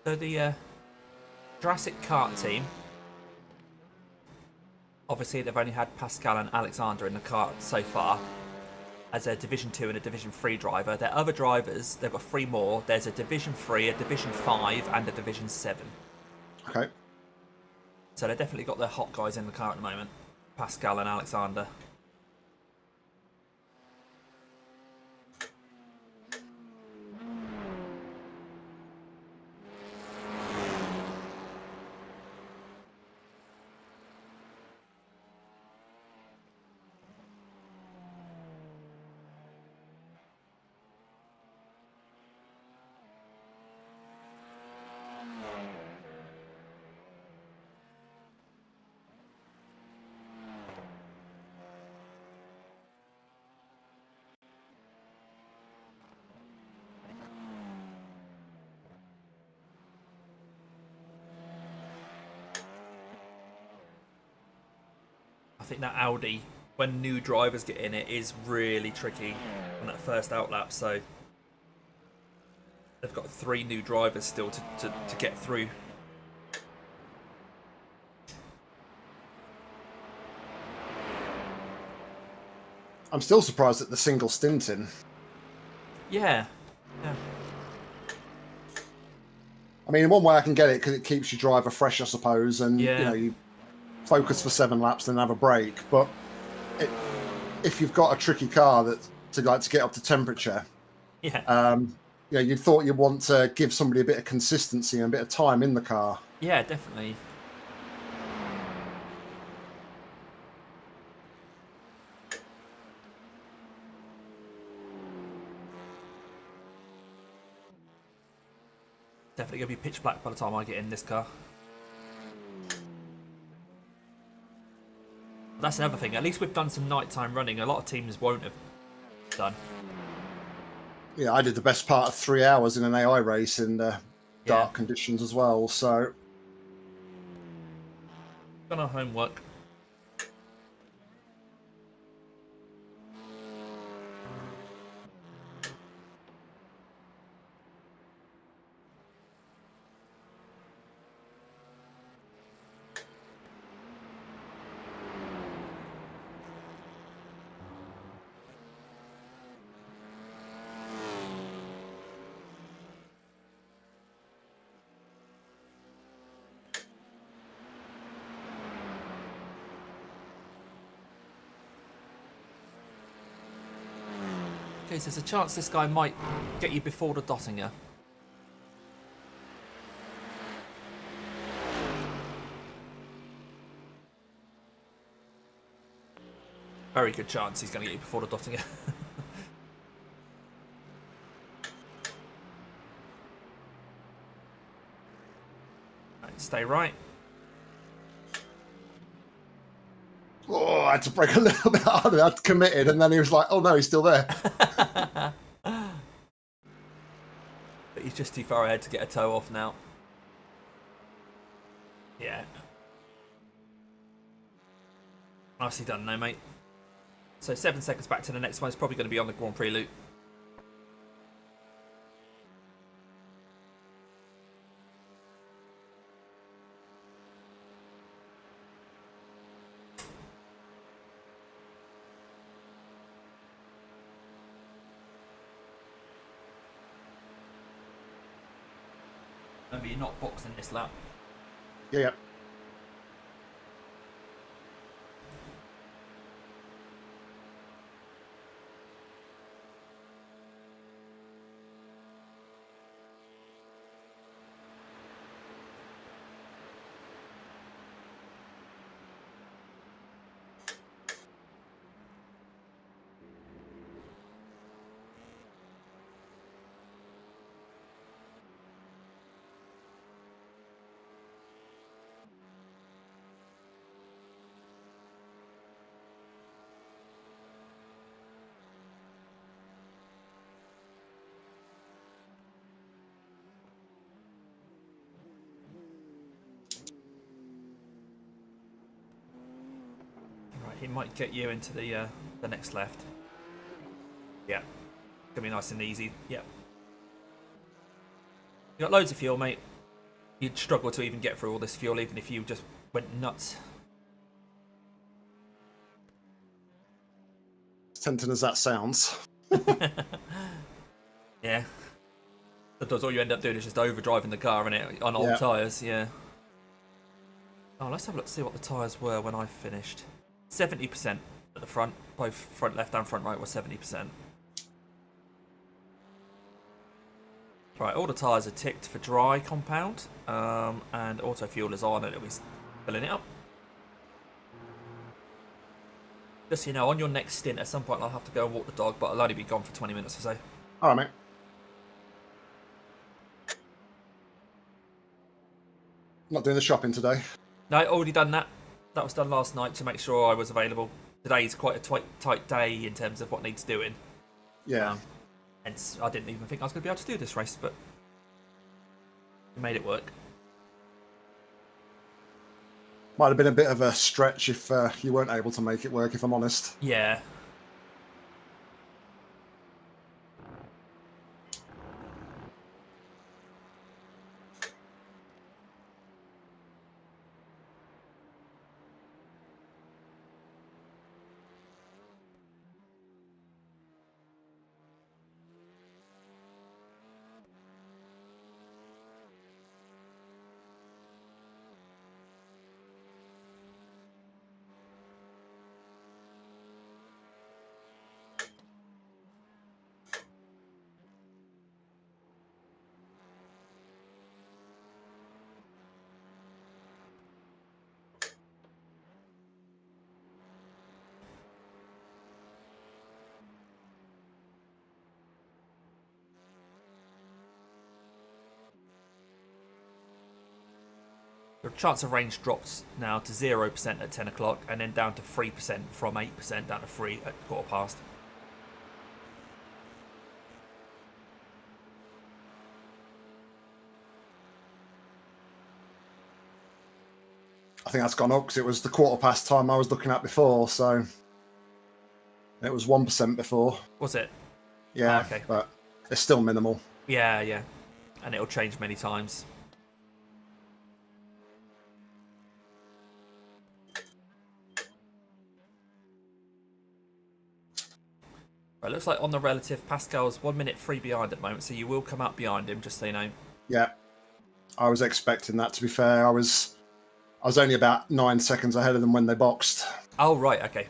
So the Jurassic Kart team, obviously they've only had Pascal and Alexander in the kart so far as a Division 2 and a Division 3 driver. Their other drivers, they've got 3 more. There's a Division 3, a Division 5 and a Division 7. Okay. So they've definitely got their hot guys in the car at the moment, Pascal and Alexander. I think that Audi, when new drivers get in it, is really tricky on that first outlap. So they've got 3 new drivers still to get through. I'm still surprised at the single stint in. Yeah. Yeah. I mean, in one way I can get it because it keeps your driver fresh, I suppose, and Yeah. you know, you focus for 7 laps then have a break. But if you've got a tricky car that to get up to temperature, Yeah. you thought you'd want to give somebody a bit of consistency and a bit of time in the car. Yeah, definitely. Definitely gonna be pitch black by the time I get in this car. That's another thing. At least we've done some nighttime running. A lot of teams won't have done. Yeah, I did the best part of 3 hours in an AI race in dark conditions as well. So, Done our homework. Okay, so there's a chance this guy might get you before the Dottinger. Very good chance he's going to get you before the dotting. Right, stay right. Oh, I had to break a little bit harder. I'd committed, and then he was like, "Oh no, he's still there." But he's just too far ahead to get a toe off now. Yeah. Nicely done, though, mate. So 7 seconds back to the next one. It's probably going to be on the Grand Prix loop. Remember, you're not boxing this lap. Yeah. Right, he might get you into the next left. Yeah. Gonna be nice and easy. Yeah. You got loads of fuel, mate. You'd struggle to even get through all this fuel, even if you just went nuts. As tempting as that sounds. Yeah. Sometimes all you end up doing is just overdriving the car in it on old tyres, yeah. Oh, let's have a look to see what the tyres were when I finished. 70% at the front, both front left and front right were 70%. Right, all the tyres are ticked for dry compound, and auto fuel is on and it'll be filling it up. Just so you know, on your next stint, at some point I'll have to go and walk the dog, but I'll only be gone for 20 minutes or so. All right, mate. Not doing the shopping today. No, already done that. That was done last night to make sure I was available. Today's quite a tight day in terms of what needs doing. Yeah. Hence, I didn't even think I was going to be able to do this race, but we made it work. Might have been a bit of a stretch if you weren't able to make it work, if I'm honest. Yeah. The chance of range drops now to 0% at 10 o'clock and then down to 3% from 8% down to 3 at quarter past. I think that's gone up because it was the quarter past time I was looking at before, so it was 1% before. Was it? Yeah, Oh, okay. But it's still minimal. Yeah, yeah. And it'll change many times. Right, looks like on the relative, Pascal's 1 minute 3 behind at the moment, so you will come up behind him, just so you know. Yeah, I was expecting that, to be fair. I was only about 9 seconds ahead of them when they boxed. Oh, right, okay.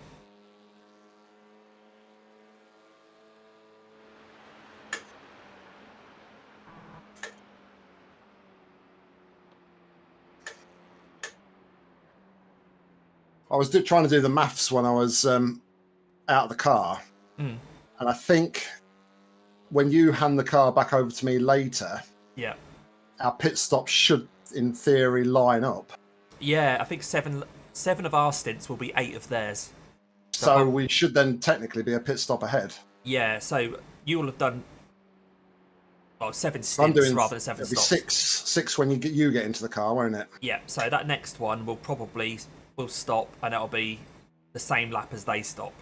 I was trying to do the maths when I was out of the car, Mm. and I think when you hand the car back over to me later, Yeah. our pit stop should, in theory, line up. Yeah, I think seven of our stints will be 8 of theirs. So we should then technically be a pit stop ahead. Yeah, so you will have done 7 I'm stints doing rather than 7 it'll be stops. six when you get into the car, won't it? Yeah, so that next one will stop, and it'll be the same lap as they stop.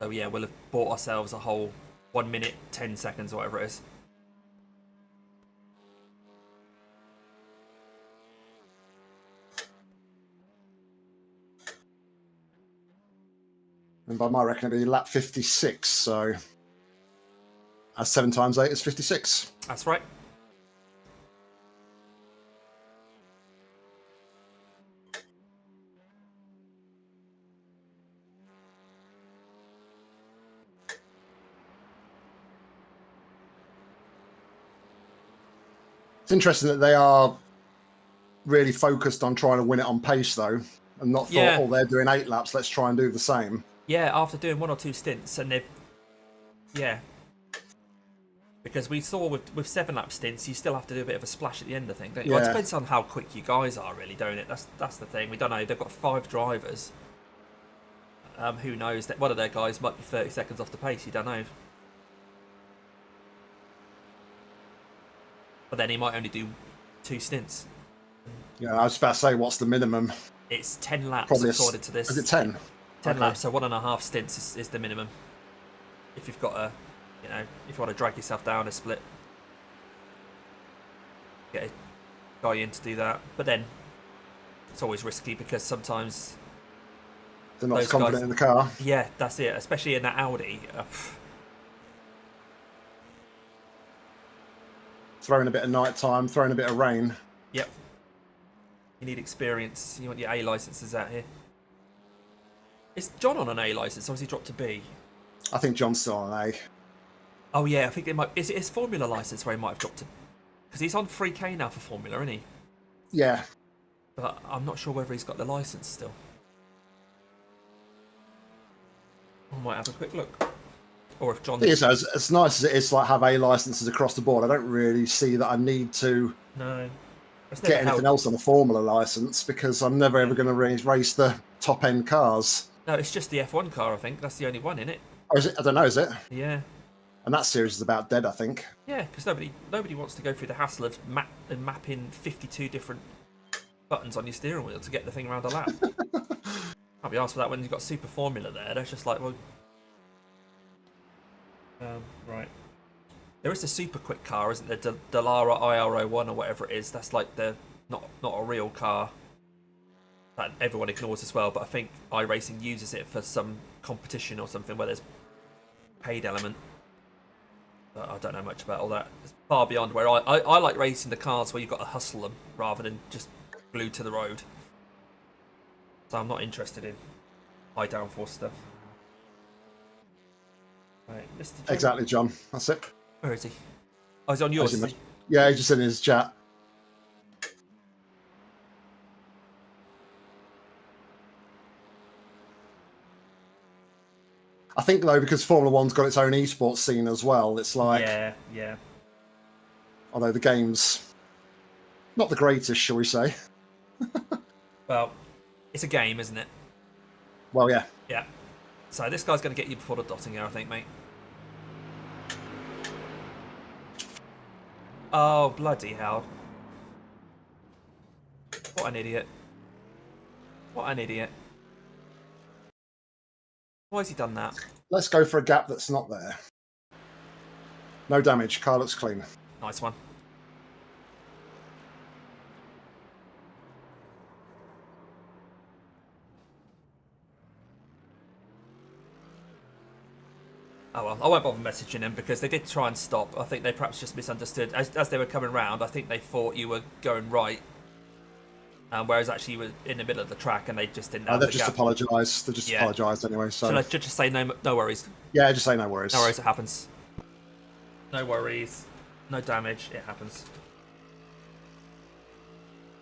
So yeah, we'll have bought ourselves a whole 1 minute 10 seconds or whatever it is. And by my reckon, it'll be lap 56. So 7 times 8 is 56. That's right. It's interesting that they are really focused on trying to win it on pace, though, and not thought, Yeah. oh, they're doing 8 laps, let's try and do the same. Yeah, after doing 1 or 2 stints, and they've... Yeah. Because we saw with 7 lap stints, you still have to do a bit of a splash at the end, I think, don't you? Well, it Yeah. depends on how quick you guys are, really, don't it? That's the thing. We don't know. They've got 5 drivers. Who knows? That one of their guys might be 30 seconds off the pace, you don't know. But then he might only do 2 stints. Yeah, I was about to say, what's the minimum? It's 10 laps Probably according to this. Is it 10? 10 Okay. laps, so 1.5 stints is the minimum. If you've got a, if you want to drag yourself down a split, get a guy in to do that. But then it's always risky because sometimes, They're not those as confident guys- in the car. yeah, that's it. Especially in that Audi. Throwing a bit of night time, throwing a bit of rain. Yep. You need experience. You want your A licenses out here. Is John on an A license or has he dropped to B? I think John's still on A. Oh yeah, I think it might. Is it his Formula license where he might have dropped to? Because he's on 3K now for Formula, isn't he? Yeah. But I'm not sure whether he's got the license still. I might have a quick look. Or if John... It is, as nice as it is to like, have A licenses across the board, I don't really see that I need to No. It's get never anything helped. else on a Formula license because I'm never ever going to race the top end cars. No, it's just the F1 car, I think. That's the only one in it. Or is it? I don't know, is it? Yeah. And that series is about dead, I think. Yeah, because nobody wants to go through the hassle of mapping 52 different buttons on your steering wheel to get the thing around a lap. Can't be asked for that when you've got Super Formula there. That's just like, well... right. There is a super quick car, isn't there? Dallara IR01 or whatever it is. That's like the not a real car that everyone ignores as well. But I think iRacing uses it for some competition or something where there's paid element. But I don't know much about all that. It's far beyond where I like racing the cars where you've got to hustle them rather than just glued to the road. So I'm not interested in high downforce stuff. Right, Mr. John. Exactly, John. That's it. Where is he? Oh, he's on yours. Is he? Yeah, he's just in his chat. I think, though, because Formula One's got its own esports scene as well, it's like, Yeah. although the game's not the greatest, shall we say. Well, it's a game, isn't it? Well, yeah. Yeah. So this guy's going to get you before the dotting here, I think, mate. Oh, bloody hell. What an idiot. What an idiot. Why has he done that? Let's go for a gap that's not there. No damage. Car looks clean. Nice one. Oh well, I won't bother messaging them because they did try and stop. I think they perhaps just misunderstood. As they were coming round, I think they thought you were going right. Whereas actually you were in the middle of the track and they just didn't have They've the just gap. apologised. They've just apologised anyway. So Shall I just say no worries? yeah, just say no worries. No worries, it happens. No worries. No damage, it happens.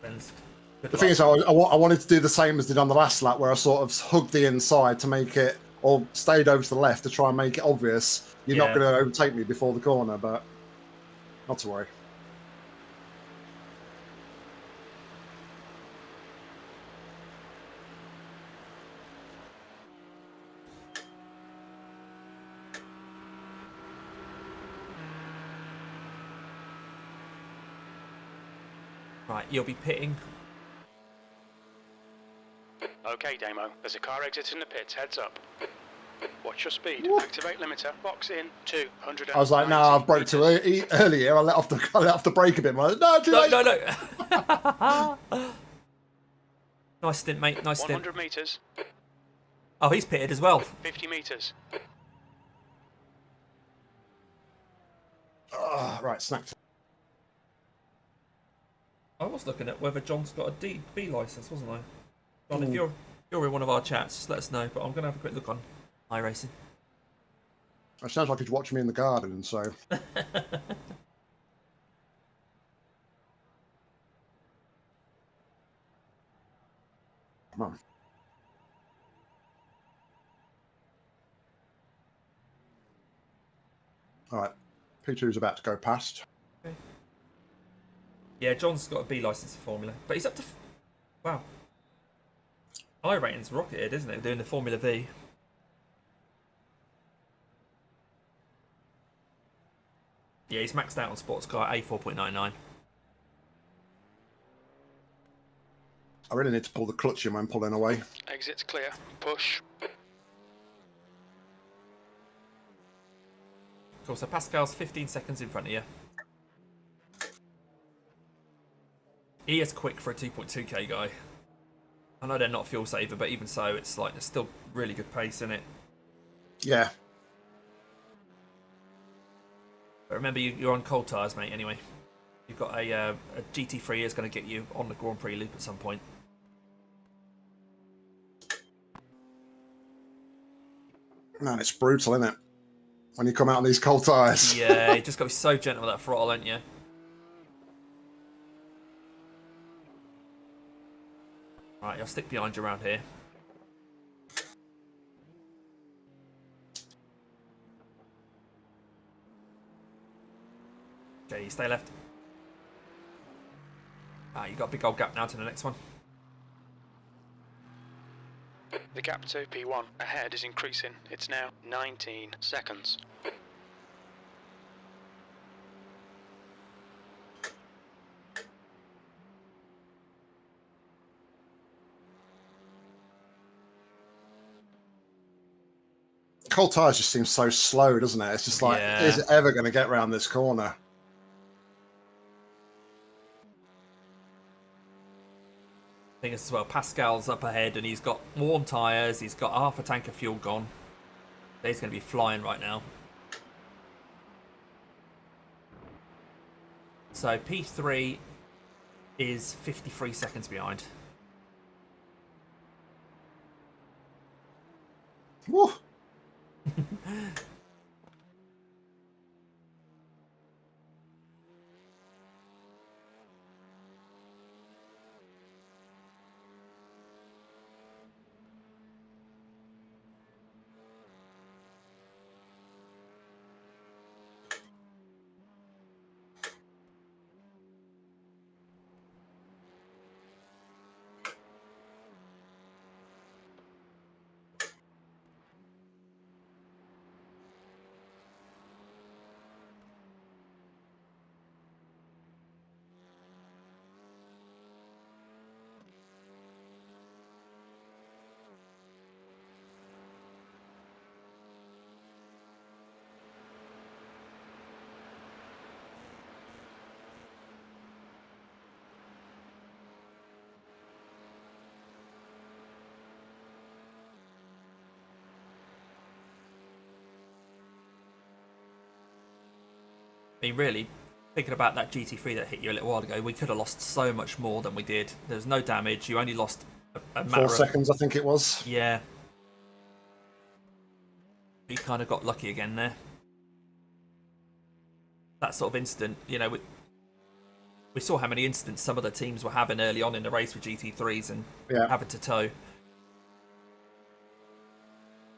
Because The thing is, I wanted to do the same as did on the last lap, where I sort of hugged the inside to make it, or stayed over to the left to try and make it obvious you're not going to overtake me before the corner, but not to worry. Right, you'll be pitting. Okay, Damo, there's a car exiting the pits, heads up. Watch your speed, activate limiter, box in, 200. I was like, no, I've broke too early here. I let off the brake a bit. Like, no, too late. No. Nice stint, mate. Nice stint. 100 metres. Oh, he's pitted as well. 50 metres. Right, snacked. I was looking at whether John's got a B license, wasn't I? John, if you're in one of our chats, just let us know. But I'm going to have a quick look on iRacing. It sounds like he's watching me in the garden, so. Come on. All right, P2's about to go past. Okay. Yeah, John's got a B license for Formula, but he's up to. Wow. iRating's rocketed, isn't it? Doing the Formula V. Yeah, he's maxed out on sports car A4.99. I really need to pull the clutch in when pulling away. Exit's clear. Push. Cool, so Pascal's 15 seconds in front of you. He is quick for a 2.2k guy. I know they're not fuel saver, but even so, it's like it's still really good pace, isn't it? Yeah. But remember, you're on cold tyres, mate, anyway. You've got a GT3 is going to get you on the Grand Prix loop at some point. Man, it's brutal, isn't it? When you come out on these cold tyres. Yeah, you just got to be so gentle with that throttle, don't you? Right, I'll stick behind you around here. Okay, you stay left. Ah, you got a big old gap now to the next one. The gap to P1 ahead is increasing. It's now 19 seconds. Cold tyres just seems so slow, doesn't it? It's just like, is it ever going to get around this corner? Thing is as well, Pascal's up ahead and he's got warm tyres, he's got half a tank of fuel gone. He's going to be flying right now. So P3 is 53 seconds behind. Woo. I mean, really, thinking about that GT3 that hit you a little while ago, we could have lost so much more than we did. There's no damage. You only lost a matter 4 seconds, I think it was. Yeah. We kind of got lucky again there. That sort of instant, you know, We saw how many incidents some of the teams were having early on in the race with GT3s and Yeah. having to tow. I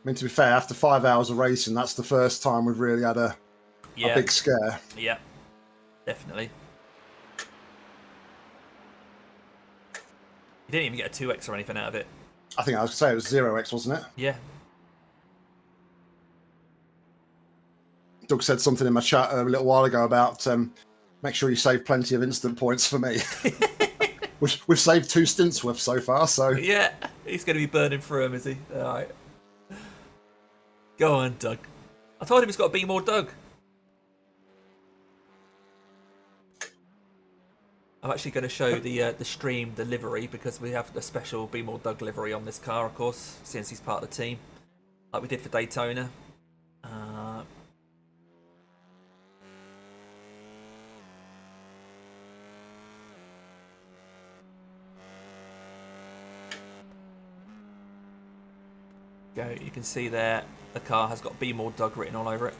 mean, to be fair, after 5 hours of racing, that's the first time we've really had a big scare. Yeah, definitely. You didn't even get a 2x or anything out of it. I think I was say it was 0x, wasn't it? Yeah. Doug said something in my chat a little while ago about make sure you save plenty of instant points for me. We've saved 2 stints worth so far, so... Yeah, he's going to be burning through them, is he? All right. Go on, Doug. I told him he's got to be more Doug. I'm actually going to show the stream, the livery, because we have a special Be More Doug livery on this car, of course, since he's part of the team, like we did for Daytona. You can see there the car has got Be More Doug written all over it.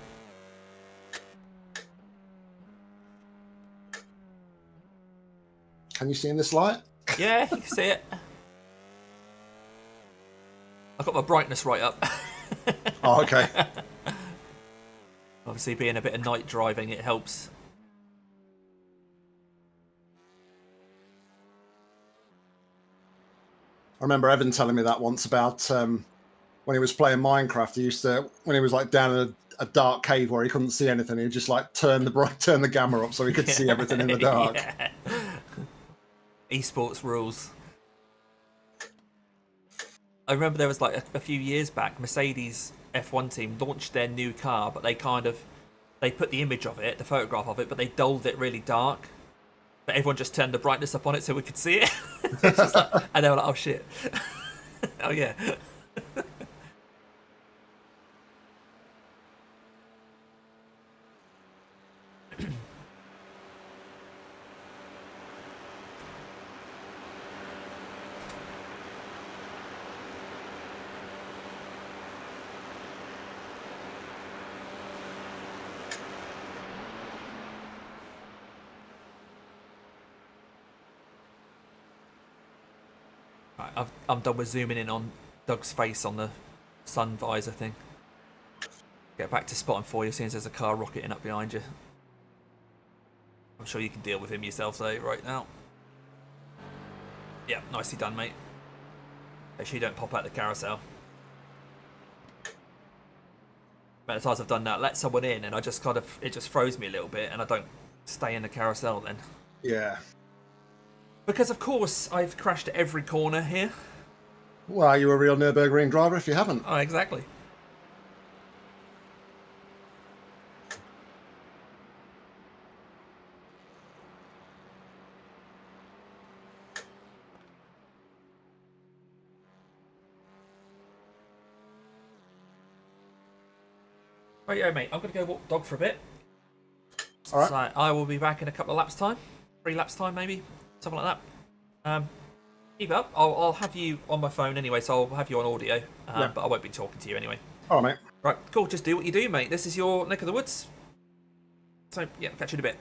Can you see in this light? Yeah, you can see it. I've got my brightness right up. Oh, okay. Obviously, being a bit of night driving, it helps. I remember Evan telling me that once about when he was playing Minecraft. He used to, when he was like down in a dark cave where he couldn't see anything, he'd just like turn the gamma up so he could see everything in the dark. Yeah. Esports rules. I remember there was like a few years back, Mercedes F1 team launched their new car, but they put the image of it, the photograph of it, but they dulled it really dark. But everyone just turned the brightness up on it so we could see it. It's just like, and they were like, oh shit. Oh yeah. Right, I'm done with zooming in on Doug's face on the sun visor thing. Get back to spotting for you, seeing as there's a car rocketing up behind you. I'm sure you can deal with him yourself though right now. Yeah, nicely done, mate. Make sure you don't pop out the carousel. Many times I've done that, let someone in and I just kind of, it just throws me a little bit and I don't stay in the carousel then. Yeah. Because of course I've crashed at every corner here. Well, you're a real Nurburgring driver if you haven't. Oh, exactly. Right, yeah, mate. I'm going to go walk the dog for a bit. All right. So I will be back in a couple of laps' time. 3 laps' time, maybe. Something like that. Keep up. I'll have you on my phone anyway, so I'll have you on audio. Yeah. But I won't be talking to you anyway. All right, mate. Right, cool. Just do what you do, mate. This is your neck of the woods. So, yeah, catch you in a bit.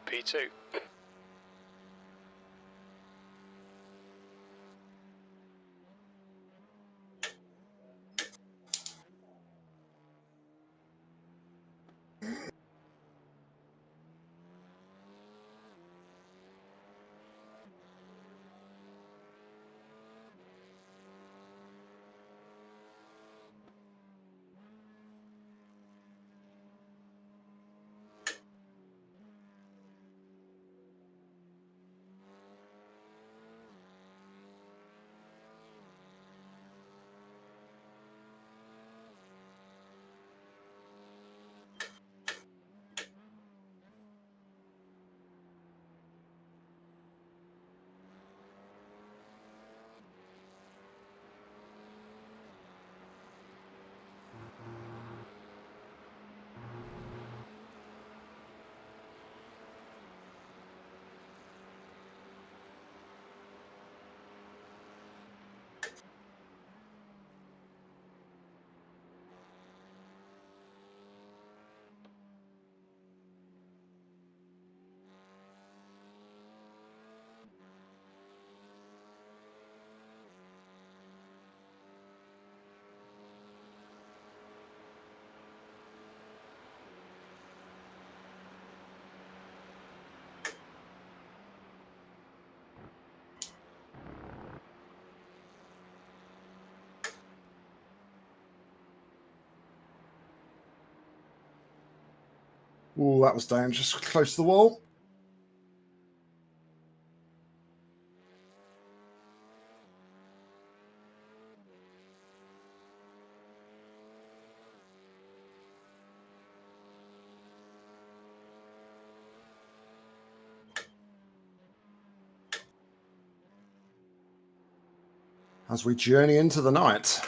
P2. Oh, that was dangerous. Close to the wall. As we journey into the night.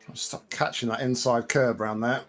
I'll stop catching that inside curb around there.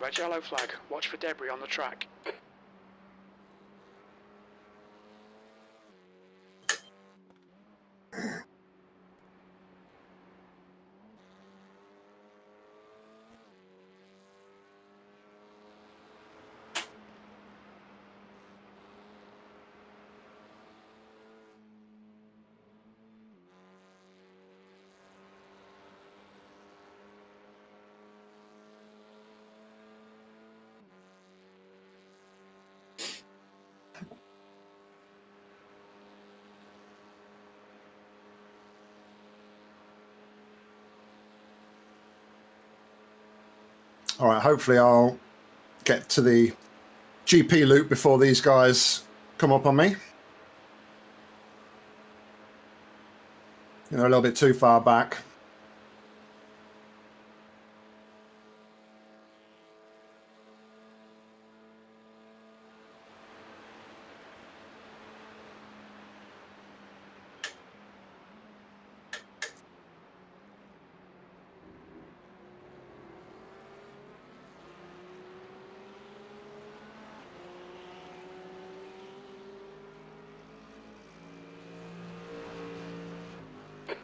Red yellow flag. Watch for debris on the track. All right, hopefully I'll get to the GP loop before these guys come up on me. You know, a little bit too far back.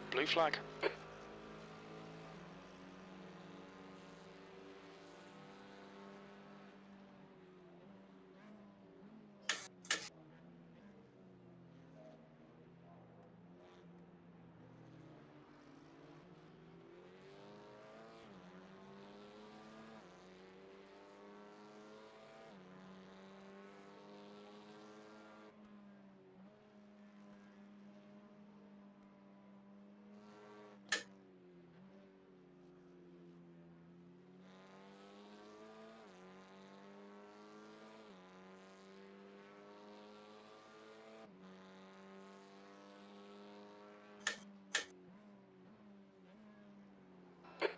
Blue flag.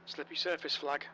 Slippy surface flag.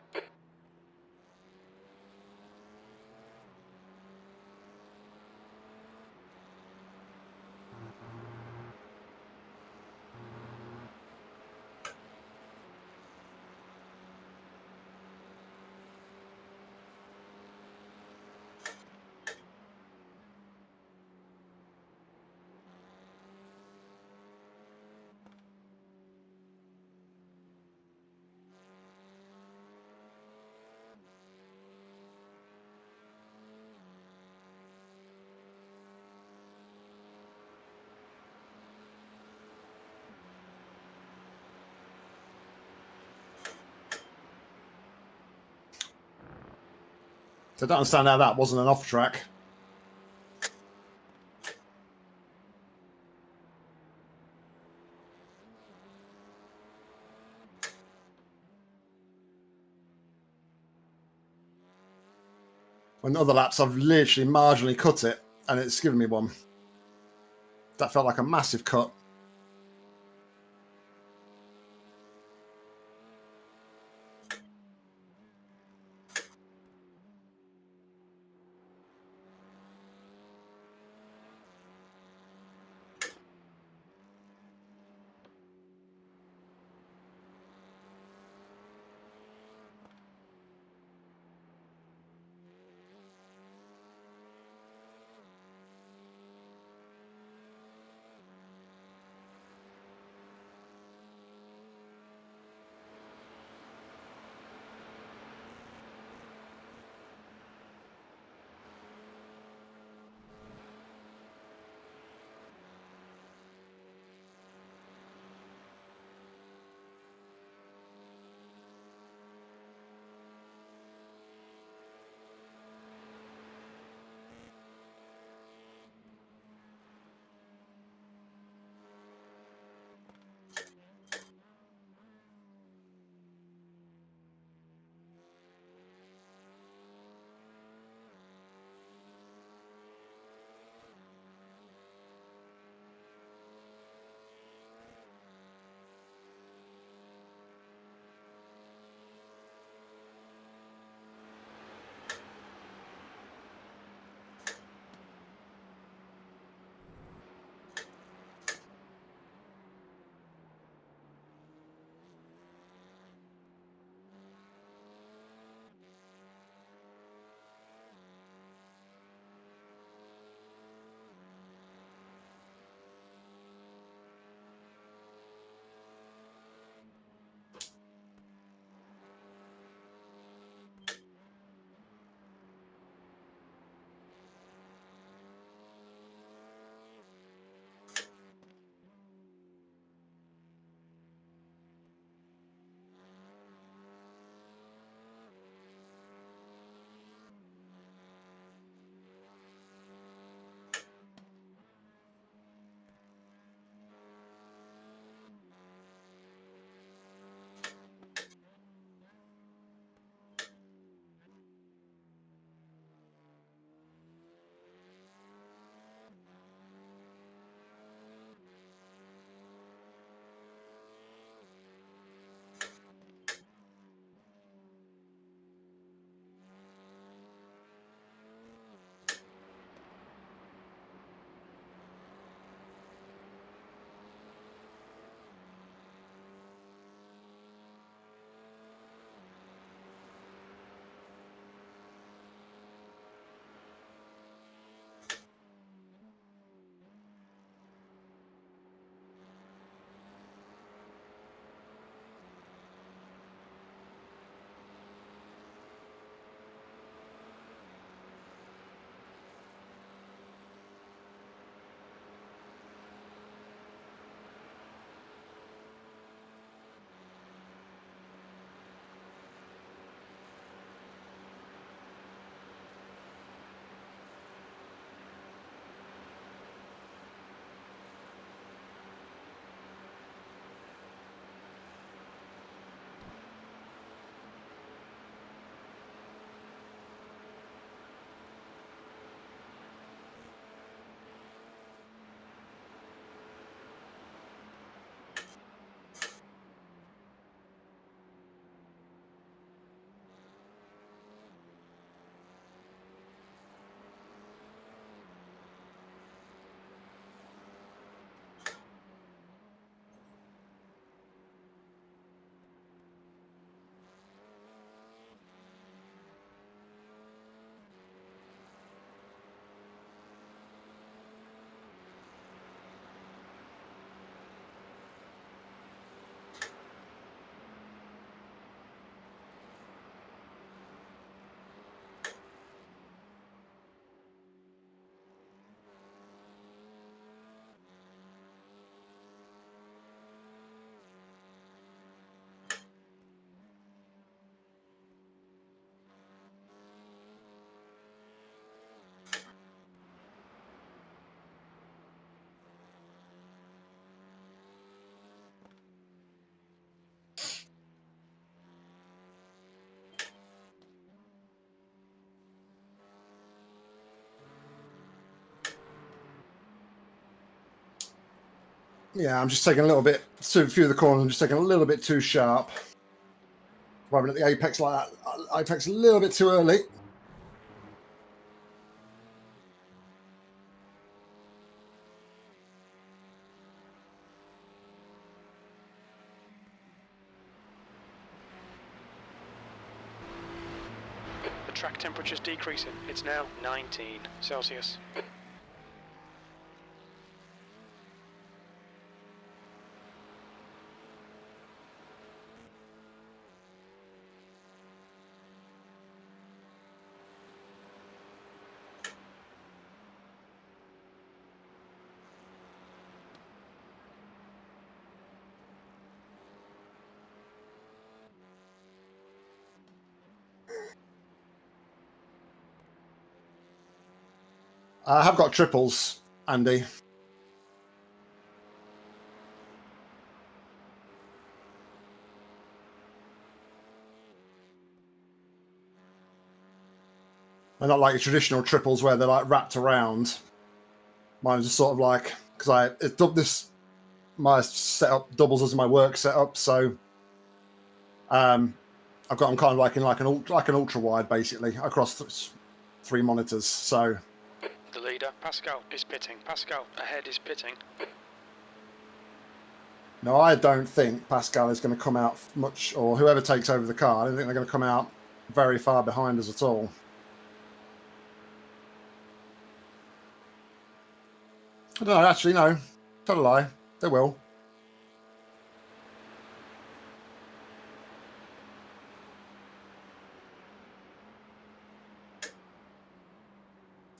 So I don't understand how that wasn't an off track. On other laps, I've literally marginally cut it, and it's given me one. That felt like a massive cut. Yeah, I'm just taking a little bit too few of the corners. I'm just taking a little bit too sharp. Driving at the apex like that. Apex a little bit too early. The track temperature's decreasing. It's now 19 Celsius. I have got triples, Andy. They're not like your traditional triples where they're like wrapped around. Mine is just sort of like, because my setup doubles as my work setup, so I've got them kind of like in like an ultra wide basically across 3 monitors. So The leader, Pascal, is pitting. Pascal, ahead is pitting. no, I don't think Pascal is going to come out much, or whoever takes over the car. I don't think they're going to come out very far behind us at all. I don't know, actually, no. Tell a lie. They will.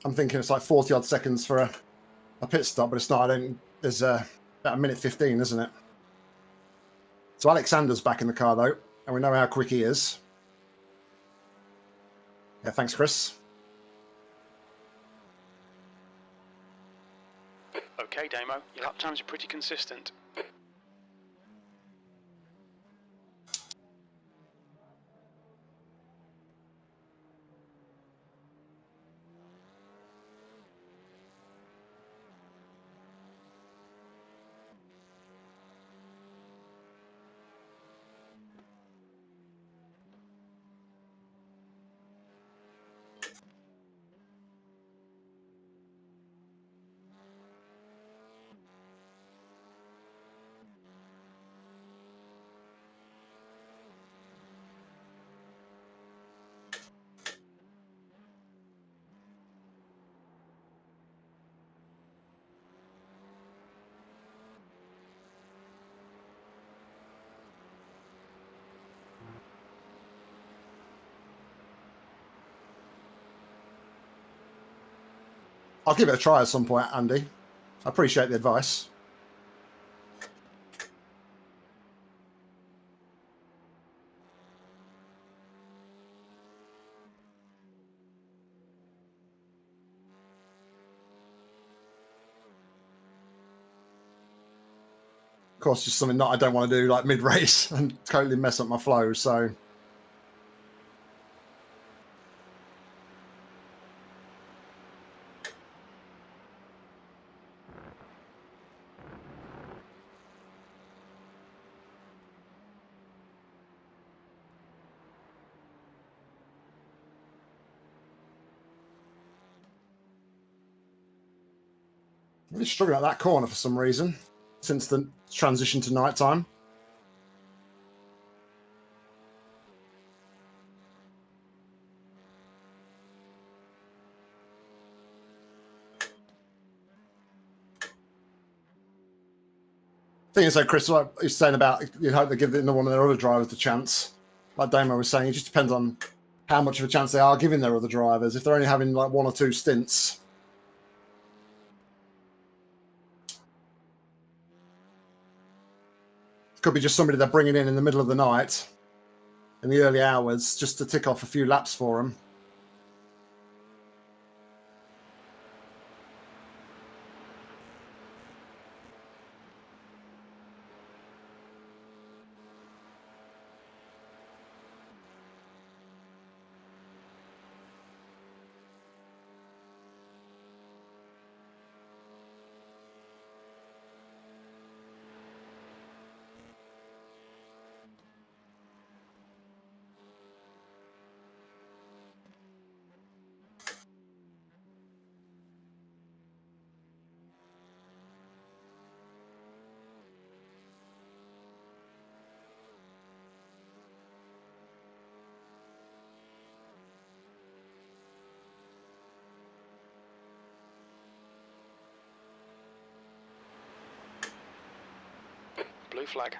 I'm thinking it's like 40 odd seconds for a pit stop, but it's not. There's about a minute 15, isn't it? So Alexander's back in the car though, and we know how quick he is. Yeah, thanks, Chris. Okay, Damo, your lap times are pretty consistent. I'll give it a try at some point, Andy. I appreciate the advice. Of course, just something that I don't want to do like mid-race and totally mess up my flow, so... I'm really struggling at that corner for some reason, since the transition to nighttime. Thing is, though, Chris, like you're saying about you hope they give one of their other drivers the chance. Like Damo was saying, it just depends on how much of a chance they are giving their other drivers. If they're only having like 1 or 2 stints, it could be just somebody they're bringing in the middle of the night, in the early hours, just to tick off a few laps for them. blue flag.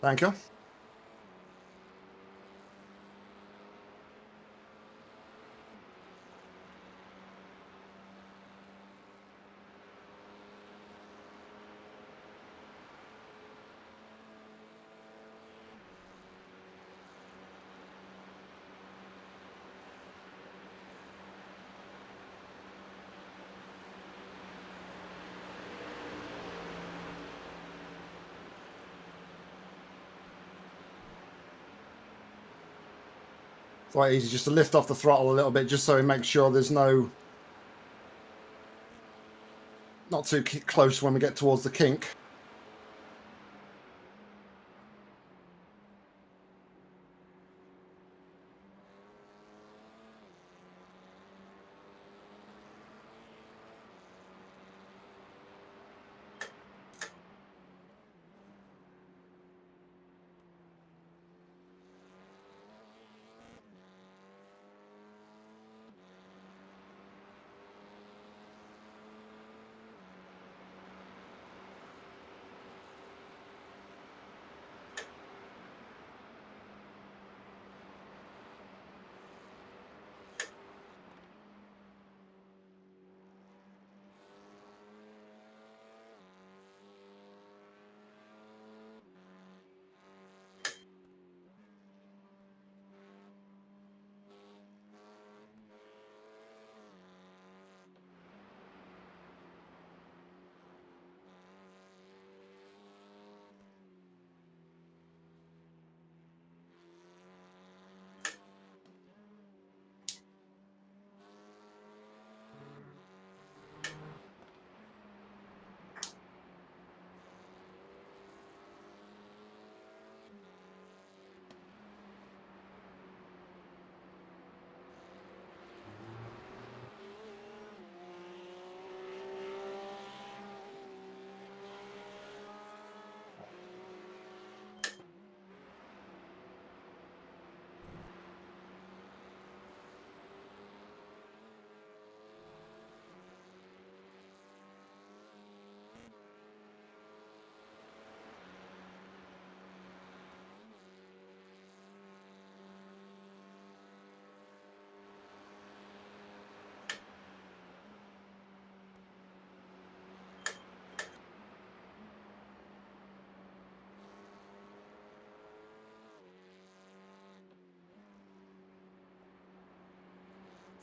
Thank you. Quite easy just to lift off the throttle a little bit, just so we make sure there's not too close when we get towards the kink.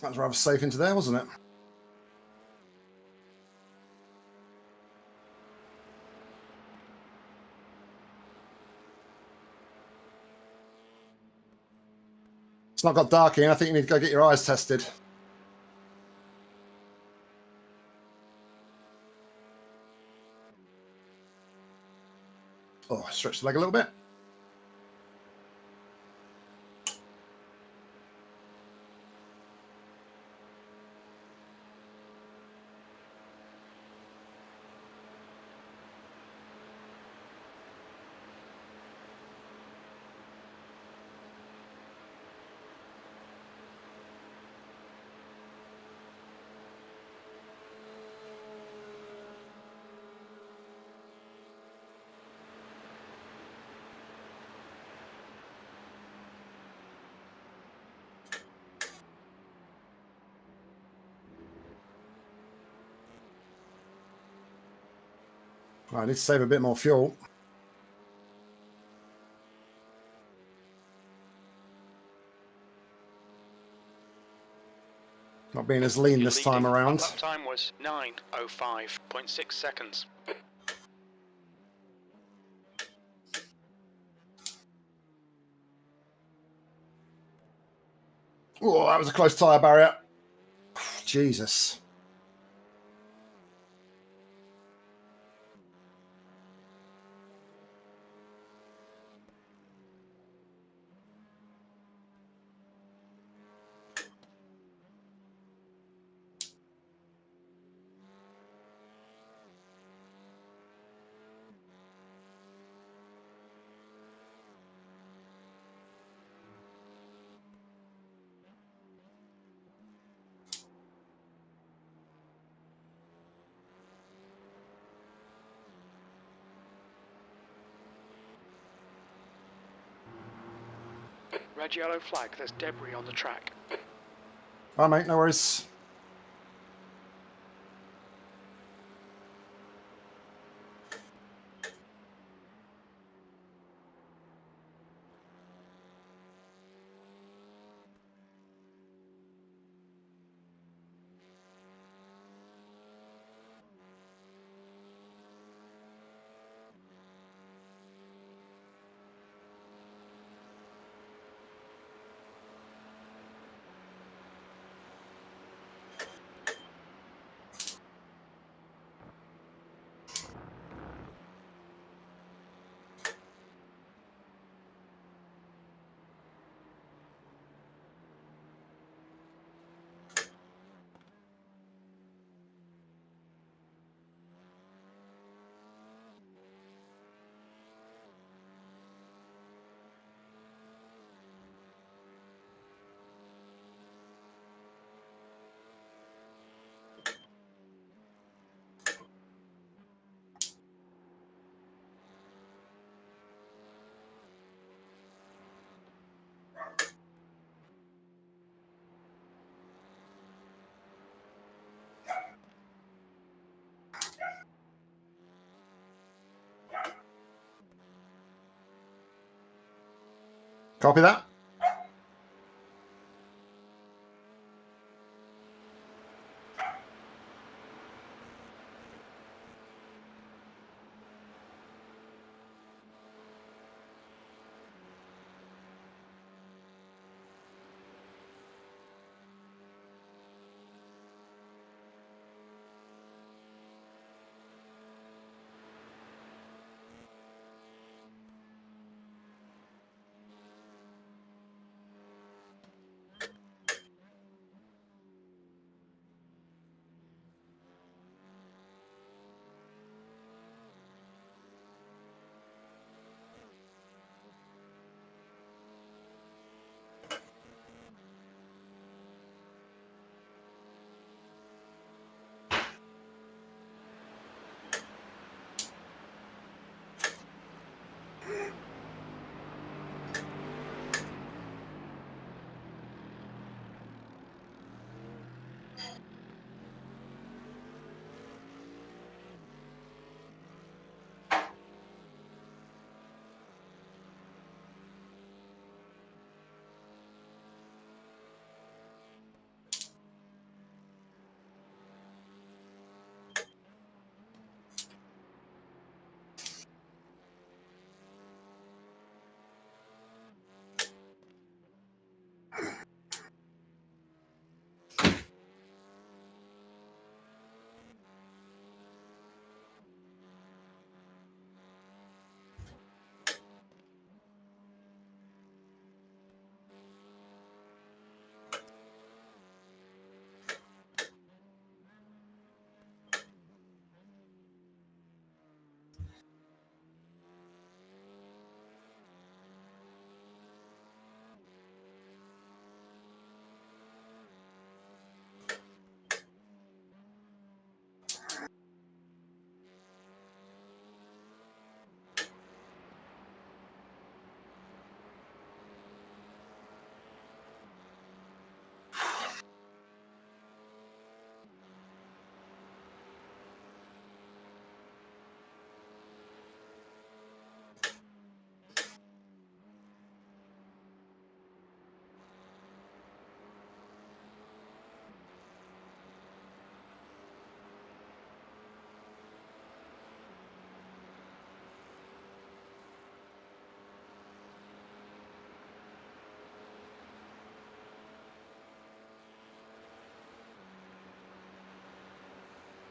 That was rather safe into there, wasn't it? It's not got dark in. I think you need to go get your eyes tested. Oh, stretch the leg a little bit. Right, I need to save a bit more fuel. Not being as lean You're this time leading. around. Lap time was 9:05.6 seconds. Oh, that was a close tyre barrier. Jesus. Red yellow flag, there's debris on the track. All right, mate, no worries. Copy that.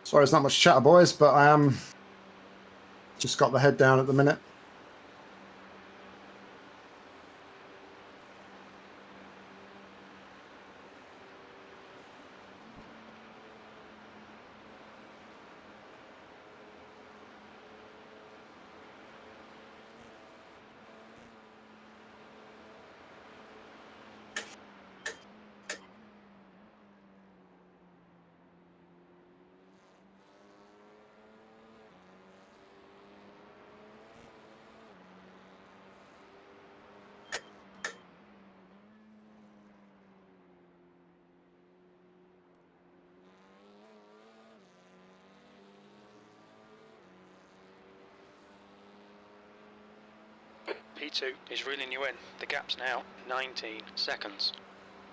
Sorry, it's not much chatter, boys, but I am just got the head down at the minute. P2 is reeling you in. The gap's now 19 seconds.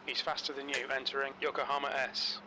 He's faster than you entering Yokohama S.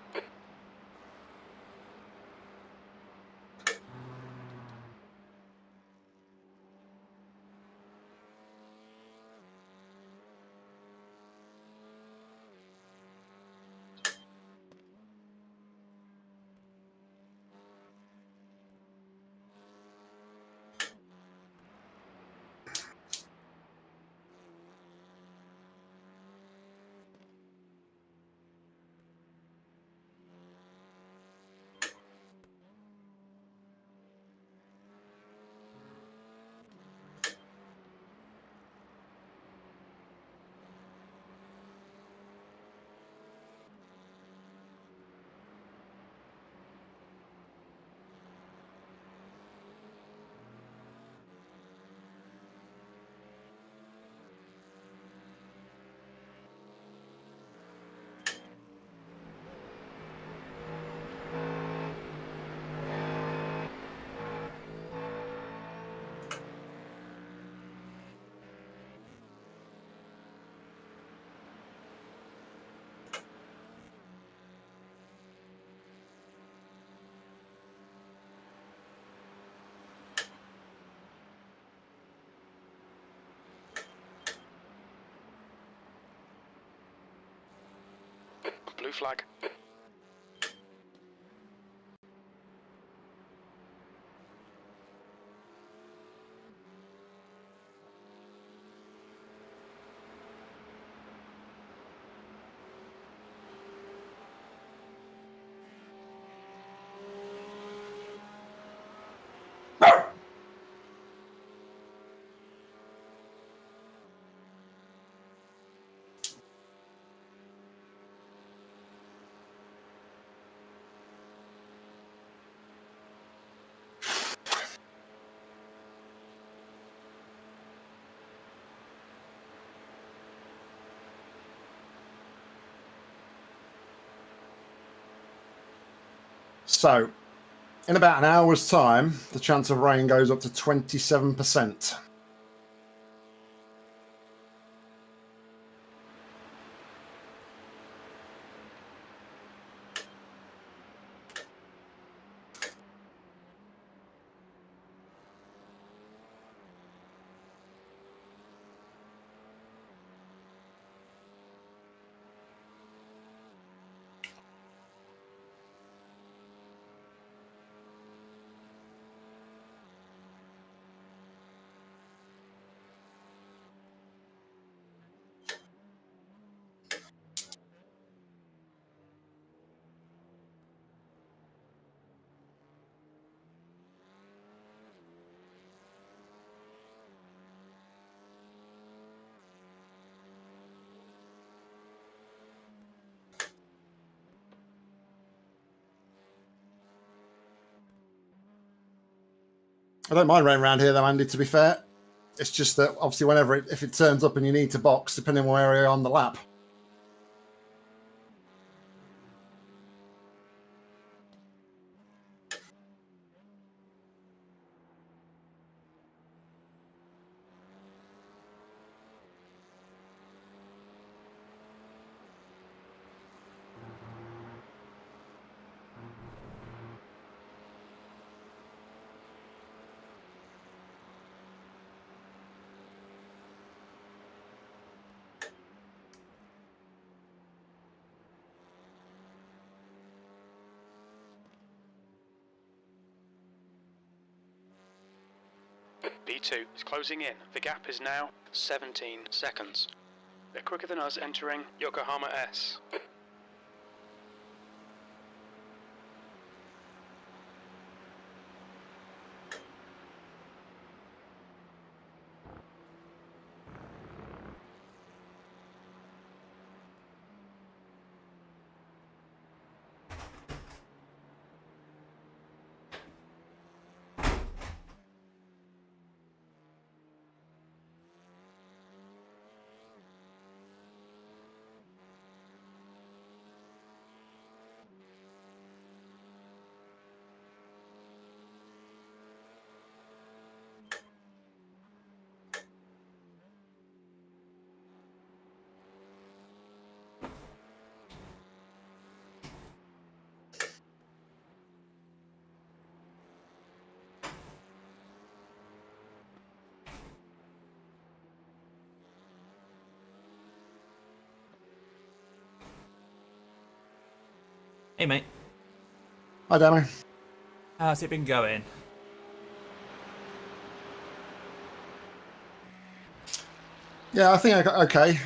Blue flag. So, in about an hour's time, the chance of rain goes up to 27%. I don't mind rain around here, though, Andy, to be fair. It's just that, obviously, if it turns up and you need to box, depending on where you're on the lap. B2 is closing in. The gap is now 17 seconds. They're quicker than us entering Yokohama S. Hey, mate. Hi, Damien. How's it been going? Yeah, I think I got okay.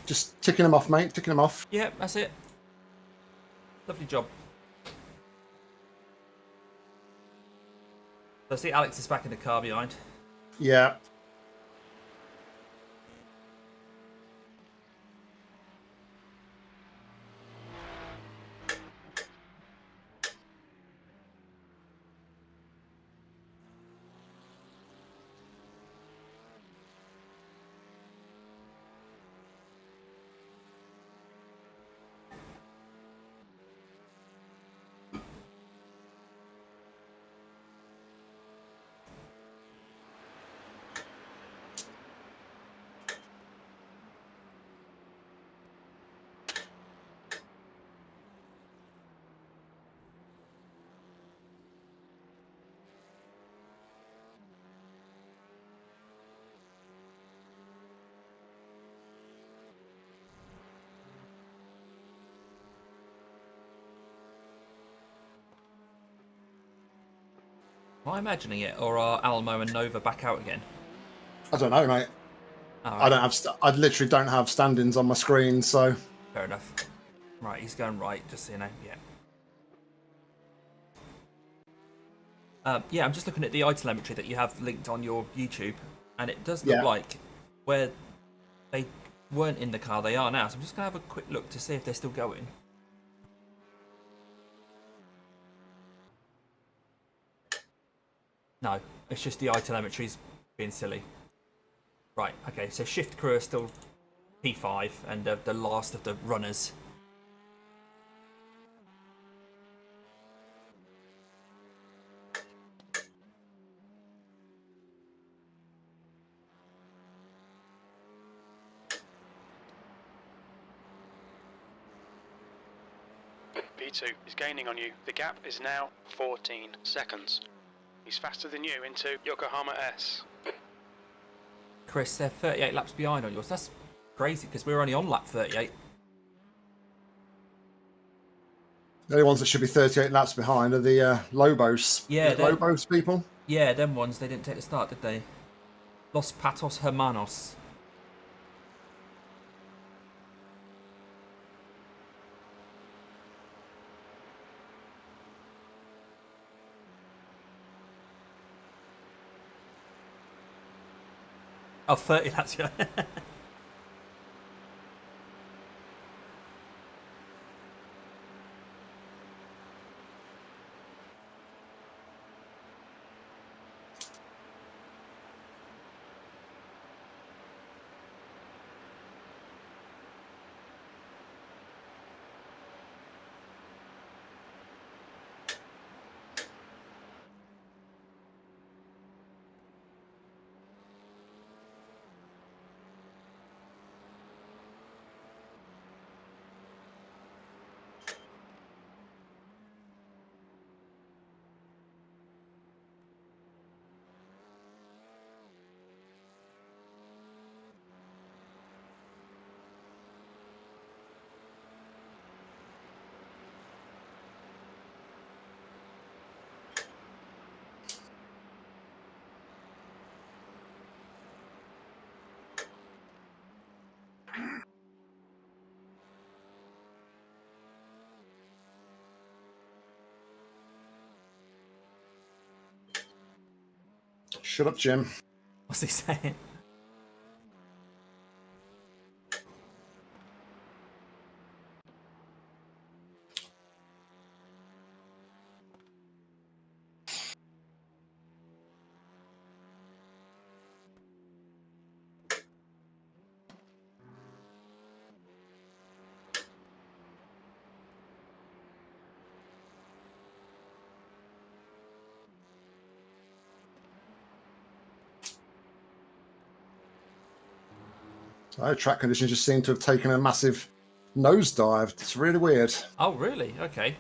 Just ticking them off, mate. Ticking them off. Yeah, that's it. Lovely job. So I see Alex is back in the car behind. Yeah. Am I imagining it, or are Almo and Nova back out again? I don't know, mate. All I right, don't have. I literally don't have stand-ins on my screen, so fair enough. Right, he's going right, just so you know. Yeah. Yeah, I'm just looking at the iTelemetry that you have linked on your YouTube, and it does look Yeah. like where they weren't in the car, they are now. So I'm just going to have a quick look to see if they're still going. No, it's just the iTelemetry's being silly. Right, okay, so shift crew are still P5 and the last of the runners. B2 is gaining on you. The gap is now 14 seconds. He's faster than you into Yokohama S. Chris, they're 38 laps behind on yours. That's crazy because we're only on lap 38. the only ones that should be 38 laps behind are the Lobos. Yeah, Lobos people. Yeah, them ones, they didn't take the start, did they? Los Patos Hermanos. Oh, 30 laps, yeah. Shut up, Jim. What's he saying? So track conditions just seem to have taken a massive nosedive. It's really weird. Oh, really? Okay.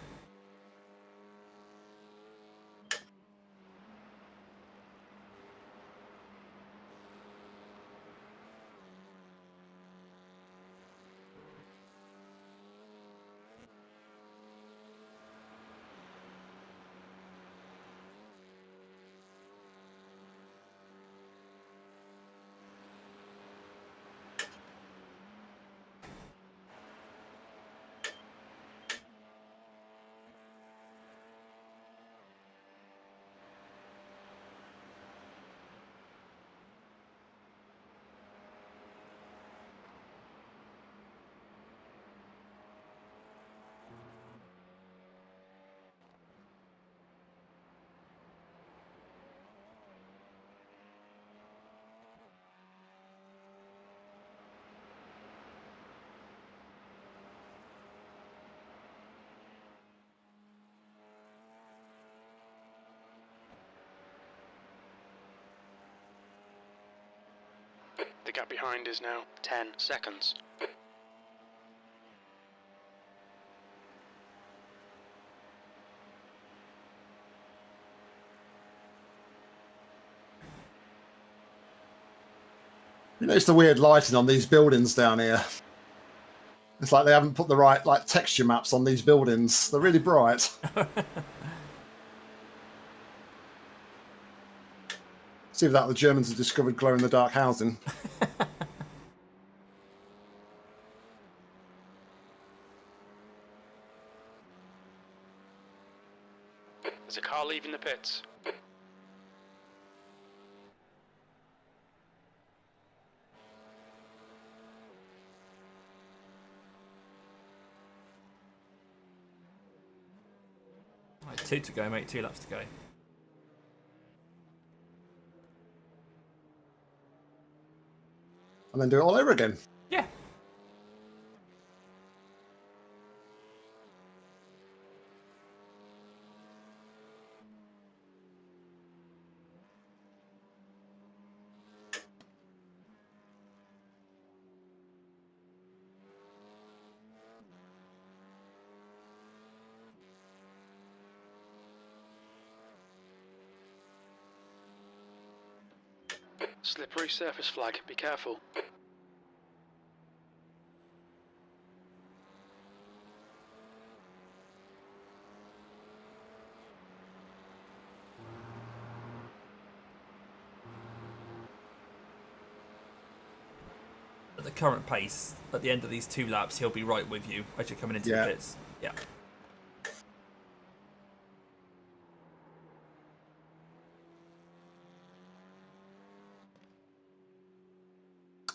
The gap behind is now 10 seconds. You notice the weird lighting on these buildings down here? It's like they haven't put the right texture maps on these buildings. They're really bright. See if that the Germans have discovered glow-in-the-dark housing. There's a car leaving the pits. Right, 2 to go, mate. 2 laps to go. And then do it all over again. Yeah. Slippery surface flag, be careful. At the current pace, at the end of these 2 laps, he'll be right with you as you're coming into Yeah. the pits. Yeah.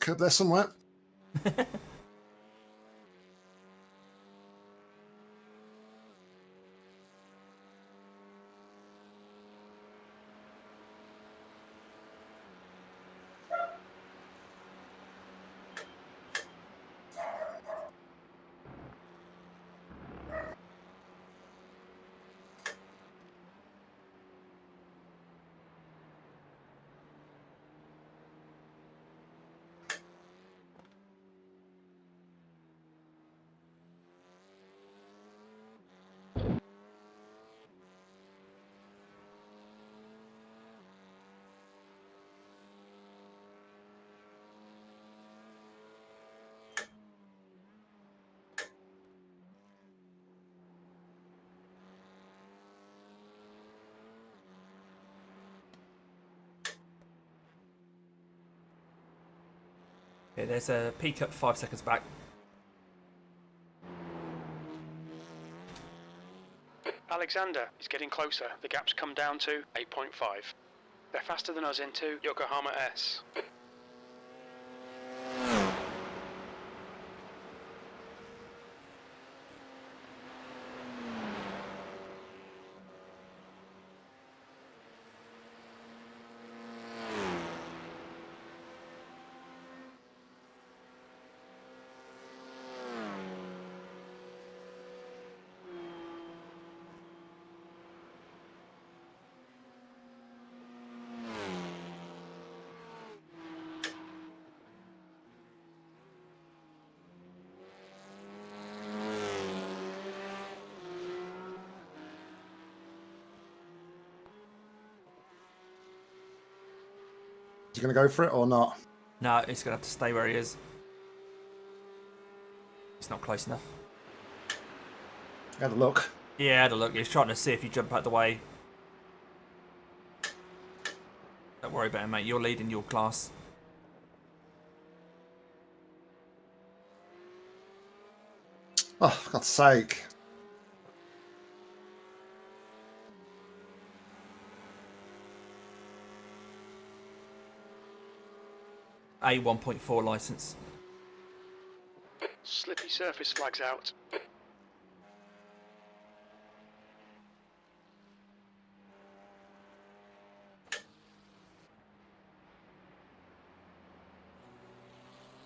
Curb there somewhere. Okay, there's a peak up 5 seconds back. Alexander is getting closer. The gap's come down to 8.5. They're faster than us into Yokohama S. Is he going to go for it or not? No, he's going to have to stay where he is. It's not close enough. Had a look. Yeah, had a look. He's trying to see if you jump out the way. Don't worry about him, mate. You're leading your class. Oh, for God's sake. A 1.4 license. Slippy surface flags out.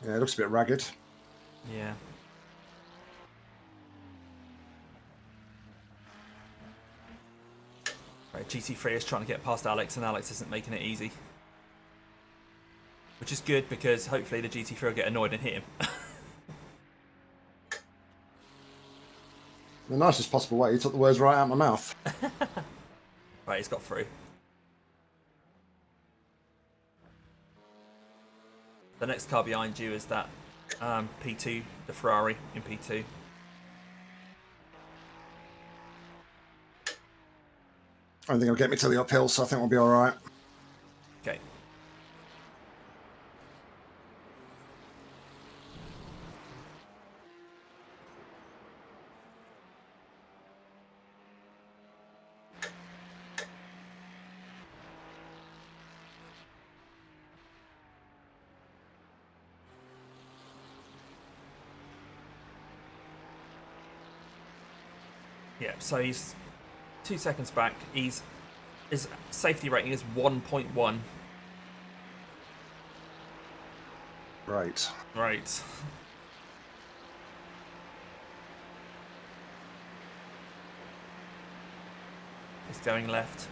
Yeah, it looks a bit ragged. Yeah. Right, GT3 is trying to get past Alex, and Alex isn't making it easy. Which is good, because hopefully the GT3 will get annoyed and hit him. The nicest possible way, he took the words right out of my mouth. Right, he's got through. The next car behind you is that P2, the Ferrari in P2. I don't think it'll get me to the uphill, so I think we'll be alright. Okay. Yeah, so he's 2 seconds back. His safety rating is 1.1. Right. Right. He's going left.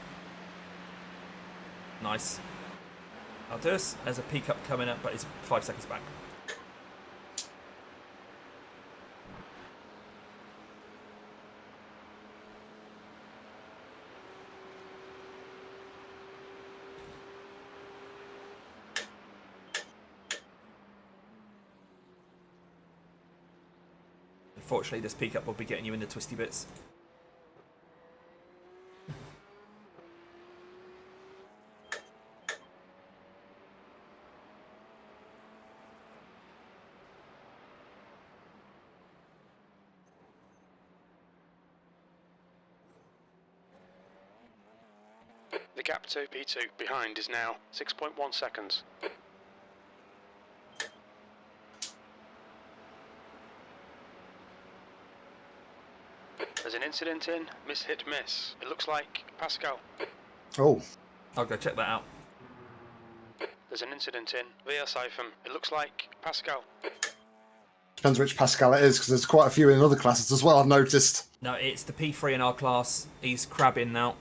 Nice. I'll do this. There's a peak up coming up, but he's 5 seconds back. Unfortunately, this peak up will be getting you in the twisty bits. The gap to P2 behind is now 6.1 seconds. There's an incident in miss hit miss. It looks like Pascal. Oh. I'll go check that out. There's an incident in via siphon. It looks like Pascal. Depends which Pascal it is, because there's quite a few in other classes as well, I've noticed. No, it's the P3 in our class. He's crabbing now.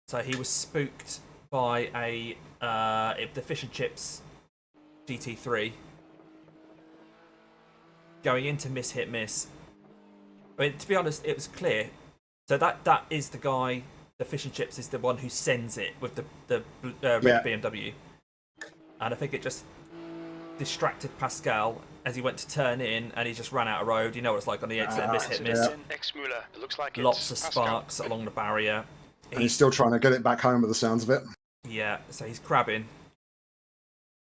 So he was spooked by a the Fish and Chips GT3 going into miss hit miss. I mean, to be honest, it was clear. So that is the guy. The Fish and Chips is the one who sends it with the red BMW, and I think it just distracted Pascal as he went to turn in, and he just ran out of road. You know what it's like on the exit, miss hit miss. Ex-Muller. It looks like Lots of it's Pascal. sparks along the barrier. And he's still trying to get it back home by the sounds of it. Yeah, so he's crabbing.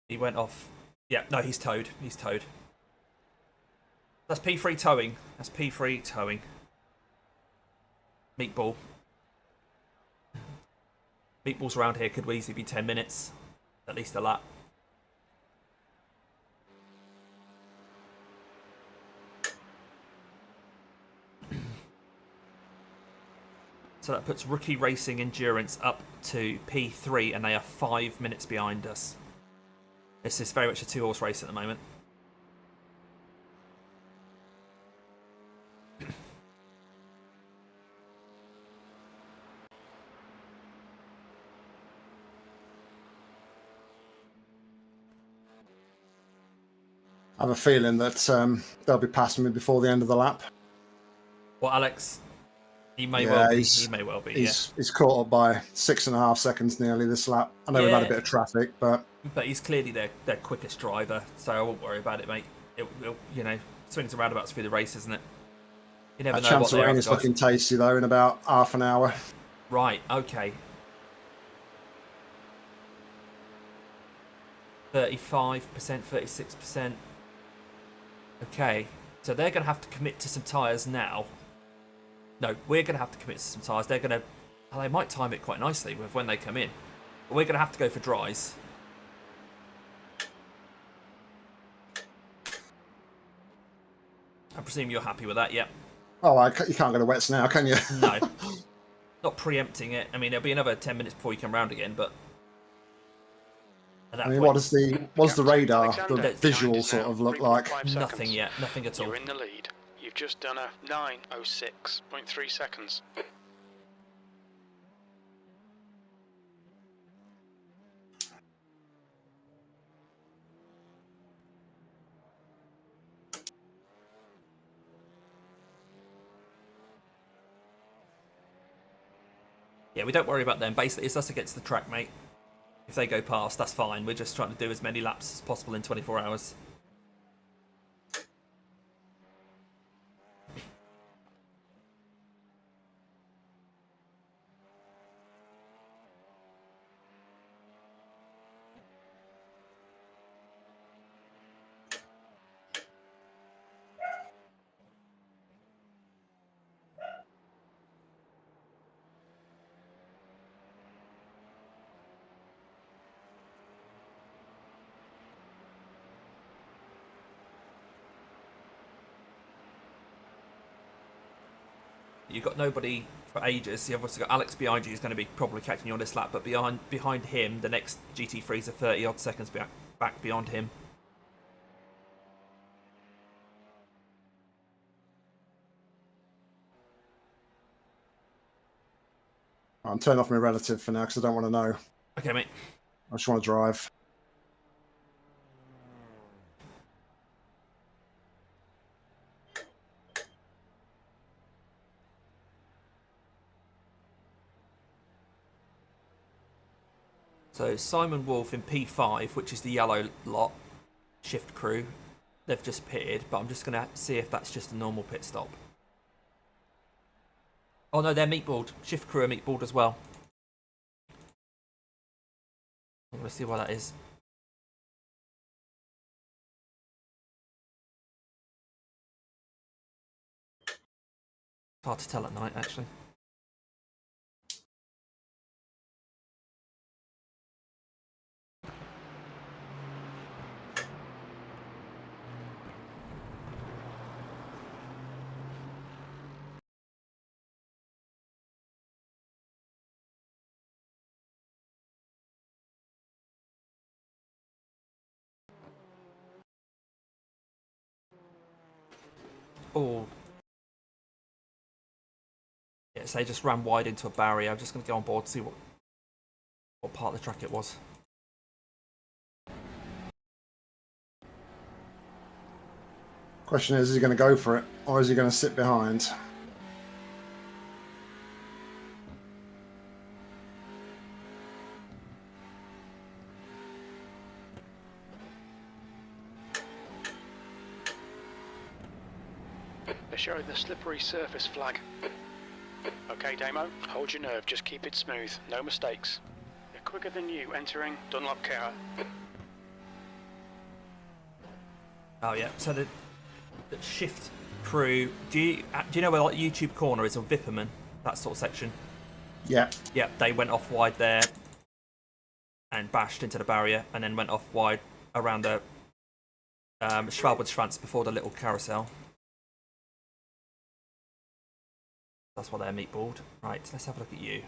He went off. Yeah, no, he's towed. He's towed. That's P3 towing. That's P3 towing. Meatball. Meatballs around here could easily be 10 minutes, at least a lap. So that puts Rookie Racing Endurance up to P3, and they are 5 minutes behind us. This is very much a 2-horse race at the moment. I have a feeling that they'll be passing me before the end of the lap. Well, Alex, he may Yeah, well be. he's- He may well be. He's caught up by 6.5 seconds nearly this lap. I know we've had a Yeah. bit of traffic, but But he's clearly their quickest driver, so I won't worry about it, mate. It'll, you know, swings and roundabouts through the race, isn't it? You never a know chance what of they are. rain is looking tasty though in about half an hour. Right. Okay. 35%, 36%. Okay, so they're going to have to commit to some tyres now. No, we're going to have to commit to some tyres. They're going to... Well, they might time it quite nicely with when they come in. But we're going to have to go for dries. I presume you're happy with that, yeah? Oh, you can't go to wets now, can you? No. Not preempting it. I mean, there'll be another 10 minutes before you come round again, but... At that I mean, point, what does the radar, Alexander, the behind visual is sort now of look 3.5 like? seconds. nothing yet. Nothing at all. You're in the lead. You've just done a 9:06.3 seconds. Yeah, we don't worry about them. Basically, it's us against the track, mate. If they go past, that's fine. We're just trying to do as many laps as possible in 24 hours. You've got nobody for ages. You've obviously got Alex behind you who's going to be probably catching you on this lap, but behind him, the next GT3s are 30 odd seconds back beyond him. I'm turning off my relative for now because I don't want to know. Okay, mate. I just want to drive. So Simon Wolf in P5, which is the yellow lot, shift crew, they've just pitted, but I'm just going to see if that's just a normal pit stop. Oh no, they're meatballed. Shift crew are meatballed as well. I'm going to see why that is. It's hard to tell at night, actually. Oh. Yes, they just ran wide into a barrier. I'm just going to go on board to see what part of the track it was. Question is he going to go for it or is he going to sit behind? They're showing the slippery surface flag. Okay, Damo, hold your nerve, just keep it smooth, no mistakes. They're quicker than you entering Dunlop Care. Oh yeah, so the shift crew, do you know where like YouTube corner is on Vipperman? that sort of section. Yeah. Yeah, they went off wide there and bashed into the barrier, and then went off wide around the Schwalbenschwanz before the little carousel. That's why they're meatballed. Right, let's have a look at you.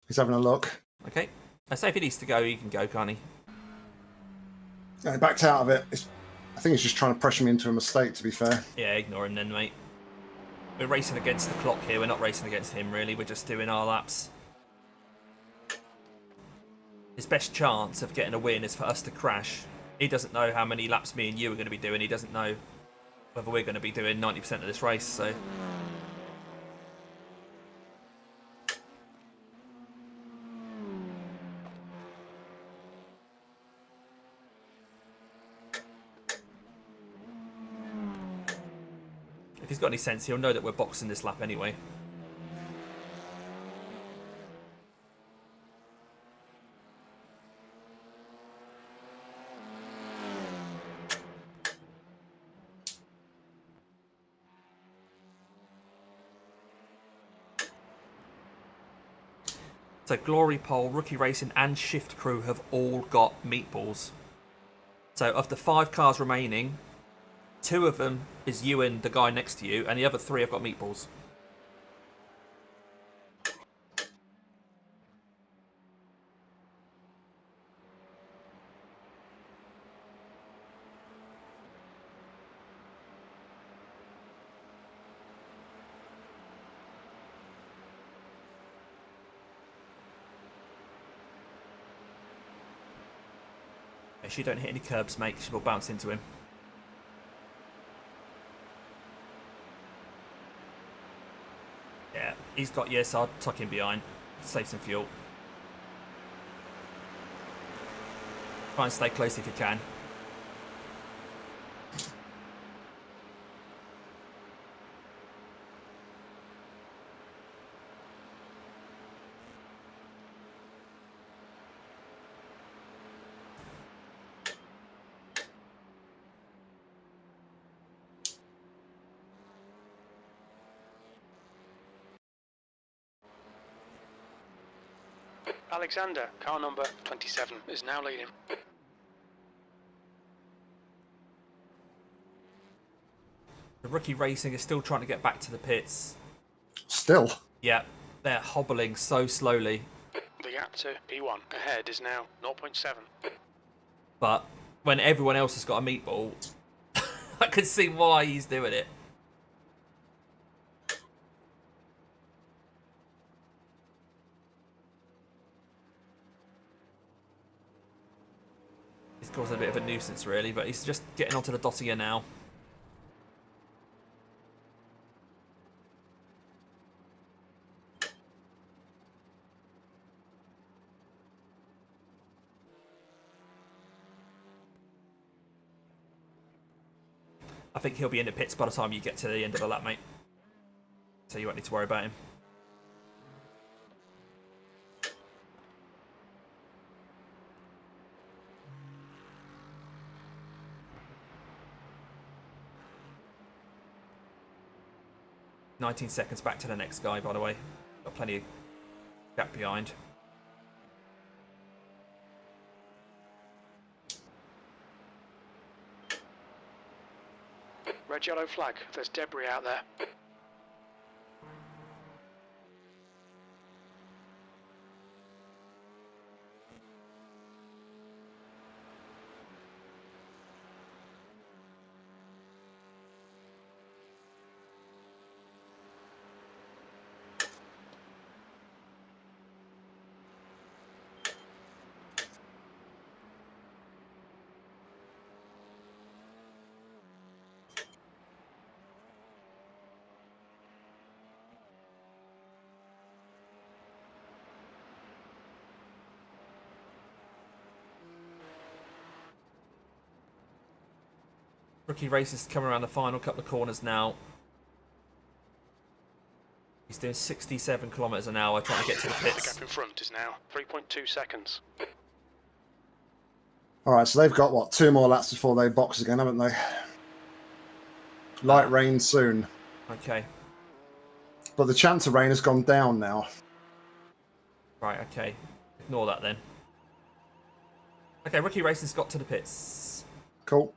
He's having a look. Okay. I say if he needs to go, he can go, can't he? Yeah, he backed out of it. I think he's just trying to pressure me into a mistake, to be fair. Yeah, ignore him then, mate. We're racing against the clock here. We're not racing against him, really. We're just doing our laps. His best chance of getting a win is for us to crash. He doesn't know how many laps me and you are going to be doing. He doesn't know whether we're going to be doing 90% of this race, so... If he's got any sense, he'll know that we're boxing this lap anyway. So Glory Pole, Rookie Racing and Shift Crew have all got meatballs. So of the 5 cars remaining, 2 of them is you and the guy next to you, and the other 3 have got meatballs. Make sure you don't hit any curbs, mate, because you'll bounce into him. Yeah, he's got you, so I'll tuck him behind. Save some fuel. Try and stay close if you can. Alexander, car number 27, is now leading. The Rookie Racing is still trying to get back to the pits. Still? Yeah, they're hobbling so slowly. The gap to P1 ahead is now 0.7. But when everyone else has got a meatball, I can see why he's doing it. He's causing a bit of a nuisance, really, but he's just getting onto the dossier now. I think he'll be in the pits by the time you get to the end of the lap, mate. So you won't need to worry about him. .19 seconds back to the next guy, by the way. Got plenty of gap behind. Red yellow flag, there's debris out there. Rookie Race is coming around the final couple of corners now. He's doing 67 kilometers an hour trying to get to the The pits. gap in front is now 3.2 seconds. All right, so they've got, what, 2 more laps before they box again, haven't they? Light rain soon. Okay. But the chance of rain has gone down now. Right, okay. Ignore that then. Okay, Rookie Racing's got to the pits. Cool.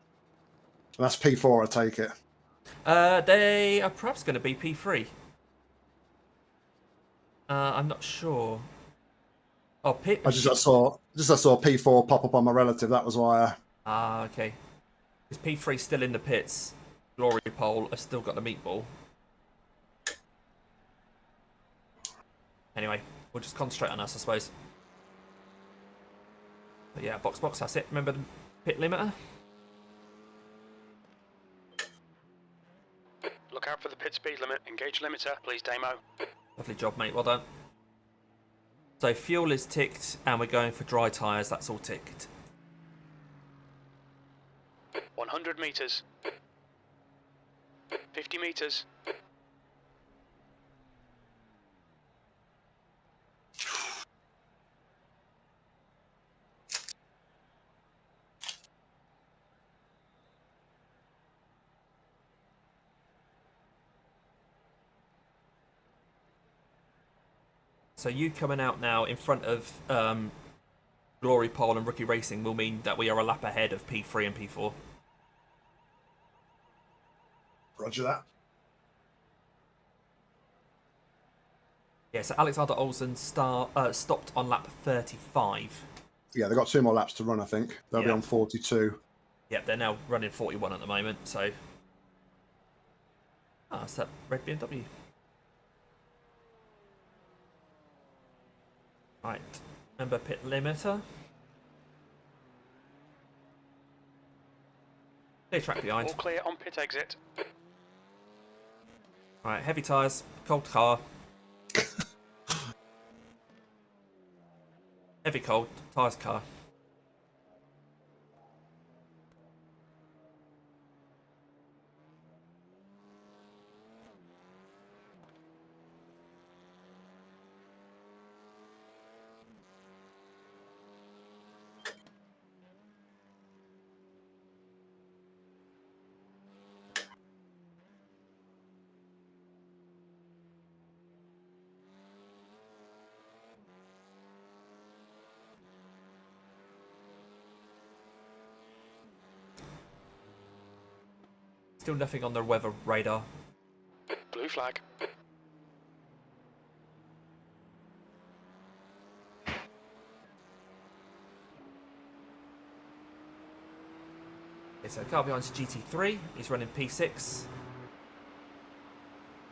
And that's P4, I take it. They are perhaps going to be P3. I'm not sure. Oh, pit. I saw P4 pop up on my relative. That was why. Okay. Is P3 still in the pits? Glory pole has still got the meatball. Anyway, we'll just concentrate on us, I suppose. But yeah, box, that's it. Remember the pit limiter? Look out for the pit speed limit. Engage limiter, please, Damo. Lovely job, mate. Well done. So fuel is ticked, and we're going for dry tyres. That's all ticked. 100 meters. 50 meters. So you coming out now in front of Glory Pole and Rookie Racing will mean that we are a lap ahead of P3 and P4. Roger that. Yeah, so Alexander Olsen stopped on lap 35. Yeah, they've got 2 more laps to run, I think. They'll be Yeah. on 42. Yep, they're now running 41 at the moment, so... Ah, it's that red BMW. Right, remember pit limiter. Clear track behind. All clear on pit exit. Right, heavy tyres, cold car. Heavy cold, tyres car. Still nothing on the weather radar. Blue flag. Okay, so car behind's GT3. He's running P6.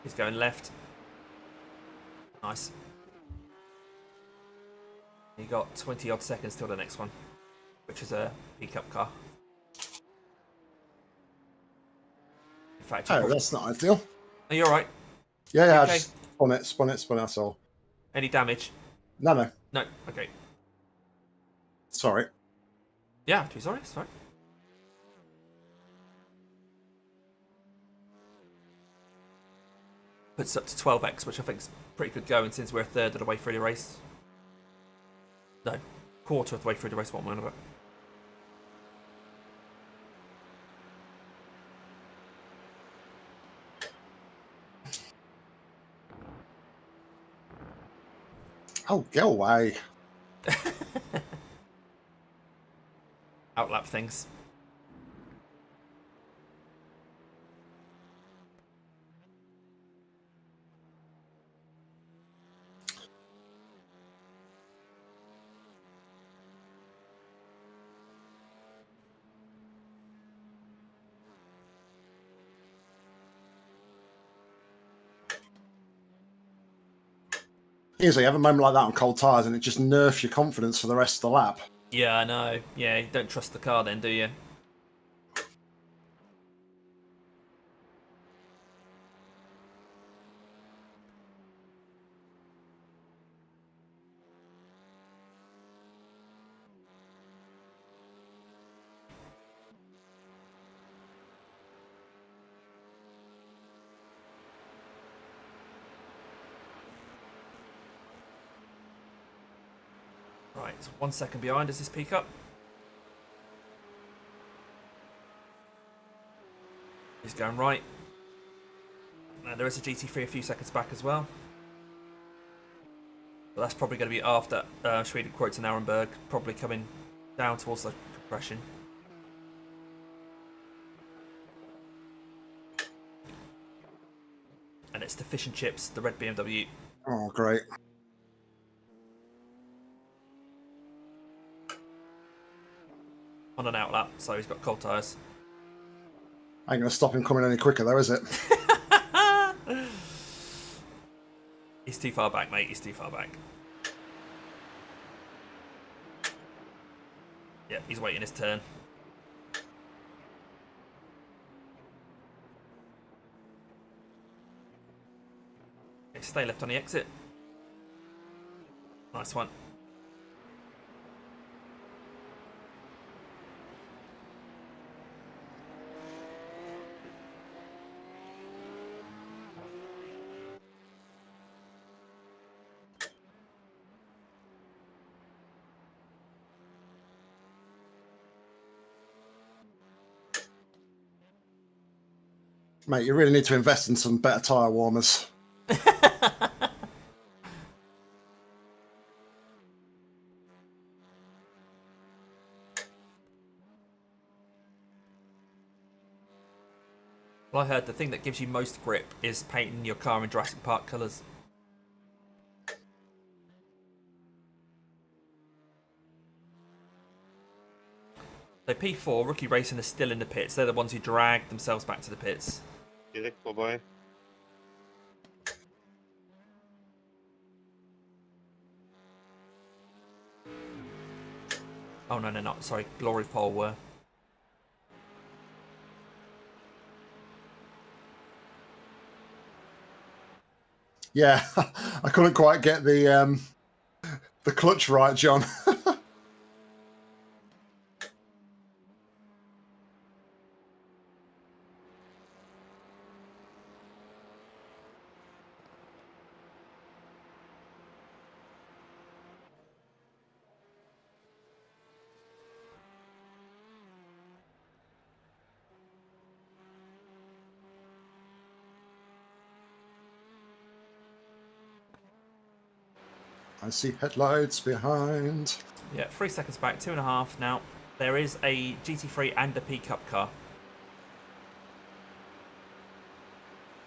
He's going left. Nice. You got 20 odd seconds till the next one, which is a pickup car. In fact, Oh, that's not ideal. are you alright? Yeah, yeah, Okay. I just spun it, that's all. Any damage? No. No. Okay. Sorry. Yeah, too sorry. Sorry. Puts up to 12x, which I think is pretty good going since we're a third of the way through the race. No, quarter of the way through the race. What am I on about? Oh, go away. Outlap things. Usually, you have a moment like that on cold tyres, and it just nerfs your confidence for the rest of the lap. Yeah, I know. Yeah, you don't trust the car then, do you? Right, 1 second behind as this peak up. He's going right. And there is a GT3 a few seconds back as well. But that's probably going to be after Sweden quotes and Nurburgring, probably coming down towards the compression. And it's the fish and chips, the red BMW. Oh, great. On an outlap, so he's got cold tyres. Ain't going to stop him coming any quicker, though, is it? He's too far back, mate. He's too far back. Yep, he's waiting his turn. Okay, stay left on the exit. Nice one. Mate, you really need to invest in some better tyre warmers. Well, I heard the thing that gives you most grip is painting your car in Jurassic Park colours. So P4, Rookie Racing is still in the pits. They're the ones who drag themselves back to the pits. Beautiful boy. Oh, no, no, not. Sorry, Glory Pole were. Yeah, I couldn't quite get the clutch right, John. I see headlights behind. Yeah, 3 seconds back, 2.5 now. There is a GT3 and a P-Cup car.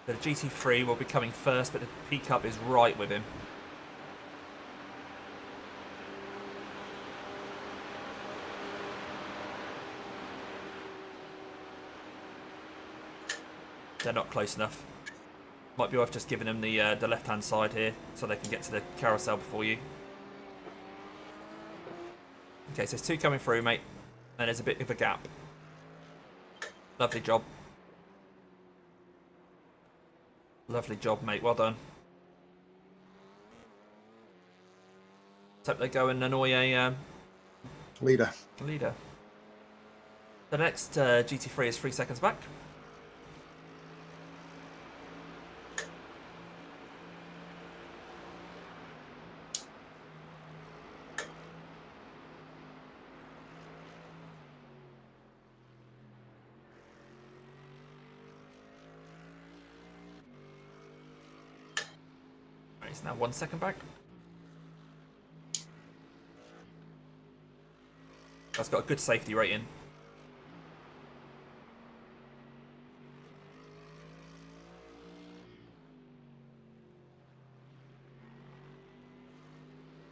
The GT3 will be coming first, but the P-Cup is right with him. They're not close enough. Might be worth just giving them the left-hand side here, so they can get to the carousel before you. Okay, so there's two coming through, mate. And there's a bit of a gap. Lovely job. Lovely job, mate. Well done. Let's hope they go and annoy a Leader. leader. The next GT3 is 3 seconds back. It's now 1 second back. That's got a good safety rating.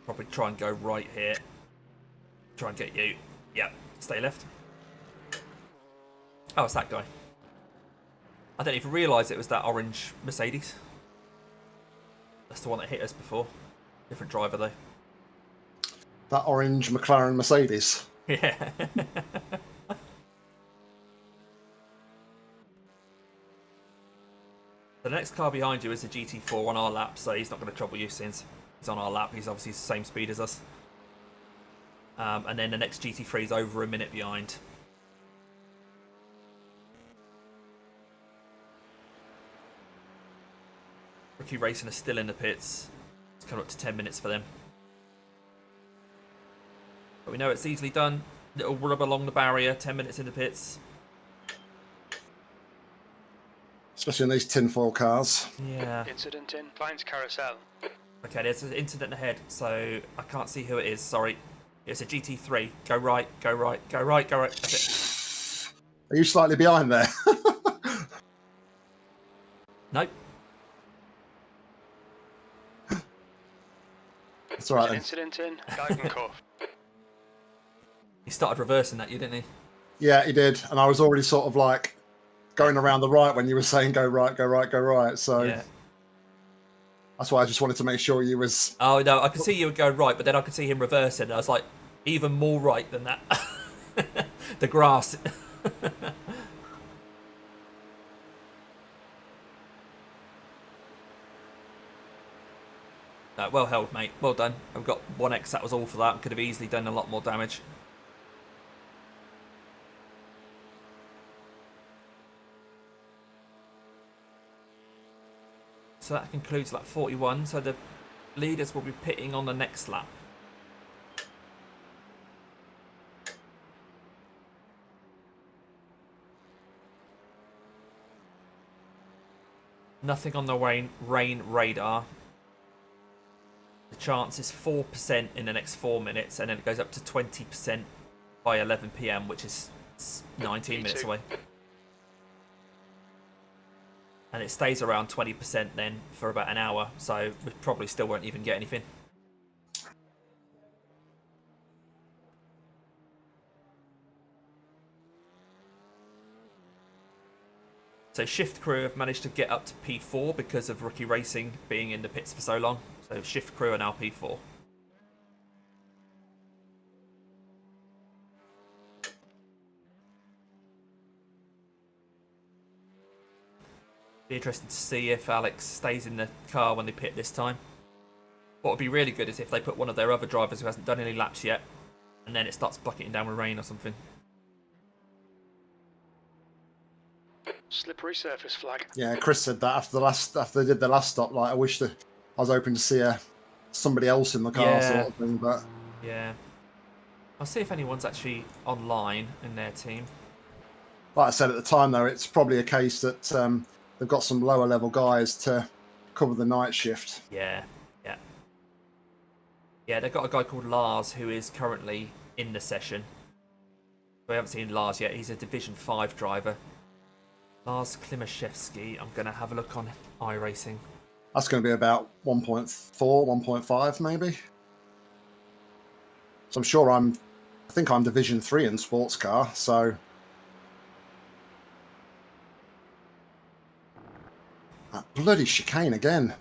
Probably try and go right here. Try and get you. Yeah, stay left. Oh, it's that guy. I didn't even realise it was that orange Mercedes. That's the one that hit us before. Different driver though. That orange McLaren Mercedes. Yeah. The next car behind you is the GT4 on our lap, so he's not going to trouble you since he's on our lap. He's obviously the same speed as us. And then the next GT3 is over a minute behind. Rookie Racing is still in the pits. It's coming up to 10 minutes for them. But we know it's easily done. Little rub along the barrier, 10 minutes in the pits. Especially in these tinfoil cars. Yeah. Incident in Klein's carousel. Okay, there's an incident ahead, so I can't see who it is. Sorry. It's a GT3. Go right, go right, go right, go right. That's it. Are you slightly behind there? Nope. It's all right An then. incident in Geigenkopf. He started reversing that, you didn't he? Yeah, he did. And I was already sort of like going around the right when you were saying go right, go right, go right. So Yeah. that's why I just wanted to make sure you was... Oh, no, I could see you would go right, but then I could see him reversing. And I was like, even more right than that. The grass. No, well held, mate. Well done. I've got 1x. That was all for that. Could have easily done a lot more damage. So that concludes lap 41. So the leaders will be pitting on the next lap. Nothing on the rain radar. The chance is 4% in the next 4 minutes, and then it goes up to 20% by 11 PM, which is 19 minutes away. And it stays around 20% then for about an hour, so we probably still won't even get anything. So Shift Crew have managed to get up to P4 because of Rookie Racing being in the pits for so long. So Shift Crew are now P4. Be interested to see if Alex stays in the car when they pit this time. What would be really good is if they put one of their other drivers who hasn't done any laps yet, and then it starts bucketing down with rain or something. Slippery surface flag. Yeah, Chris said that after they did the last stop. Like, I wish that I was hoping to see somebody else in the car, Yeah. sort of thing. But Yeah. I'll see if anyone's actually online in their team. like I said at the time, though, it's probably a case that they've got some lower level guys to cover the night shift. Yeah, yeah. Yeah, they've got a guy called Lars who is currently in the session. We haven't seen Lars yet. He's a Division 5 driver. Lars Klimaszewski. I'm going to have a look on iRacing. That's going to be about 1.4, 1.5 maybe. So I'm sure I think I'm Division 3 in sports car, so... That bloody chicane again.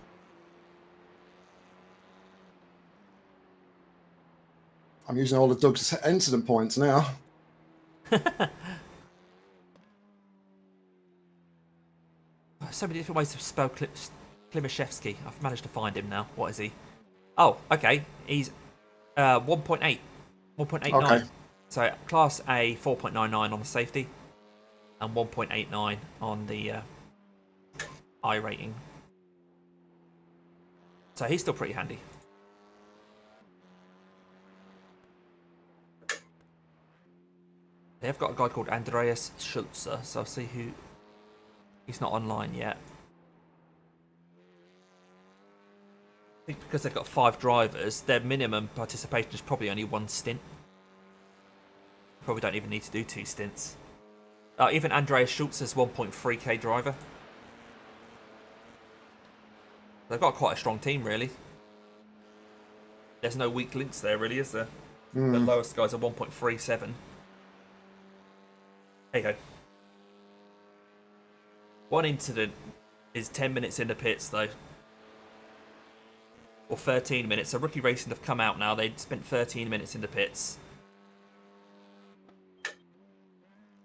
I'm using all of Doug's incident points now. So many different ways to spell Klimaszewski. I've managed to find him now. What is he? Oh, okay. He's 1.8. 1.89. Okay. So Class A 4.99 on the safety and 1.89 on the I rating. So he's still pretty handy. They've got a guy called Andreas Schulze, so I'll see who... He's not online yet. I think because they've got 5 drivers, their minimum participation is probably only 1 stint. Probably don't even need to do 2 stints. Even Andreas Schulze is 1.3k driver. They've got quite a strong team, really. There's no weak links there, really, is there? The lowest guys are 1.37. There you go. One incident is 10 minutes in the pits, though. Or 13 minutes. So Rookie Racing have come out now. They spent 13 minutes in the pits.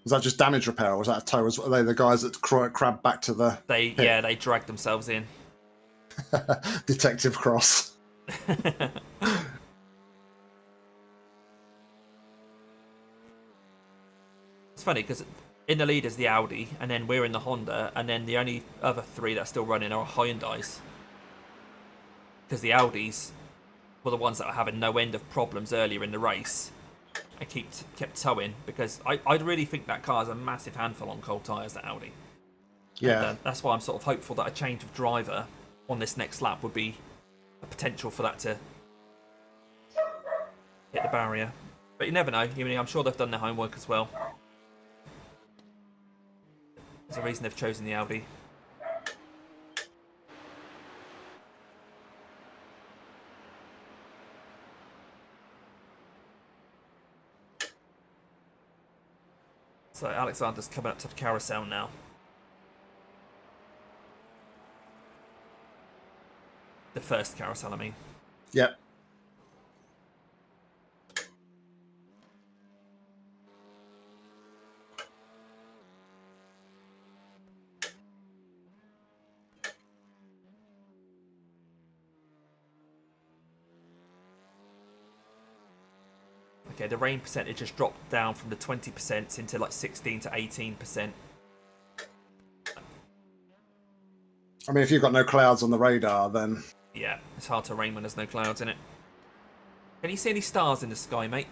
Was that just damage repair, or was that a tow? Are they the guys that crabbed back to the pit? Yeah, they dragged themselves in. Detective Cross? It's funny because in the lead is the Audi, and then we're in the Honda, and then the only other 3 that are still running are Hyundais. Because the Audis were the ones that were having no end of problems earlier in the race. I kept towing because I really think that car is a massive handful on cold tyres, that Audi. Yeah. And, that's why I'm sort of hopeful that a change of driver on this next lap would be a potential for that to hit the barrier. But you never know. I mean, I'm sure they've done their homework as well. There's a reason they've chosen the Audi. So Alexander's coming up to the carousel now. The first carousel, I mean. Yep. Okay, the rain percentage has dropped down from the 20% into like 16 to 18%. I mean, if you've got no clouds on the radar, then... Yeah, it's hard to rain when there's no clouds in it. Can you see any stars in the sky, mate?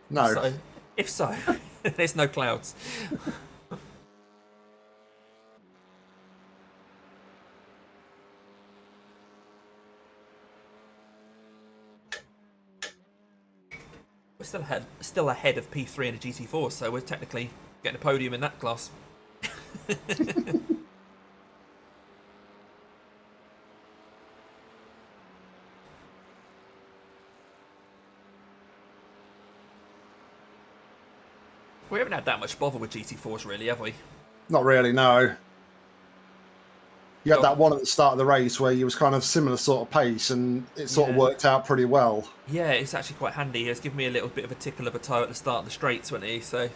No. If so, there's no clouds. We're still ahead of P3 and the GT4, so we're technically getting a podium in that class. We haven't had that much bother with GT4s, really, have we? Not really, no. You had that one at the start of the race where you was kind of similar sort of pace, and it sort of worked out pretty well. Yeah, it's actually quite handy. It's given me a little bit of a tickle of a toe at the start of the straights, wasn't he? So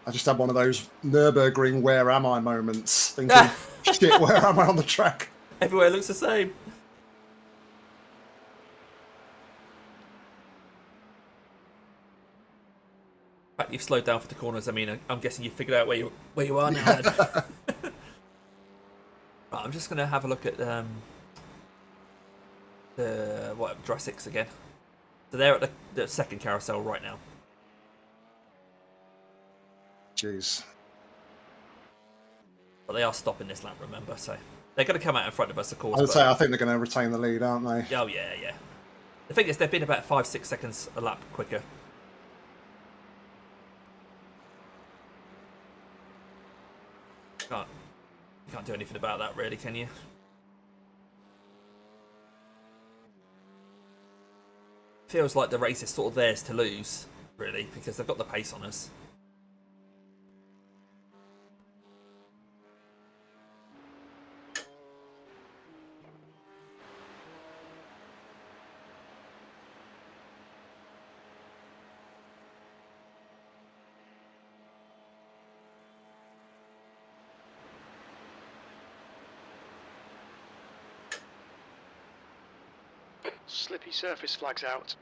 I just had one of those Nurburgring "where am I" moments, thinking, "Shit, where am I on the track?" Everywhere looks the same. In fact, you've slowed down for the corners. I mean, I'm guessing you've figured out where you are now. Then. Right, I'm just going to have a look at the Jurassics again. So they're at the second carousel right now. Jeez. But they are stopping this lap, remember? So they're going to come out in front of us, of course. I would say I think they're going to retain the lead, aren't they? Oh yeah, yeah. The thing is, they've been about 5-6 seconds a lap quicker. You can't do anything about that, really, can you? Feels like the race is sort of theirs to lose, really, because they've got the pace on us. Slippy surface flags out.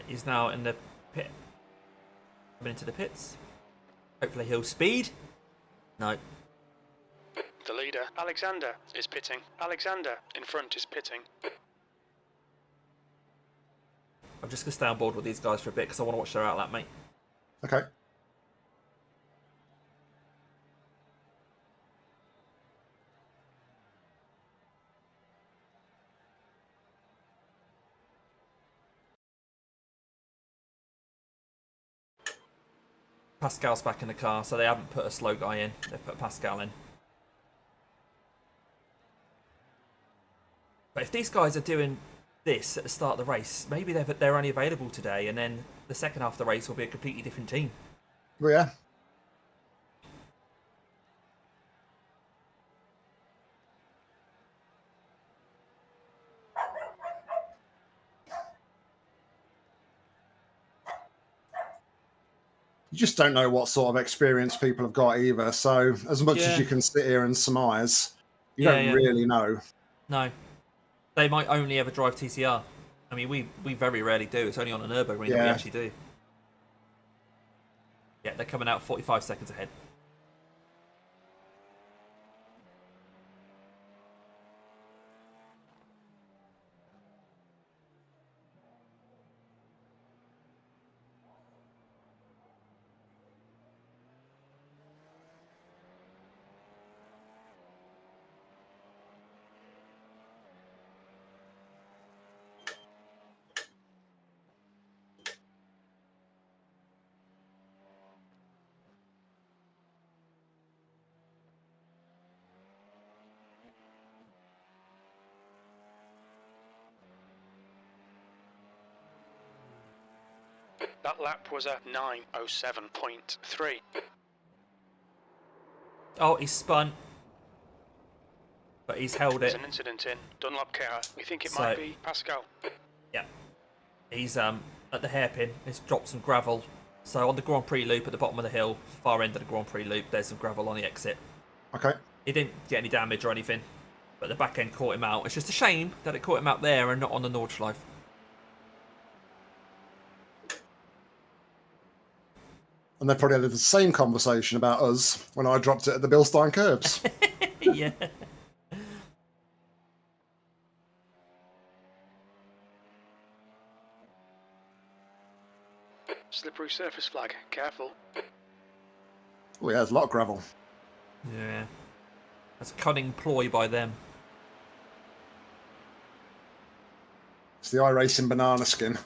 He's now in the pit. Coming into the pits. Hopefully he'll speed. No. The leader, Alexander, is pitting. Alexander in front is pitting. I'm just going to stay on board with these guys for a bit because I want to watch their outlap, mate. Okay. Pascal's back in the car, so they haven't put a slow guy in. They've put Pascal in. But if these guys are doing this at the start of the race, maybe they're only available today, and then the second half of the race will be a completely different team. Well, yeah. You just don't know what sort of experience people have got either. So as much as you can sit here and surmise, you don't really know. No. They might only ever drive TCR. I mean, we very rarely do. It's only on a Nurburgring that we actually do. Yeah, they're coming out 45 seconds ahead. That lap was a 9:07.3. Oh, he's spun. But he's held There's it. an incident in Dunlop Care. We think it So- might be Pascal. Yeah. He's at the hairpin. He's dropped some gravel. So on the Grand Prix loop at the bottom of the hill, far end of the Grand Prix loop, there's some gravel on the exit. Okay. He didn't get any damage or anything, but the back end caught him out. It's just a shame that it caught him out there and not on the Nordschleife. And they probably had the same conversation about us when I dropped it at the Bilstein curbs. Yeah. Slippery surface flag. Careful. Oh, yeah, there's a lot of gravel. Yeah. That's a cunning ploy by them. It's the iRacing banana skin.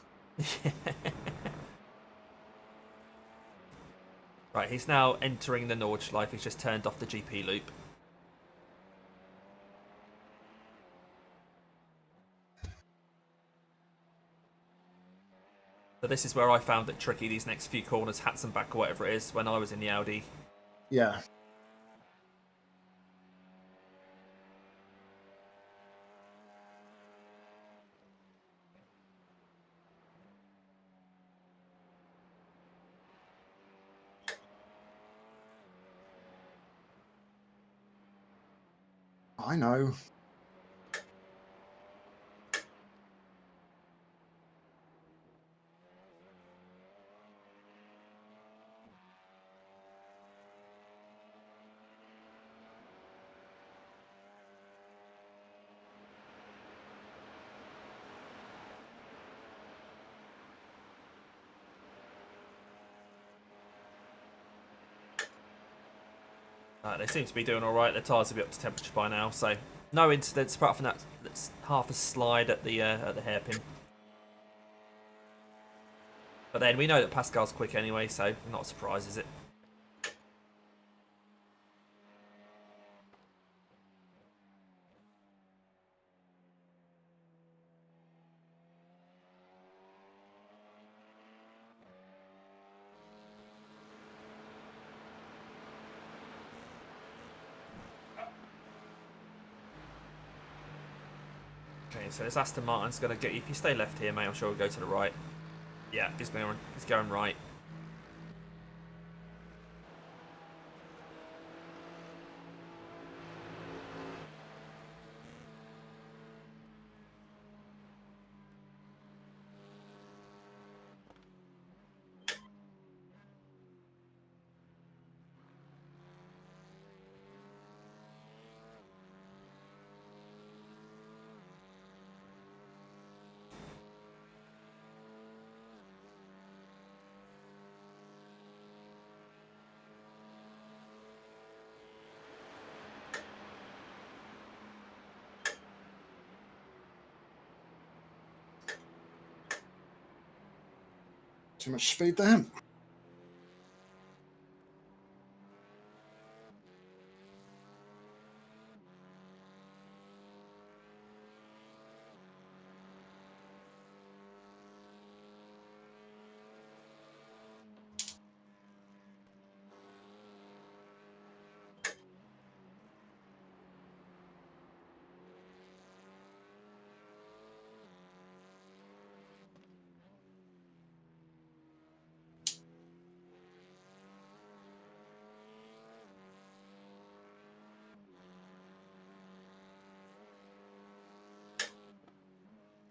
Right, he's now entering the Nordschleife. He's just turned off the GP loop. So this is where I found it tricky, these next few corners, hats and back or whatever it is, when I was in the Audi. Yeah. I know. They seem to be doing alright. Their tyres will be up to temperature by now, so no incidents apart from that's half a slide at the hairpin. But then we know that Pascal's quick anyway, so not a surprise, is it? Okay, so this Aston Martin's going to get you. If you stay left here, mate, I'm sure we'll go to the right. Yeah, he's going right. Too much speed there.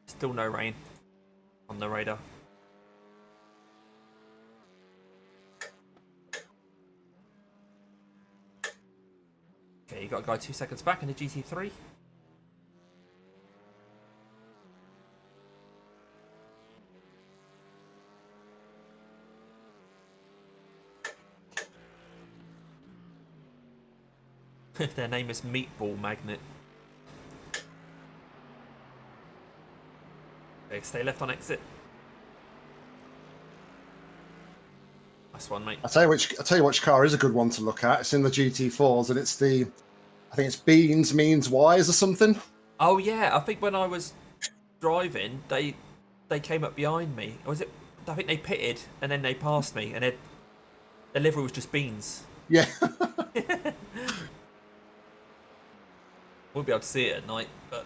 Still no rain on the radar. Okay, you got a guy 2 seconds back in the GT3. Their name is Meatball Magnet. Okay, stay left on exit. Nice one, mate. I tell you which car is a good one to look at. It's in the GT4s, and it's the, I think it's beans means Y's or something. Oh yeah, I think when I was driving, they came up behind me. Or I think they pitted and then they passed me, and their livery was just beans. Yeah. Won't be able to see it at night, but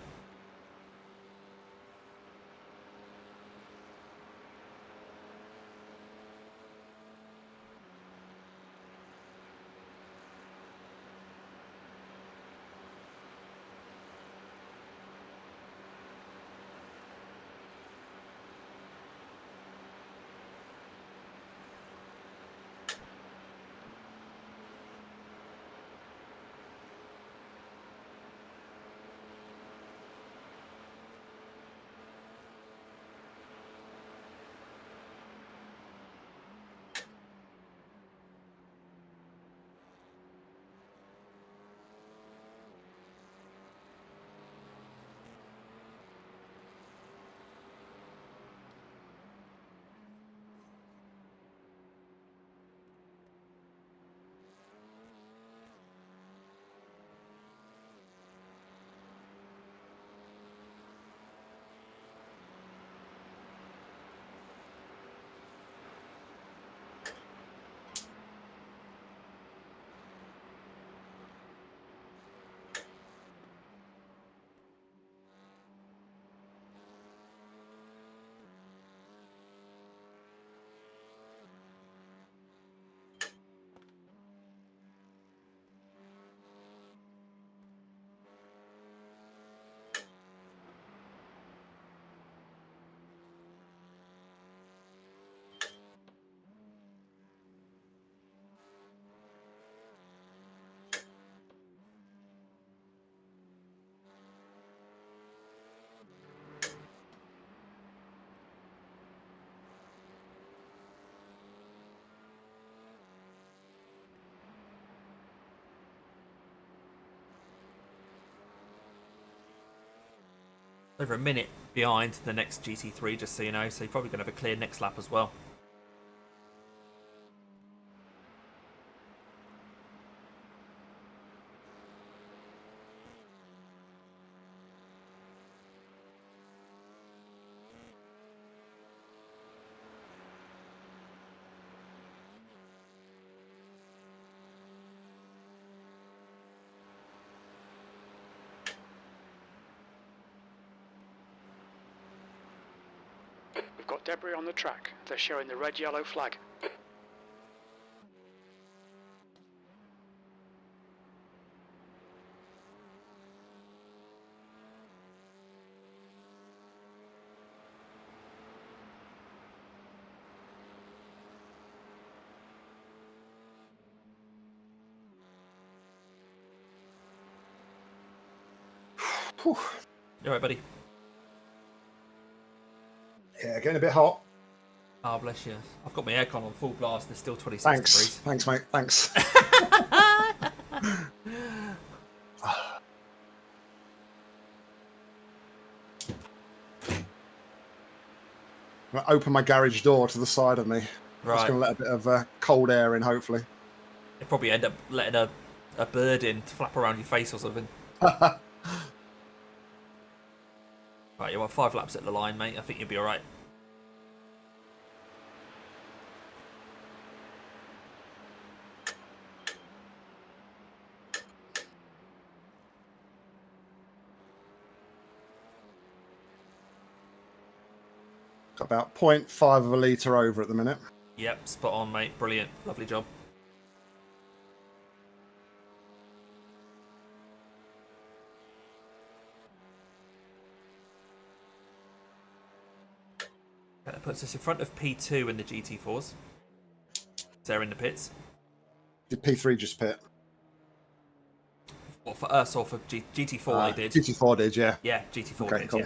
over a minute behind the next GT3, just so you know. So you're probably going to have a clear next lap as well. We've got debris on the track. They're showing the red-yellow flag. Whew. You alright, buddy? Yeah, getting a bit hot. Oh, bless you. I've got my aircon on full blast and it's still 26 Thanks. degrees. Thanks, mate. Thanks. I'm going to open my garage door to the side of me. Right. Just going to let a bit of cold air in, hopefully. They probably end up letting a bird in to flap around your face or something. Right, you want 5 laps at the line, mate. I think you'll be alright. Got about 0.5 of a litre over at the minute. Yep, spot on, mate. Brilliant. Lovely job. That puts us in front of P2 in the GT4s. They're in the pits. Did P3 just pit? What, for us or for GT4 they did? GT4 did, yeah. Yeah, GT4 Okay, did, cool. yeah.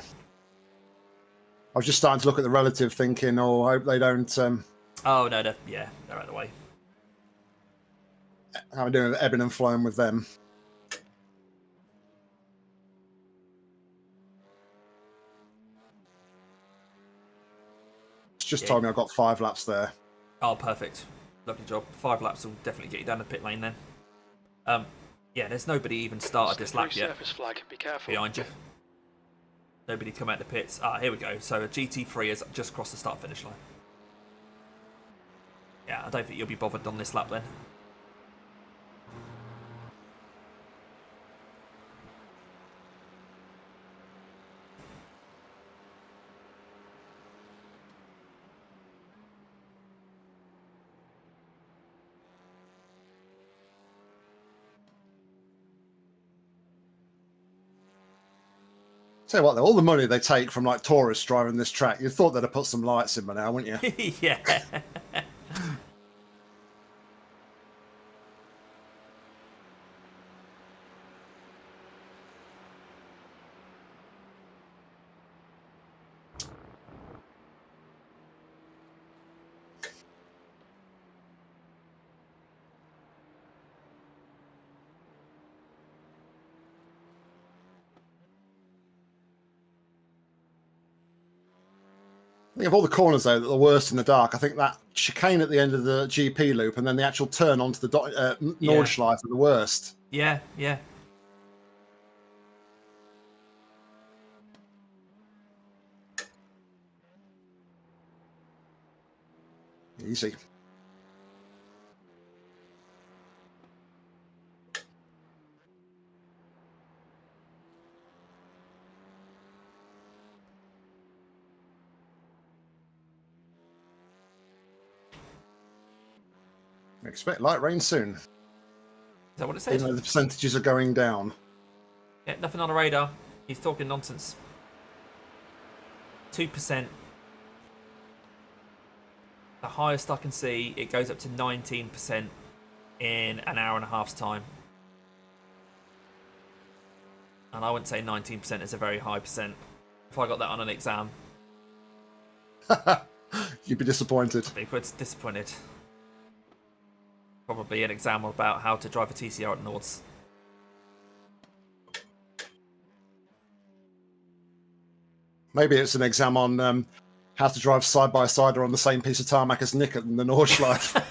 I was just starting to look at the relative thinking, oh, I hope they don't... Oh, no, they're out of the way. how I'm doing ebbing and flowing with them. It's just told me I've got 5 laps there. Oh, perfect. Lovely job. 5 laps will definitely get you down the pit lane then. Yeah, there's nobody even started this lap yet. Surface flag. Be careful. Behind you. Nobody come out the pits. Ah, here we go. So a GT3 has just crossed the start-finish line. Yeah, I don't think you'll be bothered on this lap then. Tell you what, though, all the money they take from like tourists driving this track, you'd thought they'd have put some lights in by now, wouldn't you? Yeah. I think of all the corners, though, that the worst in the dark, I think that chicane at the end of the GP loop and then the actual turn onto the Nordschleife are the worst. Yeah, yeah. Easy. Expect light rain soon. Is that what it says? Even though the percentages are going down. Yeah, nothing on the radar. He's talking nonsense. 2%. The highest I can see, it goes up to 19% in an hour and a half's time. And I wouldn't say 19% is a very high percent. If I got that on an exam, You'd be disappointed. I'd be disappointed. Probably an exam about how to drive a TCR at Nords. Maybe it's an exam on how to drive side by side or on the same piece of tarmac as Nick in the Nordschleife.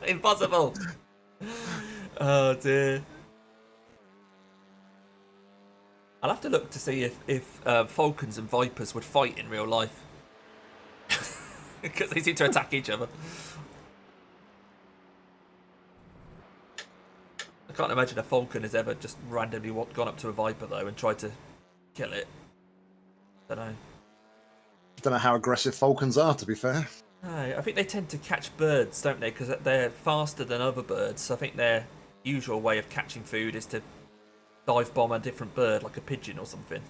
Impossible. Oh dear. I'll have to look to see if Falcons and Vipers would fight in real life. Because they seem to attack each other. I can't imagine a Falcon has ever just randomly gone up to a Viper though and tried to kill it. Don't know. Don't know how aggressive Falcons are, to be fair. No, I think they tend to catch birds, don't they? Because they're faster than other birds. So I think their usual way of catching food is to dive bomb a different bird, like a pigeon or something.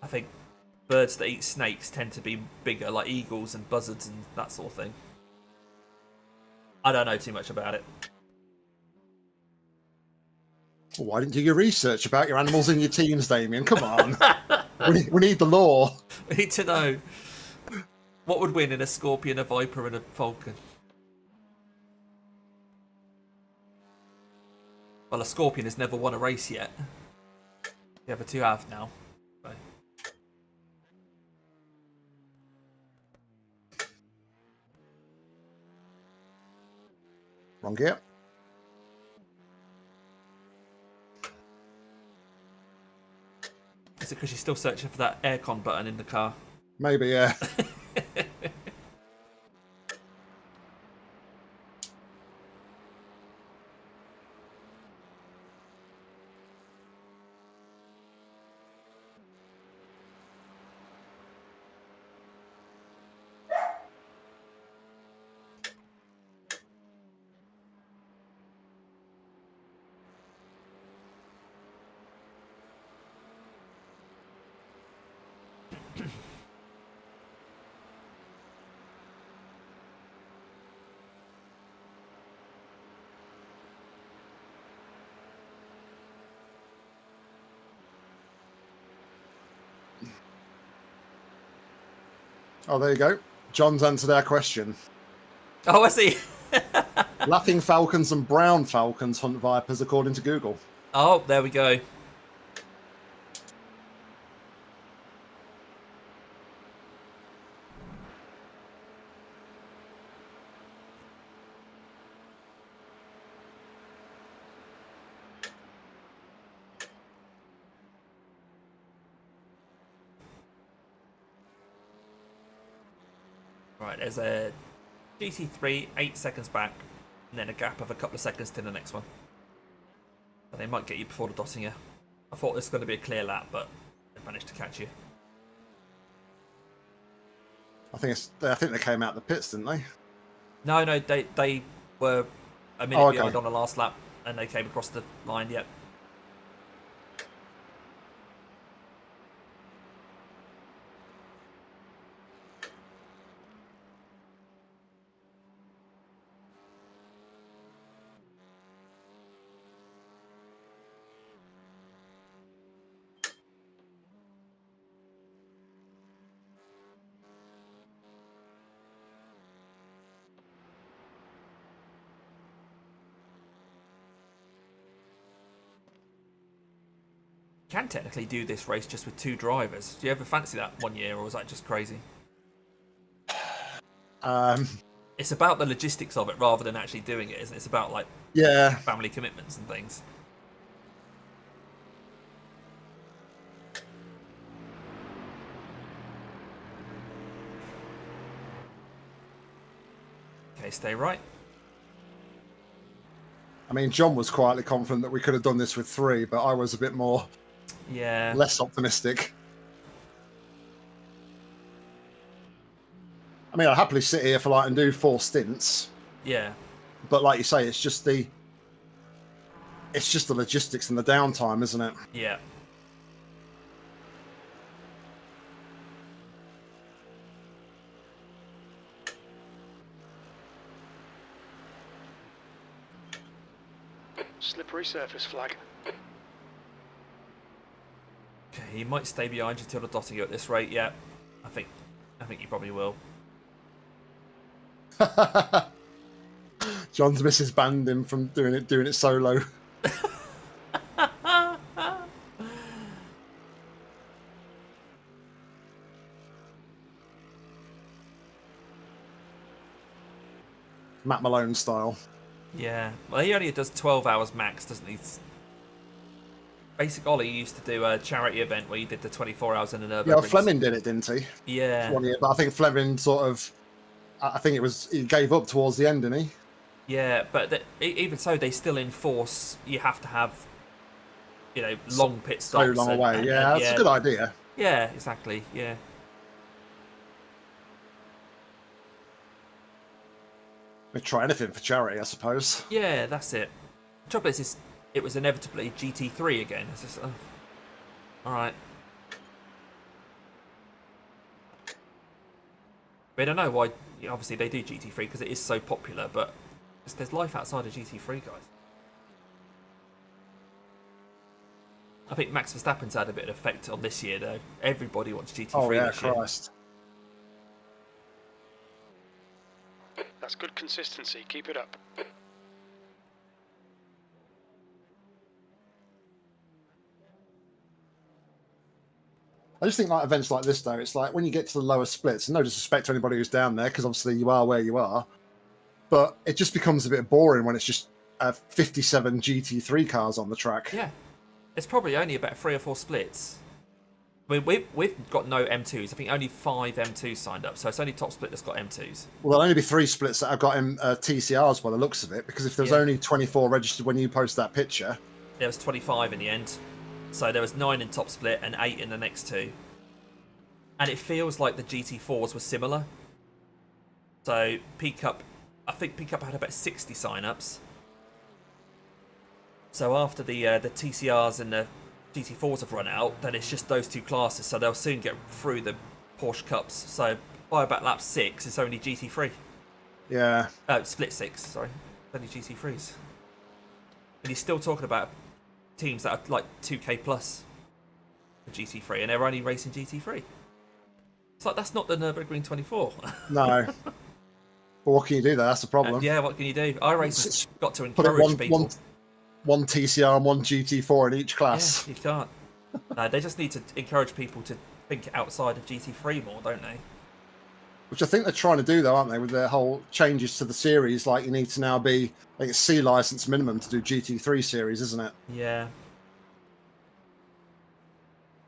I think birds that eat snakes tend to be bigger, like eagles and buzzards and that sort of thing. I don't know too much about it. Well, why didn't you do your research about your animals in your teams, Damien? Come on. we need the law. We need to know what would win in a scorpion, a viper, and a falcon. Well, a scorpion has never won a race yet. The other two have now. So. Wrong gear. Is it because you're still searching for that aircon button in the car? Maybe, yeah. Oh, there you go. John's answered our question. Oh, I see. Laughing falcons and brown falcons hunt vipers, according to Google. Oh, there we go. Right, there's a GT3 8 seconds back, and then a gap of a couple of seconds to the next one. But they might get you before the dotting you. I thought this was going to be a clear lap, but they managed to catch you. I think they came out the pits, didn't they? No, they were a minute behind on the last lap, and they came across the line. Yep. Can technically do this race just with 2 drivers. Do you ever fancy that one year, or was that just crazy? It's about the logistics of it rather than actually doing it, isn't it? It's about like family commitments and things. Okay, stay right. I mean, John was quietly confident that we could have done this with 3, but I was a bit more, less optimistic. I mean, I'd happily sit here for like and do 4 stints. Yeah. But like you say, it's just the logistics and the downtime, isn't it? Yeah. Slippery surface flag. Okay, he might stay behind you till the dotting you at this rate. Yeah, I think he probably will. John's missus banned him from doing it solo. Matt Malone style. Yeah, well, he only does 12 hours max, doesn't he? Basic Ollie used to do a charity event where he did the 24 hours in the Nurburgring. Yeah, Fleming did it, didn't he? Yeah. One year, but I think Fleming I think he gave up towards the end, didn't he? Yeah, but even so, they still enforce you have to have, long pit stops. So long away. Yeah, that's a good idea. Yeah, exactly. Yeah. We try anything for charity, I suppose. Yeah, that's it. The trouble is, it was inevitably GT3 again. It's just, all right. I don't know why. Obviously, they do GT3 because it is so popular, but there's life outside of GT3, guys. I think Max Verstappen's had a bit of effect on this year, though. Everybody wants GT3 Oh yeah, this year. Christ. That's good consistency. Keep it up. I just think like events like this, though, it's like when you get to the lower splits, no disrespect to anybody who's down there, because obviously you are where you are, but it just becomes a bit boring when it's just 57 GT3 cars on the track. Yeah. It's probably only about 3 or 4 splits. I mean, we've got no M2s. I think only 5 M2s signed up, so it's only Top Split that's got M2s. Well, there'll only be 3 splits that have got TCRs by the looks of it, because if there was only 24 registered when you post that picture... There was 25 in the end. So there was 9 in Top Split and 8 in the next 2. And it feels like the GT4s were similar. So I think P-Cup had about 60 sign-ups. So after the TCRs and the GT4s have run out, then it's just those 2 classes. So they'll soon get through the Porsche Cups. So by about lap 6, it's only GT3. Yeah. Split 6, sorry. Only GT3s. And he's still talking about teams that are like 2K plus for GT3, and they're only racing GT3. It's like, that's not the Nurburgring 24. No. But what can you do there? That's the problem. Yeah, what can you do? iRacing's got to encourage people. One TCR and one GT4 in each class. Yeah, you can't. No, they just need to encourage people to think outside of GT3 more, don't they? Which I think they're trying to do, though, aren't they? With their whole changes to the series, like you need to now be, I think it's C license minimum to do GT3 series, isn't it? Yeah.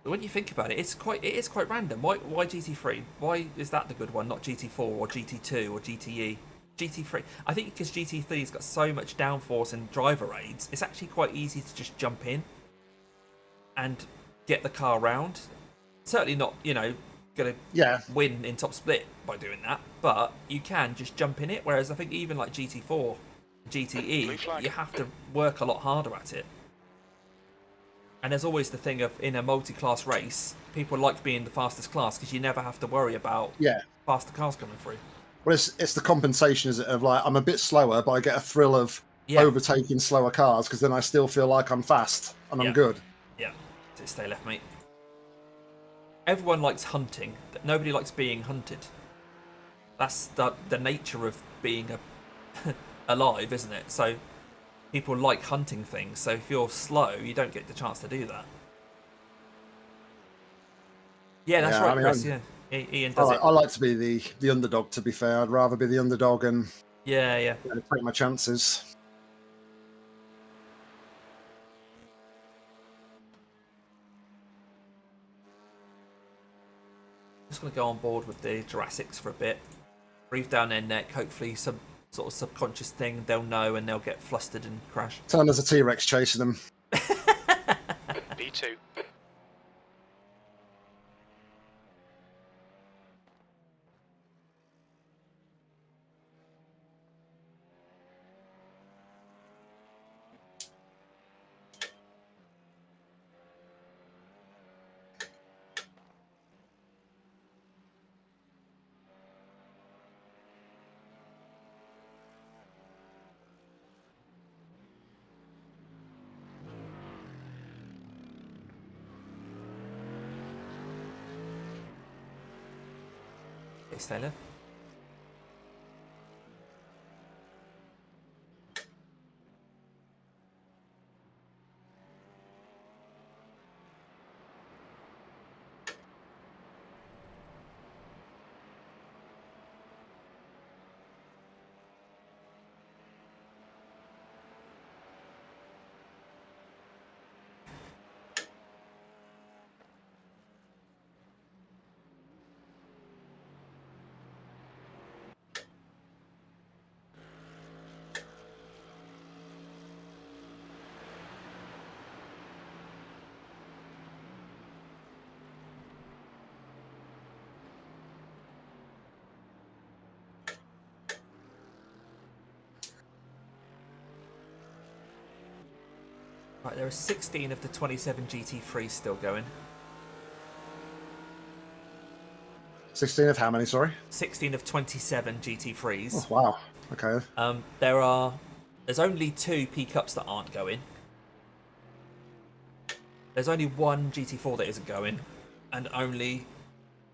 But when you think about it, it is quite random. Why GT3? Why is that the good one, not GT4 or GT2 or GTE? GT3. I think because GT3's got so much downforce and driver aids, it's actually quite easy to just jump in and get the car round. Certainly not, going to win in top split by doing that, but you can just jump in it. Whereas I think even like GT4, GTE, you have to work a lot harder at it. And there's always the thing of, in a multi-class race, people like being the fastest class because you never have to worry about faster cars coming through. Well, it's the compensation, is it, of like, I'm a bit slower, but I get a thrill of overtaking slower cars because then I still feel like I'm fast and I'm good. Yeah, just stay left, mate. Everyone likes hunting, but nobody likes being hunted. That's the nature of being alive, isn't it? So people like hunting things, so if you're slow, you don't get the chance to do that. Yeah, that's right, Chris. Ian does it. I like to be the underdog, to be fair. I'd rather be the underdog and take my chances. Just going to go on board with the Jurassics for a bit. Breathe down their neck, hopefully some sort of subconscious thing they'll know and they'll get flustered and crash. Tell them there's a T-Rex chasing them. B2. Stay left. Right, there are 16 of the 27 GT3s still going. 16 of how many, sorry? 16 of 27 GT3s. Oh, wow. Okay. There's only 2 P-Cups that aren't going. There's only 1 GT4 that isn't going, and only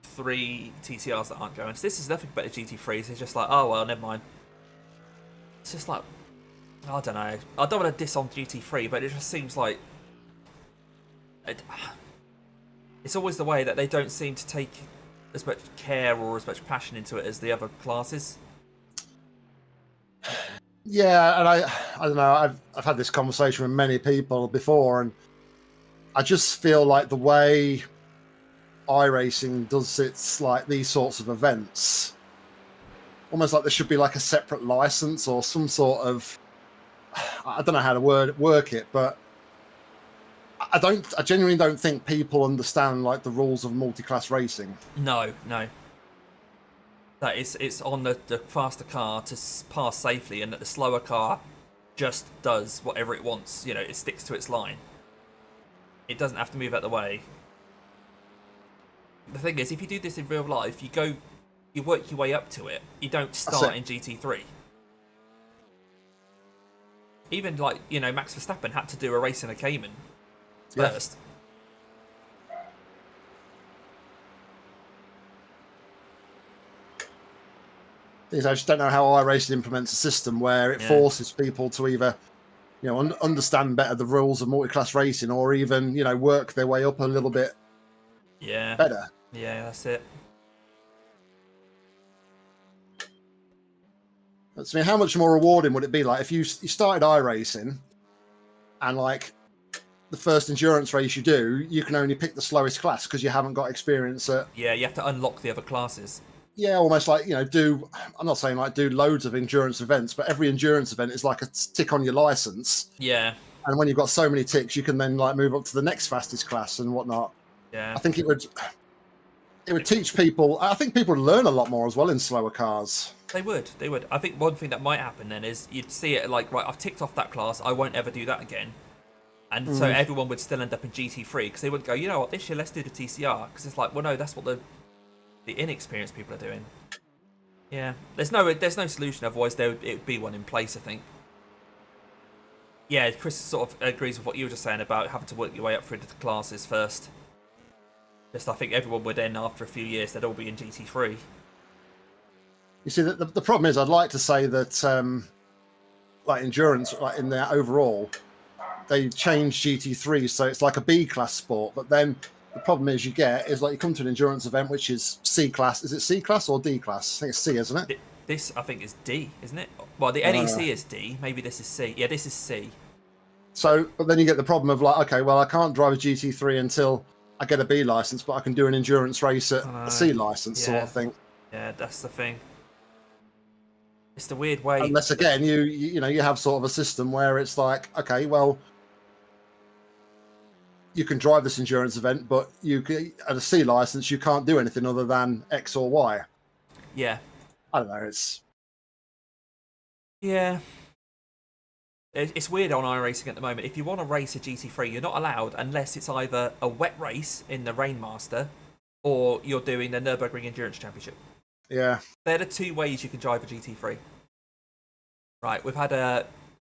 3 TCRs that aren't going. So this is nothing but the GT3s. It's just like, oh well, never mind. It's just like, I don't know. I don't want to diss on GT3, but it just seems like it's always the way that they don't seem to take as much care or as much passion into it as the other classes. Yeah, and I don't know. I've had this conversation with many people before, and I just feel like the way iRacing does its like these sorts of events, almost like there should be like a separate license or some sort of, I don't know how to work it, but I genuinely don't think people understand like the rules of multi-class racing. No. That it's on the faster car to pass safely, and that the slower car just does whatever it wants. You know, it sticks to its line. It doesn't have to move out the way. The thing is, if you do this in real life, you work your way up to it. You don't start in GT3. Even like, Max Verstappen had to do a race in a Cayman first. I just don't know how iRacing implements a system where it forces people to either, understand better the rules of multi-class racing, or even, work their way up a little bit better. Yeah, that's it. I mean, how much more rewarding would it be like if you started iRacing and like the first endurance race you do, you can only pick the slowest class because you haven't got experience at. Yeah, you have to unlock the other classes. Yeah, almost like, I'm not saying like do loads of endurance events, but every endurance event is like a tick on your license. Yeah. And when you've got so many ticks, you can then like move up to the next fastest class and whatnot. Yeah. I think it would teach people. I think people would learn a lot more as well in slower cars. They would. I think one thing that might happen then is you'd see it like, right, I've ticked off that class, I won't ever do that again. And so everyone would still end up in GT3 because they would go, you know what, this year let's do the TCR. Because it's like, well, no, that's what the inexperienced people are doing. Yeah, there's no solution. Otherwise, it would be one in place, I think. Yeah, Chris sort of agrees with what you were just saying about having to work your way up through the classes first. Just, I think everyone would then, after a few years, they'd all be in GT3. You see, the problem is, I'd like to say that, like endurance, like in their overall, they changed GT3 so it's like a B class sport. But then the problem is, you come to an endurance event which is C class. Is it C class or D class? I think it's C, isn't it? This, I think, is D, isn't it? Well, the NEC is D. Maybe this is C. Yeah, this is C. So, but then you get the problem of like, okay, well, I can't drive a GT3 until I get a B license, but I can do an endurance race at a C license, sort of thing. Yeah, that's the thing. It's the weird way. Unless again, you have sort of a system where it's like, okay, well, you can drive this endurance event, but at a C license, you can't do anything other than X or Y. Yeah. I don't know. It's weird on iRacing at the moment. If you want to race a GT3, you're not allowed unless it's either a wet race in the Rainmaster or you're doing the Nurburgring Endurance Championship. Yeah. They're the two ways you can drive a GT3. Right, we've had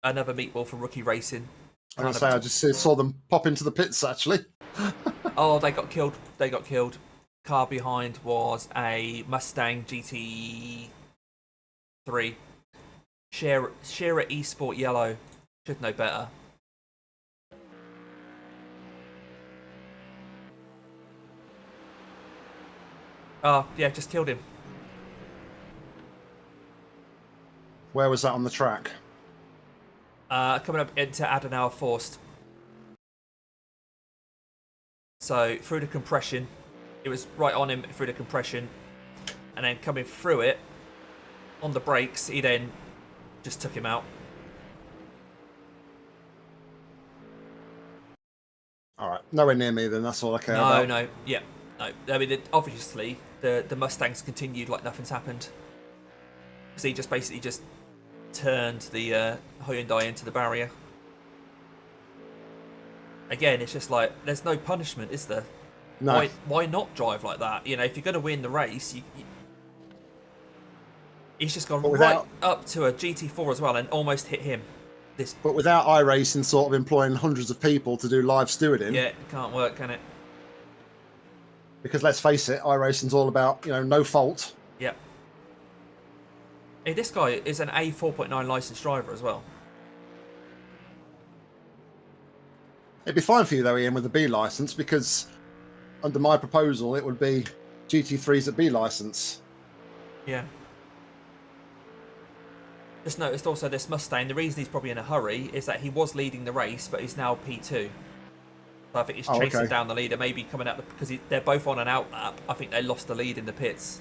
another meatball from Rookie Racing. I was gonna say, I just saw them pop into the pits, actually. Oh, they got killed. Car behind was a Mustang GT3. Shearer Esport Yellow. Should know better. Oh, yeah, just killed him. Where was that on the track? Coming up into Adenauer Forst. So, through the compression. It was right on him through the compression. And then coming through it, on the brakes, he then just took him out. All right, nowhere near me then, that's all I care about. No. I mean, obviously, the Mustangs continued like nothing's happened. Because he just basically just turned the Hyundai into the barrier. Again, it's just like, there's no punishment, is there? No. Why not drive like that? You know, if you're going to win the race, he's just gone right up to a GT4 as well and almost hit him. But without iRacing sort of employing hundreds of people to do live stewarding. Yeah, it can't work, can it? Because let's face it, iRacing's all about, no fault. Yep. Hey, this guy is an A4.9 licensed driver as well. It'd be fine for you though, Ian, with a B license, because under my proposal, it would be GT3s at B license. Yeah. Just noticed also this Mustang, the reason he's probably in a hurry is that he was leading the race, but he's now P2. So I think he's chasing down the leader, maybe coming out, because they're both on an out lap. I think they lost the lead in the pits.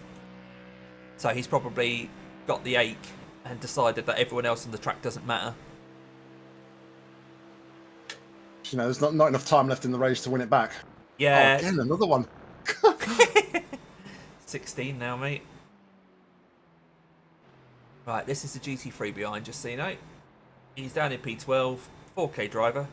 So he's probably got the ache and decided that everyone else on the track doesn't matter. There's not enough time left in the race to win it back. Yeah. Oh, again, another one. 16 now, mate. Right, this is the GT3 behind, just so you know. He's down in P12, 4K driver.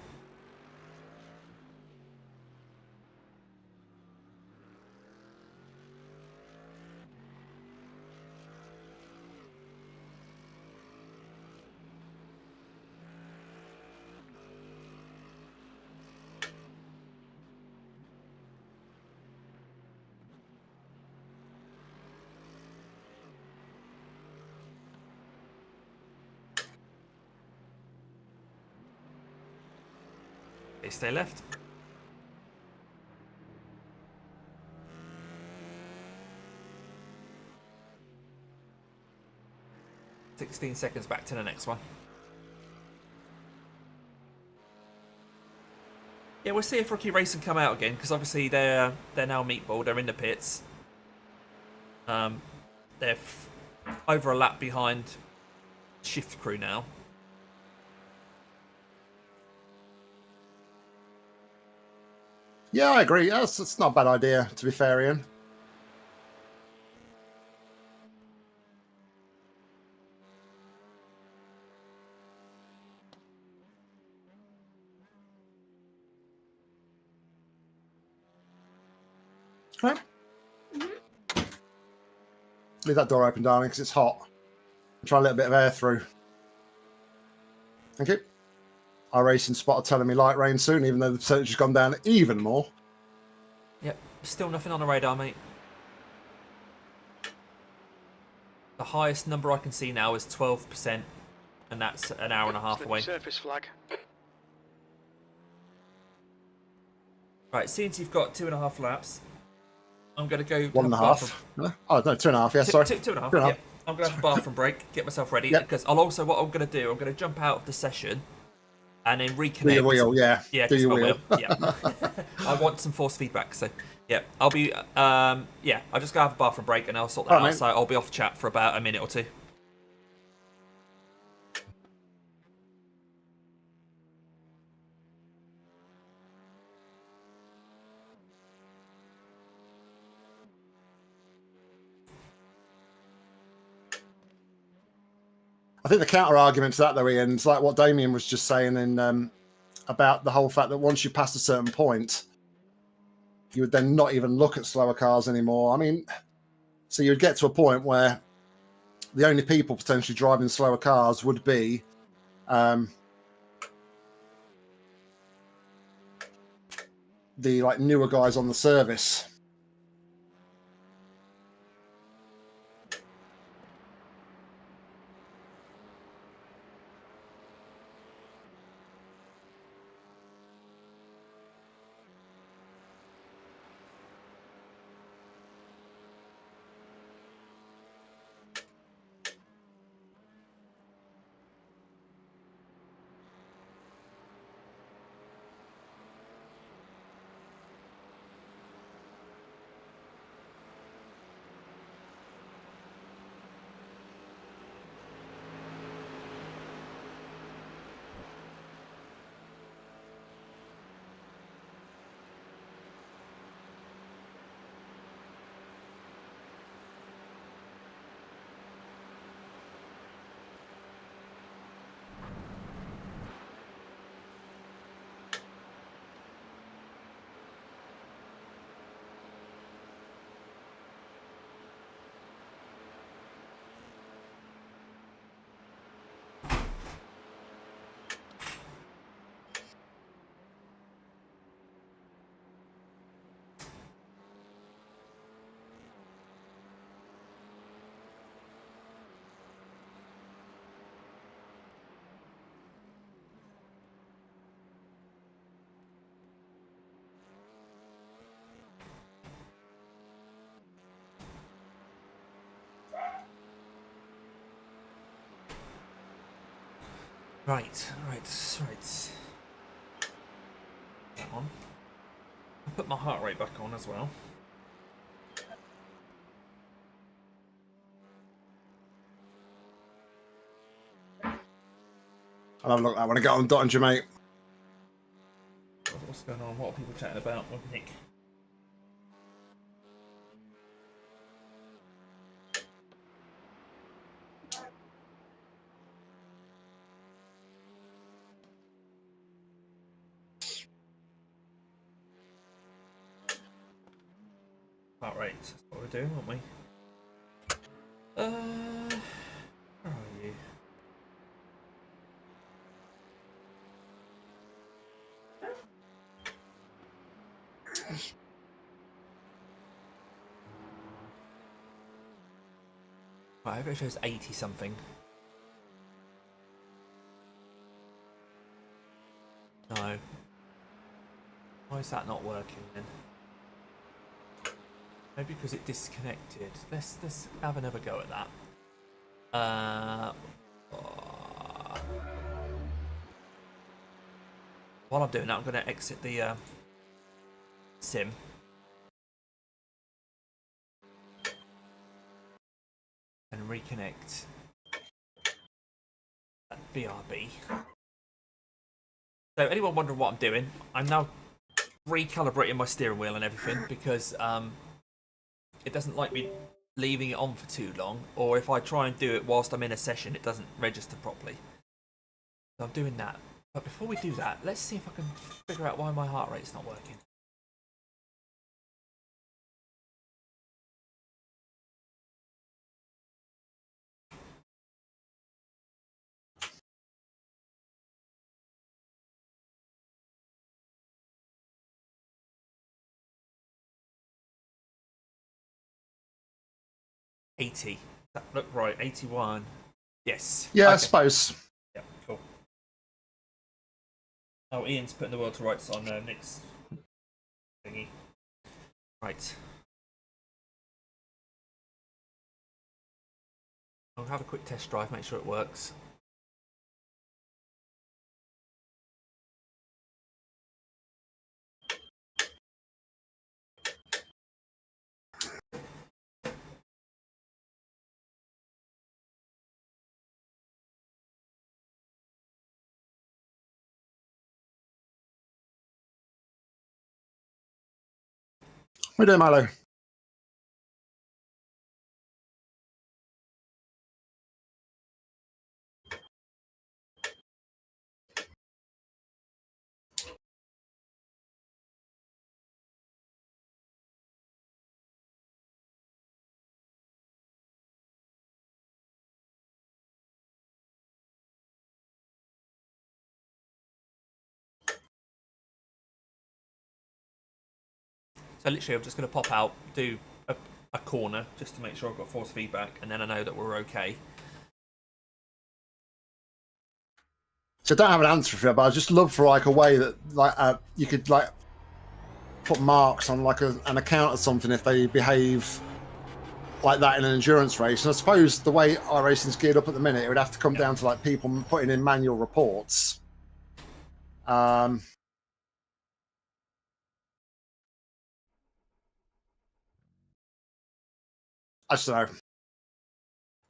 Okay, stay left. $16 seconds back to the next one. Yeah, we'll see if Rookie Racing come out again, because obviously they're now meatball. They're in the pits. They're over a lap behind Shift Crew now. Yeah, I agree. That's not a bad idea, to be fair, Ian. Right. Leave that door open, darling, because it's hot. Try a little bit of air through. Thank you. iRacing spotter telling me light rain soon, even though the percentage has gone down even more. Yep, still nothing on the radar, mate. The highest number I can see now is 12%, and that's an hour and a half away. Surface flag. Right, since you've got 2.5 laps, I'm going to go... 1.5. No? Oh, no, 2.5, yeah, sorry. 2.5, 2.5. yeah. I'm going to have a bathroom break, get myself ready, Yep. because I'll also, what I'm going to do, I'm going to jump out of the session and then reconnect. Do your wheel, yeah. Yeah, do your wheel. Yeah. I want some force feedback, so yeah, I'll be, yeah, I'll just go have a bathroom break and I'll sort that out, mate. so I'll be off chat for about a minute or two. I think the counter argument to that, though, Ian, is like what Damien was just saying in about the whole fact that once you pass a certain point, you would then not even look at slower cars anymore. I mean, so you would get to a point where the only people potentially driving slower cars would be the like newer guys on the service. Right. That on. I'll put my heart rate back on as well. I'll have a look at that when I get on Dot and Jamaica. What's going on? What are people chatting about with Nick? Heart rate. That's what we're doing, aren't we? Where are you? Right, it shows 80 something. No. Why is that not working then? Maybe because it disconnected. Let's have another go at that. While I'm doing that, I'm going to exit the sim. And reconnect that BRB. So anyone wondering what I'm doing, I'm now recalibrating my steering wheel and everything because it doesn't like me leaving it on for too long, or if I try and do it whilst I'm in a session, it doesn't register properly. So I'm doing that. But before we do that, let's see if I can figure out why my heart rate's not working. $80. That look right, 81. Yes. Yeah, okay. I suppose. Yeah, cool. Oh, Ian's putting the world to rights on Nick's thingy. Right. I'll have a quick test drive, make sure it works. What are you doing, Milo? So literally I'm just going to pop out, do a corner just to make sure I've got force feedback, and then I know that we're okay. So I don't have an answer for it, but I just love for like a way that like you could like put marks on like an account or something if they behave like that in an endurance race. And I suppose the way iRacing's geared up at the minute, it would have to come down to like people putting in manual reports. I just don't know.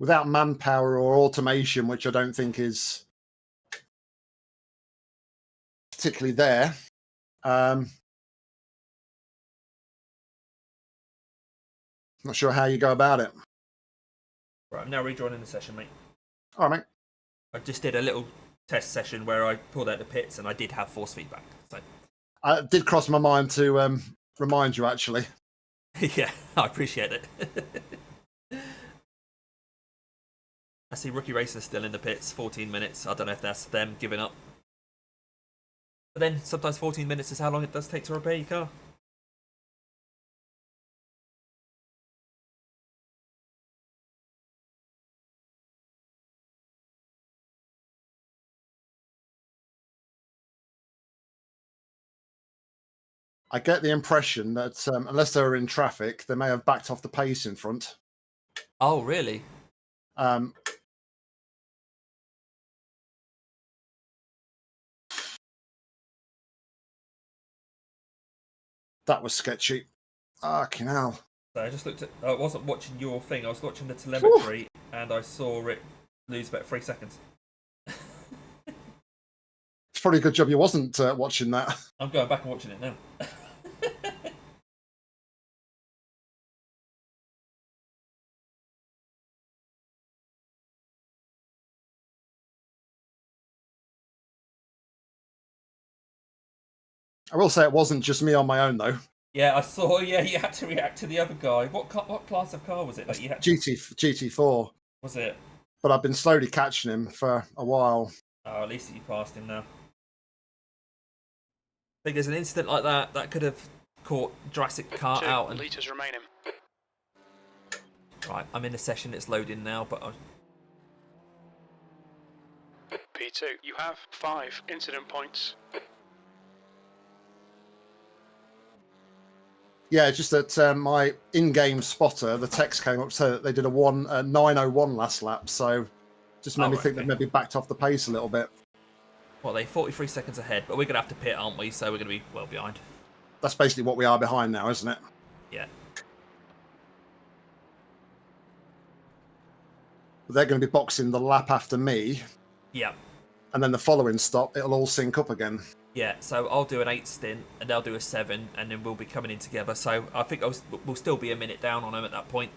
Without manpower or automation, which I don't think is particularly there. Not sure how you go about it. Right, I'm now rejoining the session, mate. All right, mate. I just did a little test session where I pulled out the pits and I did have force feedback. So It did cross my mind to remind you, actually. yeah, I appreciate it. I see Rookie Racer still in the pits, 14 minutes. I don't know if that's them giving up. But then sometimes 14 minutes is how long it does take to repair your car. I get the impression that unless they were in traffic, they may have backed off the pace in front. Oh, really? That was sketchy. Fucking hell. So I just looked at. I wasn't watching your thing. I was watching the telemetry, and I saw it lose about 3 seconds. It's probably a good job you wasn't watching that. I'm going back and watching it now. I will say it wasn't just me on my own, though. Yeah, I saw. Yeah, you had to react to the other guy. What class of car was it? Like you had to... GT4. Was it? But I've been slowly catching him for a while. Oh, at least you passed him now. I think there's an incident like that that could have caught Jurassic Car 2 out. And... litres remaining. Right, I'm in the session. It's loading now, but P2, you have 5 incident points. Yeah, just that my in-game spotter, the text came up so that they did a 9:01 last lap, so just made me think they maybe backed off the pace a little bit. Well, they're 43 seconds ahead, but we're going to have to pit, aren't we? So we're going to be well behind. That's basically what we are behind now, isn't it? Yeah. They're going to be boxing the lap after me, Yeah. and then the following stop, it'll all sync up again. Yeah, so I'll do an 8 stint, and they'll do a 7, and then we'll be coming in together. So I think we'll still be a minute down on them at that point.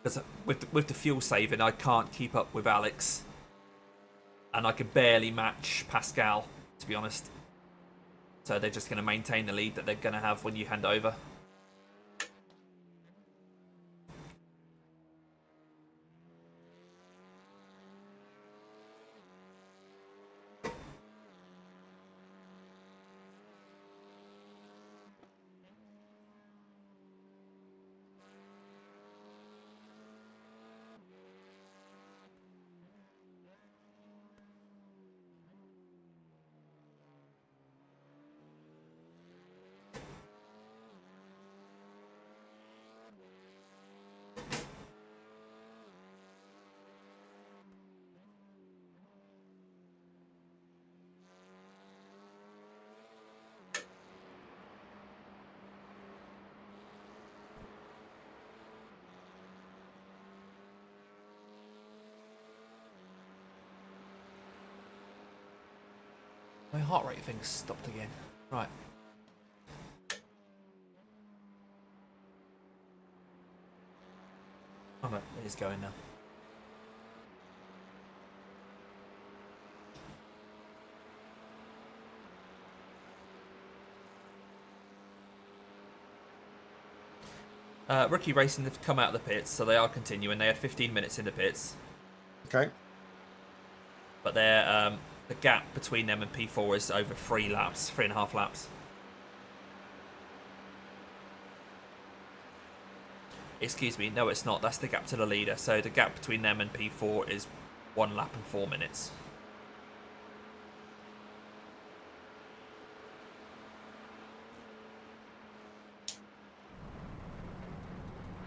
Because with the fuel saving, I can't keep up with Alex. And I could barely match Pascal, to be honest. So they're just going to maintain the lead that they're going to have when you hand over. My heart rate thing's stopped again. Right. Oh no, it is going now. Rookie Racing have come out of the pits, so they are continuing. They had 15 minutes in the pits. Okay. But they're, the gap between them and P4 is over 3.5 laps. Excuse me, no it's not. That's the gap to the leader. So the gap between them and P4 is 1 lap and 4 minutes.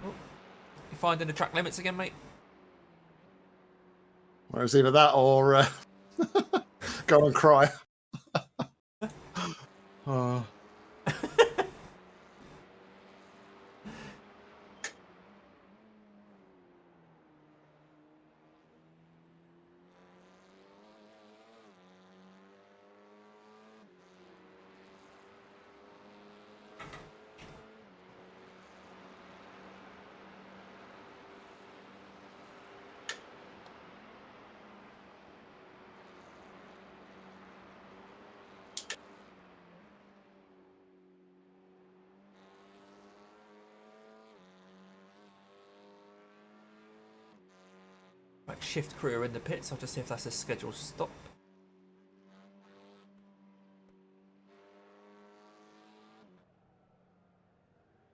Oh, you finding the track limits again, mate? Well, it was either that or go and cry. Oh. Right, shift crew are in the pits. I'll just see if that's a scheduled stop.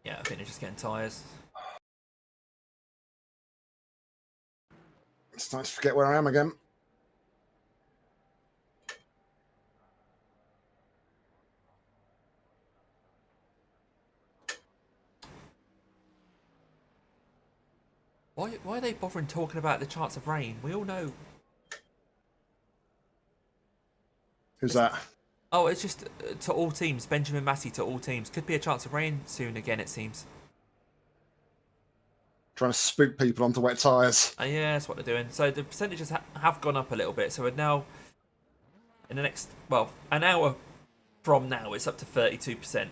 Yeah, I think they're just getting tyres. It's nice to forget where I am again. Why are they bothering talking about the chance of rain? We all know. Who's that? Oh, it's just to all teams. Benjamin Massey to all teams. Could be a chance of rain soon again, it seems. Trying to spook people onto wet tyres. Yeah, that's what they're doing. So the percentages have gone up a little bit. So we're now, in the next, well, an hour from now, it's up to 32%.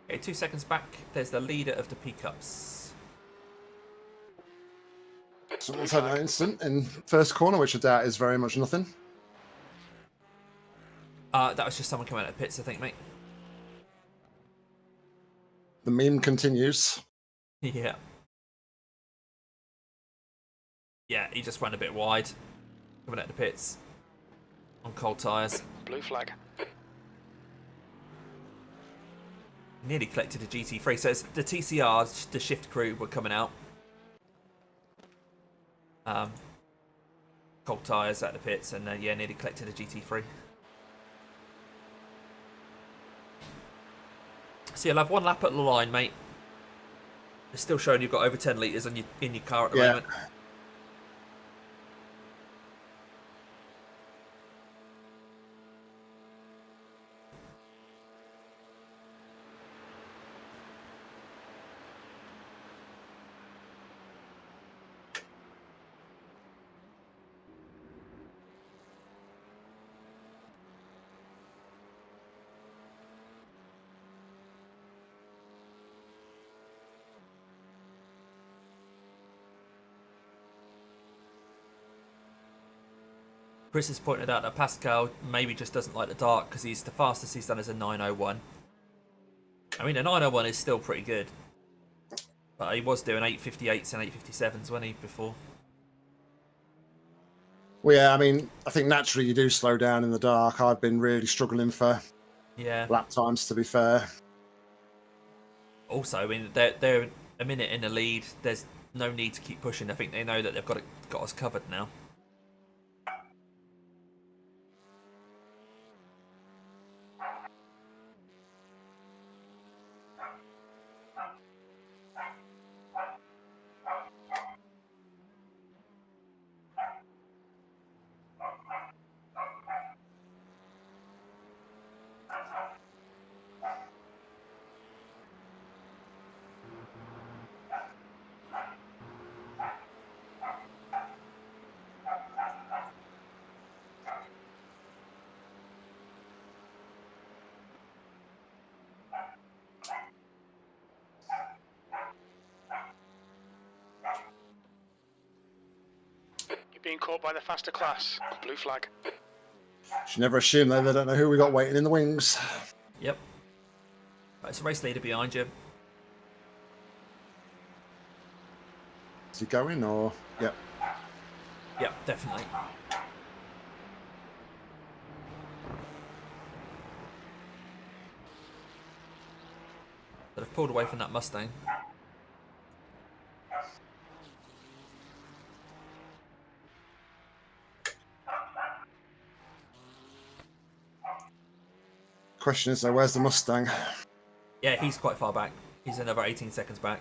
Okay, 2 seconds back, there's the leader of the P-Cups. Someone's had an incident in first corner, which I doubt is very much nothing. That was just someone coming out of the pits, I think, mate. The meme continues. Yeah. Yeah, he just went a bit wide. Coming out of the pits. On cold tyres. Blue flag. Nearly collected a GT3. So it's the TCRs, the shift crew were coming out. Cold tyres at the pits, and yeah, nearly collected a GT3. So you'll have one lap at the line, mate. It's still showing you've got over 10 litres in your car at the moment. Chris has pointed out that Pascal maybe just doesn't like the dark because the fastest he's done is a 901. I mean, a 901 is still pretty good. But he was doing 858s and 857s, wasn't he, before? Well, yeah, I mean, I think naturally you do slow down in the dark. I've been really struggling for lap times, to be fair. Also, I mean, they're a minute in the lead. There's no need to keep pushing. I think they know that they've got us covered now. Being caught by the faster class. Blue flag. Should never assume though they don't know who we got waiting in the wings. Yep. Right, it's a race leader behind you. Is he going or? Yep. Yep, definitely. But I've pulled away from that Mustang. Question is though, where's the Mustang? Yeah, he's quite far back. He's another 18 seconds back.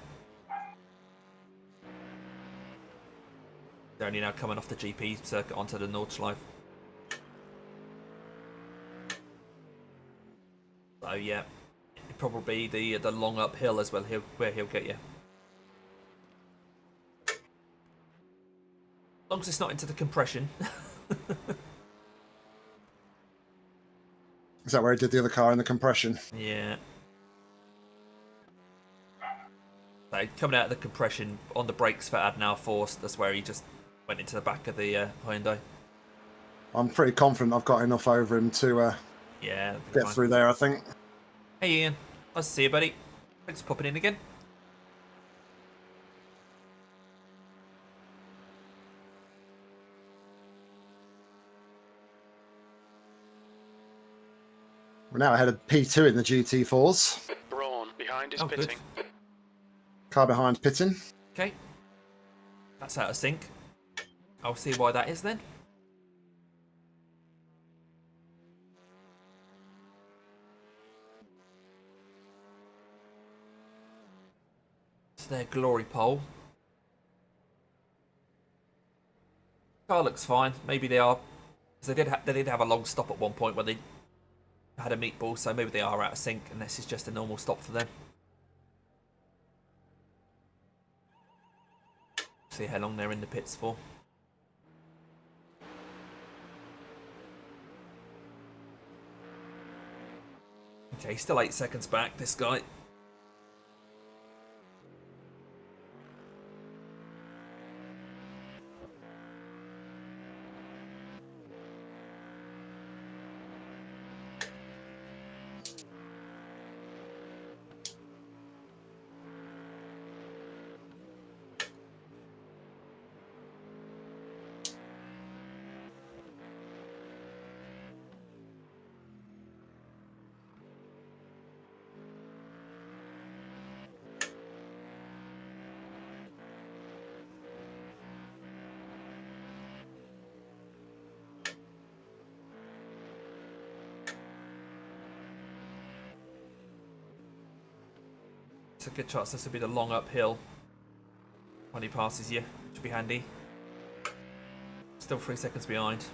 They're only now coming off the GP circuit onto the Nordschleife. So yeah, probably the long uphill as well. Where he'll get you. As long as it's not into the compression. Is that where he did the other car in the compression? Yeah. So coming out of the compression on the brakes for Adnau Force, that's where he just went into the back of the Hyundai. I'm pretty confident I've got enough over him to Yeah. get through there, I think. Hey Ian, nice to see you, buddy. Thanks for popping in again. We're now ahead of P2 in the GT4s. Braun behind is Oh, good. pitting. Car behind pitting. Okay. That's out of sync. I'll see why that is then. It's their glory pole. Car looks fine. Maybe they are, because they did have a long stop at one point where they had a meatball, so maybe they are out of sync, and this is just a normal stop for them. See how long they're in the pits for. Okay, still 8 seconds back, this guy. It's a good chance this will be the long uphill when he passes you. Should be handy. Still 3 seconds behind.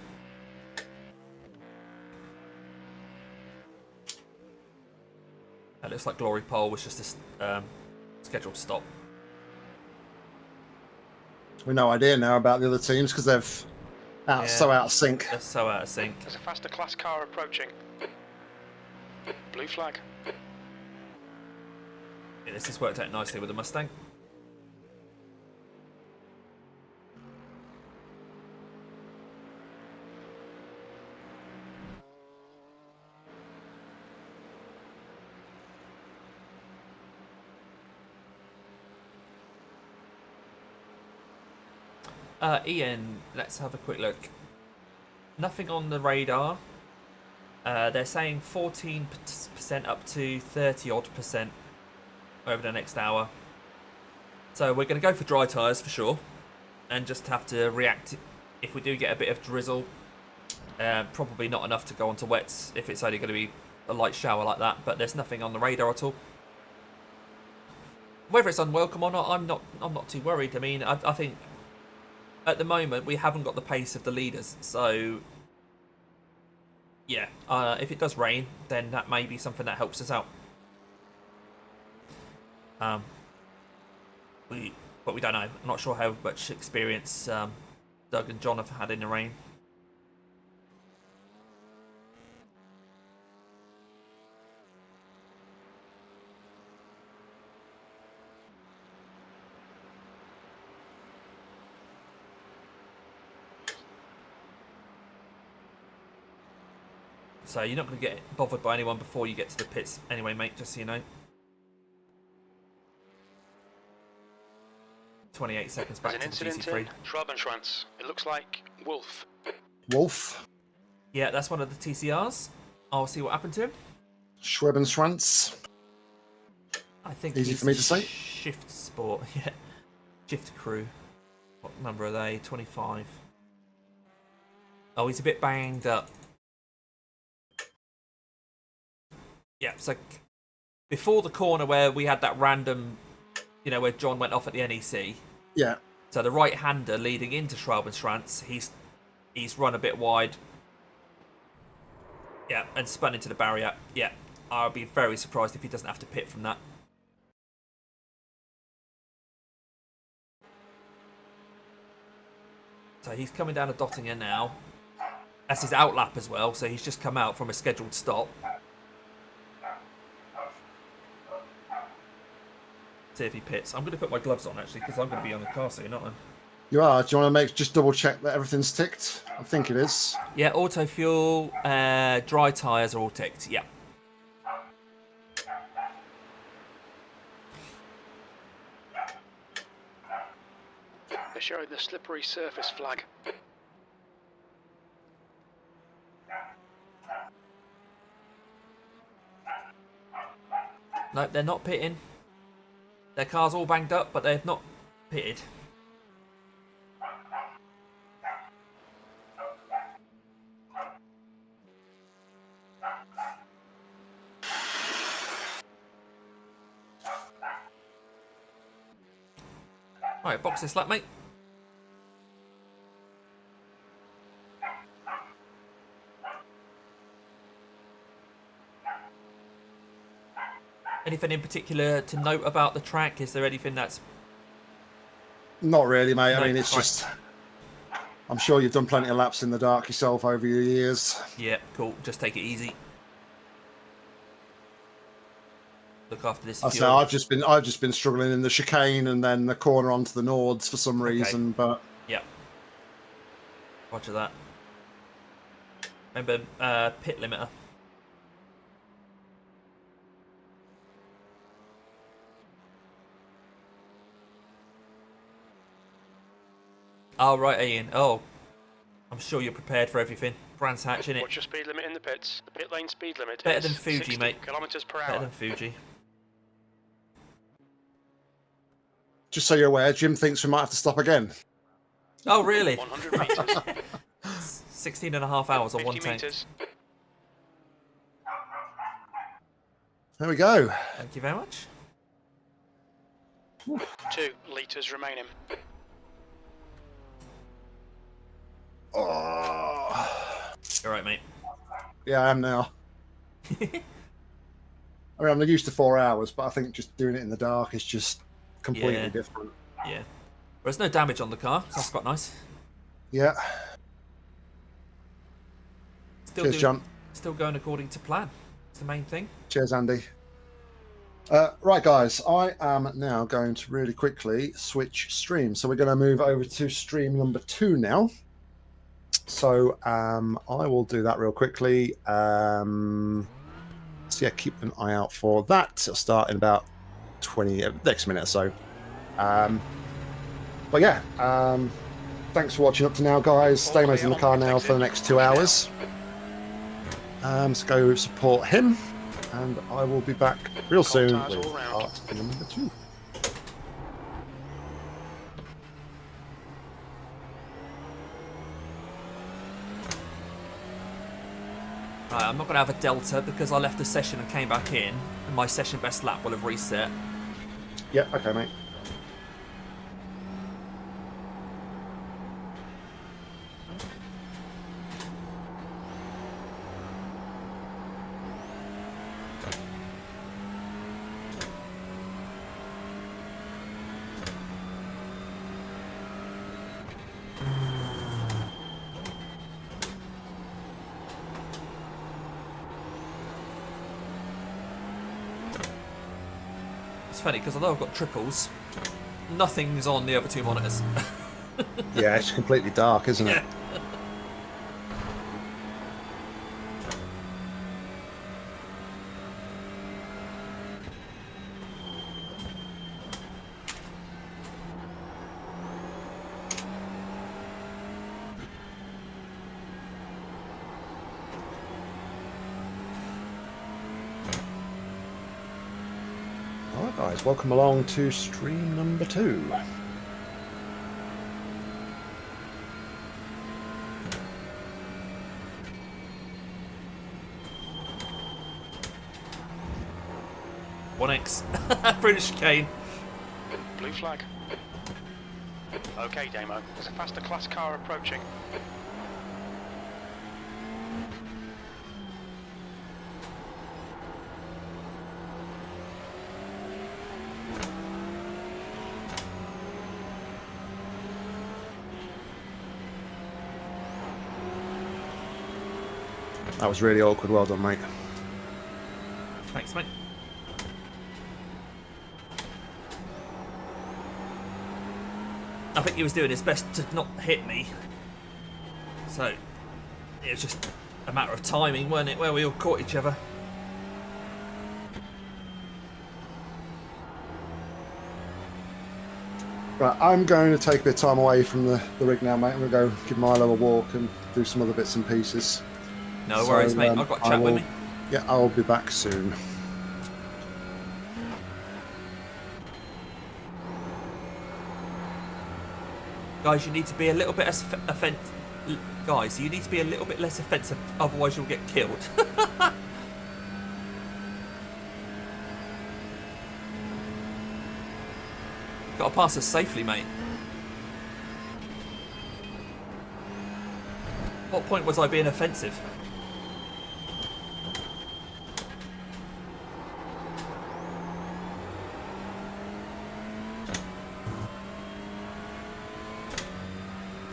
It looks like Glory Pole was just a scheduled stop. We've no idea now about the other teams because they're so out of sync. They're so out of sync. There's a faster class car approaching. Blue flag. Yeah, this has worked out nicely with the Mustang. Ian, let's have a quick look. Nothing on the radar. They're saying 14% up to 30 odd % over the next hour. So we're going to go for dry tyres for sure, and just have to react if we do get a bit of drizzle. Probably not enough to go onto wets if it's only going to be a light shower like that. But there's nothing on the radar at all. Whether it's unwelcome or not, I'm not too worried. I mean, I think at the moment we haven't got the pace of the leaders, so yeah. If it does rain, then that may be something that helps us out. But we don't know. I'm not sure how much experience Doug and John have had in the rain. So you're not going to get bothered by anyone before you get to the pits anyway, mate, just so you know. 28 seconds back There's to an the incident GT3. in Schrabenschwanz. It looks like Wolf. Wolf. Yeah, that's one of the TCRs. I'll see what happened to him. Schwebenschwanz. I think Easy he's for me to say. Shift Sport, yeah. Shift Crew. What number are they? 25. Oh, he's a bit banged up. Yeah, so before the corner where we had that random, where John went off at the NEC. Yeah. So the right-hander leading into Schrabenschwanz, he's run a bit wide. Yeah, and spun into the barrier. Yeah, I'll be very surprised if he doesn't have to pit from that. So he's coming down to Dottinger now. That's his outlap as well, so he's just come out from a scheduled stop. See if he pits. I'm going to put my gloves on actually because I'm going to be on the car soon, aren't I? You are. Do you want to just double check that everything's ticked? I think it is. Yeah, auto fuel, dry tyres are all ticked. Yeah. They're showing the slippery surface flag. No, they're not pitting. Their car's all banged up, but they've not pitted. Alright, box this lap, mate. Anything in particular to note about the track? Is there anything that's... Not really, mate. No, I mean, it's right. just... I'm sure you've done plenty of laps in the dark yourself over your years. Yeah, cool. Just take it easy. Look after this. I say I've just been struggling in the chicane and then the corner onto the Nords for some reason, but yeah. Roger that. Remember, pit limiter. Oh, right, Ian. Oh, I'm sure you're prepared for everything. Brands Hatch, innit? What's your speed limit in the pits? The pit lane speed limit Better is than Fuji, 60 mate. kilometers per Better hour. than Fuji. just so you're aware, Jim thinks we might have to stop again. Oh, really? 100 meters. 16 and a half hours on 50 one tank. meters. There we go. Thank you very much. 2 litres remaining. Oh. All right, mate. Yeah, I am now. I mean, I'm used to 4 hours, but I think just doing it in the dark is just completely Yeah. different. Yeah. Well, there's no damage on the car, so that's quite nice. Yeah. Cheers, John. Still going according to plan. It's the main thing. Cheers, Andy. Right, guys, I am now going to really quickly switch streams. So we're going to move over to stream number 2 now. So I will do that real quickly. So yeah, keep an eye out for that. It'll start in about 20 next minute or so. But yeah, thanks for watching up to now, guys. Damo's in the car now for the next 2 hours. So go support him, and I will be back real soon with part number 2. Right, I'm not going to have a delta because I left the session and came back in, and my session best lap will have reset. Yeah, okay, mate. It's funny because although I've got triples, nothing's on the other 2 monitors. Yeah, it's completely dark, isn't it? Yeah. Alright, guys, welcome along to stream number 2. One X. British chicane. Blue flag. Okay, Damo. There's a faster class car approaching. That was really awkward. Well done, mate. Thanks, mate. I think he was doing his best to not hit me. So, it was just a matter of timing, wasn't it, where we all caught each other. Right, I'm going to take a bit of time away from the rig now, mate. I'm going to go give my little walk and do some other bits and pieces. No worries, mate. I've got a chat with me. Yeah, I'll be back soon. Guys, you need to be a little bit Guys, you need to be a little bit less offensive, otherwise you'll get killed. Got to pass us safely, mate. What point was I being offensive?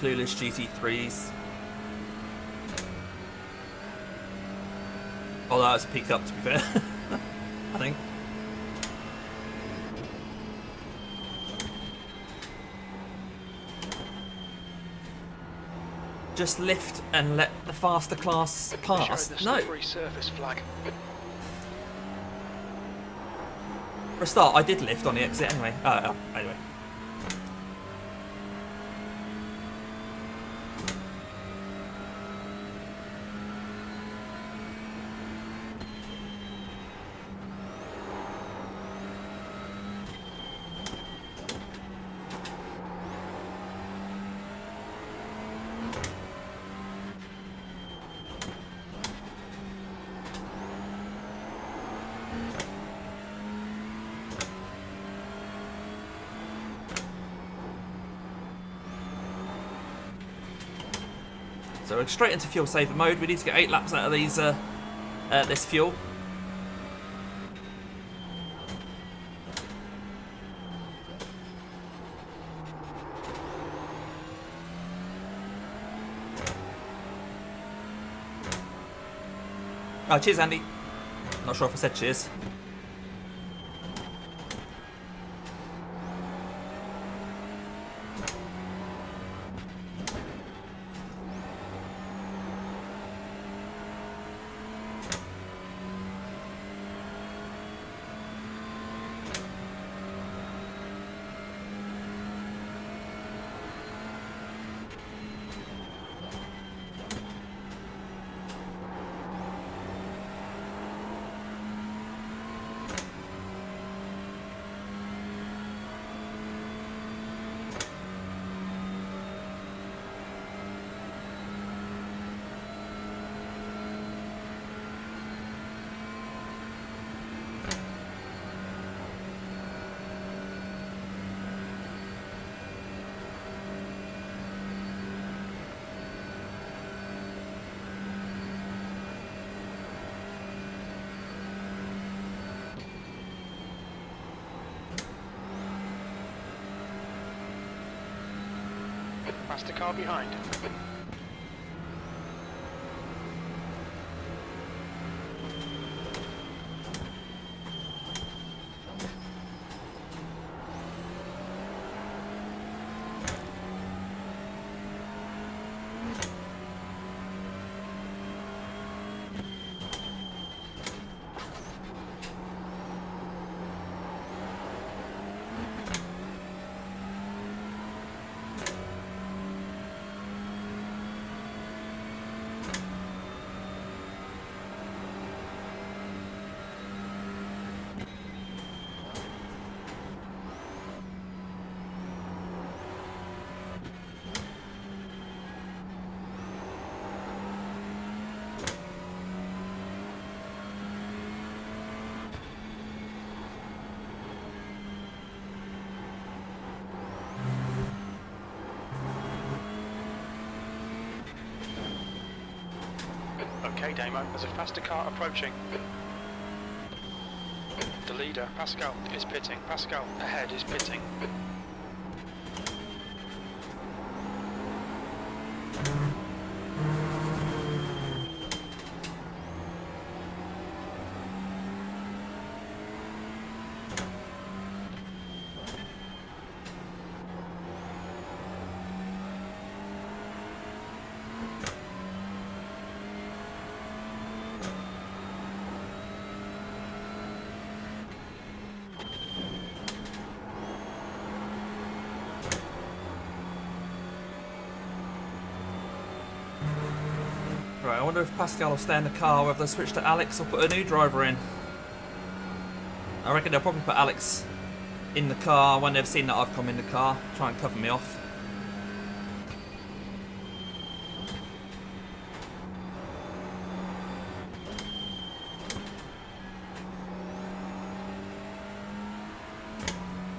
Clueless GT3s. Oh, that was peaked up, to be fair. I think. Just lift and let the faster class pass. No. Free surface flag. For a start, I did lift on the exit anyway. Anyway. So we're straight into fuel saver mode. We need to get 8 laps out of these this fuel. Oh, cheers, Andy. Not sure if I said cheers. Faster car behind. Okay, Damo, there's a faster car approaching. The leader, Pascal, is pitting. Pascal, ahead, is pitting. Right, I wonder if Pascal will stay in the car, whether they switch to Alex or put a new driver in. I reckon they'll probably put Alex in the car when they've seen that I've come in the car, try and cover me off.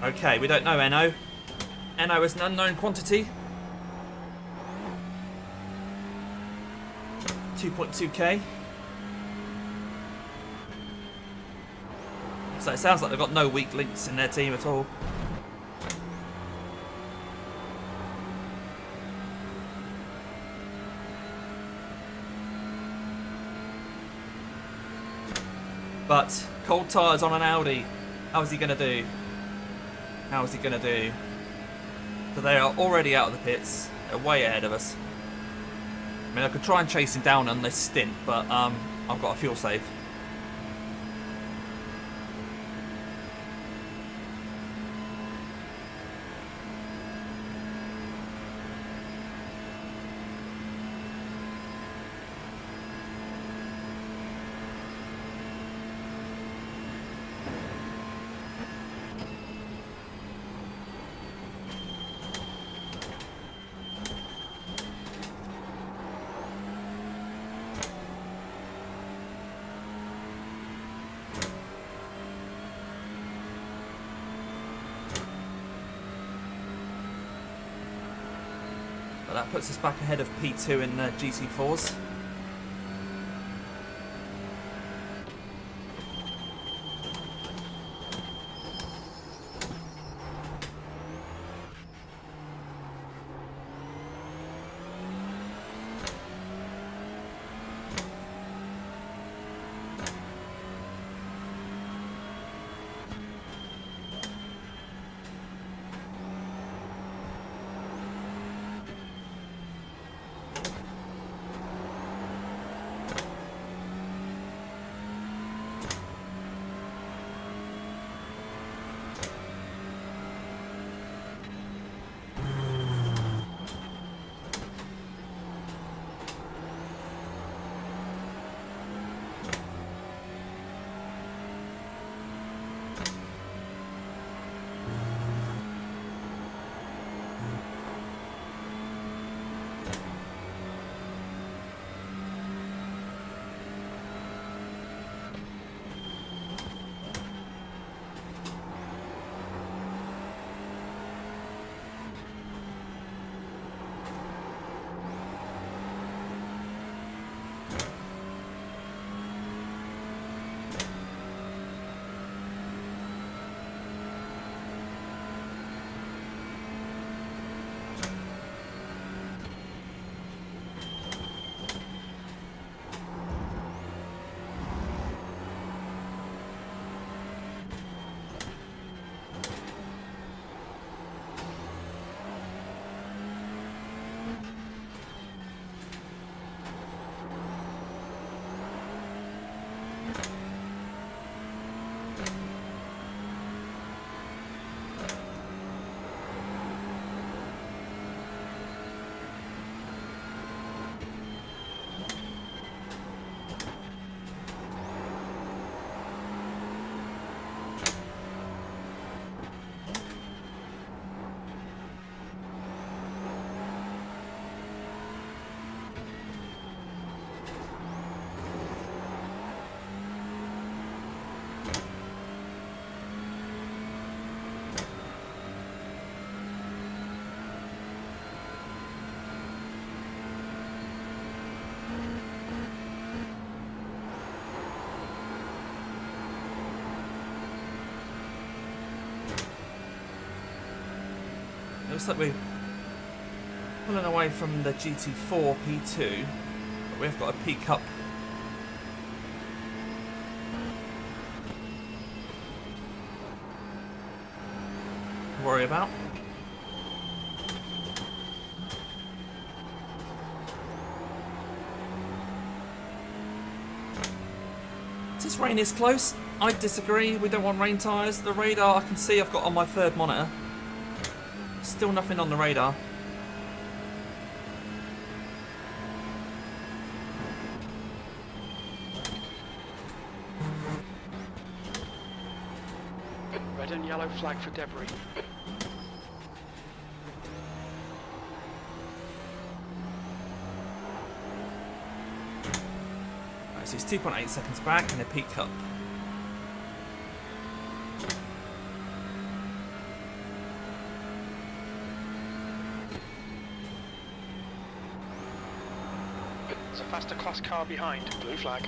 Okay, we don't know Eno. Eno is an unknown quantity. 2.2k. So it sounds like they've got no weak links in their team at all. But cold tyres on an Audi. How is he going to do? How is he going to do? So they are already out of the pits. They're way ahead of us. I mean, I could try and chase him down on this stint, but I've got a fuel save. But that puts us back ahead of P2 in GT4s. Looks like we're pulling away from the GT4 P2, but we've got a P Cup. To worry about. This rain is close. I disagree. We don't want rain tyres. The radar I can see I've got on my third monitor. Still nothing on the radar. Red and yellow flag for debris. Right, so it's 2.8 seconds back and a peak up. Faster class car behind. Blue flag.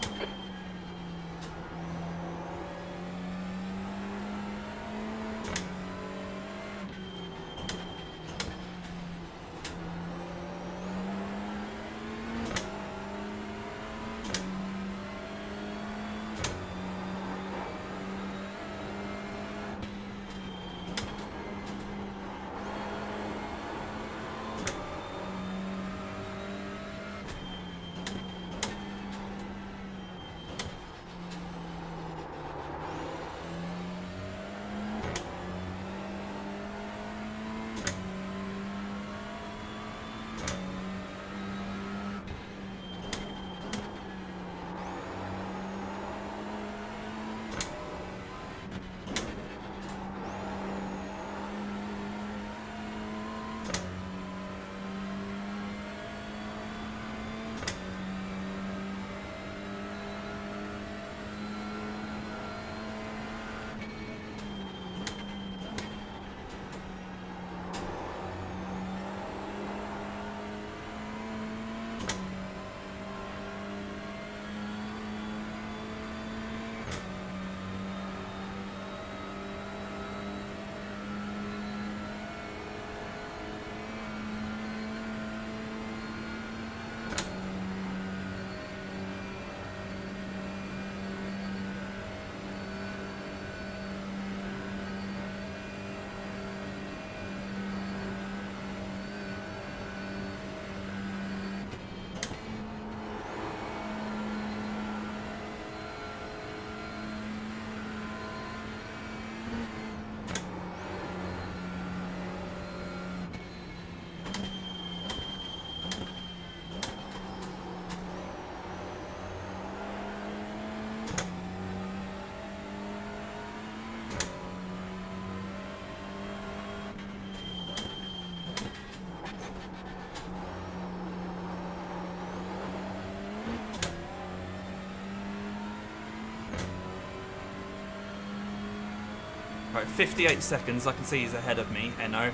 Right, 58 seconds. I can see he's ahead of me, Eno.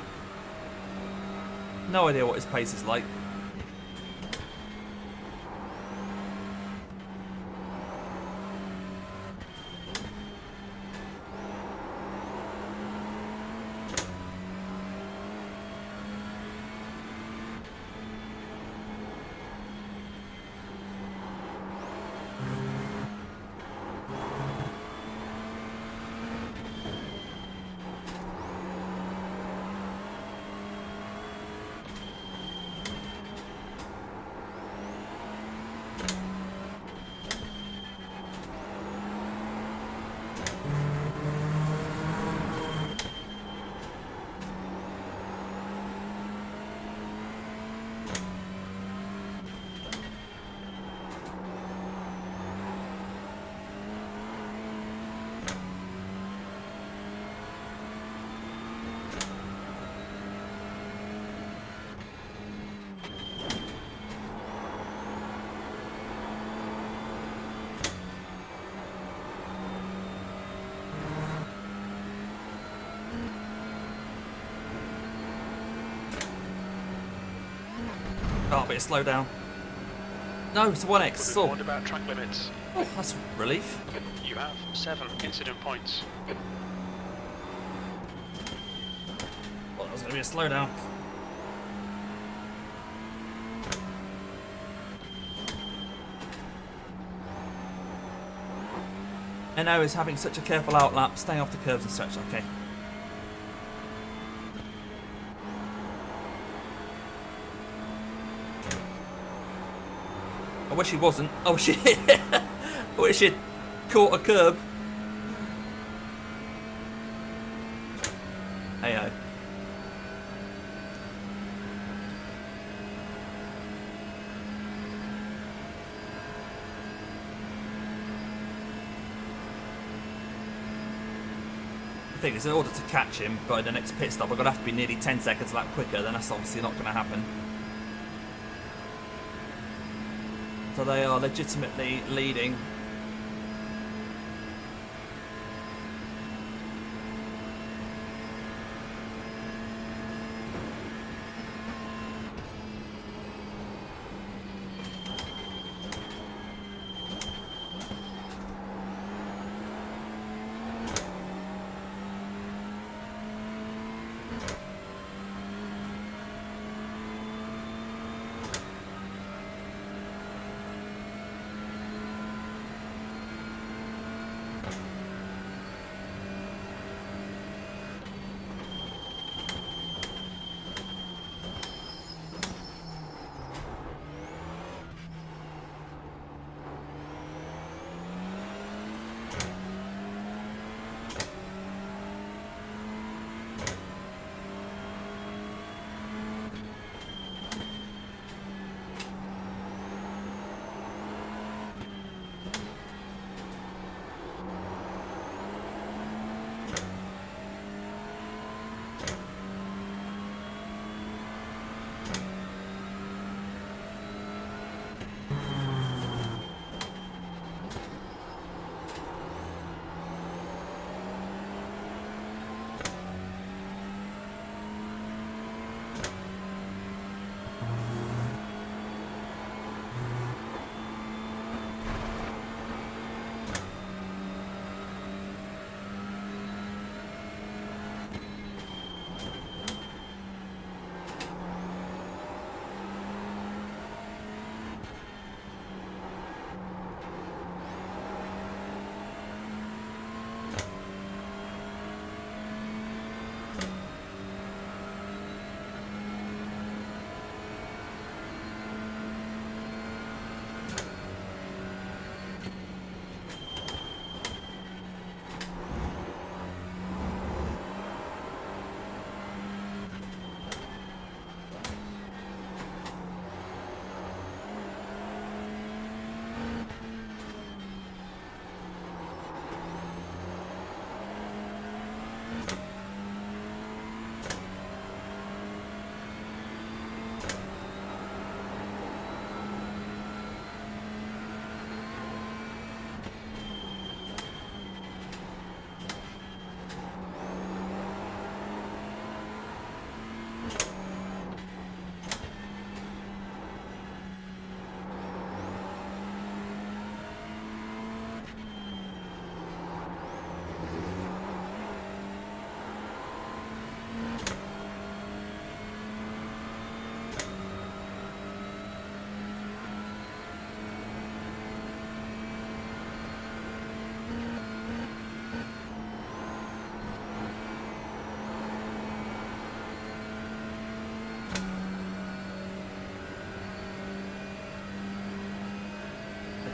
No idea what his pace is like. Oh, but slow down. No, it's a 1x. We've warned about track limits. Oh, that's a relief. You have 7 incident points. Well, that was going to be a slowdown. Eno is having such a careful outlap, staying off the curves and such. Okay. I wish he wasn't. Oh shit! I wish he'd caught a curb. Heyo. The thing is, in order to catch him by the next pit stop, I'm going to have to be nearly 10 seconds lap quicker, then that's obviously not going to happen. So they are legitimately leading.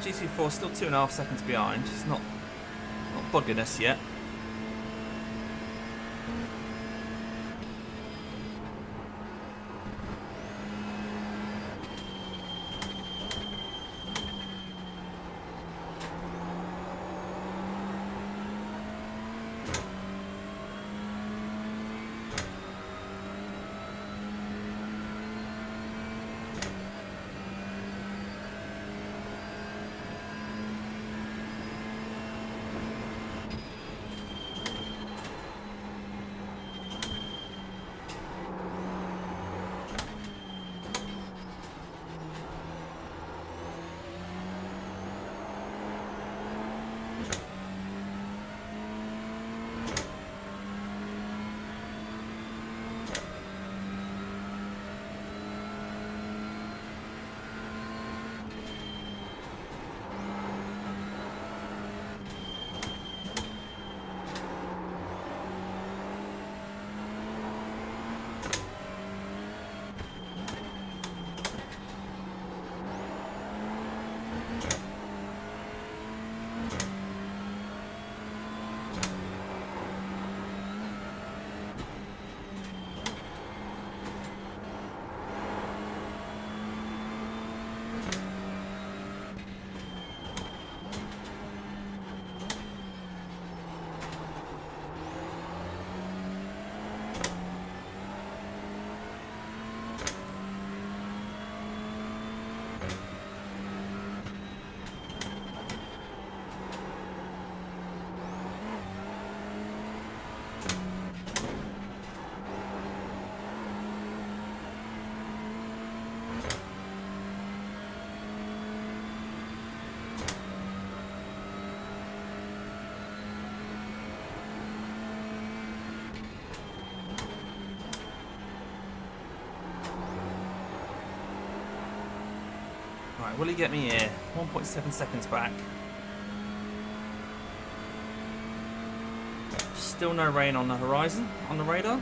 GT4 still 2.5 seconds behind. It's not bugging us yet. Right, will he get me here? 1.7 seconds back. Still no rain on the horizon, on the radar.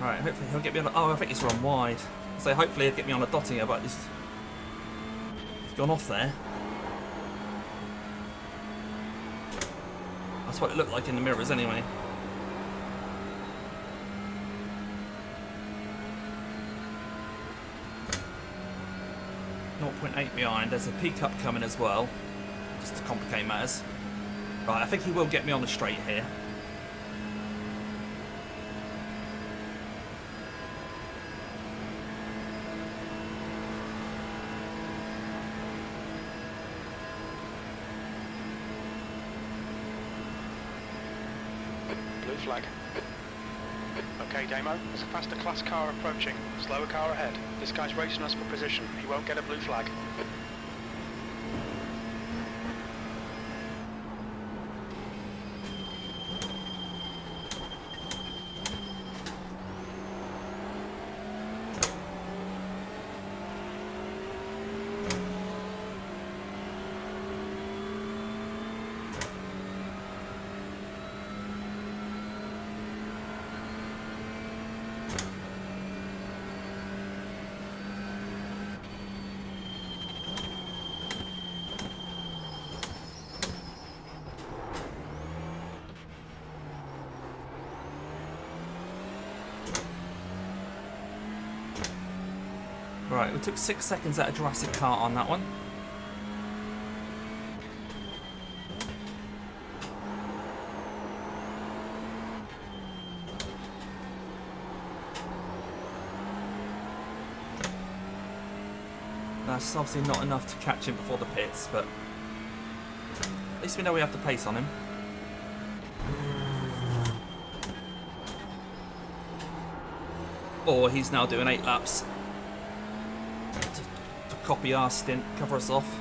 Right, hopefully he'll get me on a... Oh, I think he's run wide. So hopefully he'll get me on a dotting here, but he's gone off there. That's what it looked like in the mirrors anyway. .8 behind. There's a P-cup coming as well, just to complicate matters. Right, I think he will get me on the straight here. Blue flag. Okay, Damo, there's a faster class car approaching. Slower car ahead. This guy's racing us for position. He won't get a blue flag. Right, we took 6 seconds out of Jurassic Kart on that one. That's obviously not enough to catch him before the pits, but at least we know we have to pace on him. Or he's now doing 8 laps to copy our stint, cover us off.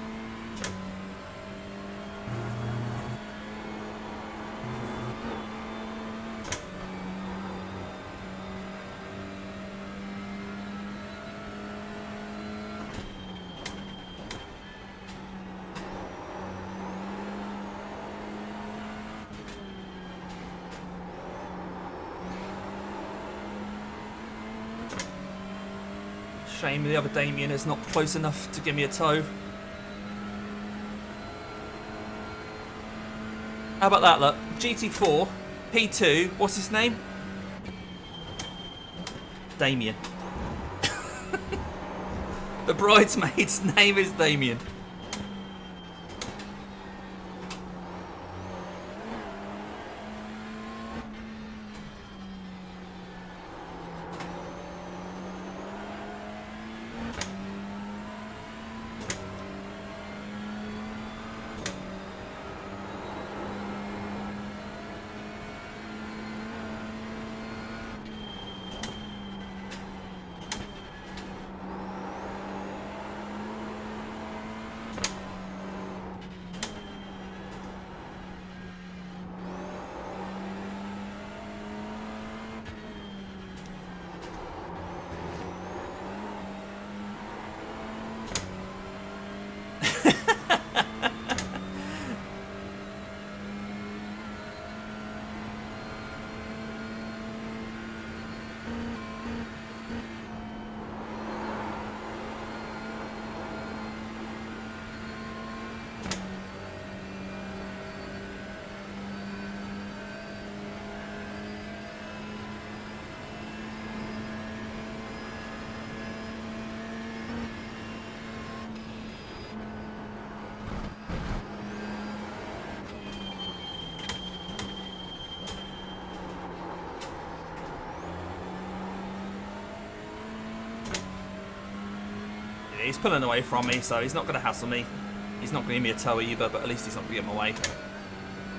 Shame the other Damien is not close enough to give me a tow. How about that, look? GT4, P2, what's his name? Damien. The bridesmaid's name is Damien. He's pulling away from me, so he's not going to hassle me. He's not going to give me a tow either, but at least he's not going to get in my way.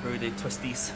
Rudy twisties.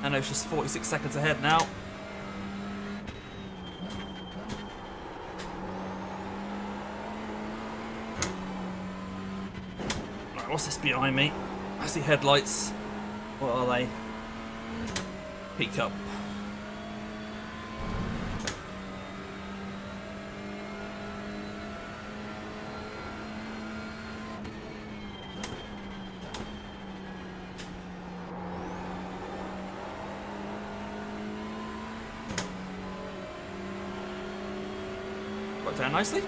And it's just 46 seconds ahead now. Right, what's this behind me? I see headlights. What are they? Peak up. Got down nicely.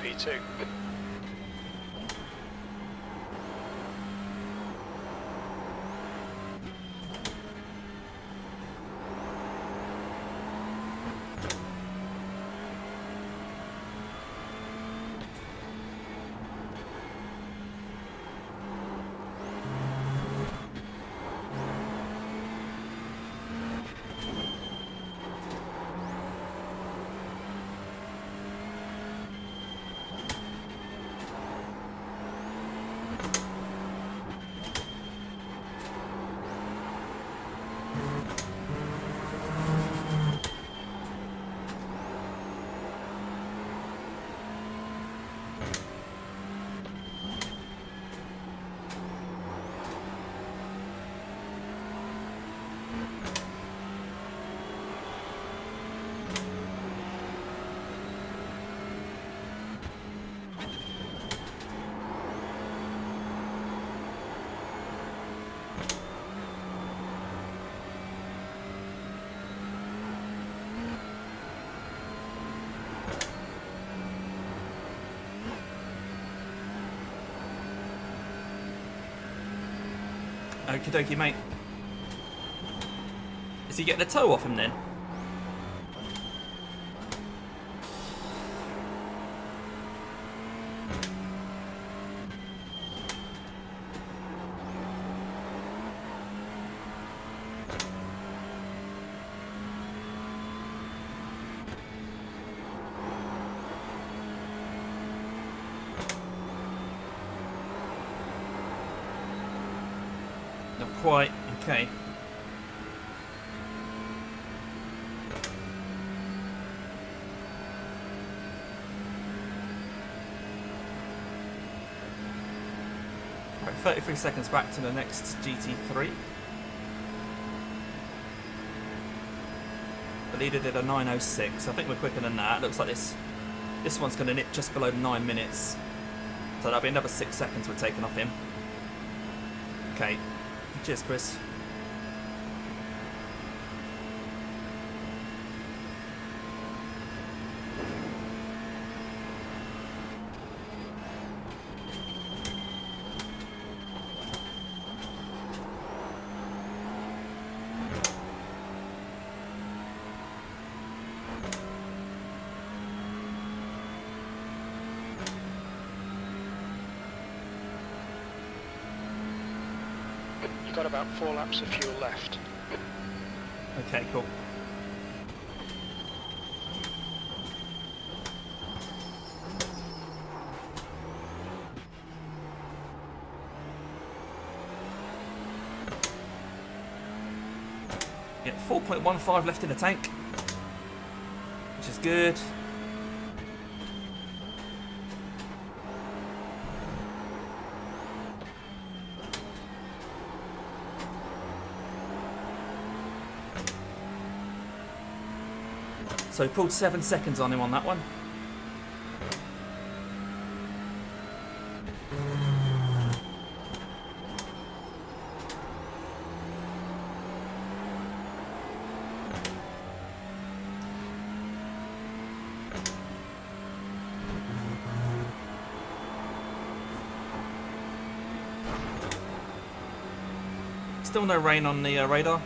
P2. Okie dokie, mate. Is he getting the toe off him then? Not quite. Okay. Right, 33 seconds back to the next GT3. The leader did a 9:06. I think we're quicker than that. Looks like this one's going to nip just below 9 minutes. So that'll be another 6 seconds we're taking off him. Okay. Cheers, Chris. You've got about 4 laps of fuel left. Okay, cool. Yeah, 4.15 left in the tank, which is good. So he pulled 7 seconds on him on that one. Still no rain on the radar.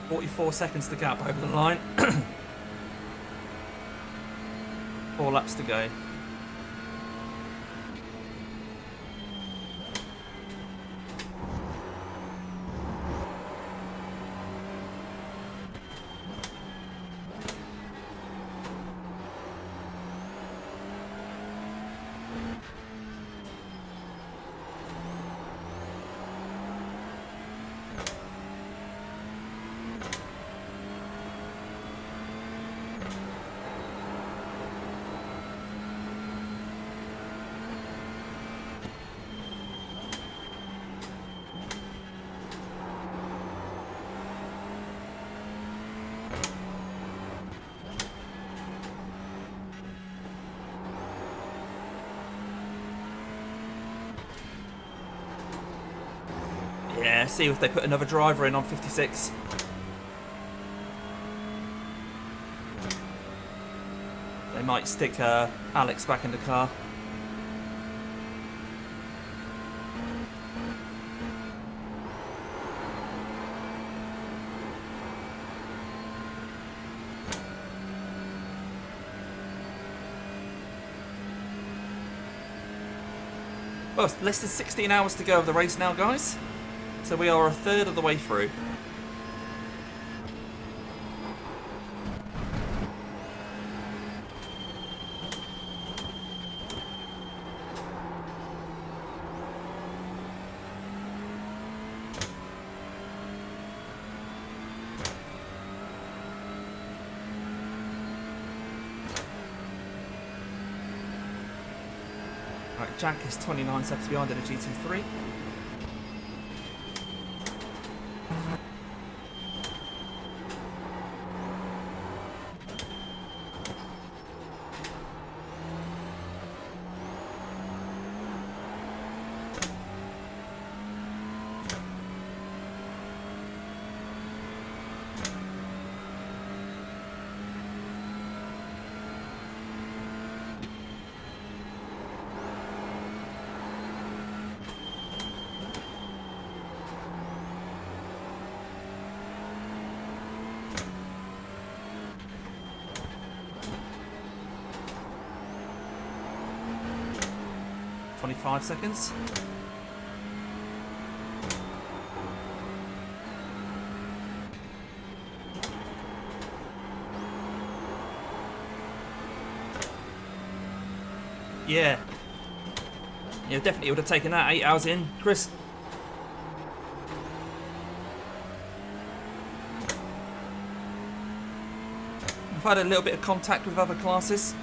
.44 seconds to gap over the line. 4 laps to go. Yeah, see if they put another driver in on 56. They might stick Alex back in the car. Well, it's less than 16 hours to go of the race now, guys. So we are a third of the way through. Right, Jack is 29 seconds behind in a GT3. .25 seconds. Yeah. Yeah, definitely would have taken that 8 hours in, Chris. I've had a little bit of contact with other classes.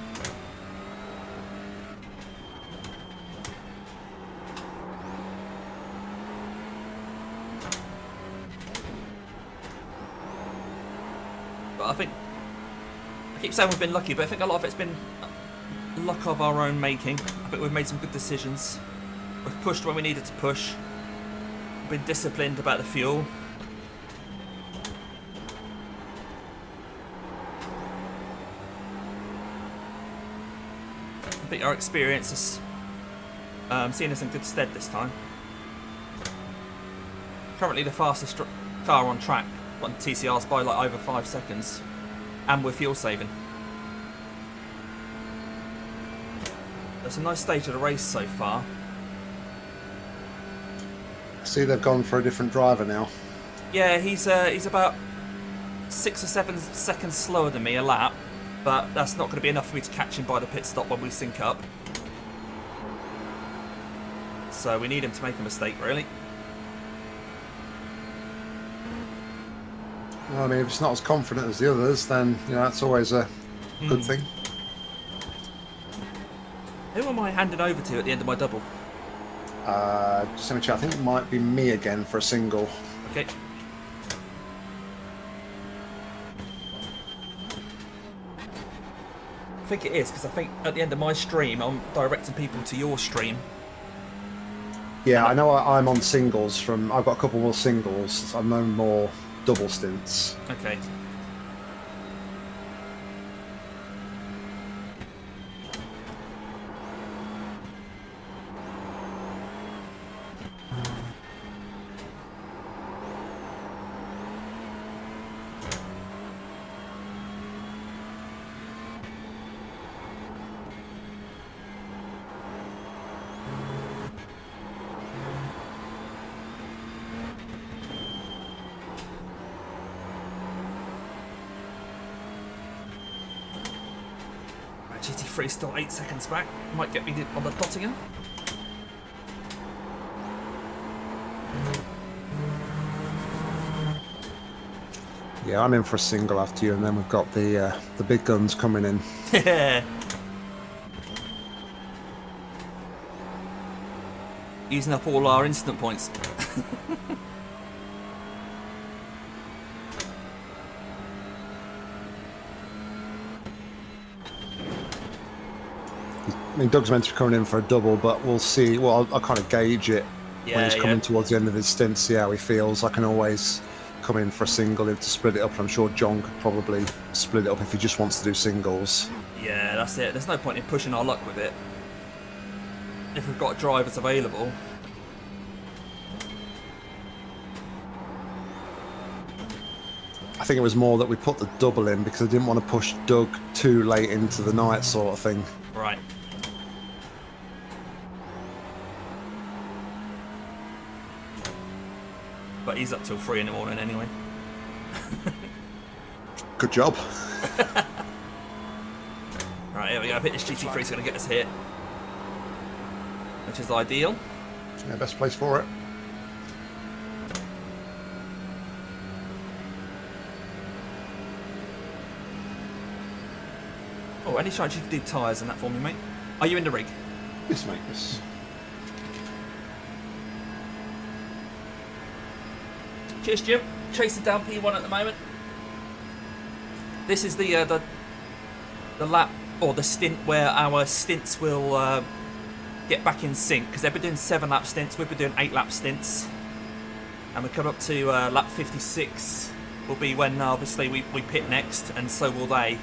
But I think, I keep saying we've been lucky, but I think a lot of it's been luck of our own making. I think we've made some good decisions. We've pushed when we needed to push. We've been disciplined about the fuel. I think our experience has seen us in good stead this time. Currently the fastest car on track on TCRs by like over 5 seconds, and we're fuel saving. That's a nice stage of the race so far. See, they've gone for a different driver now. Yeah, he's about 6 or 7 seconds slower than me a lap, but that's not going to be enough for me to catch him by the pit stop when we sync up. So we need him to make a mistake, really. Well, I mean, if it's not as confident as the others, then that's always a good thing. Who am I handing over to at the end of my double? Just let me check. I think it might be me again for a single. Okay. I think it is, because I think at the end of my stream, I'm directing people to your stream. Yeah, I know I'm on singles I've got a couple more singles. I'm no more double stints. Okay. GT3 still 8 seconds back. Might get me on the dot again. Yeah, I'm in for a single after you, and then we've got the big guns coming in. Using up all our instant points. I mean, Doug's meant to be coming in for a double, but we'll see. Well, I'll kind of gauge it when he's coming towards the end of his stint, see how he feels. I can always come in for a single to split it up, and I'm sure John could probably split it up if he just wants to do singles. Yeah, that's it. There's no point in pushing our luck with it if we've got drivers available. I think it was more that we put the double in because I didn't want to push Doug too late into the night sort of thing. Right. But he's up till 3 in the morning anyway. Good job. Right, here we go. I think this GT3 is going to get us here, which is ideal. Yeah, best place for it. Oh, any chance you could do tyres and that for me, mate? Are you in the rig? Yes, mate. Yes. Cheers, Jim. Chasing down P1 at the moment. This is the lap or the stint where our stints will get back in sync, because they've been doing 7-lap stints. We've been doing 8-lap stints, and we come up to lap 56. Will be when obviously we pit next, and so will they.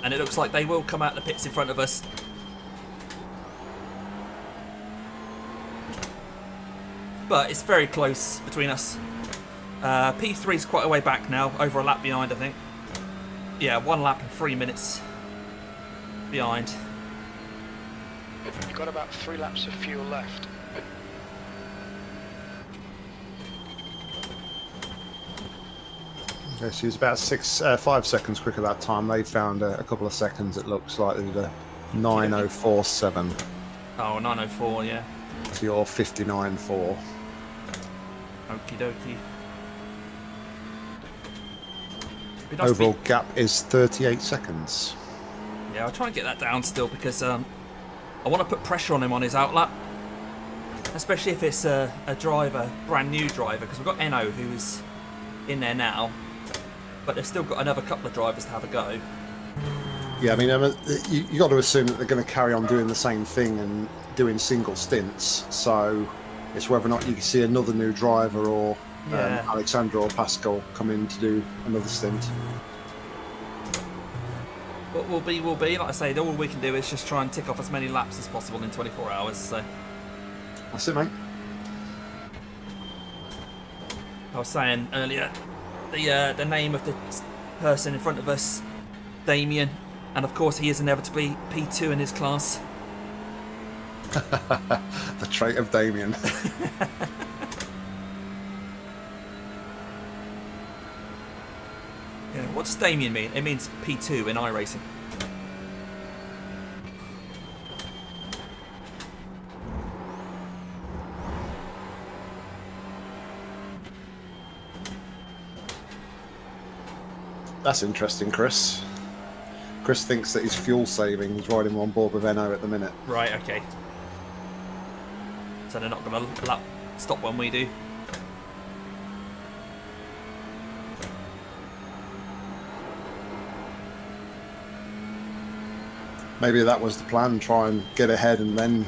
And it looks like they will come out the pits in front of us. But it's very close between us. P3's quite a way back now, over a lap behind, I think. Yeah, 1 lap and 3 minutes behind. You've got about 3 laps of fuel left. Okay, so he's about 5 seconds quicker that time. They found a couple of seconds, it looks like. They did a 9:04.7. Oh, 9:04, yeah. So you're 59.4. Okie dokie. Overall gap is 38 seconds. Yeah, I'll try and get that down still, because I want to put pressure on him on his outlap. Especially if it's a driver, brand new driver, because we've got Eno who's in there now. But they've still got another couple of drivers to have a go. Yeah, I mean, you got to assume that they're going to carry on doing the same thing and doing single stints. So it's whether or not you can see another new driver or Alexandra or Pascal come in to do another stint. What will be, will be. Like I say, all we can do is just try and tick off as many laps as possible in 24 hours. So that's it, mate. I was saying earlier, the name of the person in front of us, Damien, and of course he is inevitably P2 in his class. The trait of Damien. Yeah, what does Damien mean? It means P2 in iRacing. That's interesting, Chris. Chris thinks that he's fuel saving. He's riding on board with NO at the minute. Right, okay. So they're not going to stop when we do. Maybe that was the plan, try and get ahead and then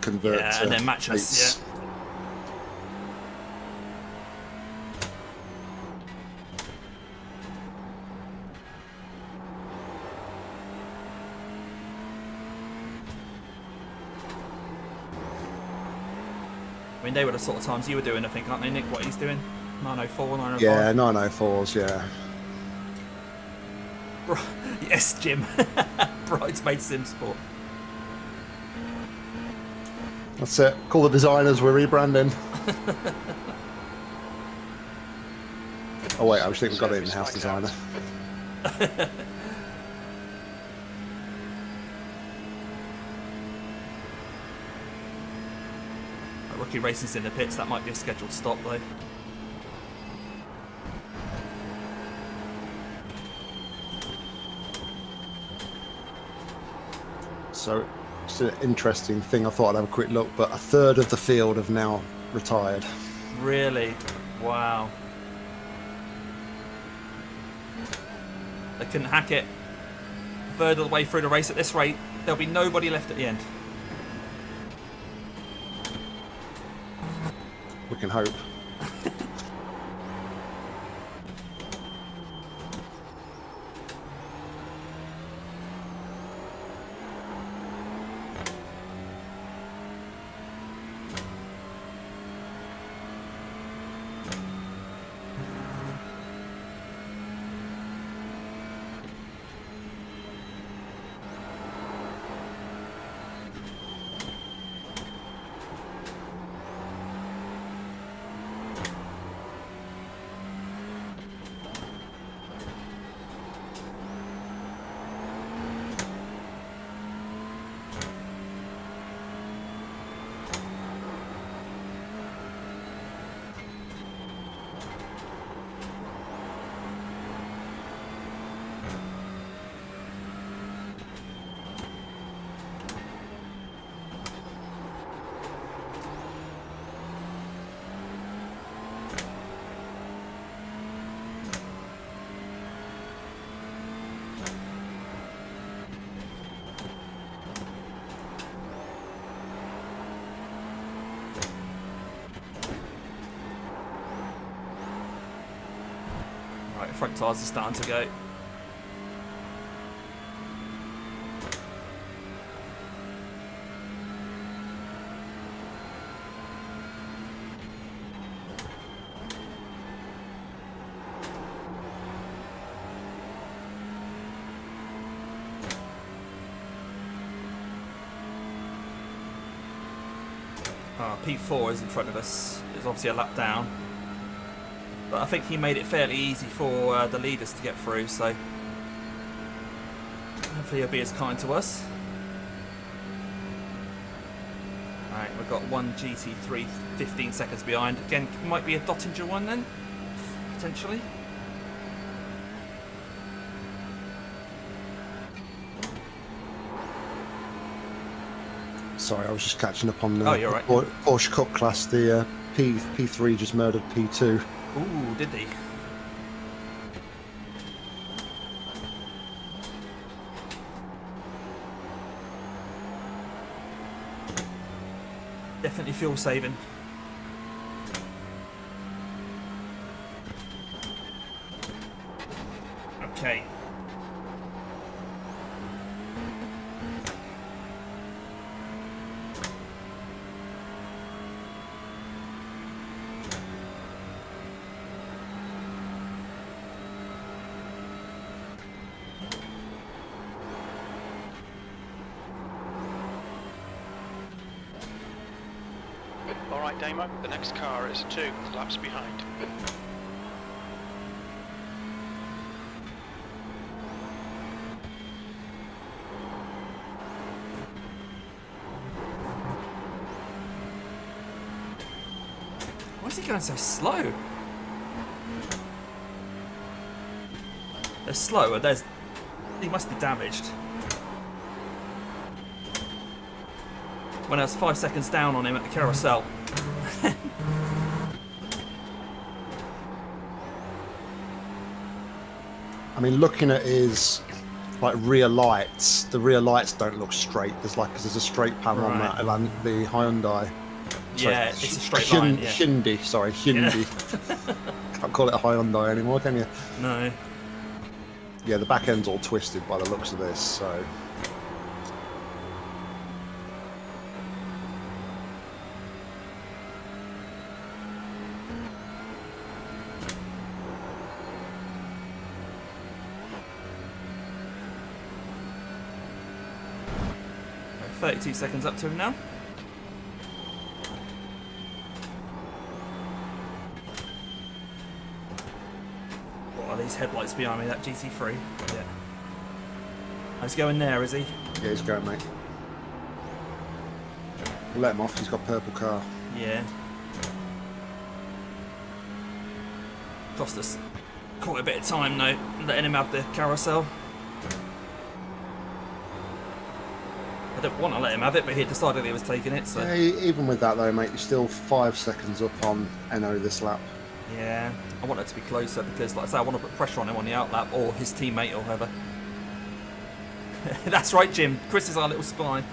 convert to and then match us, eights. yeah. I mean, they were the sort of times you were doing, I think, aren't they, Nick? What he's doing? 904, 905? Yeah, 904s, yeah. Yes, Jim. Bridesmaid Sim Sport. That's it. Call the designers, we're rebranding. Oh wait, I was thinking we've got an in-house designer. Rookie Racing's in the pits, that might be a scheduled stop though. So it's an interesting thing. I thought I'd have a quick look, but a third of the field have now retired. Really? Wow. They couldn't hack it. A third of the way through the race at this rate, there'll be nobody left at the end. We can hope. Right, front tyres are starting to go. P4 is in front of us. It's obviously a lap down. But I think he made it fairly easy for the leaders to get through, so hopefully he'll be as kind to us. Alright, we've got one GT3 15 seconds behind. Again, might be a Dottinger one then, potentially. Sorry, I was just catching up on the you're right. Porsche Cup class. The P3 just murdered P2. Ooh, did they? Definitely fuel saving. Okay. Alright, Damo, the next car is 2 laps behind. Why is he going so slow? They're slower. He must be damaged. When I was 5 seconds down on him at the carousel. I mean, looking at his like rear lights, the rear lights don't look straight. Because there's a straight panel on Right. that, and the Hyundai. Yeah, it's a straight line. Yeah. Hyundai, sorry, Hyundai. Can't call it a Hyundai anymore, can you? No. Yeah, the back end's all twisted by the looks of this, so. Right, 32 seconds up to him now. What are these headlights behind me? That GT3? Yeah. He's going there, is he? Yeah, he's going, mate. Let him off, he's got purple car. Yeah. Cost us quite a bit of time though, letting him have the carousel. I don't want to let him have it, but he decided he was taking it, so... Yeah, even with that though, mate, you're still 5 seconds up on NO this lap. Yeah, I want it to be closer because, like I say, I want to put pressure on him on the outlap or his teammate or whoever. That's right, Jim. Chris is our little spy.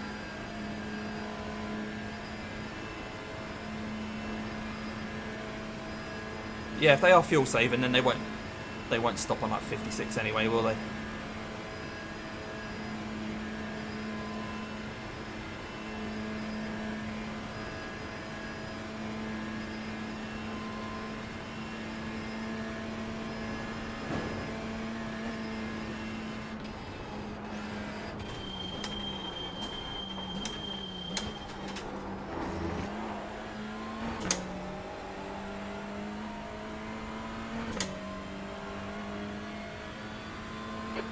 Yeah, if they are fuel saving, then they won't stop on like 56 anyway, will they?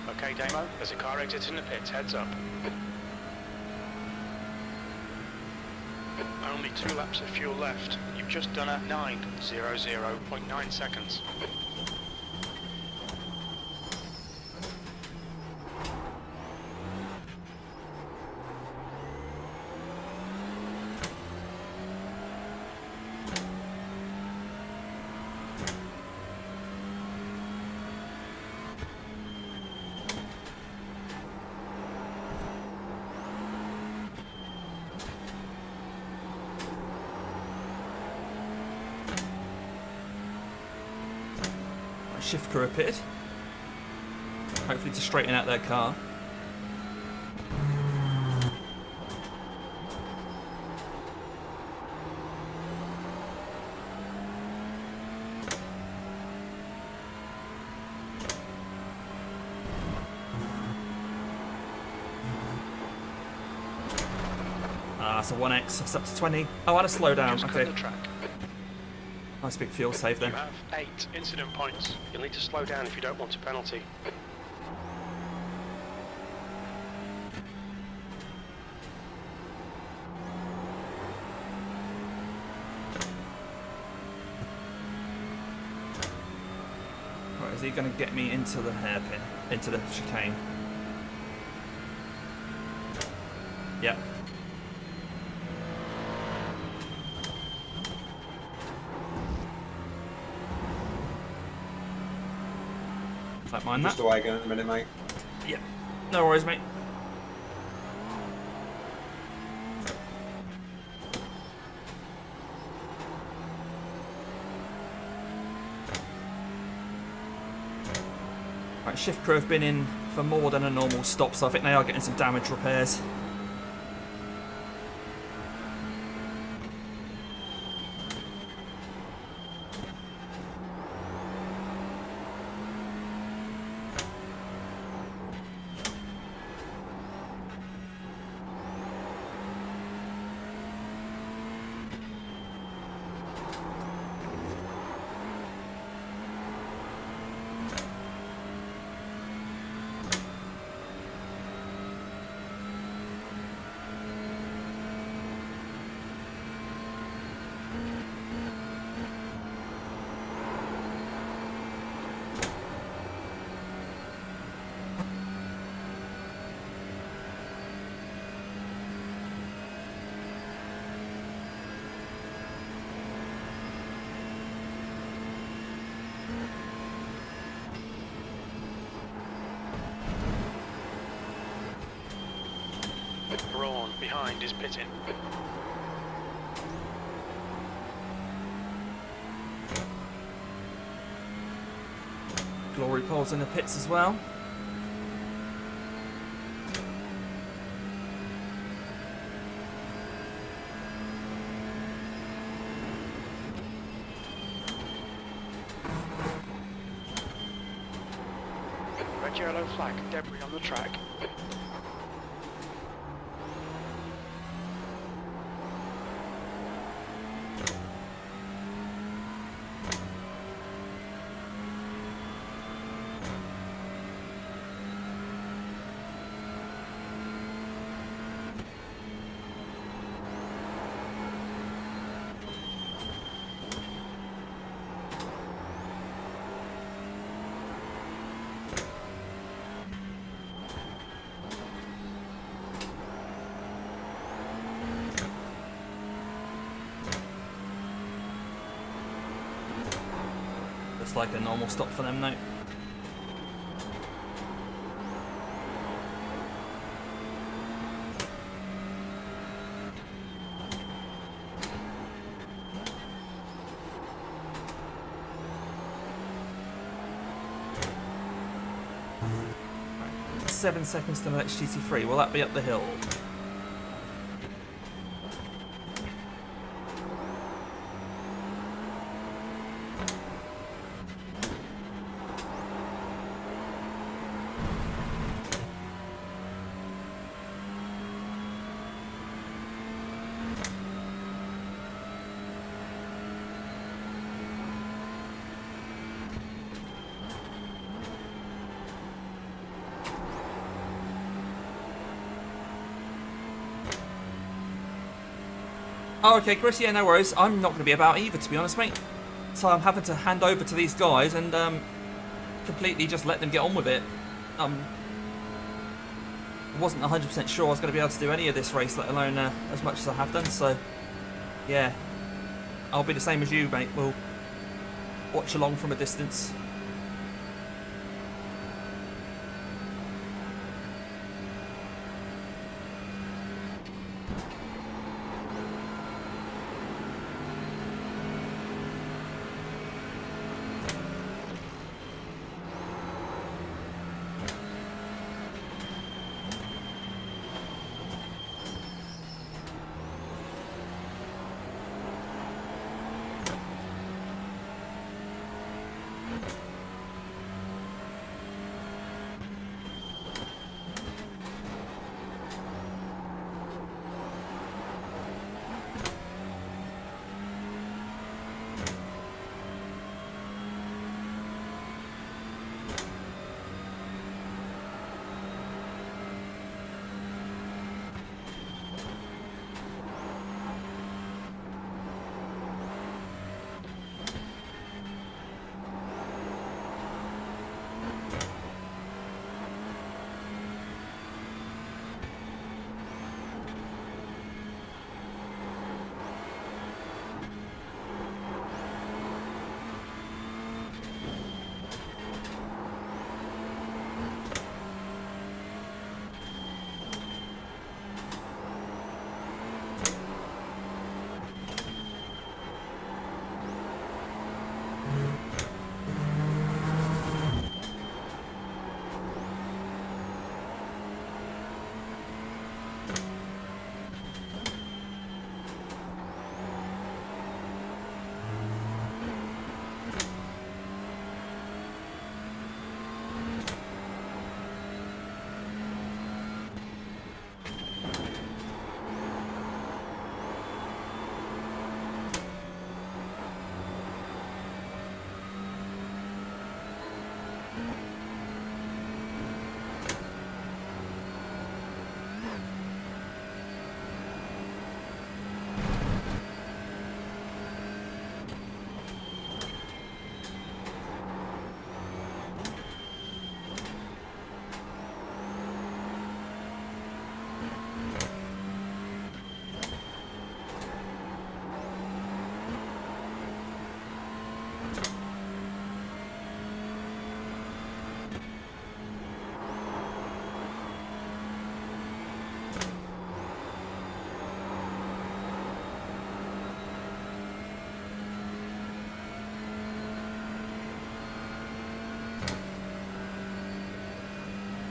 Okay, Damo, there's a car exiting the pits, heads up. Only 2 laps of fuel left. You've just done a 9:00.9 seconds. Shift crew pitted. Hopefully to straighten out their car. It's a 1x, it's up to 20. Oh, and a slowdown, Just okay. cut the track. Nice big fuel save then. You have 8 incident points. You'll need to slow down if you don't want a penalty. Right, is he going to get me into the hairpin? Into the chicane? Yep. Don't mind that. Just away again in a minute, mate. Yep. No worries, mate. Right, shift crew have been in for more than a normal stop, so I think they are getting some damage repairs. Brawn behind is pitting. Glory Pole's in the pits as well. Red yellow flag, debris on the track. Looks like a normal stop for them now. Right. 7 seconds to the next GT3. Will that be up the hill? Oh, okay, Chris, yeah, no worries. I'm not going to be about either, to be honest, mate. So I'm having to hand over to these guys and completely just let them get on with it. I wasn't 100% sure I was going to be able to do any of this race, let alone as much as I have done, so yeah. I'll be the same as you, mate. We'll watch along from a distance.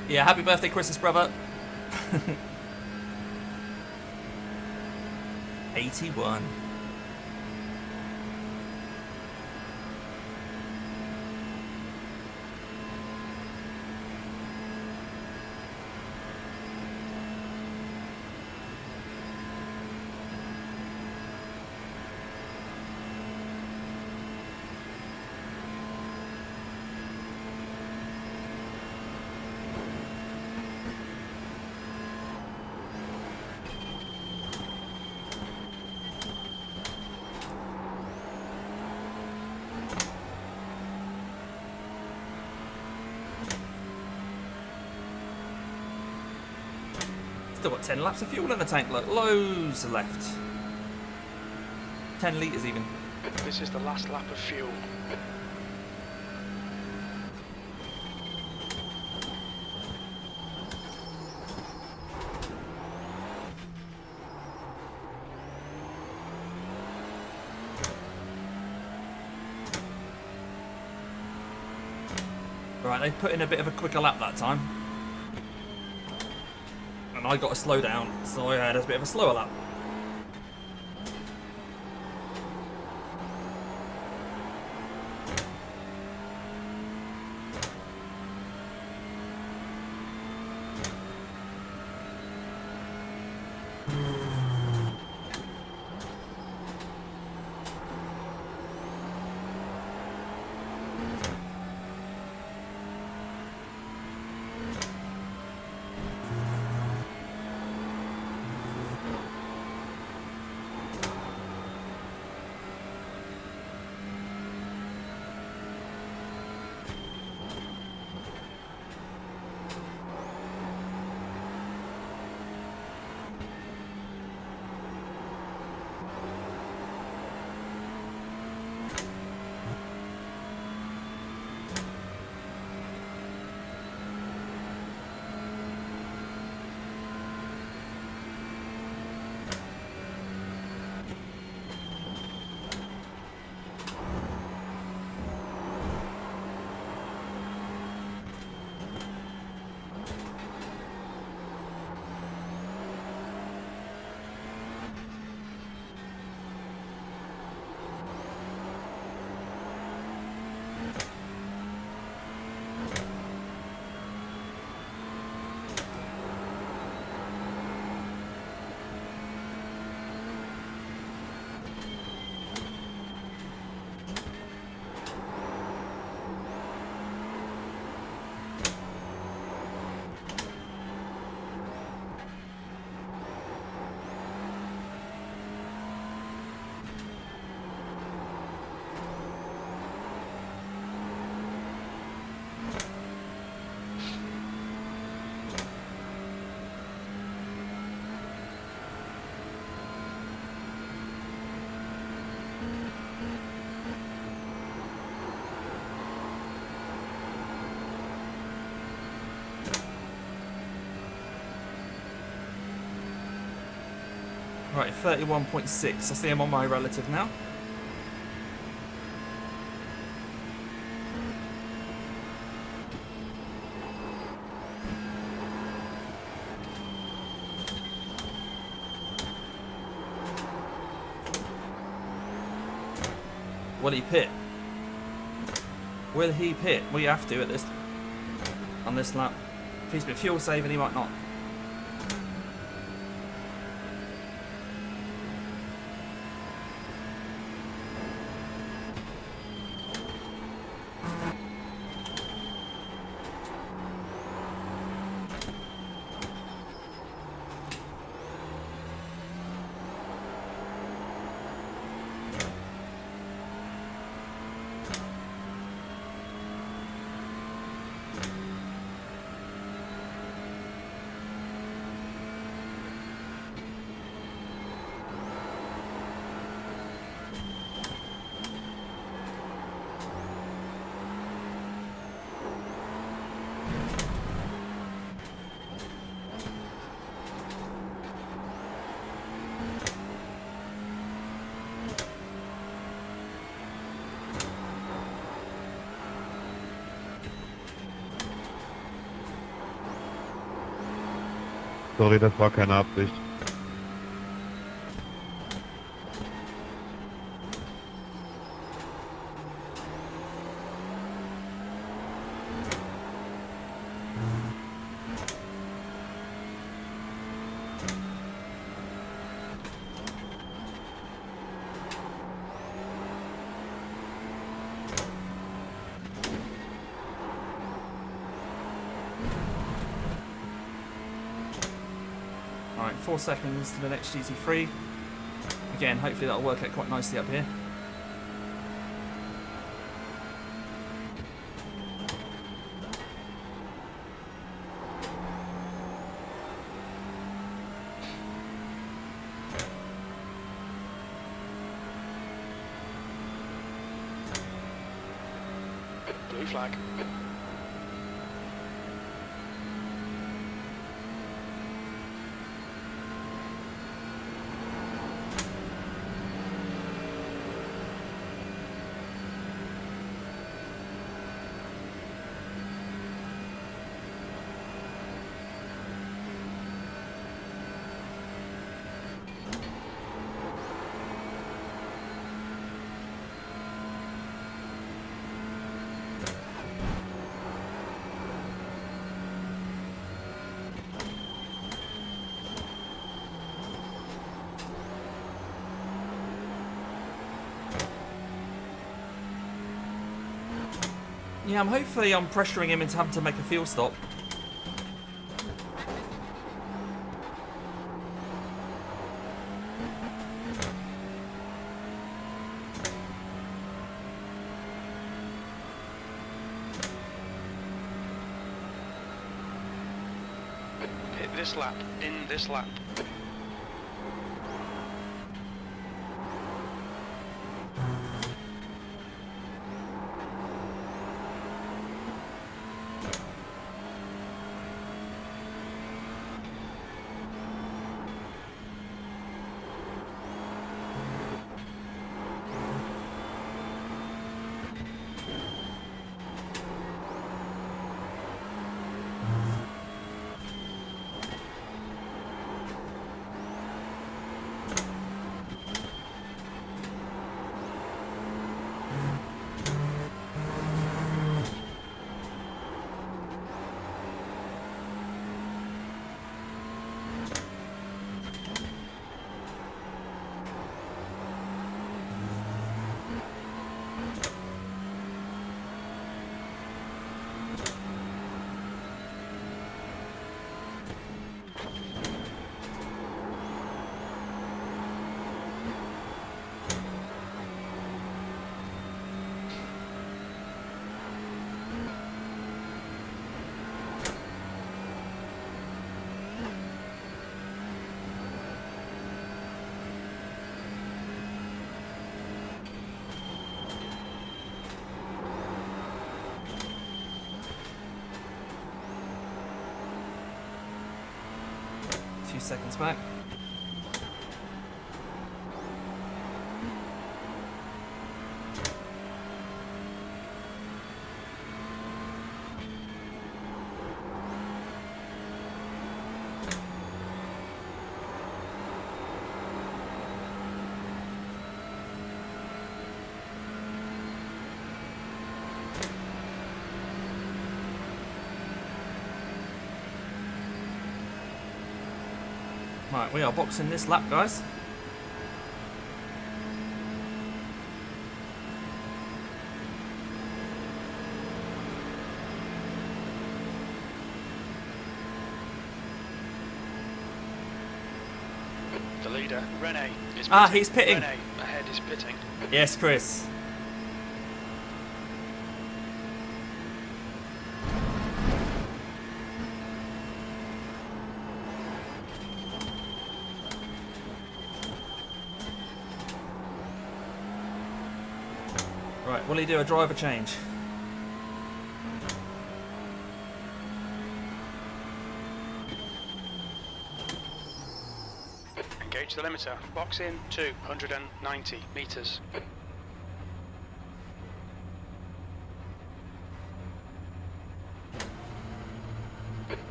Yeah, happy birthday, Christmas, brother. 81. Still got 10 laps of fuel in the tank, look, loads left. 10 litres even. This is the last lap of fuel. Right, they put in a bit of a quicker lap that time. And I got to slow down, so I had a bit of a slower lap. Right, 31.6. I see I'm on my relative now. Will he pit? Will he pit? Well, you have to at this on this lap. If he's been fuel saving, he might not. Sorry, das war keine Absicht. Alright, 4 seconds to the next GT3. Again, hopefully that'll work out quite nicely up here. Blue flag. Yeah, hopefully I'm pressuring him into having to make a fuel stop. Hit this lap, in this lap. Few seconds back. Right, we are boxing this lap, guys. The leader, Rene, is pitting. Ah, he's pitting. Rene ahead is pitting. Yes, Chris. Right, will he do a driver change? Engage the limiter. Box in 290 meters.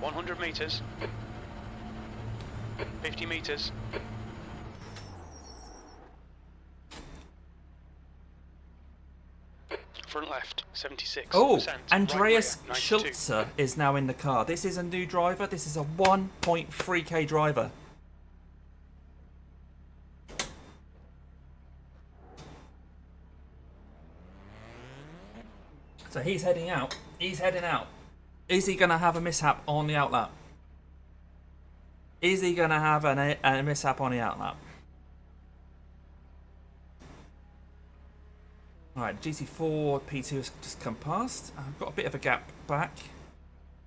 100 meters. 50 metres. Front left, 76%. Oh, right Andreas rear, 92. Schulze is now in the car. This is a new driver. This is a 1.3k driver. So he's heading out. He's heading out. Is he going to have a mishap on the outlap? Is he going to have a mishap on the outlap? Alright, GT4 P2 has just come past. I've got a bit of a gap back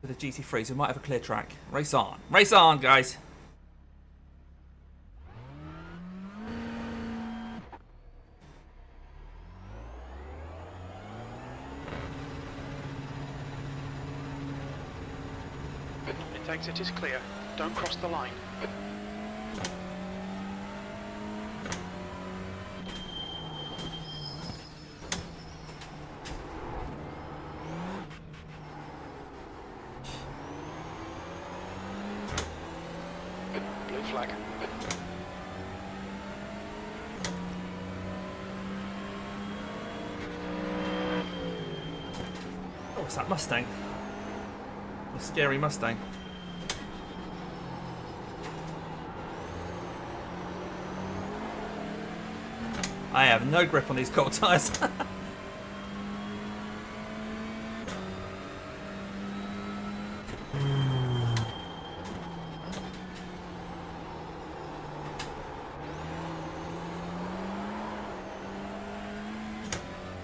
with the GT3, so we might have a clear track. Race on. Race on, guys. Exit is clear. Don't cross the line. Blue flag. Oh, it's that Mustang. A scary Mustang. I have no grip on these cold tyres.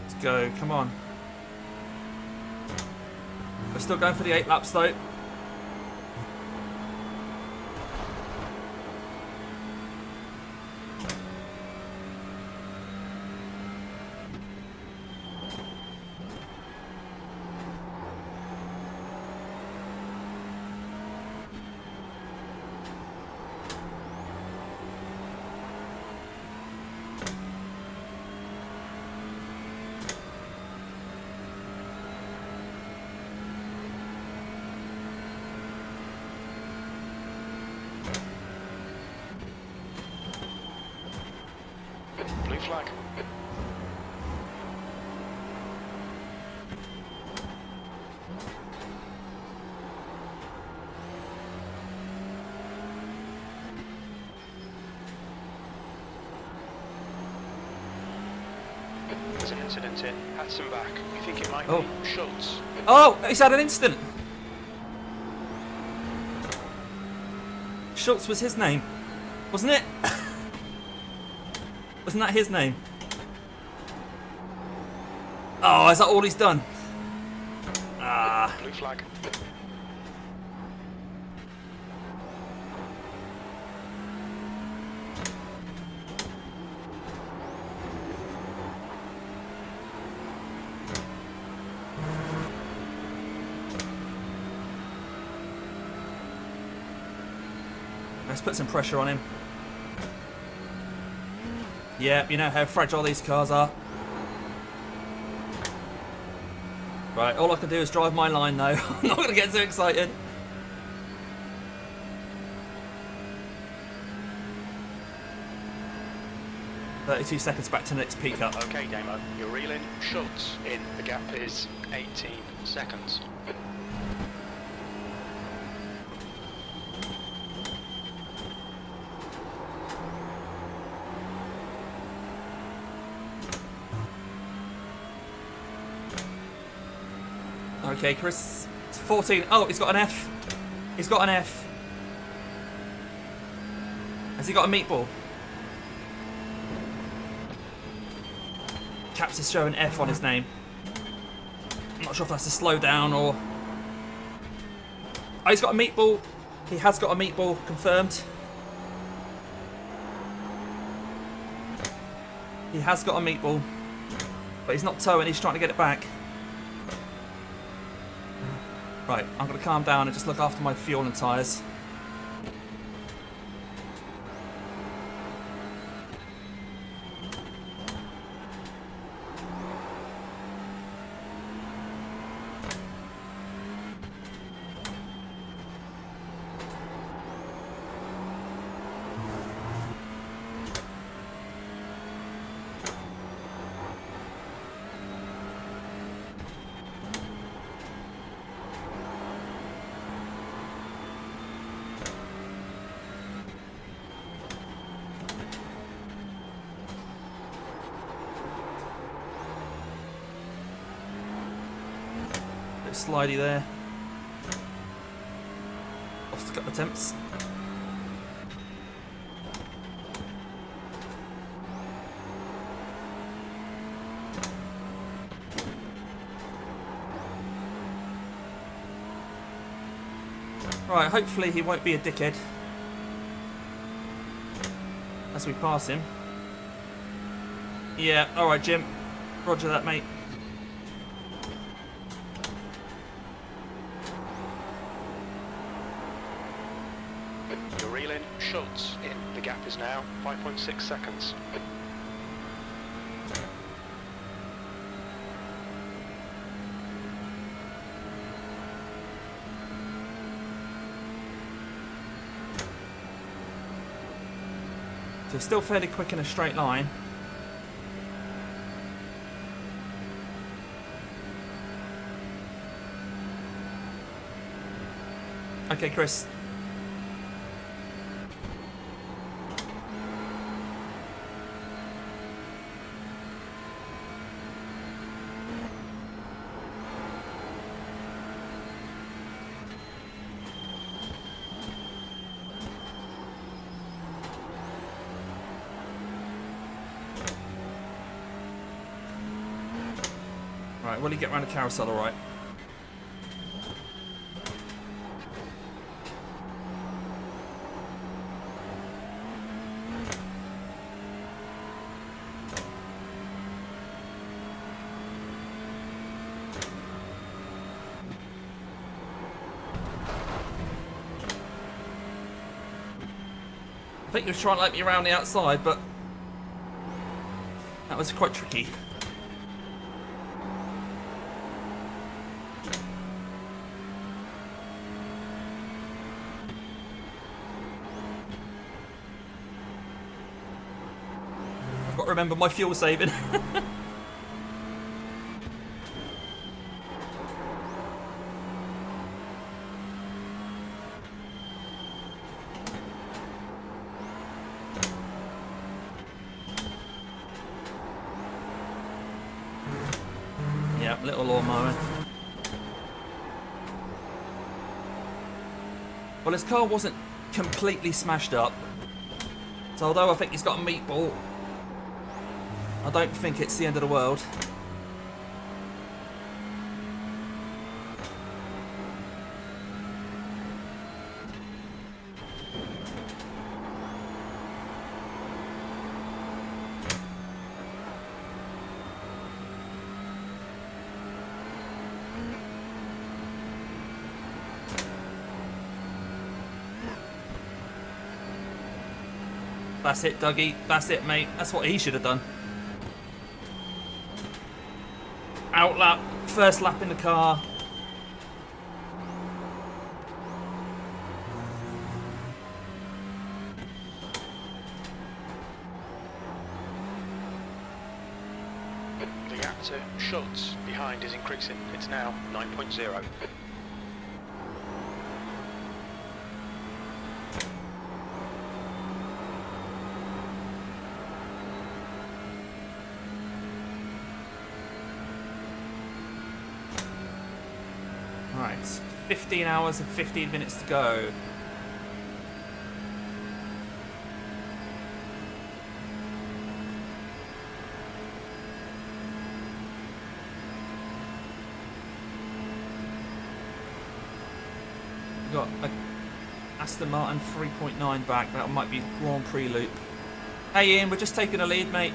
Let's go, come on. We're still going for the 8 laps though. Blue flag. There's an incident in Hatzenbach. We think it might be Schultz. Oh, he's had an instant. Schultz was his name, wasn't it? Wasn't that his name? Oh, is that all he's done? Ah. Blue flag. Let's put some pressure on him. Yeah, you know how fragile these cars are. Right, all I can do is drive my line though. I'm not going to get too excited. "32 seconds back to the next peak up." Okay, Damo, you're reeling Schultz in. The gap is 18 seconds. Okay, Chris, it's 14. Oh, he's got an F. He's got an F. Has he got a meatball? Caps is showing F on his name. I'm not sure if that's a slowdown or... Oh, he's got a meatball. He has got a meatball, confirmed. He has got a meatball. But he's not towing, he's trying to get it back. Right, I'm going to calm down and just look after my fuel and tyres. slidey there. Lost a couple of attempts. Right, hopefully he won't be a dickhead as we pass him. Yeah, alright Jim. Roger that, mate. You're reeling. Schultz in. The gap is now 5.6 seconds. So still fairly quick in a straight line. Okay, Chris. Right, will he get around the carousel all right? I think he was trying to let me around the outside, but that was quite tricky. I've got to remember my fuel saving. Yeah, little lawnmower. Well, his car wasn't completely smashed up. So although I think he's got a meatball, I don't think it's the end of the world. That's it, Dougie. That's it, mate. That's what he should have done. Out lap, first lap in the car. The gap to Schultz behind is increasing. It's now 9.0. Right, 15 hours and 15 minutes to go. We've got a Aston Martin 3.9 back. That might be Grand Prix loop. Hey Ian, we're just taking a lead, mate.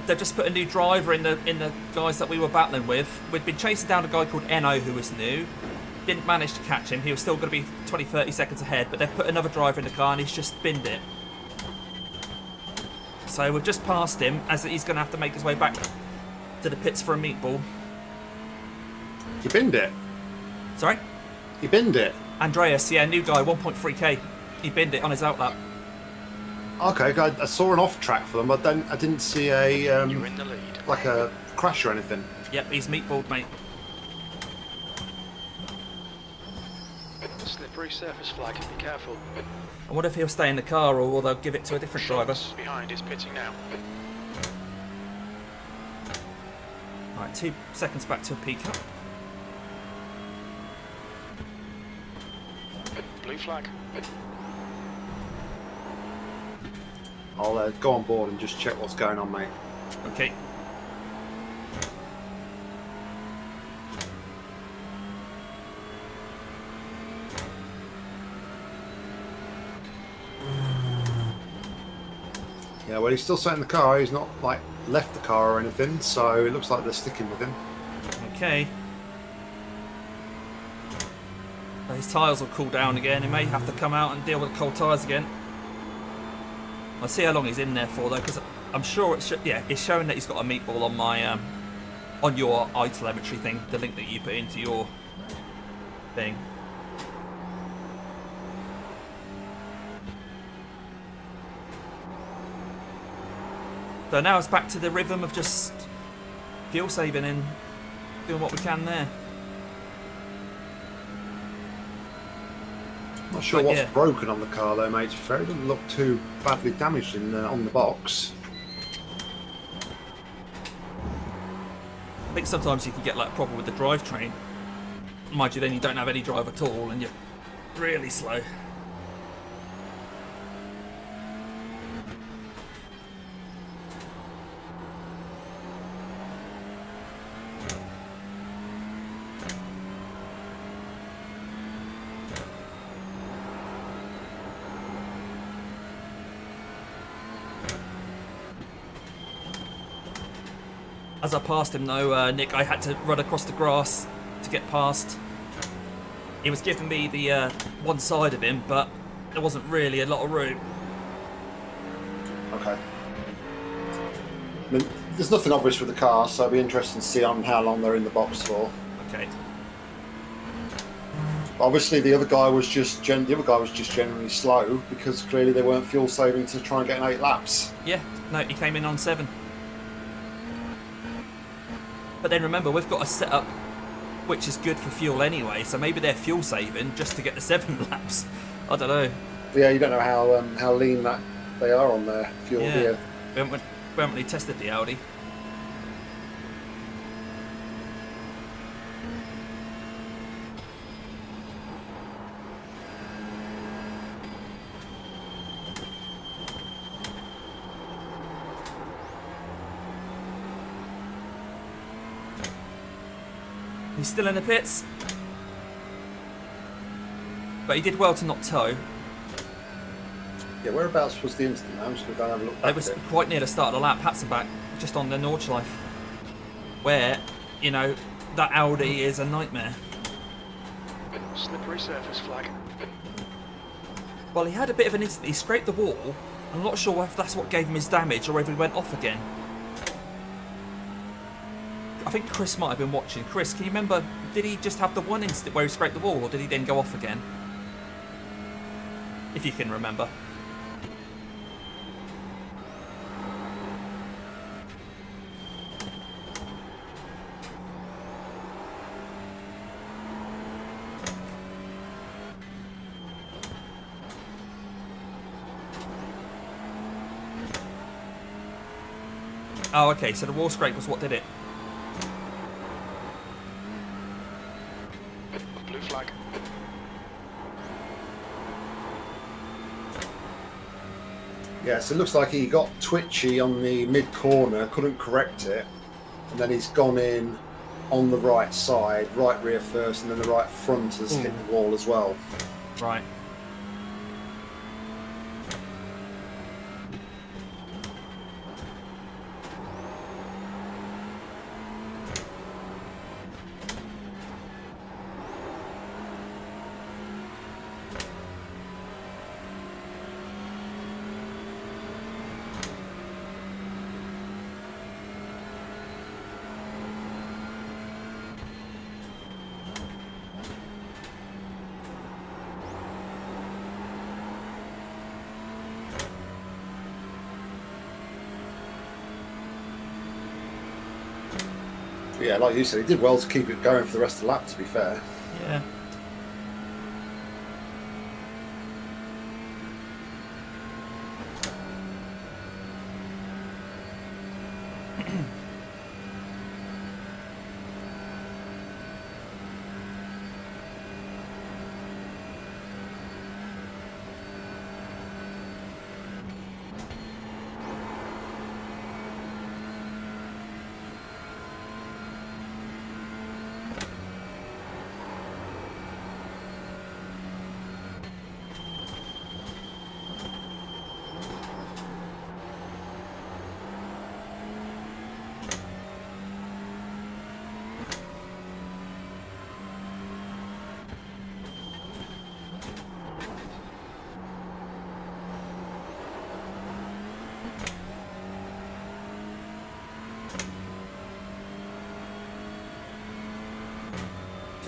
They've just put a new driver in the guys that we were battling with. We'd been chasing down a guy called Eno who was new. Didn't manage to catch him. He was still going to be 20-30 seconds ahead, but they've put another driver in the car and he's just binned it. So we've just passed him as he's going to have to make his way back to the pits for a meatball. You binned it? Sorry? You binned it? Andreas, yeah, new guy, 1.3k. He binned it on his outlap. Okay, I saw an off track for them, but then I didn't see a You're in the lead. like a crash or anything. Yep, he's meatballed, mate. Slippery surface flag. Be careful. I wonder if he'll stay in the car or they'll give it to a different driver. Schultz behind is pitting now. Right, 2 seconds back to a peak up. Blue flag. I'll go on board and just check what's going on, mate. Okay. Yeah, well, he's still sat in the car. He's not like left the car or anything, so it looks like they're sticking with him. Okay. His tyres will cool down again. He may have to come out and deal with the cold tyres again. I'll see how long he's in there for though, because I'm sure it's showing that he's got a meatball on my on your iTelemetry thing, the link that you put into your thing. So now it's back to the rhythm of just fuel saving and doing what we can there. Not sure But what's yeah. broken on the car though, mate. It doesn't look too badly damaged on the box. I think sometimes you can get like a problem with the drivetrain. Mind you, then you don't have any drive at all and you're really slow. As I passed him though, Nick, I had to run across the grass to get past. He was giving me the one side of him, but there wasn't really a lot of room. Okay. I mean, there's nothing obvious with the car, so it'll be interesting to see on how long they're in the box for. Okay. Obviously, the other guy was just generally slow because clearly they weren't fuel saving to try and get an 8 laps. Yeah, no, he came in on 7. But then remember, we've got a setup which is good for fuel anyway, so maybe they're fuel saving just to get the 7 laps. I don't know. Yeah, you don't know how lean that they are on their fuel here. We haven't really tested the Audi. He's still in the pits. But he did well to not tow. Yeah, whereabouts was the incident? I'm just going to go and have a look back It was at it. quite near the start of the lap, Hatzenbach, just on the Nordschleife, where, you know, that Audi is a nightmare. Slippery surface flag. Well, he had a bit of an incident. He scraped the wall. I'm not sure if that's what gave him his damage or if he went off again. I think Chris might have been watching. Chris, can you remember, did he just have the one incident where he scraped the wall, or did he then go off again? If you can remember. Oh, okay, so the wall scrape was what did it. Blue flag. Yeah, so it looks like he got twitchy on the mid-corner, couldn't correct it, and then he's gone in on the right side, right rear first, and then the right front has hit the wall as well. Right. But yeah, like you said, he did well to keep it going for the rest of the lap, to be fair. Yeah.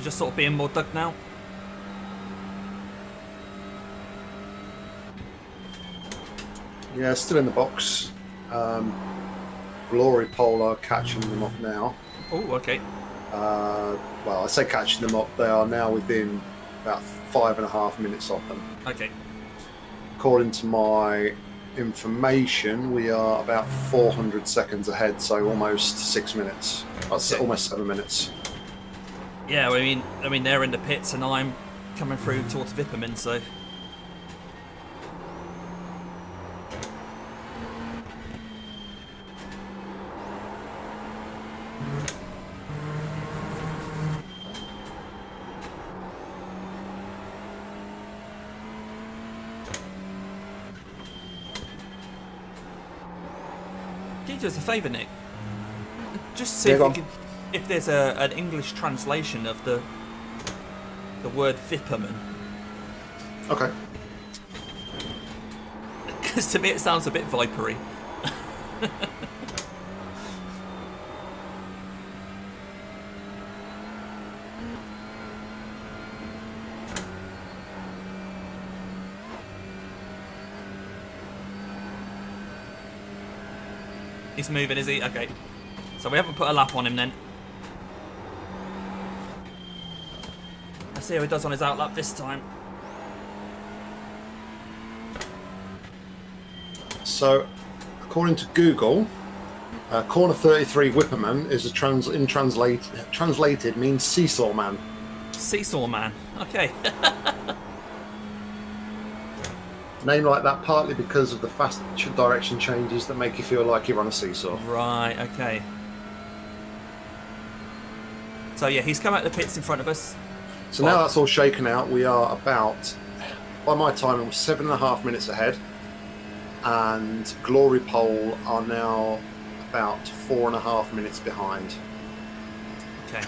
So just sort of being more dug now. Yeah, still in the box. Glory Pole are catching them up now. Oh, okay. Well, I say catching them up. They are now within about 5.5 minutes of them. Okay. According to my information, we are about 400 seconds ahead, so almost 6 minutes. That's Okay. almost 7 minutes. Yeah, I mean, they're in the pits, and I'm coming through towards Vipperman, so. Can you do us a favour, Nick? Just see Yeah, if, go we on. can, if there's an English translation of the word Vipperman. Okay. Because to me it sounds a bit vipery. He's moving, is he? Okay. So we haven't put a lap on him then. Let's see how he does on his outlap this time. So, according to Google, corner 33 Whipperman is translated means seesaw man. Seesaw man. Okay. Name like that partly because of the fast direction changes that make you feel like you're on a seesaw. Right, okay. So yeah, he's come out of the pits in front of us. So now that's all shaken out, we are about, by my time, it was 7.5 minutes ahead, and Glory Pole are now about 4.5 minutes behind. Okay.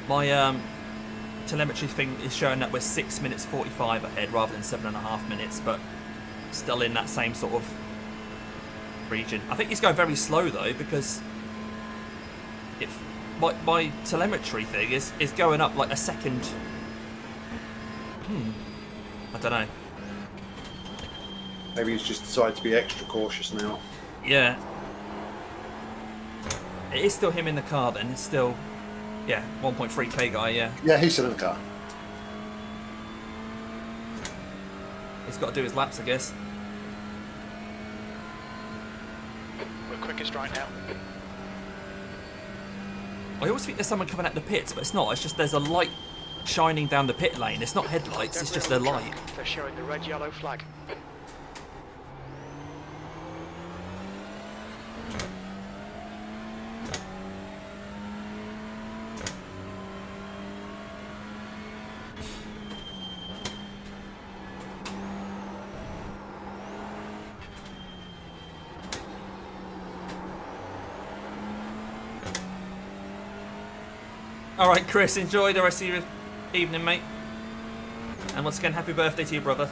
My telemetry thing is showing that we're 6 minutes 45 ahead rather than 7.5 minutes, but still in that same sort of region. I think he's going very slow though, because if my telemetry thing is going up like a second. I don't know. Maybe he's just decided to be extra cautious now. Yeah. It is still him in the car then. It's still, yeah, 1.3k guy, yeah. Yeah, he's still in the car. He's got to do his laps, I guess. We're quickest right now. I always think there's someone coming out the pits, but it's not. It's just there's a light shining down the pit lane. It's not headlights, it's just a light. They're showing the red-yellow flag. All right, Chris, enjoy the rest of your evening, mate. And once again, happy birthday to your brother.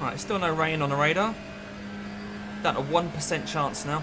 Right, still no rain on the radar. Down to 1% chance now.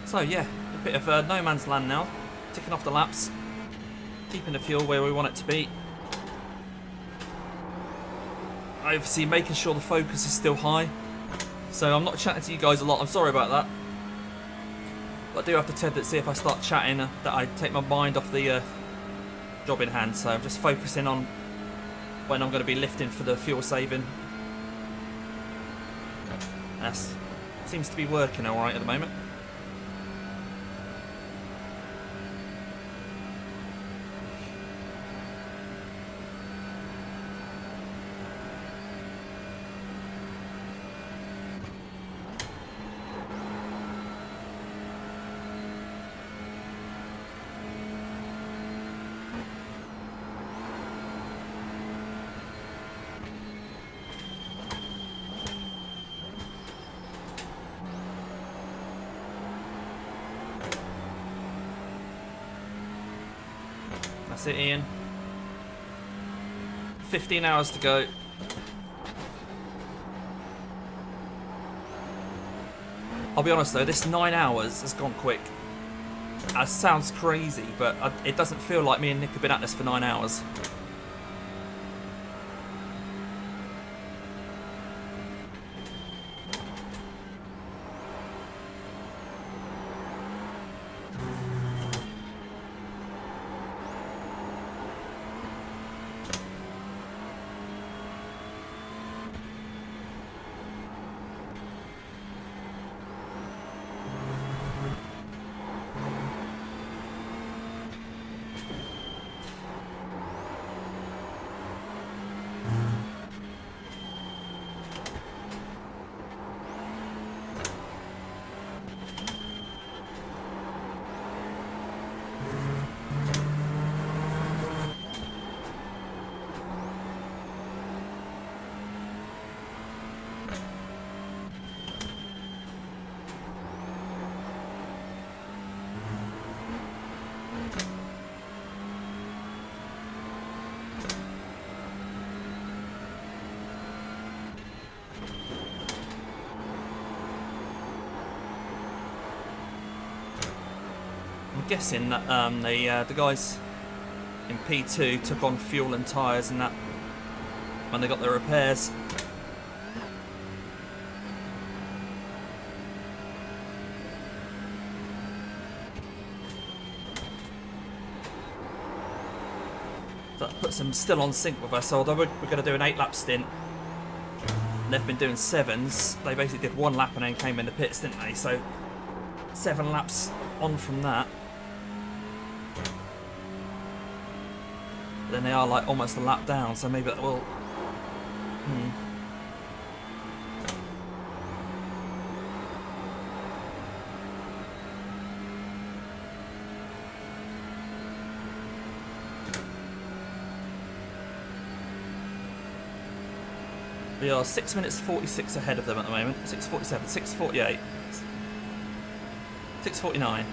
So yeah, a bit of no man's land now. Ticking off the laps. Keeping the fuel where we want it to be. Obviously making sure the focus is still high. So I'm not chatting to you guys a lot, I'm sorry about that. But I do have the tendency if I start chatting that I take my mind off the job in hand. So I'm just focusing on when I'm going to be lifting for the fuel saving. That seems to be working alright at the moment. That's it, Ian. 15 hours to go. I'll be honest though, this 9 hours has gone quick. That sounds crazy, but it doesn't feel like me and Nick have been at this for 9 hours. I'm guessing that the guys in P2 took on fuel and tyres and that when they got their repairs. That puts them still on sync with us, although we're going to do an 8-lap stint. they've been doing 7s. They basically did 1 lap and then came in the pits, didn't they? So 7 laps on from that. But then they are like almost a lap down, so maybe that will... We are 6 minutes 46 ahead of them at the moment. 6:47, 6:48, 6:49,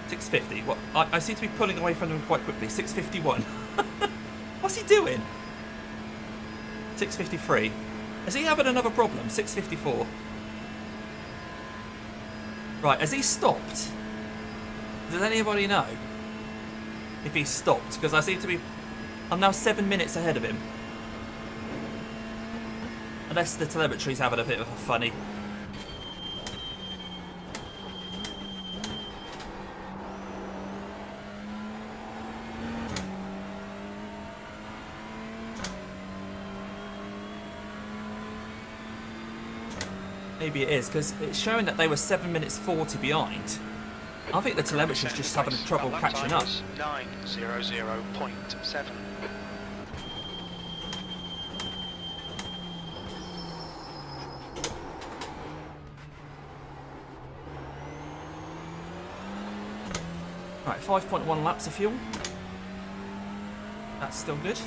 6:50. What? I seem to be pulling away from them quite quickly. 6:51. What's he doing? 6:53. Is he having another problem? 6:54. Right, has he stopped? Does anybody know if he's stopped? Because I seem to be... I'm now 7 minutes ahead of him. Unless the telemetry's having a bit of a funny. Maybe it is, because it's showing that they were 7 minutes 40 behind. I think the telemetry's just having trouble catching up. 9:00.7. Right, 5.1 laps of fuel. That's still good.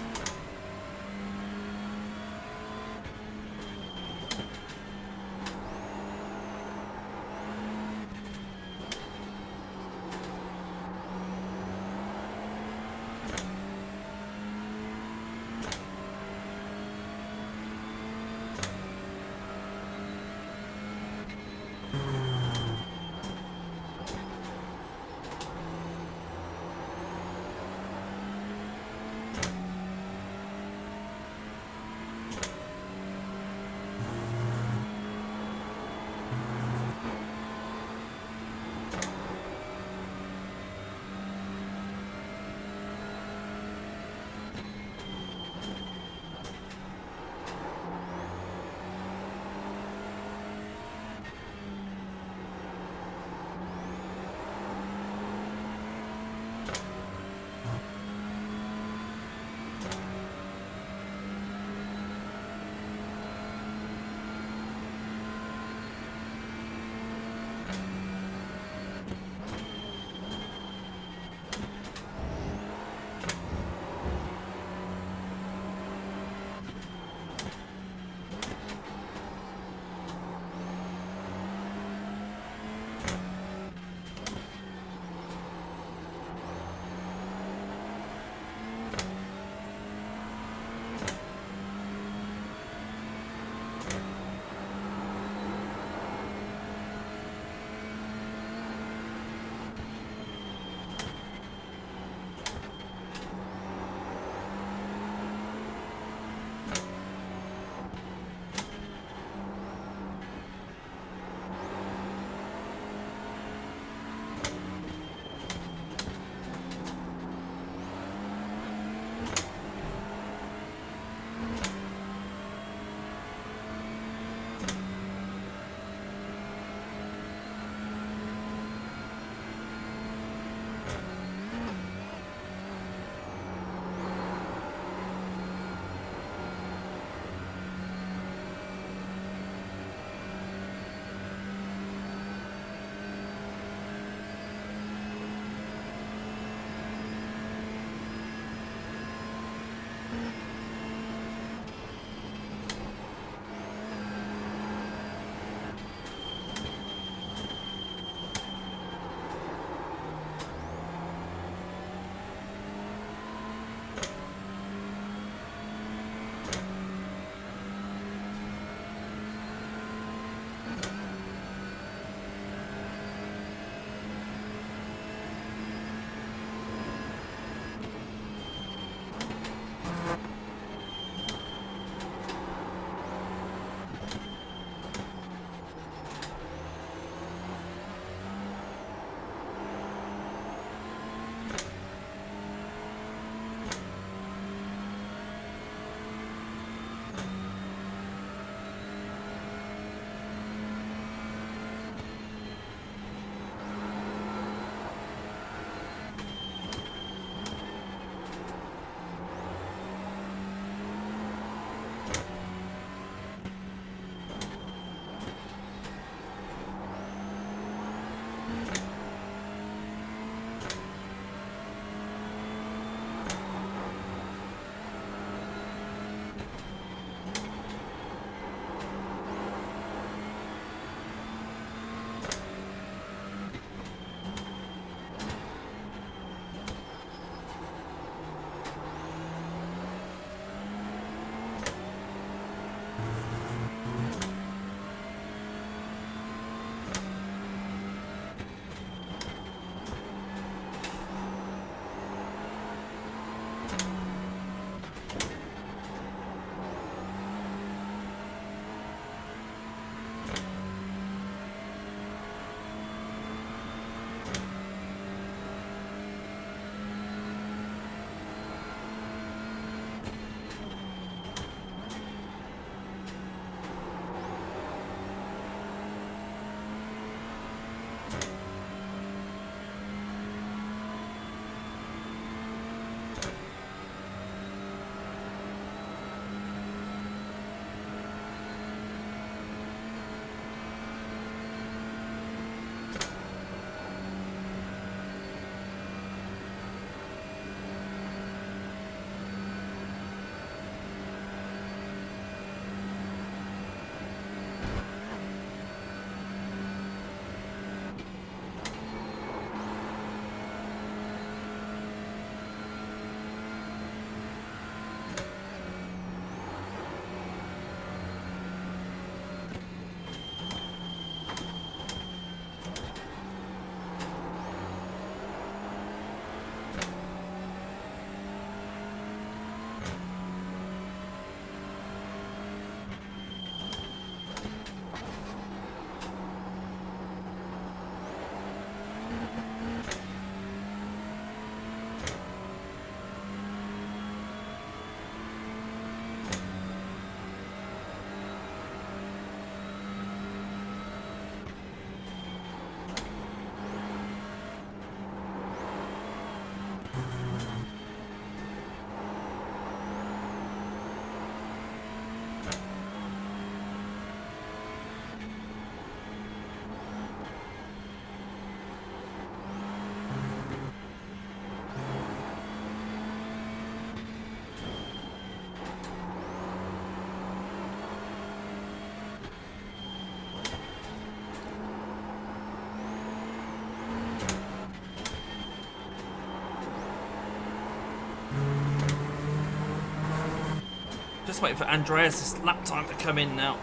Just waiting for Andreas' lap time to come in now.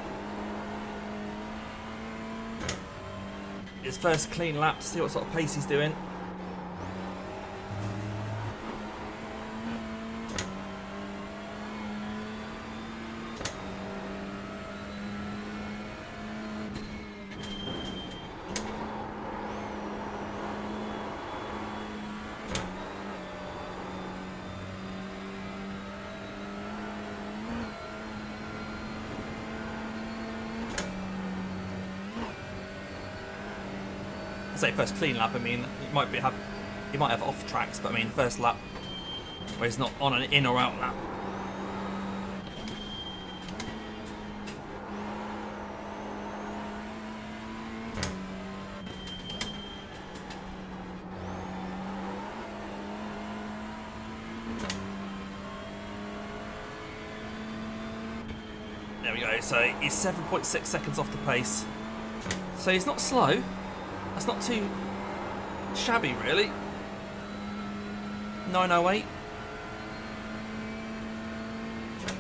His first clean lap, see what sort of pace he's doing. I say first clean lap. I mean, he might have off tracks, but I mean first lap where he's not on an in or out lap. There we go. So he's 7.6 seconds off the pace. So he's not slow. That's not too shabby, really. 908.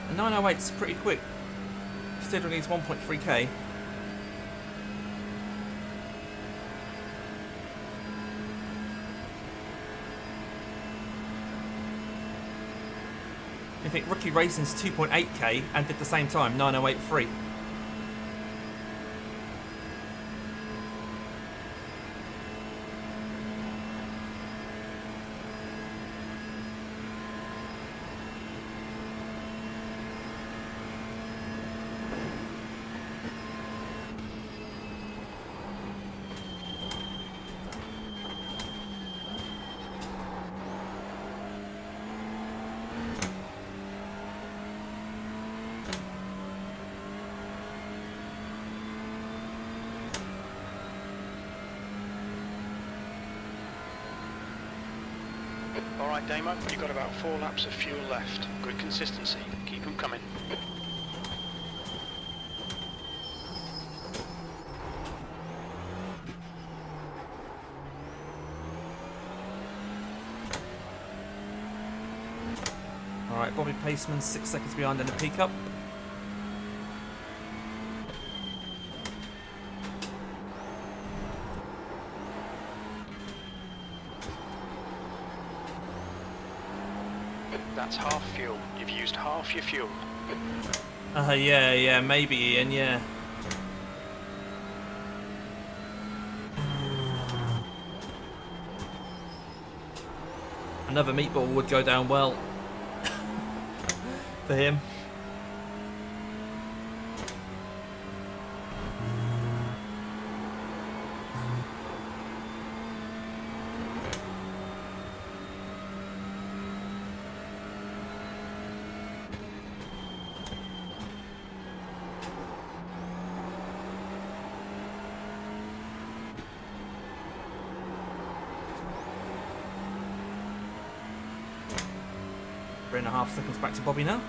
And 908 is pretty quick, considering he's 1.3k. I think Rookie Racing's 2.8k and did the same time, 908.3. Alright Damo, you've got about 4 laps of fuel left. Good consistency, keep them coming. Alright, Bobby Paceman 6 seconds behind in the peak up. That's half fuel. You've used half your fuel. Yeah, maybe Ian, yeah. Another meatball would go down well for him. Three and a half seconds back to Bobby now.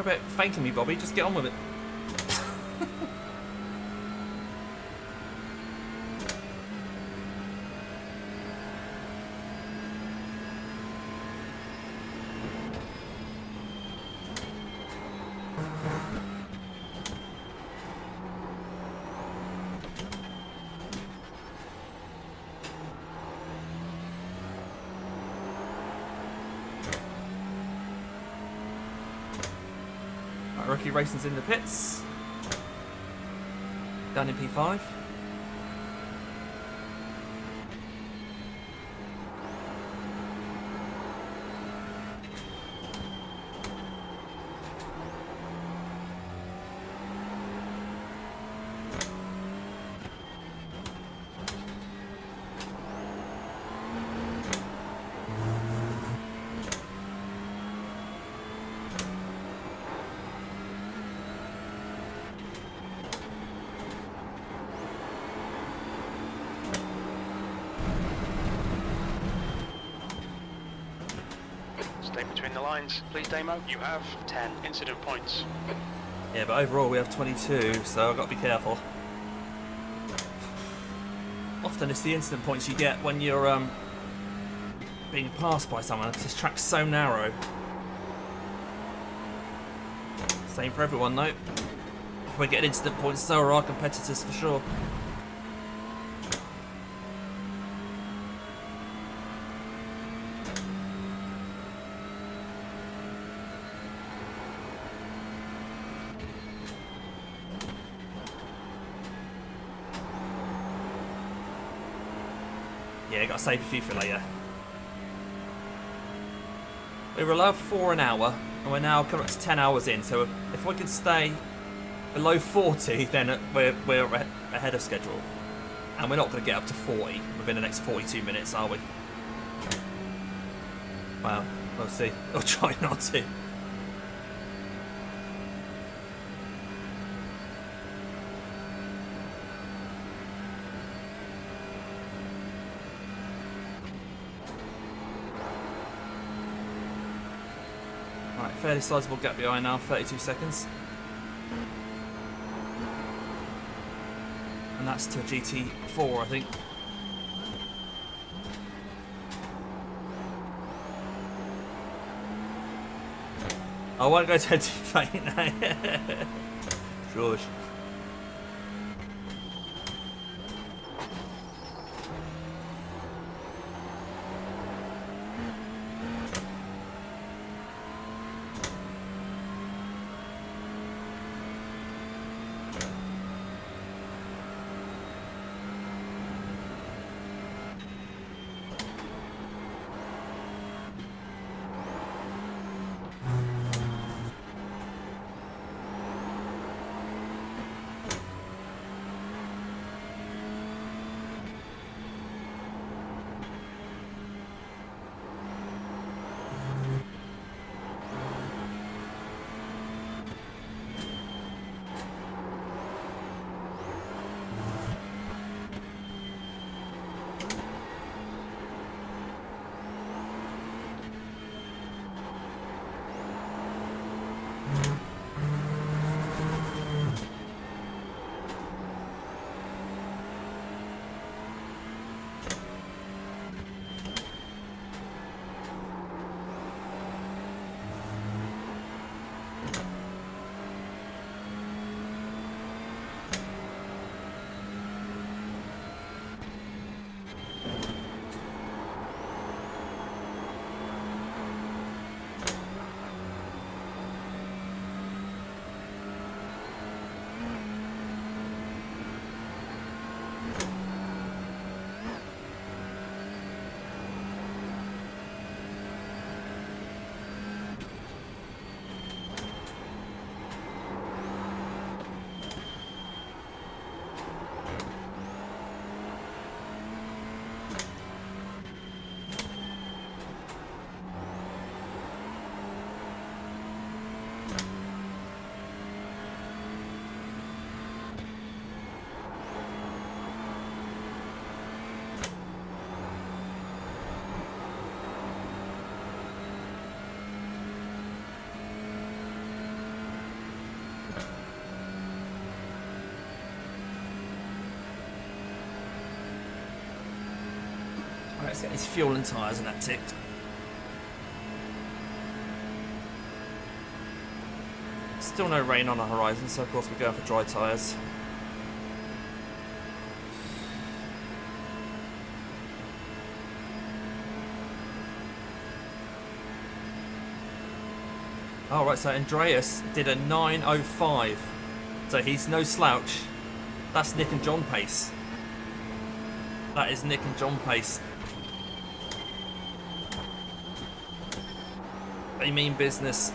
worry about thanking me, Bobby. Just get on with it. Rookie Racing's in the pits. Down in P5. Stay between the lines, please, Damo. You have 10 incident points. Yeah, but overall we have 22, so I've got to be careful. Often it's the incident points you get when you're being passed by someone. This track's so narrow. Same for everyone, though. If we get incident points, so are our competitors for sure. Yeah, got to save a few for later. We were allowed 4 an hour, and we're now coming up to 10 hours in. So if we can stay below 40, then we're ahead of schedule. And we're not going to get up to 40 within the next 42 minutes, are we? Well, we'll see. I'll try not to. Right, fairly sizable gap behind now, 32 seconds. And that's to GT4, I think. I won't go to faint now. George. let's get these fuel and tyres and that ticked. Still no rain on the horizon, so of course we're going for dry tyres. Oh, right, so Andreas did a 9:05. So he's no slouch. That's Nick and John pace. That is Nick and John pace. They mean business.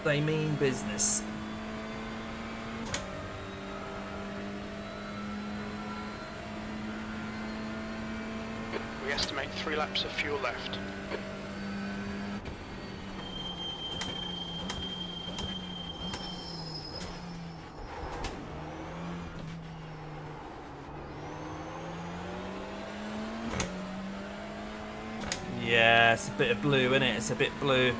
They mean business. We estimate 3 laps of fuel left. Yeah, it's a bit of blue, isn't it? It's a bit blue.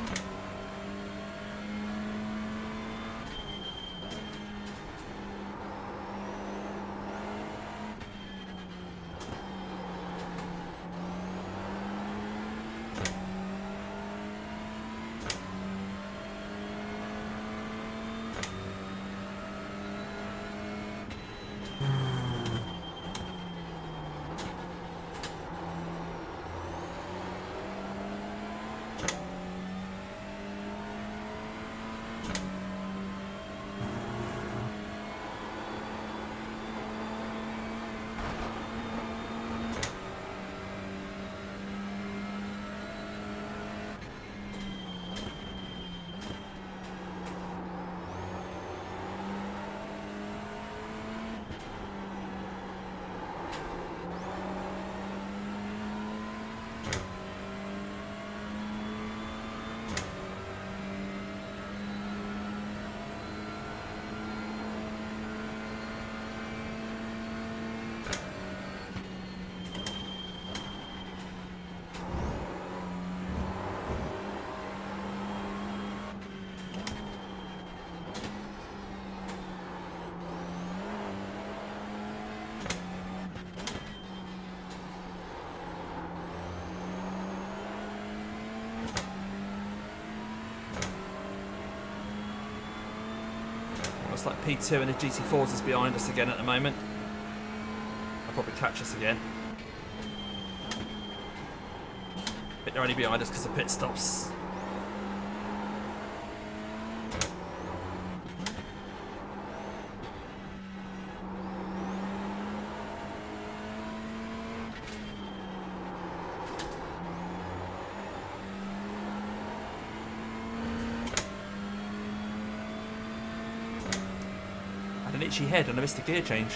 Looks like P2 and the GT4s is behind us again at the moment. They'll probably catch us again. But they're only behind us because of pit stops. An itchy head and I missed a gear change.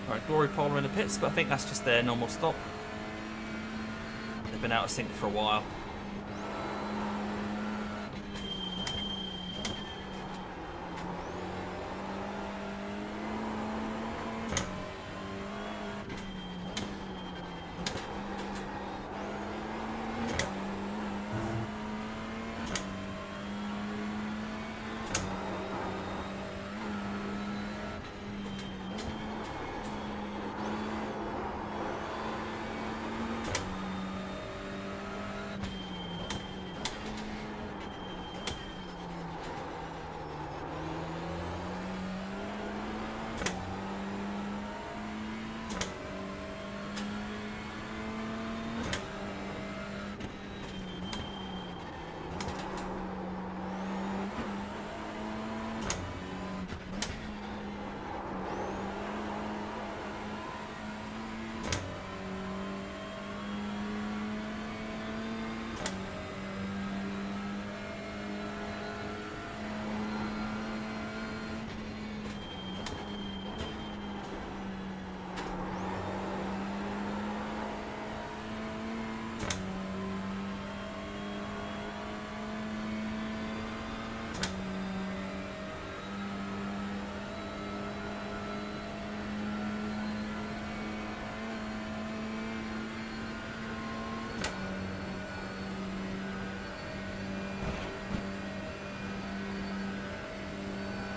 Right, Glory Polar in the pits, but I think that's just their normal stop. They've been out of sync for a while.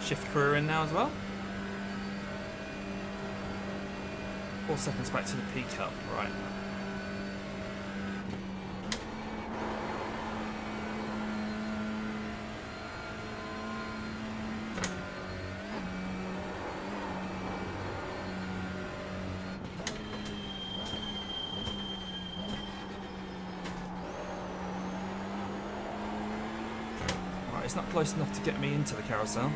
Shift career in now as well. 4 seconds back to the P Cup, right. Right, it's not close enough to get me into the carousel.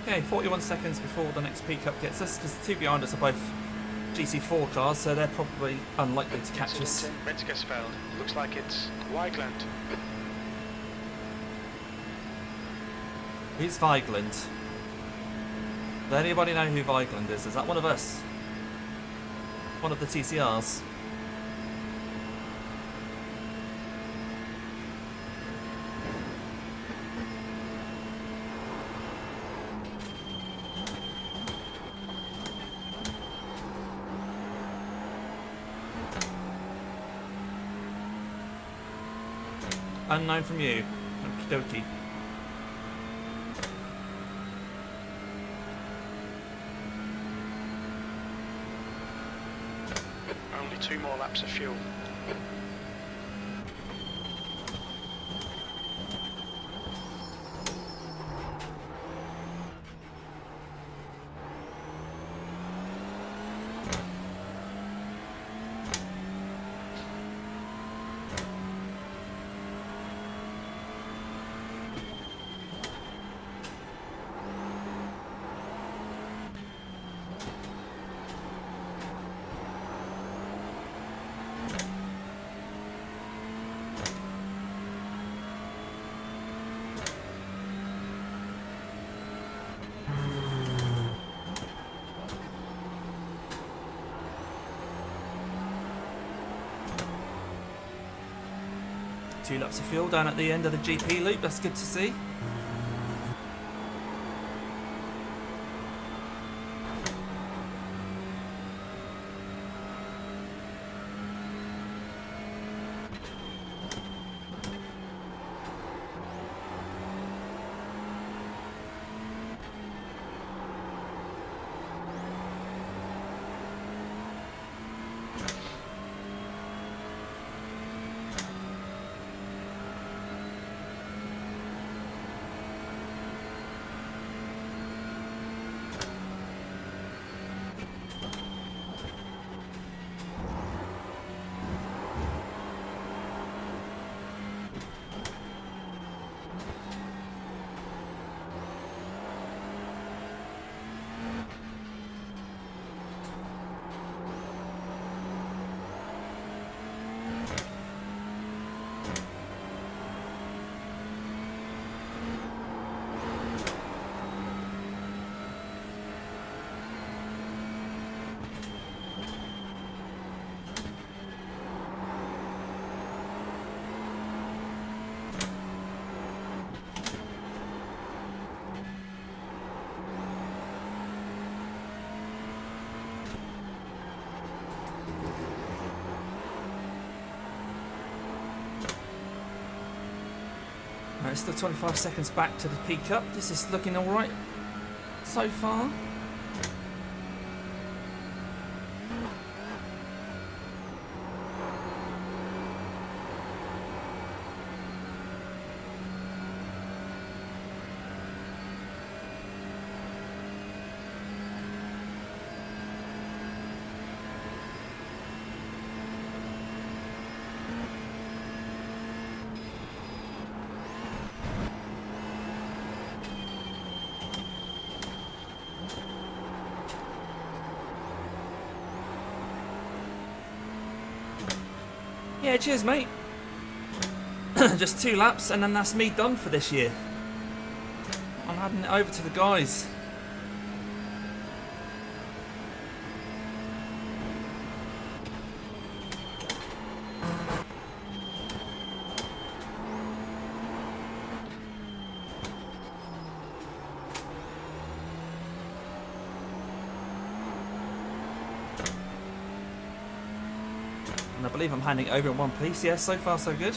Okay, 41 seconds before the next P-Cup gets us, because the two behind us are both GT4 cars, so they're probably unlikely to catch us. Metzgersfeld. Looks like it's Weigland. Who's Weigland? Does anybody know who Weigland is? Is that one of us? One of the TCRs? Unknown from you. Okie dokie. Only 2 more laps of fuel. Two laps of fuel down at the end of the GP loop, that's good to see. Right, still 25 seconds back to the P Cup. This is looking all right so far. Yeah, cheers, mate. Just 2 laps, and then that's me done for this year. I'm handing it over to the guys. And I believe I'm handing it over in one piece. Yeah, so far so good.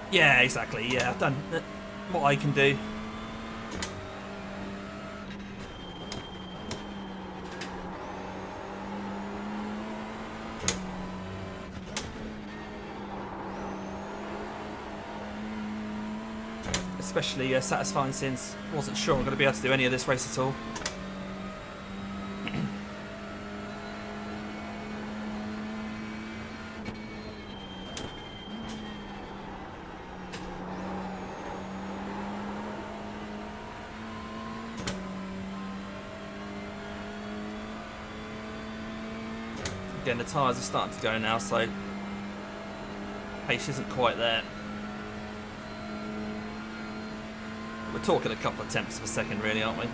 Yeah, exactly. Yeah, I've done what I can do. Especially satisfying since I wasn't sure I'm going to be able to do any of this race at all. Again, the tyres are starting to go now, so pace isn't quite there. We're talking a couple of tenths of a second, really, aren't we?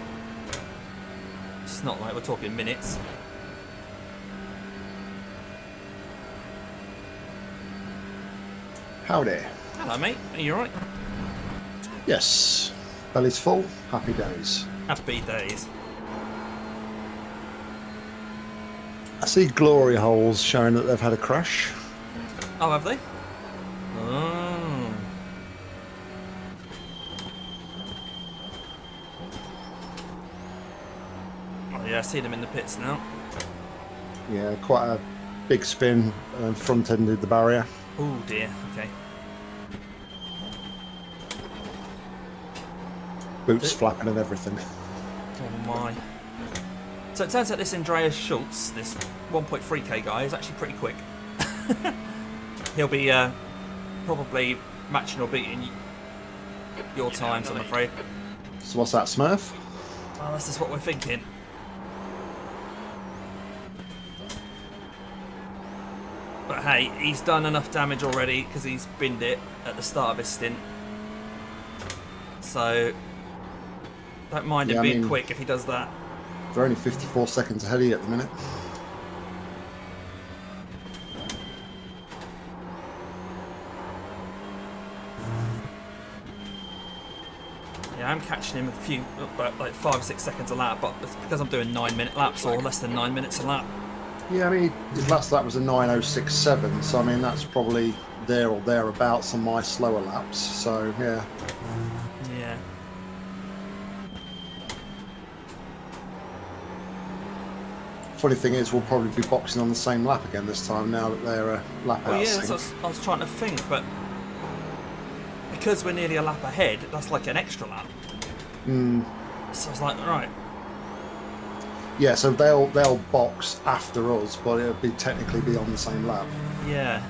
It's not like we're talking minutes. Howdy. Hello, mate. Are you alright? Yes. Belly's full. Happy days. Happy days. I see glory holes showing that they've had a crash. Oh, have they? Oh. Oh, yeah, I see them in the pits now. Yeah, quite a big spin and front-ended the barrier. Oh, dear. Okay. Boots flapping and everything. Oh, my. So it turns out this Andreas Schultz, this 1.3k guy, is actually pretty quick. He'll be probably matching or beating your times, I'm afraid. So what's that, Smurf? Well, this is what we're thinking. But hey, he's done enough damage already because he's binned it at the start of his stint. So don't mind him being quick if he does that. They're only 54 seconds ahead of you at the minute. Yeah, I'm catching him a few, about like 5 or 6 seconds a lap, but it's because I'm doing 9-minute laps or less than 9 minutes a lap. Yeah, I mean, his last lap was a 9:06.7, so I mean that's probably there or thereabouts on my slower laps. So yeah. Yeah. Funny thing is, we'll probably be boxing on the same lap again this time now that they're a lap Well, out. yeah, that's what I was trying to think, but because we're nearly a lap ahead, that's like an extra lap. So I was like, right. Yeah, so they'll box after us, but it'll be technically be on the same lap. Yeah.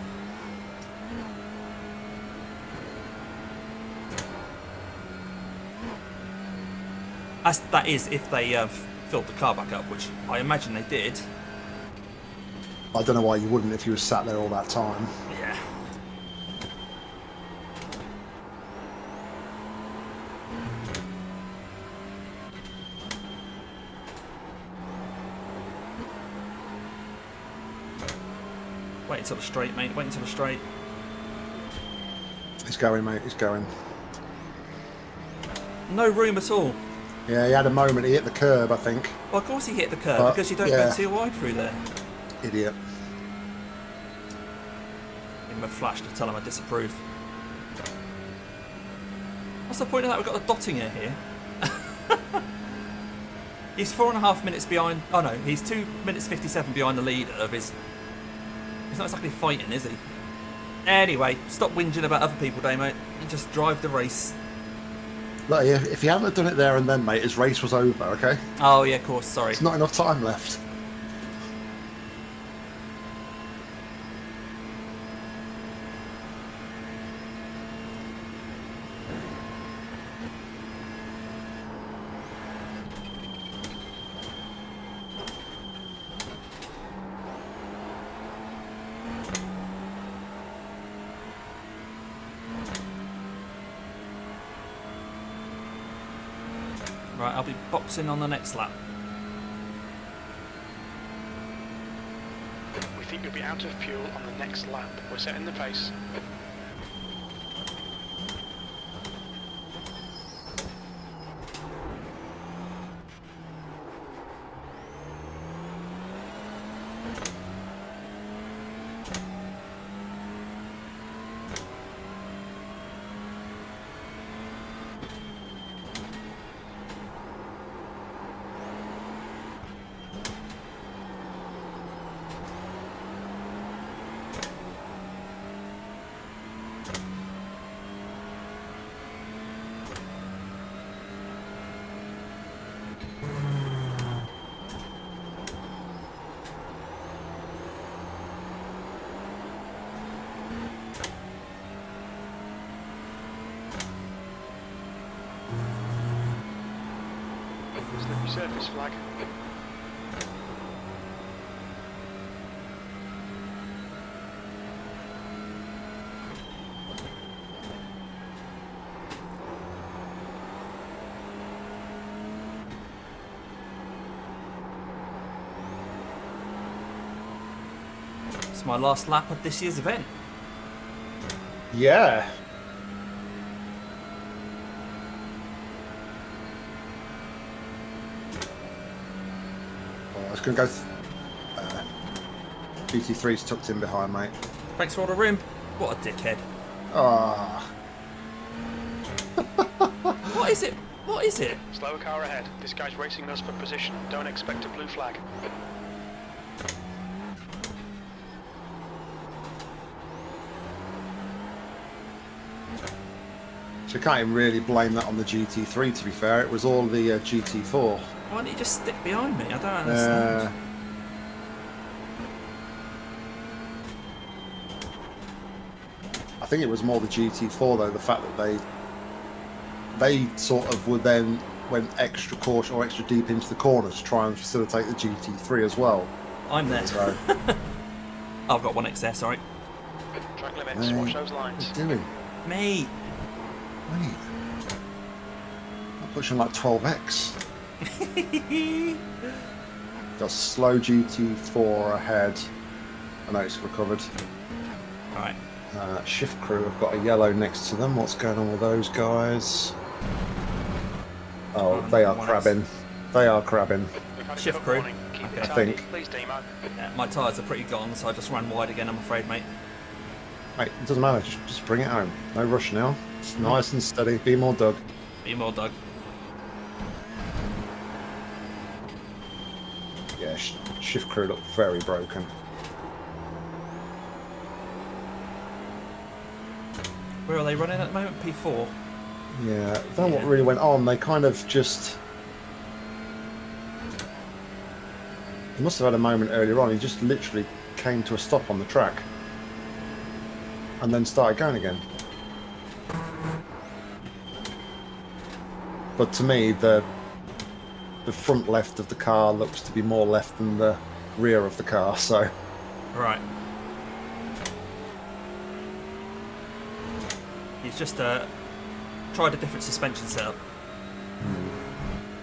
That is if they filled the car back up, which I imagine they did. I don't know why you wouldn't if you were sat there all that time. Yeah. Wait until the straight, mate. Wait until the straight. He's going, mate. He's going. No room at all. Yeah, he had a moment. He hit the curb, I think. Well, of course he hit the curb, But, because you don't yeah. go too wide through there. Idiot. Give him a flash to tell him I disapprove. What's the point of that? We've got the dotting here. He's 4.5 minutes behind. Oh no, he's 2 minutes 57 behind the leader of his. He's not exactly fighting, is he? Anyway, stop whinging about other people, Damo, and just drive the race. Look, if he hadn't done it there and then, mate, his race was over, okay? Oh yeah, of course. Sorry. There's not enough time left. Right, I'll be boxing on the next lap. We think you'll be out of fuel on the next lap. We're setting the pace. Slippery surface flag. It's my last lap of this year's event. Yeah. I was going to go. GT3's tucked in behind, mate. Thanks for all the room. What a dickhead. Ah. What is it? What is it? Slower car ahead. This guy's racing us for position. Don't expect a blue flag. So you can't even really blame that on the GT3, to be fair. It was all the GT4. Why don't you just stick behind me? I don't understand. I think it was more the GT4 though, the fact that they sort of went extra cautious or extra deep into the corners to try and facilitate the GT3 as well. I'm there. So, I've got 1XS, alright. Track limits. Watch those lines. what are you doing? Mate. Mate. I'm pushing like 12x. Got slow GT4 ahead. I know it's recovered. Alright. Shift crew have got a yellow next to them. What's going on with those guys? Oh, they are crabbing. They are crabbing. Shift crew. Keep Okay. it I tidy. think. Please, Demo. Yeah, my tyres are pretty gone, so I just ran wide again, I'm afraid, mate. Mate, it doesn't matter. Just bring it home. No rush now. It's nice and steady. Be more Doug. Be more, Doug. Yeah, shift crew look very broken. Where are they running at the moment? P4? Yeah, I don't know what really went on. They kind of just... He must have had a moment earlier on. He just literally came to a stop on the track. And then started going again. But to me, the the front left of the car looks to be more left than the rear of the car. So Right. He's just tried a different suspension setup.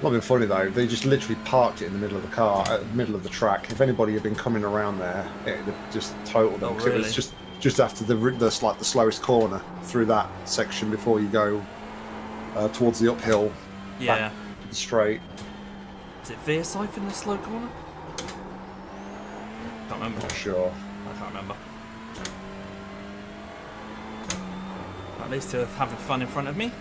not been funny though. They just literally parked it in the middle of the car, middle of the track. If anybody had been coming around there, it would have just totaled them. Oh, 'Cause really? It was just after the slowest corner through that section before you go towards the uphill. Yeah. Straight. Is it Veerside in the slow corner? Can't remember. Not sure. I can't remember. At least to having fun in front of me.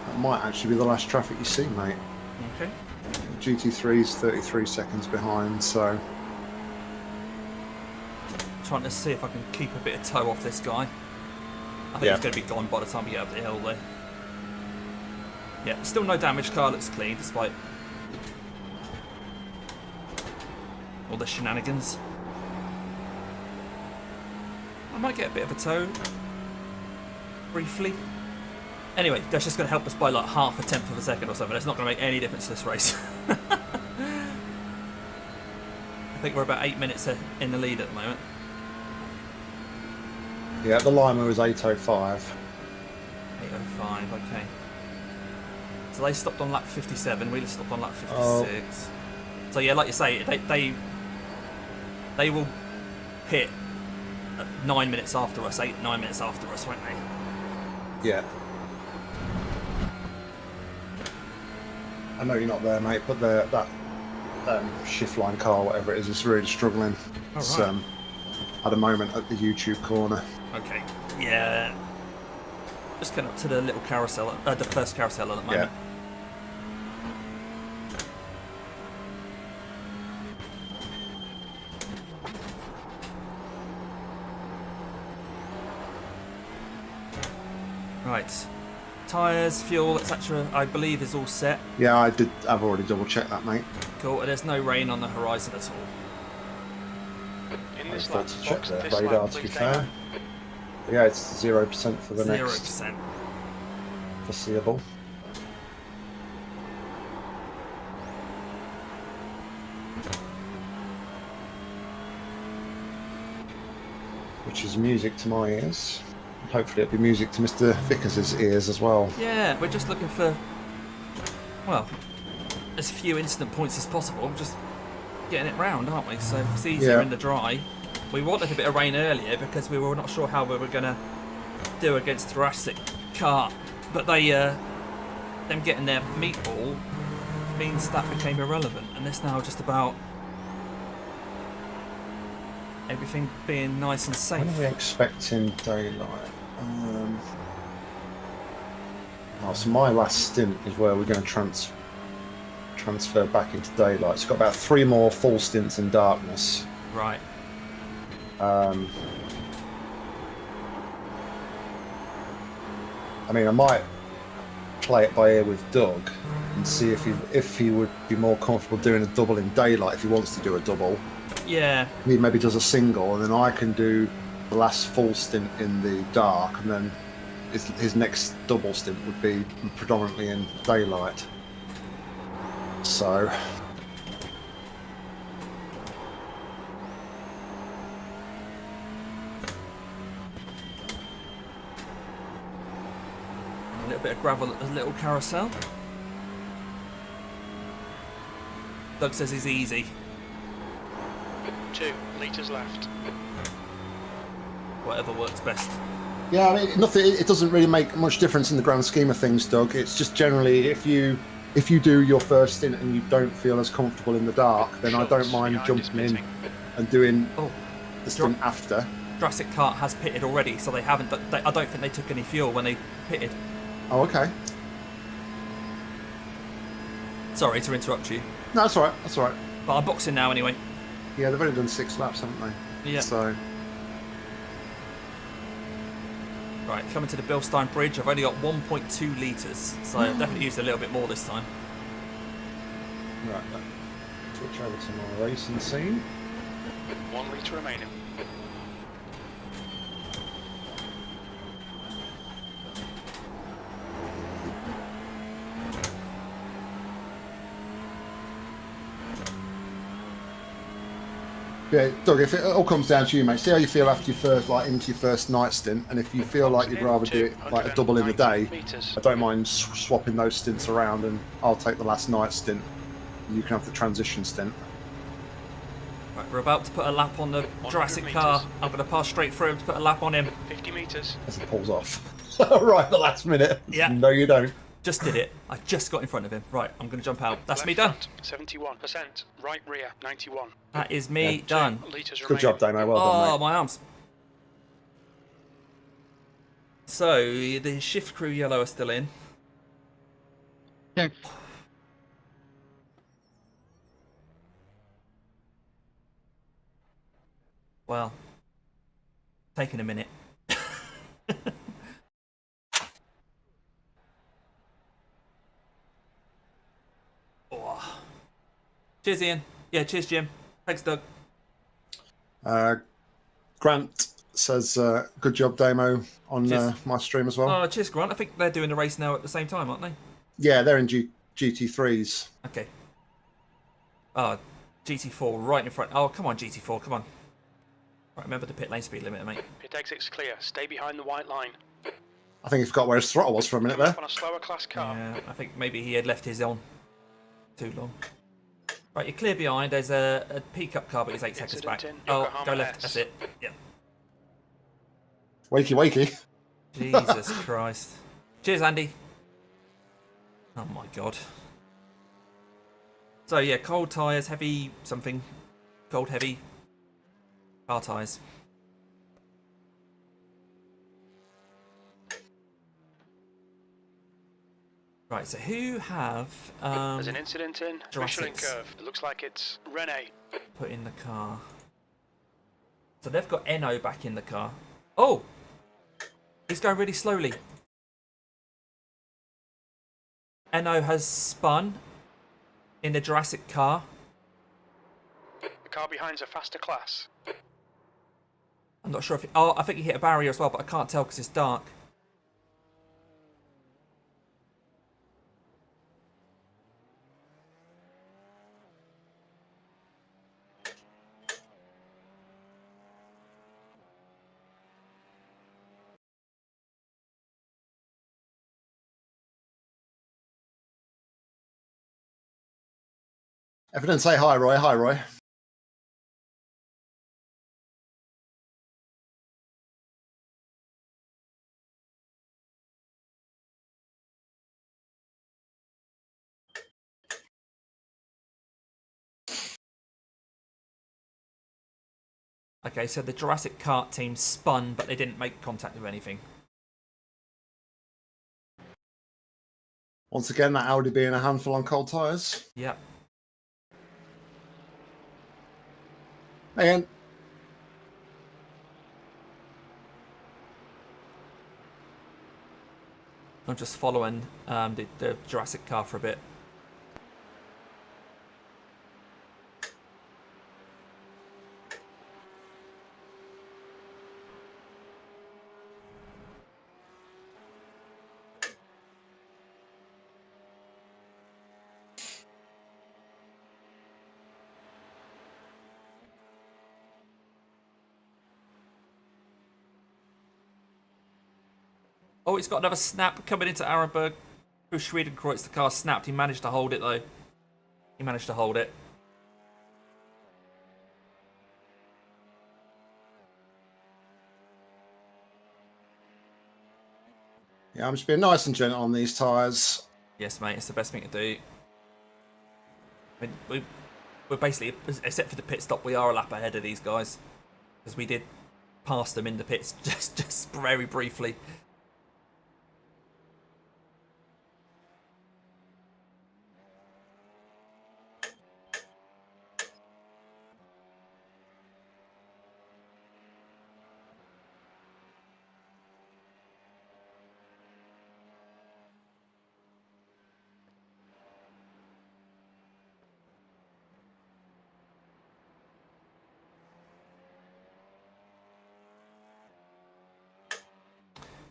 That might actually be the last traffic you see, mate. Okay. GT3's 33 seconds behind, so Trying to see if I can keep a bit of toe off this guy. I think Yeah. he's going to be gone by the time we get up the hill though. Yeah, still no damage. Car looks clean despite all the shenanigans. I might get a bit of a toe briefly. Anyway, that's just going to help us by like half a tenth of a second or something. It's not going to make any difference to this race. I think we're about 8 minutes in the lead at the moment. yeah, the Lima was 8:05. 8:05, okay. So they stopped on lap 57, we stopped on lap 56. Oh. So yeah, like you say, they will pit at 9 minutes after us, 9 minutes after us, won't they? Yeah. I know you're not there, mate, but that shift line car, whatever it is really struggling. Oh, It's right. at a moment at the YouTube corner. Okay, yeah. Just going up to the little carousel, the first carousel at the moment. Right. Tyres, fuel, etc. I believe is all set. Yeah, I've already double checked that, mate. Cool. And there's no rain on the horizon at all. In I this thought lap, to check box the this radar, lap, to be please, fair. Damon. Yeah, it's 0% for the 0%. next foreseeable. Which is music to my ears. Hopefully it'll be music to Mr. Vickers' ears as well. Yeah, we're just looking for, well, as few instant points as possible. Just getting it round, aren't we? So it's easier Yeah. in the dry. We wanted a bit of rain earlier because we were not sure how we were going to do against the Asetek car. But they, them getting their meatball means that became irrelevant. And it's now just about everything being nice and safe. When are we expecting daylight? So my last stint is where we're going to transfer back into daylight. It's got about 3 more full stints in darkness. Right. I mean, I might play it by ear with Doug and see if he would be more comfortable doing a double in daylight if he wants to do a double. Yeah. He maybe does a single, and then I can do the last full stint in the dark, and then his next double stint would be predominantly in daylight. So A little bit of gravel at the little carousel. Doug says he's easy. 2 litres left. Whatever works best. yeah, I mean, nothing. It doesn't really make much difference in the grand scheme of things, Doug. It's just generally if you do your first stint and you don't feel as comfortable in the dark, then I don't mind jumping in and doing Oh, the stint after. Jurassic Kart has pitted already, so they haven't. I don't think they took any fuel when they pitted. Oh, okay. Sorry to interrupt you, No, that's all right. That's all right. but I'm boxing now anyway. Yeah, they've only done 6 laps, haven't they? Yeah. So, Right, coming to the Bilstein Bridge. I've only got 1.2 litres, so I've definitely used a little bit more this time. right, switch over to my racing scene. 1 litre remaining. Yeah, Doug, if it all comes down to you, mate, see how you feel after your first, like, into your first night stint, and if you feel like you'd rather do it like a double in the day, I don't mind swapping those stints around, and I'll take the last night stint, and you can have the transition stint. Right, we're about to put a lap on the Jurassic car. I'm going to pass straight through him to put a lap on him. 50 metres. As it pulls off. Right at the last minute. Yeah. No, you don't. Just did it. I just got in front of him. Right, I'm going to jump out. That's Left me done. front, 71%. Right rear, 91. That is me done. 2 litres Good job, remaining. Damo. Well done, Oh, mate. my arms. So, the shift crew yellow are still in. Check. Well, taking a minute. Oh. Cheers, Ian. Yeah, cheers, Jim. Thanks, Doug. Grant says, good job, Damo, on Cheers. my stream as well. Oh, cheers, Grant. I think they're doing the race now at the same time, aren't they? Yeah, they're in GT3s. Okay. Oh, GT4 right in front. Oh, come on, GT4, come on. Right, remember the pit lane speed limit, mate. Pit exit's clear. Stay behind the white line. I think he forgot where his throttle was for a minute there. On a slower class car. Yeah, I think maybe he had left his on too long. Right, you're clear behind. There's a pickup car, but he's 8 seconds back. Incident in Oh, Yokohama go left. S. That's it. Yeah. Wakey, wakey. Jesus Christ. Cheers, Andy. Oh my God. So yeah, cold tyres, heavy something. Cold, heavy. Car tyres. Right, so who have There's an incident in Michelin Jurassics. Curve. It looks like it's Rene. put in the car? So they've got Eno back in the car. Oh! He's going really slowly. Eno has spun in the Jurassic car. The car behind's a faster class. I'm not sure if... Oh, I think he hit a barrier as well, but I can't tell because it's dark. If I didn't say hi, Roy. Hi, Roy. Okay, so the Jurassic Kart team spun, but they didn't make contact with anything. Once again, that Audi being a handful on cold tyres. Yep. And I'm just following the Jurassic car for a bit. Oh, he's got another snap coming into Arenberg. Through Schwedenkreuz, the car snapped. He managed to hold it, though. He managed to hold it. yeah, I'm just being nice and gentle on these tyres. Yes, mate, it's the best thing to do. I mean, we're basically, except for the pit stop, we are a lap ahead of these guys. Because we did pass them in the pits just very briefly.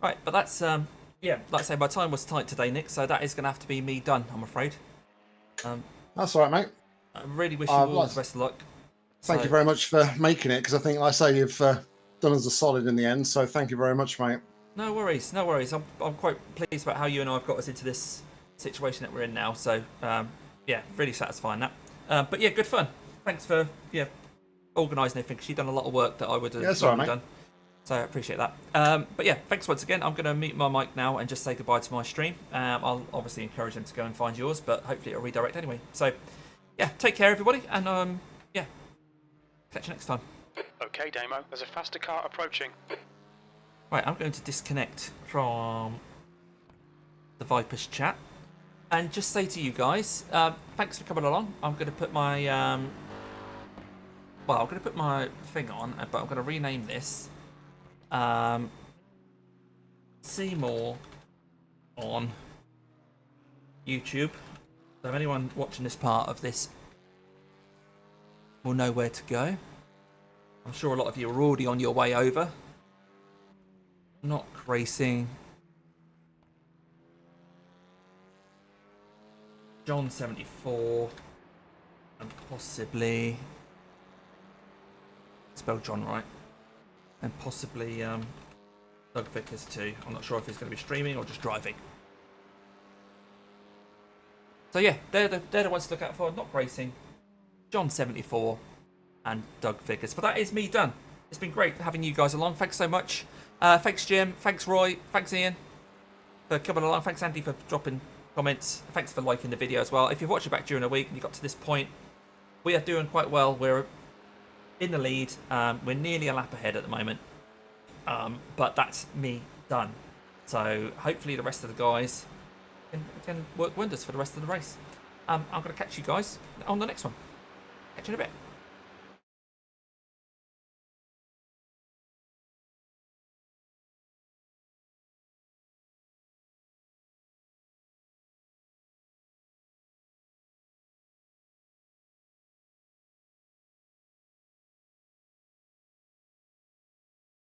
Right, but that's yeah, like I say, my time was tight today, Nick, so that is going to have to be me done, I'm afraid. That's all right, mate. I really wish you all nice. the best of luck. Thank you very much for making it, because I think, like I say, you've done us a solid in the end. So thank you very much, mate. No worries, no worries. I'm quite pleased about how you and I have got us into this situation that we're in now. So yeah, really satisfying that. But yeah, good fun. Thanks for organising everything, because you've done a lot of work that I would have done. So I appreciate that. But yeah, thanks once again. I'm going to mute my mic now and just say goodbye to my stream. I'll obviously encourage them to go and find yours, but hopefully it'll redirect anyway. So yeah, take care everybody, and yeah, catch you next time. Okay, Damo, there's a faster car approaching. Right, I'm going to disconnect from the Vipers chat and just say to you guys, thanks for coming along. I'm going to put my well, I'm going to put my thing on, but I'm going to rename this see more on YouTube. So if anyone watching this part of this will know where to go. I'm sure a lot of you are already on your way over. Not racing. John 74 and possibly spell John right. And possibly Doug Vickers too. I'm not sure if he's going to be streaming or just driving. So yeah, they're the ones to look out for. Not racing, John 74 and Doug Vickers. But that is me done. It's been great having you guys along. Thanks so much. Thanks Jim. Thanks Roy. Thanks Ian for coming along. Thanks Andy for dropping comments. Thanks for liking the video as well. If you've watched it back during the week and you got to this point, we are doing quite well. We're in the lead. We're nearly a lap ahead at the moment. But that's me done. So hopefully the rest of the guys can work wonders for the rest of the race. I'm going to catch you guys on the next one. Catch you in a bit.